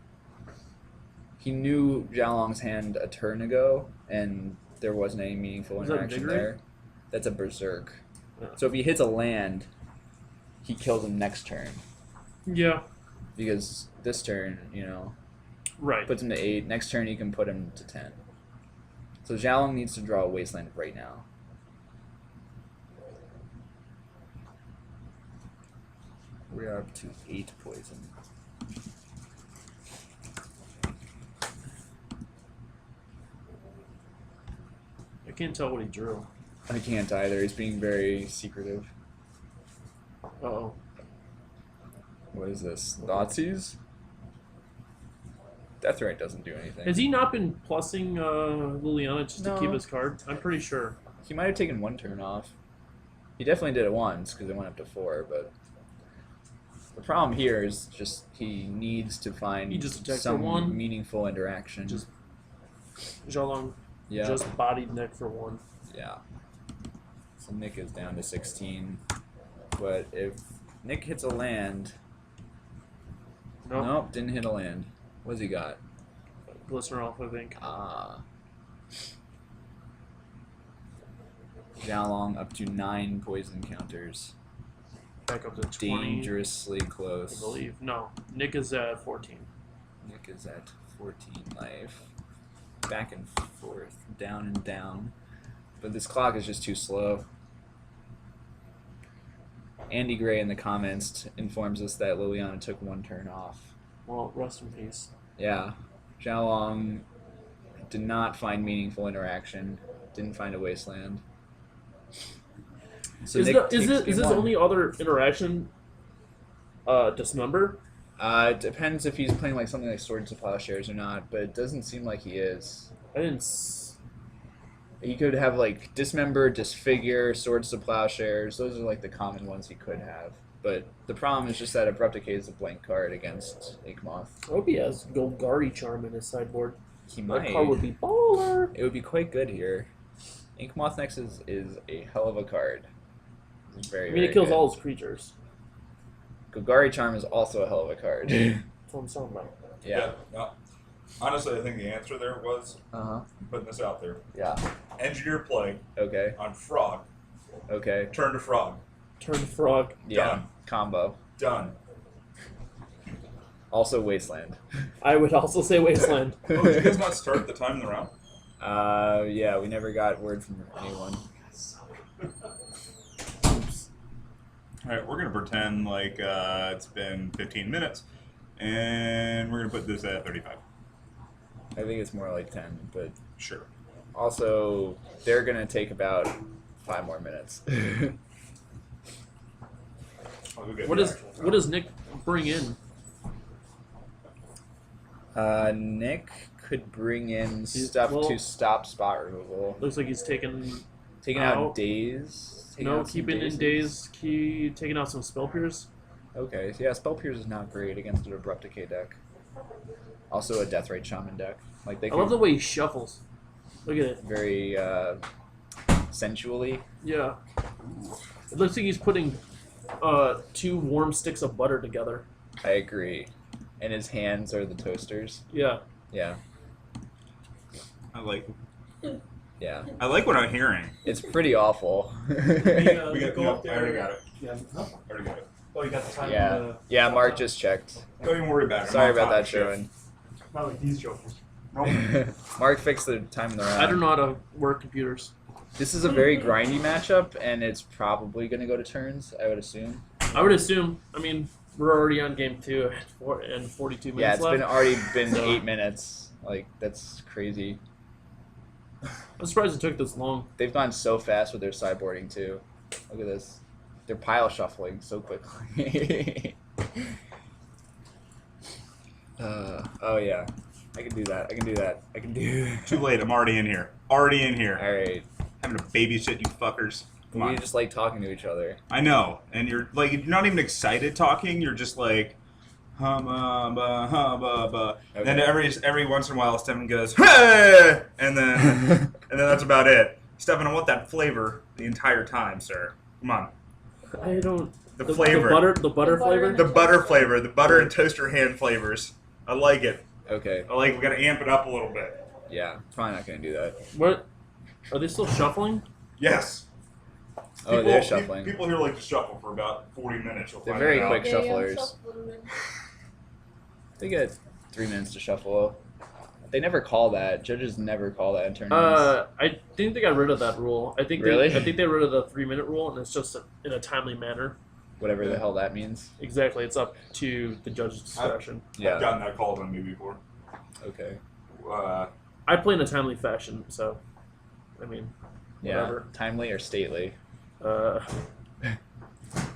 [SPEAKER 5] He knew Xiaolong's hand a turn ago, and there wasn't any meaningful
[SPEAKER 7] Was that
[SPEAKER 5] interaction
[SPEAKER 7] Invigorate?
[SPEAKER 5] there. That's a berserk.
[SPEAKER 7] Yeah.
[SPEAKER 5] So if he hits a land, he kills him next turn.
[SPEAKER 7] Yeah.
[SPEAKER 5] Because this turn,
[SPEAKER 7] Right.
[SPEAKER 5] puts him to 8. Next turn, he can put him to 10. So Xiaolong needs to draw a wasteland right now. We are up to 8 poison.
[SPEAKER 7] I can't tell what he drew.
[SPEAKER 5] I can't either. He's being very secretive.
[SPEAKER 7] Uh-oh.
[SPEAKER 5] What is this? Nazis? Deathright doesn't do anything.
[SPEAKER 7] Has he not been plussing Liliana just to keep
[SPEAKER 5] No.
[SPEAKER 7] his card? I'm pretty sure.
[SPEAKER 5] He might have taken 1 turn off. He definitely did it once because it went up to 4, but the problem here is just he needs to find
[SPEAKER 7] He just attacked for
[SPEAKER 5] some
[SPEAKER 7] 1.
[SPEAKER 5] meaningful interaction.
[SPEAKER 7] Just Zhalong
[SPEAKER 5] yeah,
[SPEAKER 7] just bodied Nick for 1.
[SPEAKER 5] yeah. So Nick is down to 16, but if Nick hits a land,
[SPEAKER 7] Nope.
[SPEAKER 5] nope, didn't hit a land. What's he got?
[SPEAKER 7] Glistener off, I think.
[SPEAKER 5] Ah. Xiaolong up to 9 poison counters.
[SPEAKER 7] Back up to 20.
[SPEAKER 5] Dangerously
[SPEAKER 7] I
[SPEAKER 5] close.
[SPEAKER 7] believe. No. Nick is at 14.
[SPEAKER 5] Nick is at 14 life. Back and forth, down and down. But this clock is just too slow. Andy Gray in the comments informs us that Liliana took 1 turn off.
[SPEAKER 7] Well, rest in peace.
[SPEAKER 5] Yeah. Xiaolong did not find meaningful interaction. Didn't find a wasteland. So
[SPEAKER 7] Is
[SPEAKER 5] Nick
[SPEAKER 7] his
[SPEAKER 5] takes game 1.
[SPEAKER 7] only other interaction Dismember?
[SPEAKER 5] It depends if he's playing like something like Swords to Plowshares or not, but it doesn't seem like he is.
[SPEAKER 7] I didn't.
[SPEAKER 5] He could have like Dismember, Disfigure, Swords to Plowshares. Those are like the common ones he could have. But the problem is just that Abrupticate is a blank card against Inkmoth.
[SPEAKER 7] I hope he has Golgari Charm in his sideboard.
[SPEAKER 5] He
[SPEAKER 7] That
[SPEAKER 5] might.
[SPEAKER 7] card would be baller.
[SPEAKER 5] It would be quite good here. Inkmoth Next is a hell of a card. It's very,
[SPEAKER 7] I mean,
[SPEAKER 5] very
[SPEAKER 7] it kills
[SPEAKER 5] good.
[SPEAKER 7] all his creatures.
[SPEAKER 5] Golgari Charm is also a hell of a card.
[SPEAKER 7] That's what I'm talking about.
[SPEAKER 5] yeah.
[SPEAKER 1] No. Honestly, I think the answer there was
[SPEAKER 5] Uh-huh.
[SPEAKER 1] putting this out there.
[SPEAKER 5] Yeah.
[SPEAKER 1] Engineer play
[SPEAKER 5] Okay.
[SPEAKER 1] on Frog.
[SPEAKER 5] Okay.
[SPEAKER 1] Turn to Frog.
[SPEAKER 7] Turn Frog.
[SPEAKER 5] Yeah.
[SPEAKER 1] Done.
[SPEAKER 5] Combo.
[SPEAKER 1] Done.
[SPEAKER 5] Also Wasteland.
[SPEAKER 7] I would also say Wasteland.
[SPEAKER 1] Oh, did you guys not start the time in the round?
[SPEAKER 5] Yeah, we never got word from anyone.
[SPEAKER 1] All right, we're going to pretend like it's been 15 minutes, and we're going to put this at 35.
[SPEAKER 5] I think it's more like 10, but
[SPEAKER 1] Sure.
[SPEAKER 5] also they're gonna take about 5 more minutes.
[SPEAKER 1] I'll go get
[SPEAKER 7] What
[SPEAKER 1] the
[SPEAKER 7] does
[SPEAKER 1] actual
[SPEAKER 7] what does Nick bring in?
[SPEAKER 5] Nick could bring in
[SPEAKER 7] He's-
[SPEAKER 5] stuff
[SPEAKER 7] well-
[SPEAKER 5] to stop spot removal.
[SPEAKER 7] Looks like he's taking
[SPEAKER 5] Taking out
[SPEAKER 7] out-
[SPEAKER 5] days. Taking
[SPEAKER 7] no
[SPEAKER 5] out some
[SPEAKER 7] keeping in
[SPEAKER 5] dazes.
[SPEAKER 7] days. Taking out some Spell Pierce.
[SPEAKER 5] Okay, so yeah, Spell Pierce is not great against an Abrupticate deck. Also a Deathrite Shaman deck. Like they
[SPEAKER 7] I love
[SPEAKER 5] could
[SPEAKER 7] the way he shuffles. Look at it.
[SPEAKER 5] very sensually.
[SPEAKER 7] Yeah. It looks like he's putting 2 warm sticks of butter together.
[SPEAKER 5] I agree. And his hands are the toasters.
[SPEAKER 7] Yeah.
[SPEAKER 5] Yeah,
[SPEAKER 1] I like what I'm hearing.
[SPEAKER 5] it's pretty awful.
[SPEAKER 1] We got, no, I already got it.
[SPEAKER 3] Yeah.
[SPEAKER 1] I already got it.
[SPEAKER 3] Oh, you got the time.
[SPEAKER 5] Yeah, yeah. Mark just checked.
[SPEAKER 1] Don't even worry about it.
[SPEAKER 5] Sorry
[SPEAKER 1] I'm on
[SPEAKER 5] about
[SPEAKER 1] top
[SPEAKER 5] that,
[SPEAKER 1] of shit.
[SPEAKER 5] Sherwin.
[SPEAKER 3] Not like these jokers.
[SPEAKER 5] Mark fixed the time in the round.
[SPEAKER 7] I don't know how to work computers.
[SPEAKER 5] This is a very grindy matchup, and it's probably going to go to turns, I would assume.
[SPEAKER 7] I would assume. I mean, we're already on game 2 and 42 minutes
[SPEAKER 5] Yeah, it's
[SPEAKER 7] left.
[SPEAKER 5] been already been
[SPEAKER 7] So-
[SPEAKER 5] 8 minutes. Like, that's crazy.
[SPEAKER 7] I'm surprised it took this long.
[SPEAKER 5] They've gone so fast with their sideboarding, too. Look at this. They're pile shuffling so quickly. Oh, yeah. I can do that. I can do that. I can do that.
[SPEAKER 1] Too late. I'm already in here. Already in here.
[SPEAKER 5] Alright.
[SPEAKER 1] Having to babysit you fuckers. Come
[SPEAKER 5] We
[SPEAKER 1] on.
[SPEAKER 5] just like talking to each other.
[SPEAKER 1] I know. And you're like, you're not even excited talking. You're just like, hubba, hubba.
[SPEAKER 5] Okay.
[SPEAKER 1] Then every once in a while, Stefan goes, hey! And then that's about it. Stefan, I want that flavor the entire time, sir. Come on.
[SPEAKER 7] I don't.
[SPEAKER 1] The flavor.
[SPEAKER 7] The butter flavor.
[SPEAKER 1] The butter flavor. The butter and toaster hand flavors. I like it.
[SPEAKER 5] Okay.
[SPEAKER 1] I like. We gotta amp it up a little bit.
[SPEAKER 5] Yeah. Probably not going to do that.
[SPEAKER 7] What? Are they still shuffling?
[SPEAKER 1] Yes.
[SPEAKER 5] Oh, they're shuffling.
[SPEAKER 1] People here like to shuffle for about 40 minutes. You'll
[SPEAKER 5] They're
[SPEAKER 1] find
[SPEAKER 5] very
[SPEAKER 1] that out.
[SPEAKER 5] quick
[SPEAKER 8] Yeah, I'm
[SPEAKER 5] shufflers.
[SPEAKER 8] shuffling.
[SPEAKER 5] They get 3 minutes to shuffle. They never call that. Judges never call that in tournaments.
[SPEAKER 7] I think they got rid of that rule. I think
[SPEAKER 5] Really?
[SPEAKER 7] I think they got rid of the 3-minute rule, and it's just in a timely manner.
[SPEAKER 5] Whatever the hell that means.
[SPEAKER 7] Exactly. It's up to the judge's discretion.
[SPEAKER 1] I've
[SPEAKER 5] Yeah.
[SPEAKER 1] gotten that called on me before.
[SPEAKER 5] Okay.
[SPEAKER 7] I play in a timely fashion, so I mean,
[SPEAKER 5] Yeah.
[SPEAKER 7] whatever.
[SPEAKER 5] Timely or stately?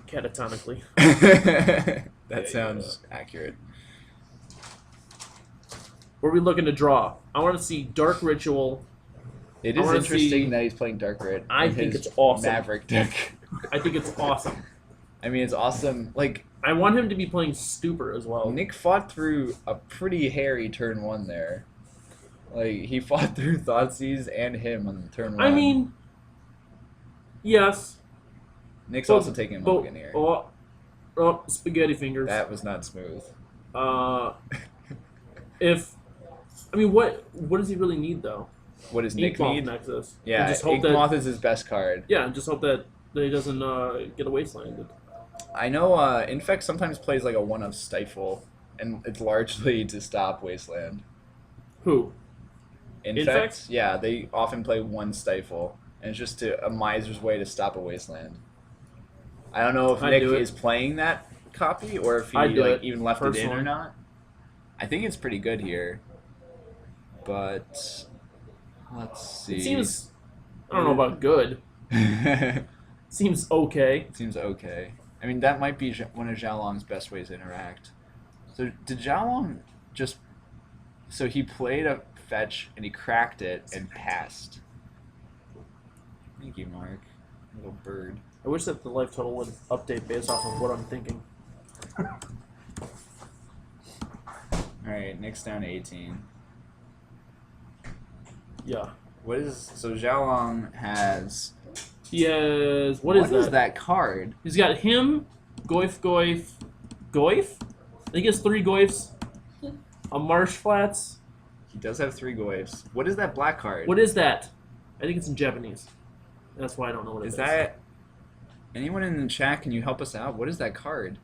[SPEAKER 7] Catatonically.
[SPEAKER 5] That That sounds accurate.
[SPEAKER 7] What are we looking to draw? I want to see Dark Ritual.
[SPEAKER 5] It
[SPEAKER 7] I
[SPEAKER 5] is
[SPEAKER 7] wanna
[SPEAKER 5] interesting
[SPEAKER 7] see-
[SPEAKER 5] that he's playing Dark Red.
[SPEAKER 7] I
[SPEAKER 5] in
[SPEAKER 7] think
[SPEAKER 5] his
[SPEAKER 7] it's awesome.
[SPEAKER 5] Maverick deck.
[SPEAKER 7] I think it's awesome.
[SPEAKER 5] I mean, it's awesome. Like,
[SPEAKER 7] I want him to be playing Stupor as well.
[SPEAKER 5] Nick fought through a pretty hairy turn 1 there. Like, he fought through Thoughtseize and him on turn 1.
[SPEAKER 7] I mean, yes.
[SPEAKER 5] Nick's
[SPEAKER 7] but-
[SPEAKER 5] also taking a mulligan here.
[SPEAKER 7] Oh, spaghetti fingers.
[SPEAKER 5] That was not smooth.
[SPEAKER 7] What does he really need though?
[SPEAKER 5] What does Nick
[SPEAKER 7] Inkmoth
[SPEAKER 5] need?
[SPEAKER 7] Nexus.
[SPEAKER 5] Yeah,
[SPEAKER 7] And just hope
[SPEAKER 5] Inkmoth is his best card.
[SPEAKER 7] Yeah, and just hope that he doesn't get a wastelanded.
[SPEAKER 5] I know Infect sometimes plays like a 1-of Stifle, and it's largely to stop Wasteland.
[SPEAKER 7] Who?
[SPEAKER 5] Infect?
[SPEAKER 7] Infect?
[SPEAKER 5] Yeah, they often play 1 Stifle, and it's just a miser's way to stop a Wasteland. I don't know if
[SPEAKER 7] I'd
[SPEAKER 5] Nick
[SPEAKER 7] do it.
[SPEAKER 5] is playing that copy, or if he
[SPEAKER 7] I'd do
[SPEAKER 5] like
[SPEAKER 7] it,
[SPEAKER 5] even left it in or
[SPEAKER 7] personally.
[SPEAKER 5] not. I think it's pretty good here, but let's see.
[SPEAKER 7] It seems. I don't know about good. Seems okay.
[SPEAKER 5] Seems okay. I mean, that might be one of Xiaolong's best ways to interact. So did Xiaolong just... So he played a fetch, and he cracked it, and passed. Thank you, Mark. Little bird.
[SPEAKER 7] I wish that the life total would update based off of what I'm thinking.
[SPEAKER 5] Alright, Nick's down to 18.
[SPEAKER 7] Yeah.
[SPEAKER 5] What is... So Xiaolong has...
[SPEAKER 7] He has. What is
[SPEAKER 5] that card?
[SPEAKER 7] He's got him, Goif. I think he has 3 Goifs. A Marsh Flats.
[SPEAKER 5] He does have 3 Goifs. What is that black card?
[SPEAKER 7] What is that? I think it's in Japanese. That's why I don't know what it is.
[SPEAKER 5] Is that... Anyone in the chat, can you help us out? What is that card?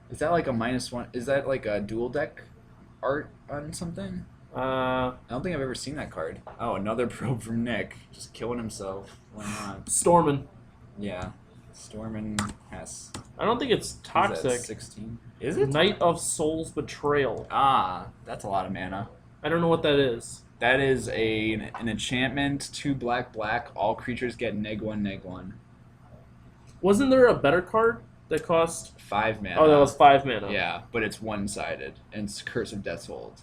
[SPEAKER 5] Is that like a -1? Is that like a dual deck art on something? I don't think I've ever seen that card. Oh, another probe from Nick. Just killing himself. Why not?
[SPEAKER 7] Stormin.
[SPEAKER 5] Yeah. Stormin Hess.
[SPEAKER 7] I don't think it's toxic.
[SPEAKER 5] 16. Is it?
[SPEAKER 7] Knight of Soul's Betrayal.
[SPEAKER 5] Ah, that's a lot of mana.
[SPEAKER 7] I don't know what that is.
[SPEAKER 5] That is an enchantment, 2 black, all creatures get -1/-1.
[SPEAKER 7] Wasn't there a better card that cost...
[SPEAKER 5] 5 mana.
[SPEAKER 7] Oh, that was 5 mana.
[SPEAKER 5] Yeah, but it's one-sided, and it's Curse of Death's Hold.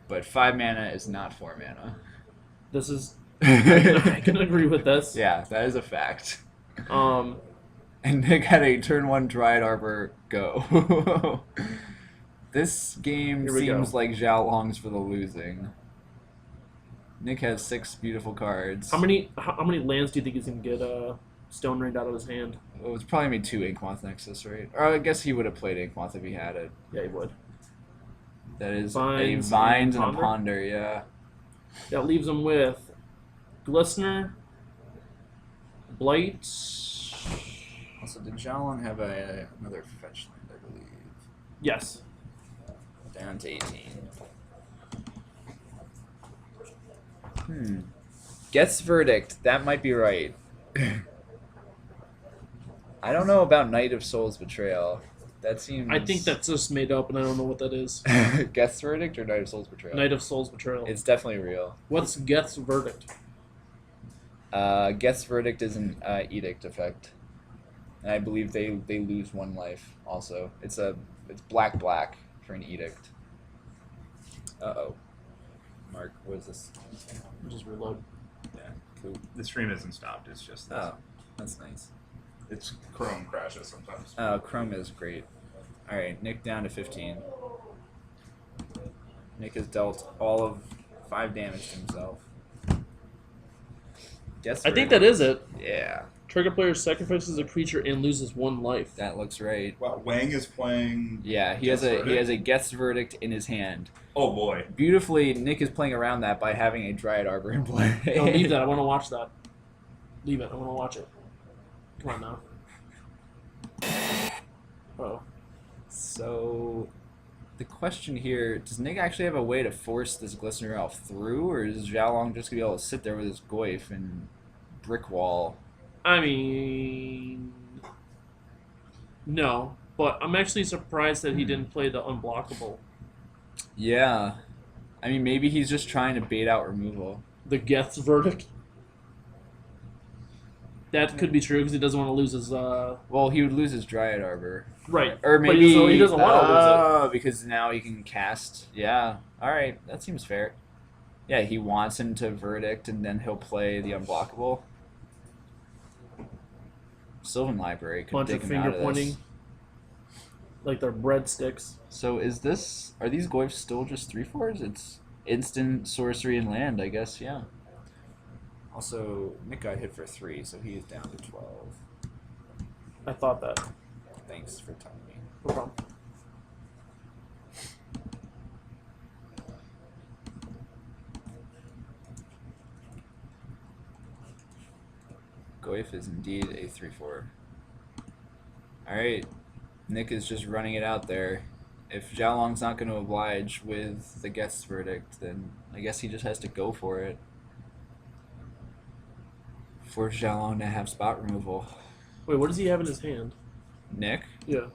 [SPEAKER 5] But 5 mana is not 4 mana.
[SPEAKER 7] This is... I can agree with this.
[SPEAKER 5] Yeah, that is a fact.
[SPEAKER 7] Um,
[SPEAKER 5] And Nick had a turn 1 Dryad Arbor go. This game
[SPEAKER 7] Here we
[SPEAKER 5] seems
[SPEAKER 7] go.
[SPEAKER 5] like Xiaolong's for the losing. Nick has 6 beautiful cards.
[SPEAKER 7] how many lands do you think he's going to get Stone Rained out of his hand?
[SPEAKER 5] Well, it was probably made 2 Inkmoth Nexus, right? Or I guess he would have played Inkmoth if he had it.
[SPEAKER 7] Yeah, he would.
[SPEAKER 5] That is
[SPEAKER 7] Vines
[SPEAKER 5] a Vines
[SPEAKER 7] and
[SPEAKER 5] and a Ponder, yeah.
[SPEAKER 7] That leaves him with Glistener, Blight.
[SPEAKER 5] Also, did Xiaolong have another fetch land, I believe?
[SPEAKER 7] Yes.
[SPEAKER 5] Down to 18. Gets Verdict. That might be right. I don't know about Knight of Soul's Betrayal. That seems...
[SPEAKER 7] I think that's just made up, and I don't know what that is.
[SPEAKER 5] Geth's Verdict or Knight of Soul's Betrayal?
[SPEAKER 7] Knight of Soul's Betrayal.
[SPEAKER 5] It's definitely real.
[SPEAKER 7] What's Geth's Verdict?
[SPEAKER 5] Geth's Verdict is an Edict effect. And I believe they lose 1 life also. It's black for an Edict. Uh-oh. Mark, what is this?
[SPEAKER 7] Just reload.
[SPEAKER 1] Yeah, cool. The stream isn't stopped. It's just this.
[SPEAKER 5] Oh, that's nice.
[SPEAKER 1] It's Chrome crashes sometimes.
[SPEAKER 5] Oh, Chrome is great. Alright, Nick down to 15. Nick has dealt all of 5 damage to himself. Guess
[SPEAKER 7] I think that is it.
[SPEAKER 5] Yeah,
[SPEAKER 7] Trigger player sacrifices a creature and loses 1 life.
[SPEAKER 5] that looks right.
[SPEAKER 1] Wow, Wang is playing.
[SPEAKER 5] Yeah, he
[SPEAKER 1] Geth's
[SPEAKER 5] has
[SPEAKER 1] Verdict?
[SPEAKER 5] a Geth's Verdict in his hand.
[SPEAKER 1] Oh boy.
[SPEAKER 5] Beautifully, Nick is playing around that by having a Dryad Arbor in play.
[SPEAKER 7] No, leave that. I want to watch that. Leave it. I want to watch it. Come on now. Oh.
[SPEAKER 5] So, the question here, does Nick actually have a way to force this Glistener Elf through, or is Xiaolong just going to be able to sit there with his Goif and brick wall?
[SPEAKER 7] I mean... No. But I'm actually surprised that he didn't play the unblockable.
[SPEAKER 5] Yeah. I mean, maybe he's just trying to bait out removal.
[SPEAKER 7] The Geth's Verdict. That could be true because he doesn't want to lose his.
[SPEAKER 5] Well, he would lose his Dryad Arbor.
[SPEAKER 7] Right.
[SPEAKER 5] Or
[SPEAKER 7] But
[SPEAKER 5] maybe
[SPEAKER 7] he doesn't want to lose it.
[SPEAKER 5] Oh, because now he can cast. Yeah. All right, that seems fair. Yeah, he wants him to Verdict, and then he'll play the Unblockable. Sylvan Library could
[SPEAKER 7] Bunch
[SPEAKER 5] dig
[SPEAKER 7] of
[SPEAKER 5] him out
[SPEAKER 7] finger
[SPEAKER 5] of
[SPEAKER 7] pointing.
[SPEAKER 5] this.
[SPEAKER 7] Like they're breadsticks.
[SPEAKER 5] So are these Goyfs still just 3/4s? It's instant sorcery and land, I guess. Yeah. Also, Nick got hit for 3, so he is down to 12.
[SPEAKER 7] I thought that.
[SPEAKER 5] Thanks for telling me.
[SPEAKER 7] No problem.
[SPEAKER 5] Goyf is indeed a 3/4. Alright, Nick is just running it out there. If Xiaolong's not going to oblige with the Geth's Verdict, then I guess he just has to go for it. Force Xiaolong to have spot removal.
[SPEAKER 7] Wait, what does he have in his hand?
[SPEAKER 5] Nick?
[SPEAKER 7] Yeah.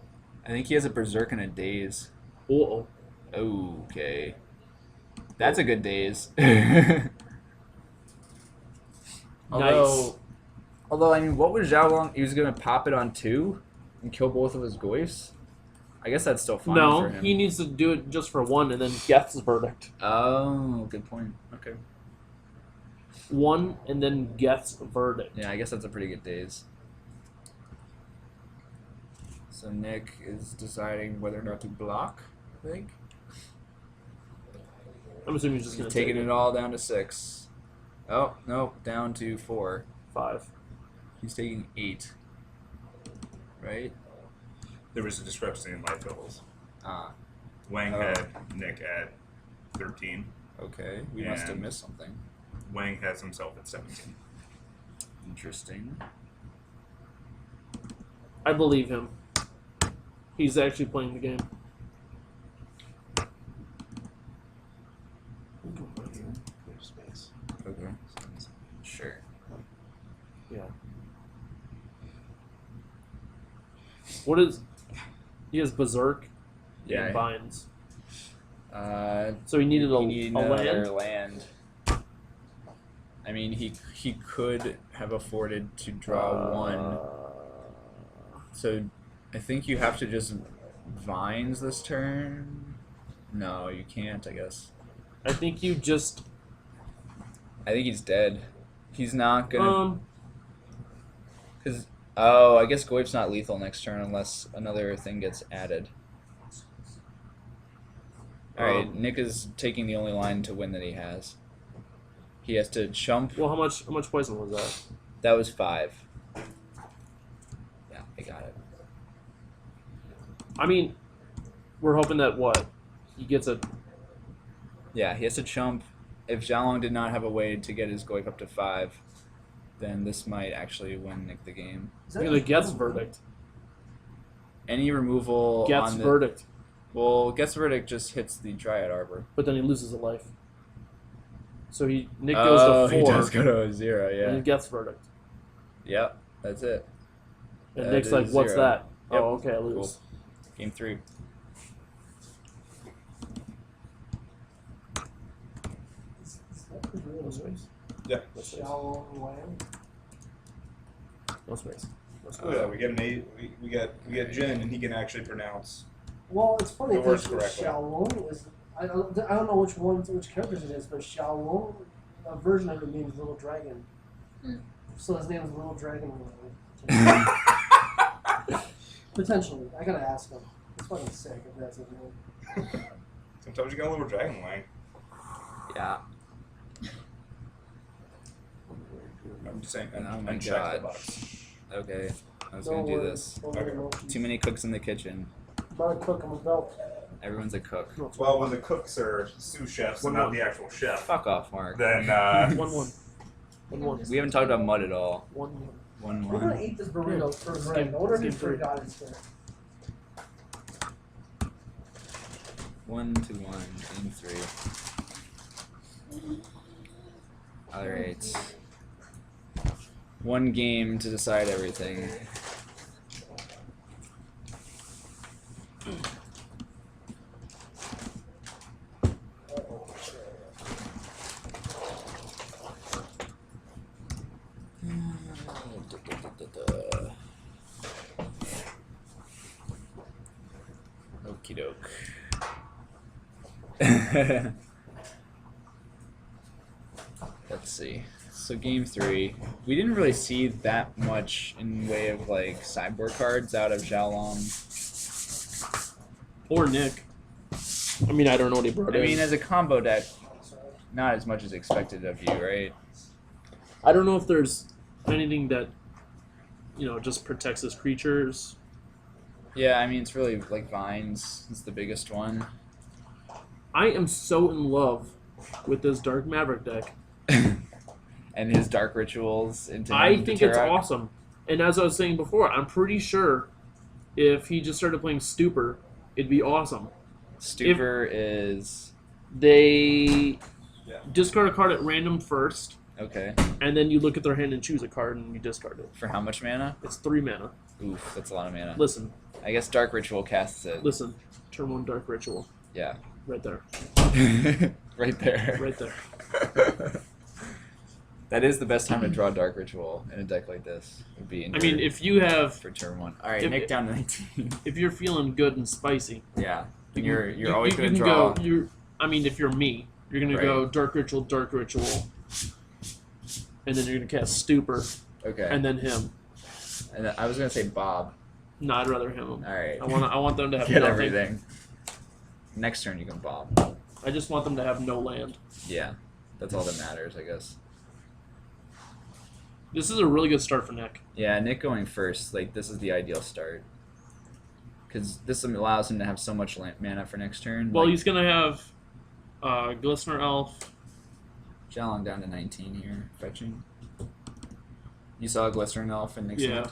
[SPEAKER 5] I think he has a Berserk and a Daze.
[SPEAKER 7] Uh-oh.
[SPEAKER 5] Okay. That's a good Daze. Although, I mean, what was Xiaolong? He was going to pop it on 2 and kill both of his Goyfs? I guess that's still fine
[SPEAKER 7] No,
[SPEAKER 5] for him.
[SPEAKER 7] he needs to do it just for 1 and then Geth's Verdict.
[SPEAKER 5] Oh, good point. Okay.
[SPEAKER 7] 1 and then Geth's Verdict.
[SPEAKER 5] Yeah, I guess that's a pretty good Daze. So Nick is deciding whether or not to block, I think.
[SPEAKER 7] I'm assuming he's just
[SPEAKER 5] He's
[SPEAKER 7] going to
[SPEAKER 5] taking
[SPEAKER 7] take
[SPEAKER 5] it all down to 6. Oh, no, down to 4.
[SPEAKER 7] 5.
[SPEAKER 5] He's taking 8. Right?
[SPEAKER 1] There was a discrepancy in life totals.
[SPEAKER 5] Ah,
[SPEAKER 1] Wang
[SPEAKER 5] Oh.
[SPEAKER 1] had Nick at 13.
[SPEAKER 5] okay. We must have
[SPEAKER 1] And-
[SPEAKER 5] missed something.
[SPEAKER 1] Wang has himself at 17.
[SPEAKER 5] Interesting.
[SPEAKER 7] I believe him. He's actually playing the game.
[SPEAKER 5] Okay. Sure.
[SPEAKER 7] Yeah. What is... He has Berserk
[SPEAKER 5] Yeah.
[SPEAKER 7] and Binds.
[SPEAKER 5] Uh,
[SPEAKER 7] So he needed a,
[SPEAKER 5] he needed
[SPEAKER 7] a
[SPEAKER 5] another
[SPEAKER 7] land?
[SPEAKER 5] land. I mean, he could have afforded to draw 1. So I think you have to just Vines this turn. No, you can't, I guess.
[SPEAKER 7] I think you just...
[SPEAKER 5] I think he's dead. He's not gonna...
[SPEAKER 7] Because
[SPEAKER 5] Oh, I guess Goyf's not lethal next turn unless another thing gets added. Alright, Nick is taking the only line to win that he has. He has to jump.
[SPEAKER 7] Well, how much poison was that?
[SPEAKER 5] That was 5. Yeah, I got it.
[SPEAKER 7] I mean, we're hoping that what? He gets a...
[SPEAKER 5] Yeah, he has to chump. If Xiaolong did not have a way to get his Goyf up to 5, then this might actually win Nick the game.
[SPEAKER 7] Look at the Geth's Verdict.
[SPEAKER 5] Any removal
[SPEAKER 7] Geth's
[SPEAKER 5] on the...
[SPEAKER 7] Verdict.
[SPEAKER 5] Well, Geth's Verdict just hits the Dryad Arbor.
[SPEAKER 7] But then he loses a life. So Nick goes to 4.
[SPEAKER 5] He does go to 0,
[SPEAKER 7] And
[SPEAKER 5] yeah.
[SPEAKER 7] then Geth's Verdict.
[SPEAKER 5] Yep, that's it.
[SPEAKER 7] And
[SPEAKER 5] That
[SPEAKER 7] Nick's like,
[SPEAKER 5] is
[SPEAKER 7] what's
[SPEAKER 5] 0.
[SPEAKER 7] that?
[SPEAKER 5] Yep.
[SPEAKER 7] Oh, okay, I lose.
[SPEAKER 5] Game 3.
[SPEAKER 7] No space.
[SPEAKER 1] Yeah.
[SPEAKER 7] No space. No space. No space.
[SPEAKER 1] Oh yeah, we get an 8. We get Jin, and he can actually pronounce.
[SPEAKER 4] Well, it's funny
[SPEAKER 1] The words
[SPEAKER 4] because
[SPEAKER 1] correctly.
[SPEAKER 4] Xiaolong is. I don't know which characters it is, but Xiaolong, a version of it means little dragon. So his name is Little Dragon. Potentially, I gotta ask him. It's fucking sick if that's his name.
[SPEAKER 1] Sometimes you got a little dragon line.
[SPEAKER 5] Yeah.
[SPEAKER 1] I'm just saying.
[SPEAKER 5] Oh my
[SPEAKER 1] uncheck
[SPEAKER 5] God.
[SPEAKER 1] the box.
[SPEAKER 5] Okay, I was
[SPEAKER 4] Don't
[SPEAKER 5] gonna do
[SPEAKER 4] worry,
[SPEAKER 5] this.
[SPEAKER 4] don't worry, no.
[SPEAKER 5] Too many cooks in the kitchen.
[SPEAKER 4] Not a cook, I'm a belt.
[SPEAKER 5] Everyone's a cook.
[SPEAKER 1] Well, when the cooks are sous chefs and not
[SPEAKER 7] 1-1.
[SPEAKER 1] the actual chef,
[SPEAKER 5] Fuck off, Mark.
[SPEAKER 1] then
[SPEAKER 7] 1-1. 1-1.
[SPEAKER 5] We haven't talked about mud at all.
[SPEAKER 7] 1-1.
[SPEAKER 5] 1-1.
[SPEAKER 4] We're gonna eat this burrito for Greg. I wonder if he forgot his thing.
[SPEAKER 5] 1-1. Game 3. Alright. 1 game to decide everything. Okie doke. Let's see. So game 3, we didn't really see that much in way of like sideboard cards out of Xiaolong.
[SPEAKER 7] Or Nick. I mean, I don't know what he brought
[SPEAKER 5] I
[SPEAKER 7] in.
[SPEAKER 5] mean, as a combo deck, not as much as expected of you, right?
[SPEAKER 7] I don't know if there's anything that, just protects his creatures.
[SPEAKER 5] Yeah, I mean, it's really like Vines is the biggest one.
[SPEAKER 7] I am so in love with this Dark Maverick deck.
[SPEAKER 5] And his Dark Rituals into
[SPEAKER 7] I
[SPEAKER 5] him,
[SPEAKER 7] think
[SPEAKER 5] the
[SPEAKER 7] it's
[SPEAKER 5] Turok.
[SPEAKER 7] awesome. And as I was saying before, I'm pretty sure if he just started playing Stupor, it'd be awesome.
[SPEAKER 5] Stupor is...
[SPEAKER 7] They discard a card at random first,
[SPEAKER 5] Okay.
[SPEAKER 7] and then you look at their hand and choose a card and you discard it.
[SPEAKER 5] For how much mana?
[SPEAKER 7] It's 3 mana.
[SPEAKER 5] Oof, that's a lot of mana.
[SPEAKER 7] Listen,
[SPEAKER 5] I guess Dark Ritual casts it.
[SPEAKER 7] listen. Turn 1 Dark Ritual.
[SPEAKER 5] Yeah.
[SPEAKER 7] Right there.
[SPEAKER 5] Right there.
[SPEAKER 7] Right there.
[SPEAKER 5] That is the best time to draw Dark Ritual in a deck like this. Would be in
[SPEAKER 7] I mean, if you have,
[SPEAKER 5] for turn 1. All right,
[SPEAKER 7] if-
[SPEAKER 5] Nick down to 19.
[SPEAKER 7] if you're feeling good and spicy,
[SPEAKER 5] Yeah. And
[SPEAKER 7] you
[SPEAKER 5] you're
[SPEAKER 7] can-
[SPEAKER 5] always
[SPEAKER 7] you
[SPEAKER 5] going to
[SPEAKER 7] can
[SPEAKER 5] draw.
[SPEAKER 7] Go, I mean, if you're me, you're gonna
[SPEAKER 5] Right.
[SPEAKER 7] go Dark Ritual, and then you're gonna cast Stupor,
[SPEAKER 5] Okay.
[SPEAKER 7] and then him.
[SPEAKER 5] And then I was going to say Bob.
[SPEAKER 7] No, I'd rather him.
[SPEAKER 5] All right.
[SPEAKER 7] I want them to have
[SPEAKER 5] Get
[SPEAKER 7] nothing.
[SPEAKER 5] everything. Next turn you can Bob.
[SPEAKER 7] I just want them to have no land.
[SPEAKER 5] Yeah. That's all that matters, I guess.
[SPEAKER 7] This is a really good start for Nick.
[SPEAKER 5] Yeah, Nick going first, like, this is the ideal start. Because this allows him to have so much mana for next turn.
[SPEAKER 7] Well,
[SPEAKER 5] like,
[SPEAKER 7] he's gonna have Glistener Elf.
[SPEAKER 5] Xiaolong down to 19 here, fetching. You saw a Glistering Elf in Nick's
[SPEAKER 7] Yeah.
[SPEAKER 5] hand?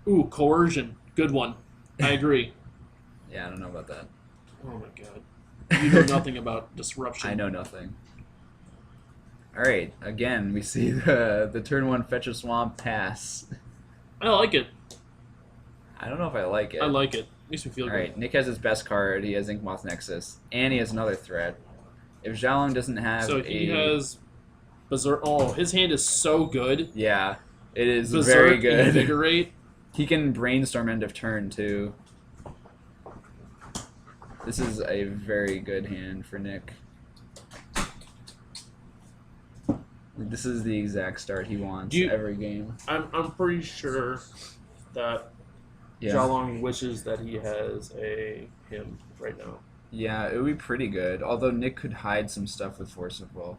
[SPEAKER 7] Ooh, Coercion. Good one. I agree.
[SPEAKER 5] Yeah, I don't know about that.
[SPEAKER 7] Oh my god. You know nothing about Disruption.
[SPEAKER 5] I know nothing. Alright, again, we see the turn 1 Fetch a Swamp pass.
[SPEAKER 7] I like it.
[SPEAKER 5] I don't know if I like it.
[SPEAKER 7] I like it. Makes me feel
[SPEAKER 5] Alright, Nick has his best card, he has Inkmoth Nexus, and he has another threat. If Xiaolong doesn't
[SPEAKER 7] good.
[SPEAKER 5] have
[SPEAKER 7] So he has Berserk. Oh, his hand is so good.
[SPEAKER 5] Yeah, it is
[SPEAKER 7] Berserk,
[SPEAKER 5] very good.
[SPEAKER 7] Invigorate.
[SPEAKER 5] He can Brainstorm end of turn, too. This is a very good hand for Nick. This is the exact start he wants every game.
[SPEAKER 7] I'm pretty sure that
[SPEAKER 5] Yeah.
[SPEAKER 7] Xiaolong wishes that he has a him right now.
[SPEAKER 5] Yeah, it would be pretty good. Although Nick could hide some stuff with Force of Will.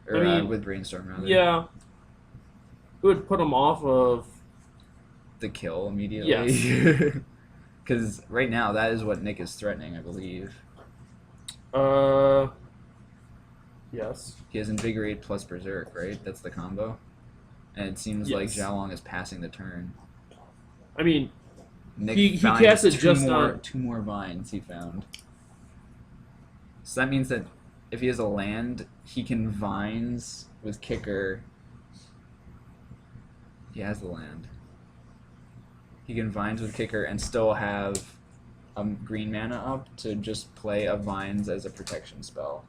[SPEAKER 5] Or
[SPEAKER 7] I mean,
[SPEAKER 5] with Brainstorm, rather.
[SPEAKER 7] Yeah. It would put him off of.
[SPEAKER 5] The kill immediately.
[SPEAKER 7] Yes.
[SPEAKER 5] Because right now, that is what Nick is threatening, I believe.
[SPEAKER 7] Yes.
[SPEAKER 5] He has Invigorate plus Berserk, right? That's the combo. And it seems like
[SPEAKER 7] Yes.
[SPEAKER 5] Xiaolong is passing the turn.
[SPEAKER 7] I mean,
[SPEAKER 5] Nick
[SPEAKER 7] He
[SPEAKER 5] found
[SPEAKER 7] casted
[SPEAKER 5] two
[SPEAKER 7] just
[SPEAKER 5] more,
[SPEAKER 7] on-
[SPEAKER 5] 2 more vines he found. So that means that if he has a land, he can vines with Kicker. He has the land. He can vines with Kicker and still have green mana up to just play a vines as a protection spell.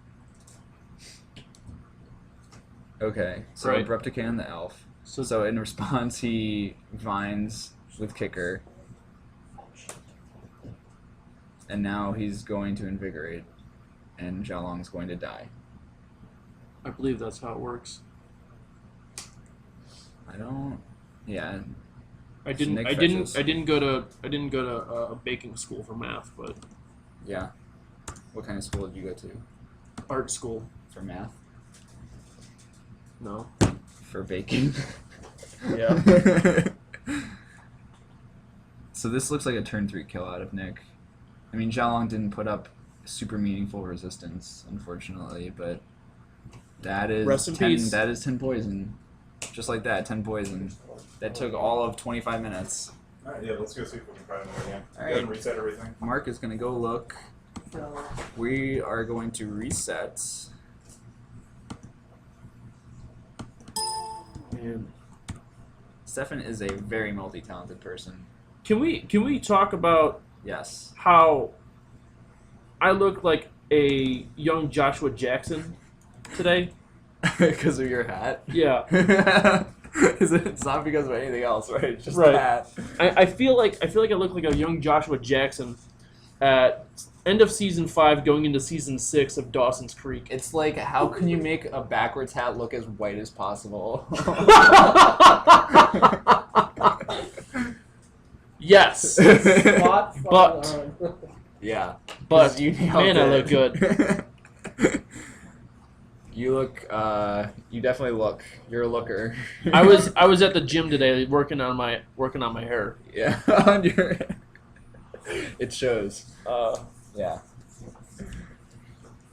[SPEAKER 5] Okay, so
[SPEAKER 7] Right.
[SPEAKER 5] Abrupt Decay on the elf.
[SPEAKER 7] so,
[SPEAKER 5] So in response, he vines with Kicker. And now he's going to Invigorate. And Xiaolong's going to die.
[SPEAKER 7] I believe that's how it works.
[SPEAKER 5] I don't... Yeah.
[SPEAKER 7] I didn't.
[SPEAKER 5] Nick
[SPEAKER 7] I didn't.
[SPEAKER 5] fetches.
[SPEAKER 7] I didn't go to. I didn't go to baking school for math, but
[SPEAKER 5] Yeah. What kind of school did you go to?
[SPEAKER 7] art school.
[SPEAKER 5] For math?
[SPEAKER 7] No.
[SPEAKER 5] For baking?
[SPEAKER 7] Yeah.
[SPEAKER 5] So this looks like a turn 3 kill out of Nick. I mean, Xiaolong didn't put up super meaningful resistance, unfortunately, but that is
[SPEAKER 7] Rest in
[SPEAKER 5] 10,
[SPEAKER 7] peace.
[SPEAKER 5] that is 10 poison. Just like that, 10 poison. That took all of 25 minutes.
[SPEAKER 1] Alright, yeah, let's go see if we can find them again.
[SPEAKER 5] All
[SPEAKER 1] Go ahead and
[SPEAKER 5] right.
[SPEAKER 1] reset everything.
[SPEAKER 5] Mark is going to go look. We are going to reset.
[SPEAKER 7] And
[SPEAKER 5] Stefan is a very multi-talented person.
[SPEAKER 7] can we talk about
[SPEAKER 5] Yes.
[SPEAKER 7] how I look like a young Joshua Jackson today?
[SPEAKER 5] Because of your hat?
[SPEAKER 7] Yeah.
[SPEAKER 5] It's not because of anything else, right? It's just
[SPEAKER 7] Right.
[SPEAKER 5] that.
[SPEAKER 7] I feel like I look like a young Joshua Jackson at end of season 5, going into season 6 of Dawson's Creek.
[SPEAKER 5] It's like, how can you make a backwards hat look as white as possible?
[SPEAKER 7] Yes,
[SPEAKER 4] Spot,
[SPEAKER 7] But-
[SPEAKER 5] Yeah.
[SPEAKER 7] but
[SPEAKER 5] You nailed
[SPEAKER 7] man, I
[SPEAKER 5] it.
[SPEAKER 7] look good.
[SPEAKER 5] You look, you definitely look. You're a looker.
[SPEAKER 7] I was at the gym today working on my hair.
[SPEAKER 5] Yeah, on your. It shows. Yeah.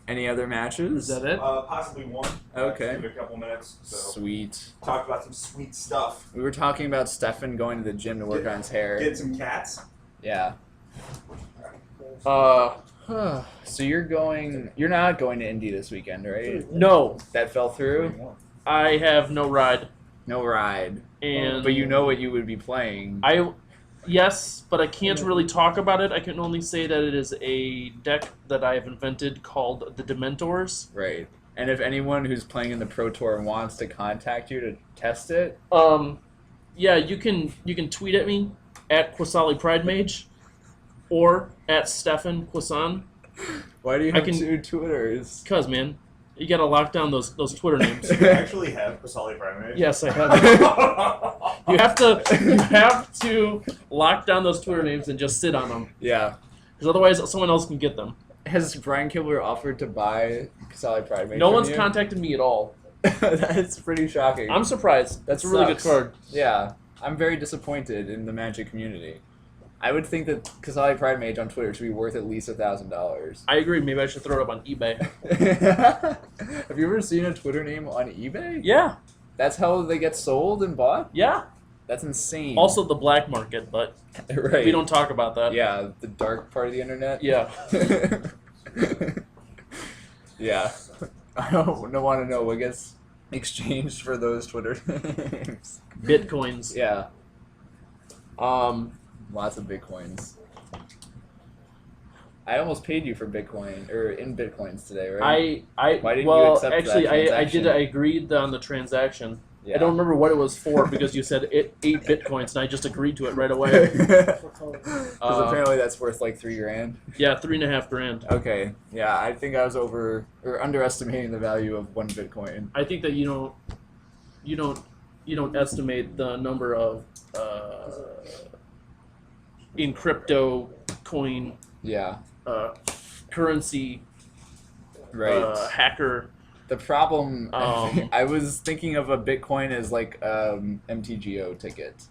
[SPEAKER 5] Any other matches?
[SPEAKER 7] Is that it?
[SPEAKER 1] Possibly one.
[SPEAKER 5] Okay.
[SPEAKER 1] Give it a couple minutes. So
[SPEAKER 5] Sweet.
[SPEAKER 1] talk about some sweet stuff.
[SPEAKER 5] We were talking about Stefan going to the gym to work on his hair.
[SPEAKER 1] Get some cats.
[SPEAKER 5] Yeah.
[SPEAKER 7] Uh,
[SPEAKER 5] So you're not going to Indy this weekend, right?
[SPEAKER 7] no,
[SPEAKER 5] That fell through?
[SPEAKER 7] I have no ride,
[SPEAKER 5] No ride.
[SPEAKER 7] and
[SPEAKER 5] But you know what you would be playing.
[SPEAKER 7] Yes, but I can't really talk about it. I can only say that it is a deck that I have invented called the Dementors.
[SPEAKER 5] Right. And if anyone who's playing in the Pro Tour wants to contact you to test it,
[SPEAKER 7] Yeah, you can tweet at me at Quasali Pride Mage or at Stefan Quasan.
[SPEAKER 5] why do you
[SPEAKER 7] I
[SPEAKER 5] have
[SPEAKER 7] can-
[SPEAKER 5] 2 Twitters?
[SPEAKER 7] Cause man, you gotta lock down those Twitter names.
[SPEAKER 1] You actually have Pasali Primate?
[SPEAKER 7] Yes, I have. You have to lock down those Twitter names and just sit on them,
[SPEAKER 5] Yeah.
[SPEAKER 7] because otherwise someone else can get them.
[SPEAKER 5] Has Brian Kibler offered to buy Casali Pride Mage
[SPEAKER 7] No
[SPEAKER 5] from
[SPEAKER 7] one's
[SPEAKER 5] you?
[SPEAKER 7] contacted me at all.
[SPEAKER 5] That's pretty shocking.
[SPEAKER 7] I'm surprised. That's a really good
[SPEAKER 5] sucks.
[SPEAKER 7] card.
[SPEAKER 5] Yeah. I'm very disappointed in the Magic community. I would think that Casali Pride Mage on Twitter should be worth at least $1,000.
[SPEAKER 7] I agree. Maybe I should throw it up on eBay.
[SPEAKER 5] Have you ever seen a Twitter name on eBay?
[SPEAKER 7] Yeah,
[SPEAKER 5] That's how they get sold and bought?
[SPEAKER 7] yeah.
[SPEAKER 5] That's insane.
[SPEAKER 7] Also the black market, but
[SPEAKER 5] right.
[SPEAKER 7] we don't talk about that.
[SPEAKER 5] Yeah, the dark part of the internet.
[SPEAKER 7] Yeah.
[SPEAKER 5] Yeah. I don't want to know what gets exchanged for those Twitter names.
[SPEAKER 7] Bitcoins.
[SPEAKER 5] Yeah,
[SPEAKER 7] Um,
[SPEAKER 5] lots of Bitcoins. I almost paid you for Bitcoin, or in Bitcoins today, right? Why didn't you
[SPEAKER 7] well,
[SPEAKER 5] accept that
[SPEAKER 7] actually, I
[SPEAKER 5] transaction?
[SPEAKER 7] did. I agreed on the transaction.
[SPEAKER 5] Yeah.
[SPEAKER 7] I don't remember what it was for because you said 8 Bitcoins, and I just agreed to it right away.
[SPEAKER 5] Because apparently that's worth like $3,000.
[SPEAKER 7] Yeah, $3,500.
[SPEAKER 5] Okay, yeah, I think I was underestimating the value of 1 Bitcoin.
[SPEAKER 7] I think that you don't estimate the number of in crypto coin
[SPEAKER 5] Yeah,
[SPEAKER 7] currency
[SPEAKER 5] right.
[SPEAKER 7] hacker.
[SPEAKER 5] The problem,
[SPEAKER 7] Um,
[SPEAKER 5] I was thinking of a Bitcoin as like MTGO ticket,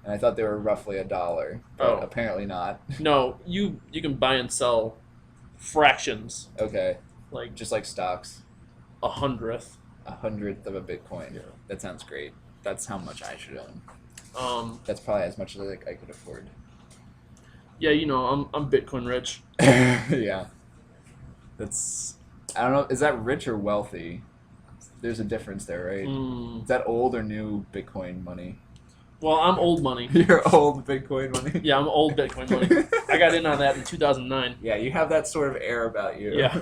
[SPEAKER 5] and I thought they were roughly $1, but
[SPEAKER 7] Oh.
[SPEAKER 5] apparently not.
[SPEAKER 7] No, you can buy and sell fractions,
[SPEAKER 5] Okay,
[SPEAKER 7] like
[SPEAKER 5] just like stocks,
[SPEAKER 7] 1/100th.
[SPEAKER 5] 1/100th of a Bitcoin.
[SPEAKER 7] Yeah.
[SPEAKER 5] That sounds great. That's how much I should own. That's probably as much as I could afford.
[SPEAKER 7] Yeah, I'm Bitcoin rich.
[SPEAKER 5] Yeah, that's. I don't know. Is that rich or wealthy? There's a difference there, right?
[SPEAKER 7] Mm.
[SPEAKER 5] Is that old or new Bitcoin money?
[SPEAKER 7] Well, I'm old money.
[SPEAKER 5] Your old Bitcoin money.
[SPEAKER 7] Yeah, I'm old Bitcoin money. I got in on that in 2009.
[SPEAKER 5] Yeah, you have that sort of air about you.
[SPEAKER 7] Yeah.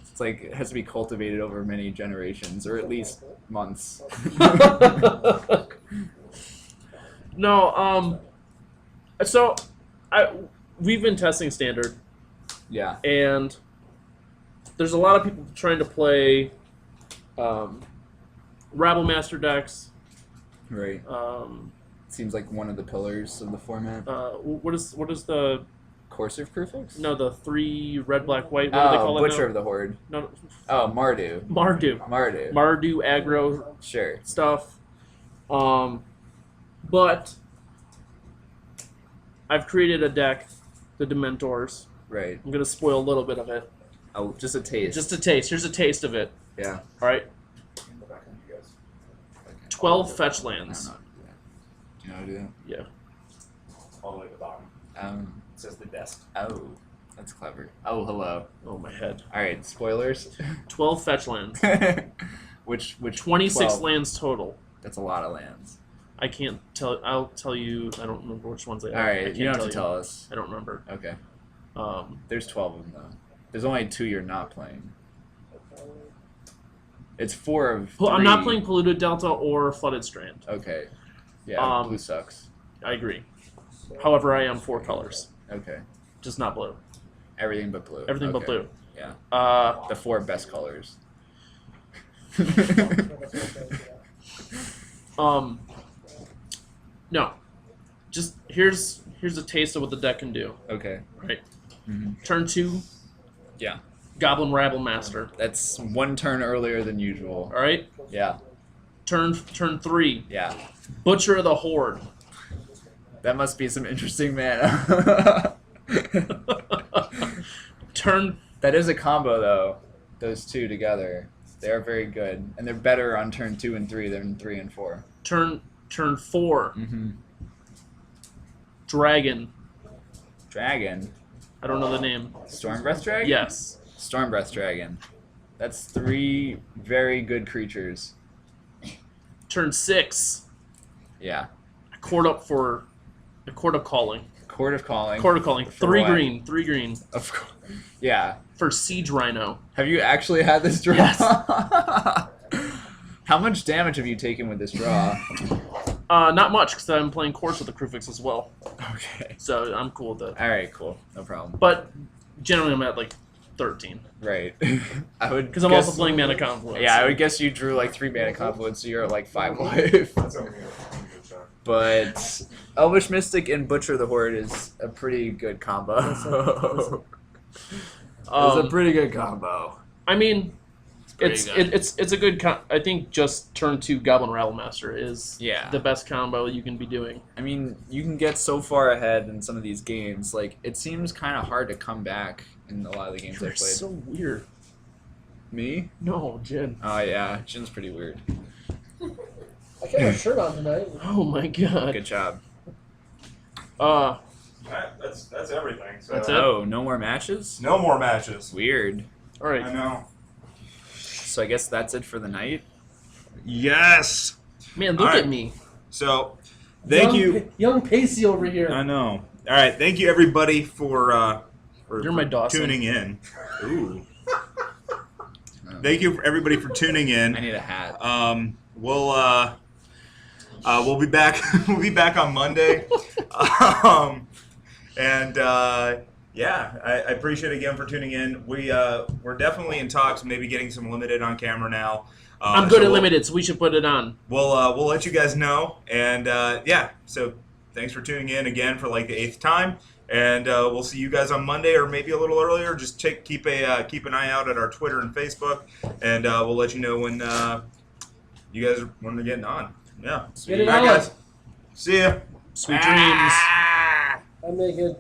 [SPEAKER 5] It's like it has to be cultivated over many generations, or at least months.
[SPEAKER 7] No, so we've been testing standard,
[SPEAKER 5] Yeah.
[SPEAKER 7] and there's a lot of people trying to play Rabble Master decks.
[SPEAKER 5] Right. Seems like one of the pillars of the format.
[SPEAKER 7] What is the
[SPEAKER 5] Coercive prefix?
[SPEAKER 7] the 3 red, black, white? What do they call it
[SPEAKER 5] Butcher
[SPEAKER 7] now?
[SPEAKER 5] of the Horde.
[SPEAKER 7] No,
[SPEAKER 5] Oh, Mardu.
[SPEAKER 7] Mardu aggro
[SPEAKER 5] Sure.
[SPEAKER 7] stuff. But I've created a deck, the Dementors.
[SPEAKER 5] Right.
[SPEAKER 7] I'm gonna spoil a little bit of it.
[SPEAKER 5] Oh, just a taste.
[SPEAKER 7] Just a taste. Here's a taste of it.
[SPEAKER 5] Yeah.
[SPEAKER 7] All right.
[SPEAKER 1] Go back on you guys.
[SPEAKER 7] 12 fetch
[SPEAKER 5] I don't
[SPEAKER 7] lands.
[SPEAKER 5] know. Do you know how to do
[SPEAKER 7] Yeah.
[SPEAKER 1] All the way to the bottom.
[SPEAKER 5] that?
[SPEAKER 1] It says the desk.
[SPEAKER 5] Oh, that's clever. Oh, hello.
[SPEAKER 7] Oh my head.
[SPEAKER 5] All right, spoilers.
[SPEAKER 7] 12 fetch lands.
[SPEAKER 5] which
[SPEAKER 7] 26
[SPEAKER 5] 12?
[SPEAKER 7] lands total.
[SPEAKER 5] That's a lot of lands.
[SPEAKER 7] I can't tell. I'll tell you. I don't remember which ones they
[SPEAKER 5] All
[SPEAKER 7] are. I
[SPEAKER 5] right,
[SPEAKER 7] can't
[SPEAKER 5] you don't have to
[SPEAKER 7] you.
[SPEAKER 5] tell us.
[SPEAKER 7] I don't remember.
[SPEAKER 5] Okay.
[SPEAKER 7] Um,
[SPEAKER 5] There's 12 of them though. There's only 2 you're not playing. It's 4 of 3.
[SPEAKER 7] I'm not playing Polluted Delta or Flooded Strand.
[SPEAKER 5] Okay. Yeah, blue sucks.
[SPEAKER 7] I agree. However, I am 4 colors,
[SPEAKER 5] Okay.
[SPEAKER 7] just not blue.
[SPEAKER 5] Everything but blue.
[SPEAKER 7] Everything but
[SPEAKER 5] Okay.
[SPEAKER 7] blue.
[SPEAKER 5] Yeah. The 4 best colors.
[SPEAKER 7] No. Just here's a taste of what the deck can do.
[SPEAKER 5] Okay.
[SPEAKER 7] Right.
[SPEAKER 5] Mm-hmm.
[SPEAKER 7] Turn 2.
[SPEAKER 5] Yeah.
[SPEAKER 7] Goblin Rabble Master.
[SPEAKER 5] That's 1 turn earlier than usual.
[SPEAKER 7] All right.
[SPEAKER 5] Yeah.
[SPEAKER 7] Turn 3.
[SPEAKER 5] Yeah.
[SPEAKER 7] Butcher of the Horde.
[SPEAKER 5] That must be some interesting mana.
[SPEAKER 7] Turn.
[SPEAKER 5] That is a combo, though. Those 2 together. They are very good. And they're better on turn 2 and 3 than 3 and 4.
[SPEAKER 7] Turn 4.
[SPEAKER 5] Mm-hmm.
[SPEAKER 7] Dragon.
[SPEAKER 5] Dragon.
[SPEAKER 7] I don't know the name.
[SPEAKER 5] Stormbreath Dragon?
[SPEAKER 7] Yes.
[SPEAKER 5] Stormbreath Dragon. That's 3 very good creatures.
[SPEAKER 7] Turn 6.
[SPEAKER 5] Yeah.
[SPEAKER 7] A Court of Calling.
[SPEAKER 5] Court of Calling.
[SPEAKER 7] Court of Calling.
[SPEAKER 5] For
[SPEAKER 7] 3
[SPEAKER 5] what?
[SPEAKER 7] green. 3 green.
[SPEAKER 5] Of course. Yeah.
[SPEAKER 7] For Siege Rhino.
[SPEAKER 5] Have you actually had this draw?
[SPEAKER 7] Yes.
[SPEAKER 5] How much damage have you taken with this draw?
[SPEAKER 7] Not much, because I'm playing Course with the Krufix as well.
[SPEAKER 5] Okay.
[SPEAKER 7] So I'm cool with it.
[SPEAKER 5] Alright, cool. No problem.
[SPEAKER 7] But generally I'm at like 13.
[SPEAKER 5] Right. I would
[SPEAKER 7] Because I'm also playing Mana Confluence.
[SPEAKER 5] Yeah, I would guess you drew like 3 mana confluence, so you're at like 5 life. But Elvish Mystic and Butcher the Horde is a pretty good combo. It's a pretty good combo.
[SPEAKER 7] I mean,
[SPEAKER 5] pretty
[SPEAKER 7] it's
[SPEAKER 5] good.
[SPEAKER 7] it's a good. I think just turn 2 Goblin Rabble Master is the best combo you can be doing.
[SPEAKER 5] I mean, you can get so far ahead in some of these games. Like, it seems kind of hard to come back in a lot of the games
[SPEAKER 7] You're
[SPEAKER 5] I've played.
[SPEAKER 7] so weird.
[SPEAKER 5] Me?
[SPEAKER 7] No, Jin.
[SPEAKER 5] Oh yeah, Jin's pretty weird.
[SPEAKER 4] I can't have a shirt on tonight.
[SPEAKER 7] Oh my god.
[SPEAKER 5] Good job.
[SPEAKER 1] That's everything. So.
[SPEAKER 7] That's it?
[SPEAKER 5] Oh, no more matches?
[SPEAKER 1] No more matches.
[SPEAKER 5] Weird.
[SPEAKER 7] All right.
[SPEAKER 1] I know.
[SPEAKER 5] So I guess that's it for the night.
[SPEAKER 1] Yes.
[SPEAKER 7] Man, look
[SPEAKER 1] All right.
[SPEAKER 7] at me.
[SPEAKER 1] So, thank you.
[SPEAKER 4] Young Pacey over here.
[SPEAKER 1] I know. All right, thank you everybody for
[SPEAKER 7] You're my Dawson.
[SPEAKER 1] tuning in. Ooh. Thank you for everybody for tuning in.
[SPEAKER 5] I need a hat.
[SPEAKER 1] We'll be back. We'll be back on Monday. Yeah, I appreciate it again for tuning in. We're definitely in talks, maybe getting some limited on camera now.
[SPEAKER 7] I'm good at limited, so we should put it on.
[SPEAKER 1] We'll let you guys know, and yeah. So thanks for tuning in again for like the 8th time, and we'll see you guys on Monday or maybe a little earlier. Just keep an eye out at our Twitter and Facebook, and we'll let you know when you guys when they're getting on. Yeah.
[SPEAKER 4] Get it
[SPEAKER 1] All right,
[SPEAKER 4] on.
[SPEAKER 1] guys. See ya.
[SPEAKER 7] Sweet dreams.
[SPEAKER 4] I'm naked.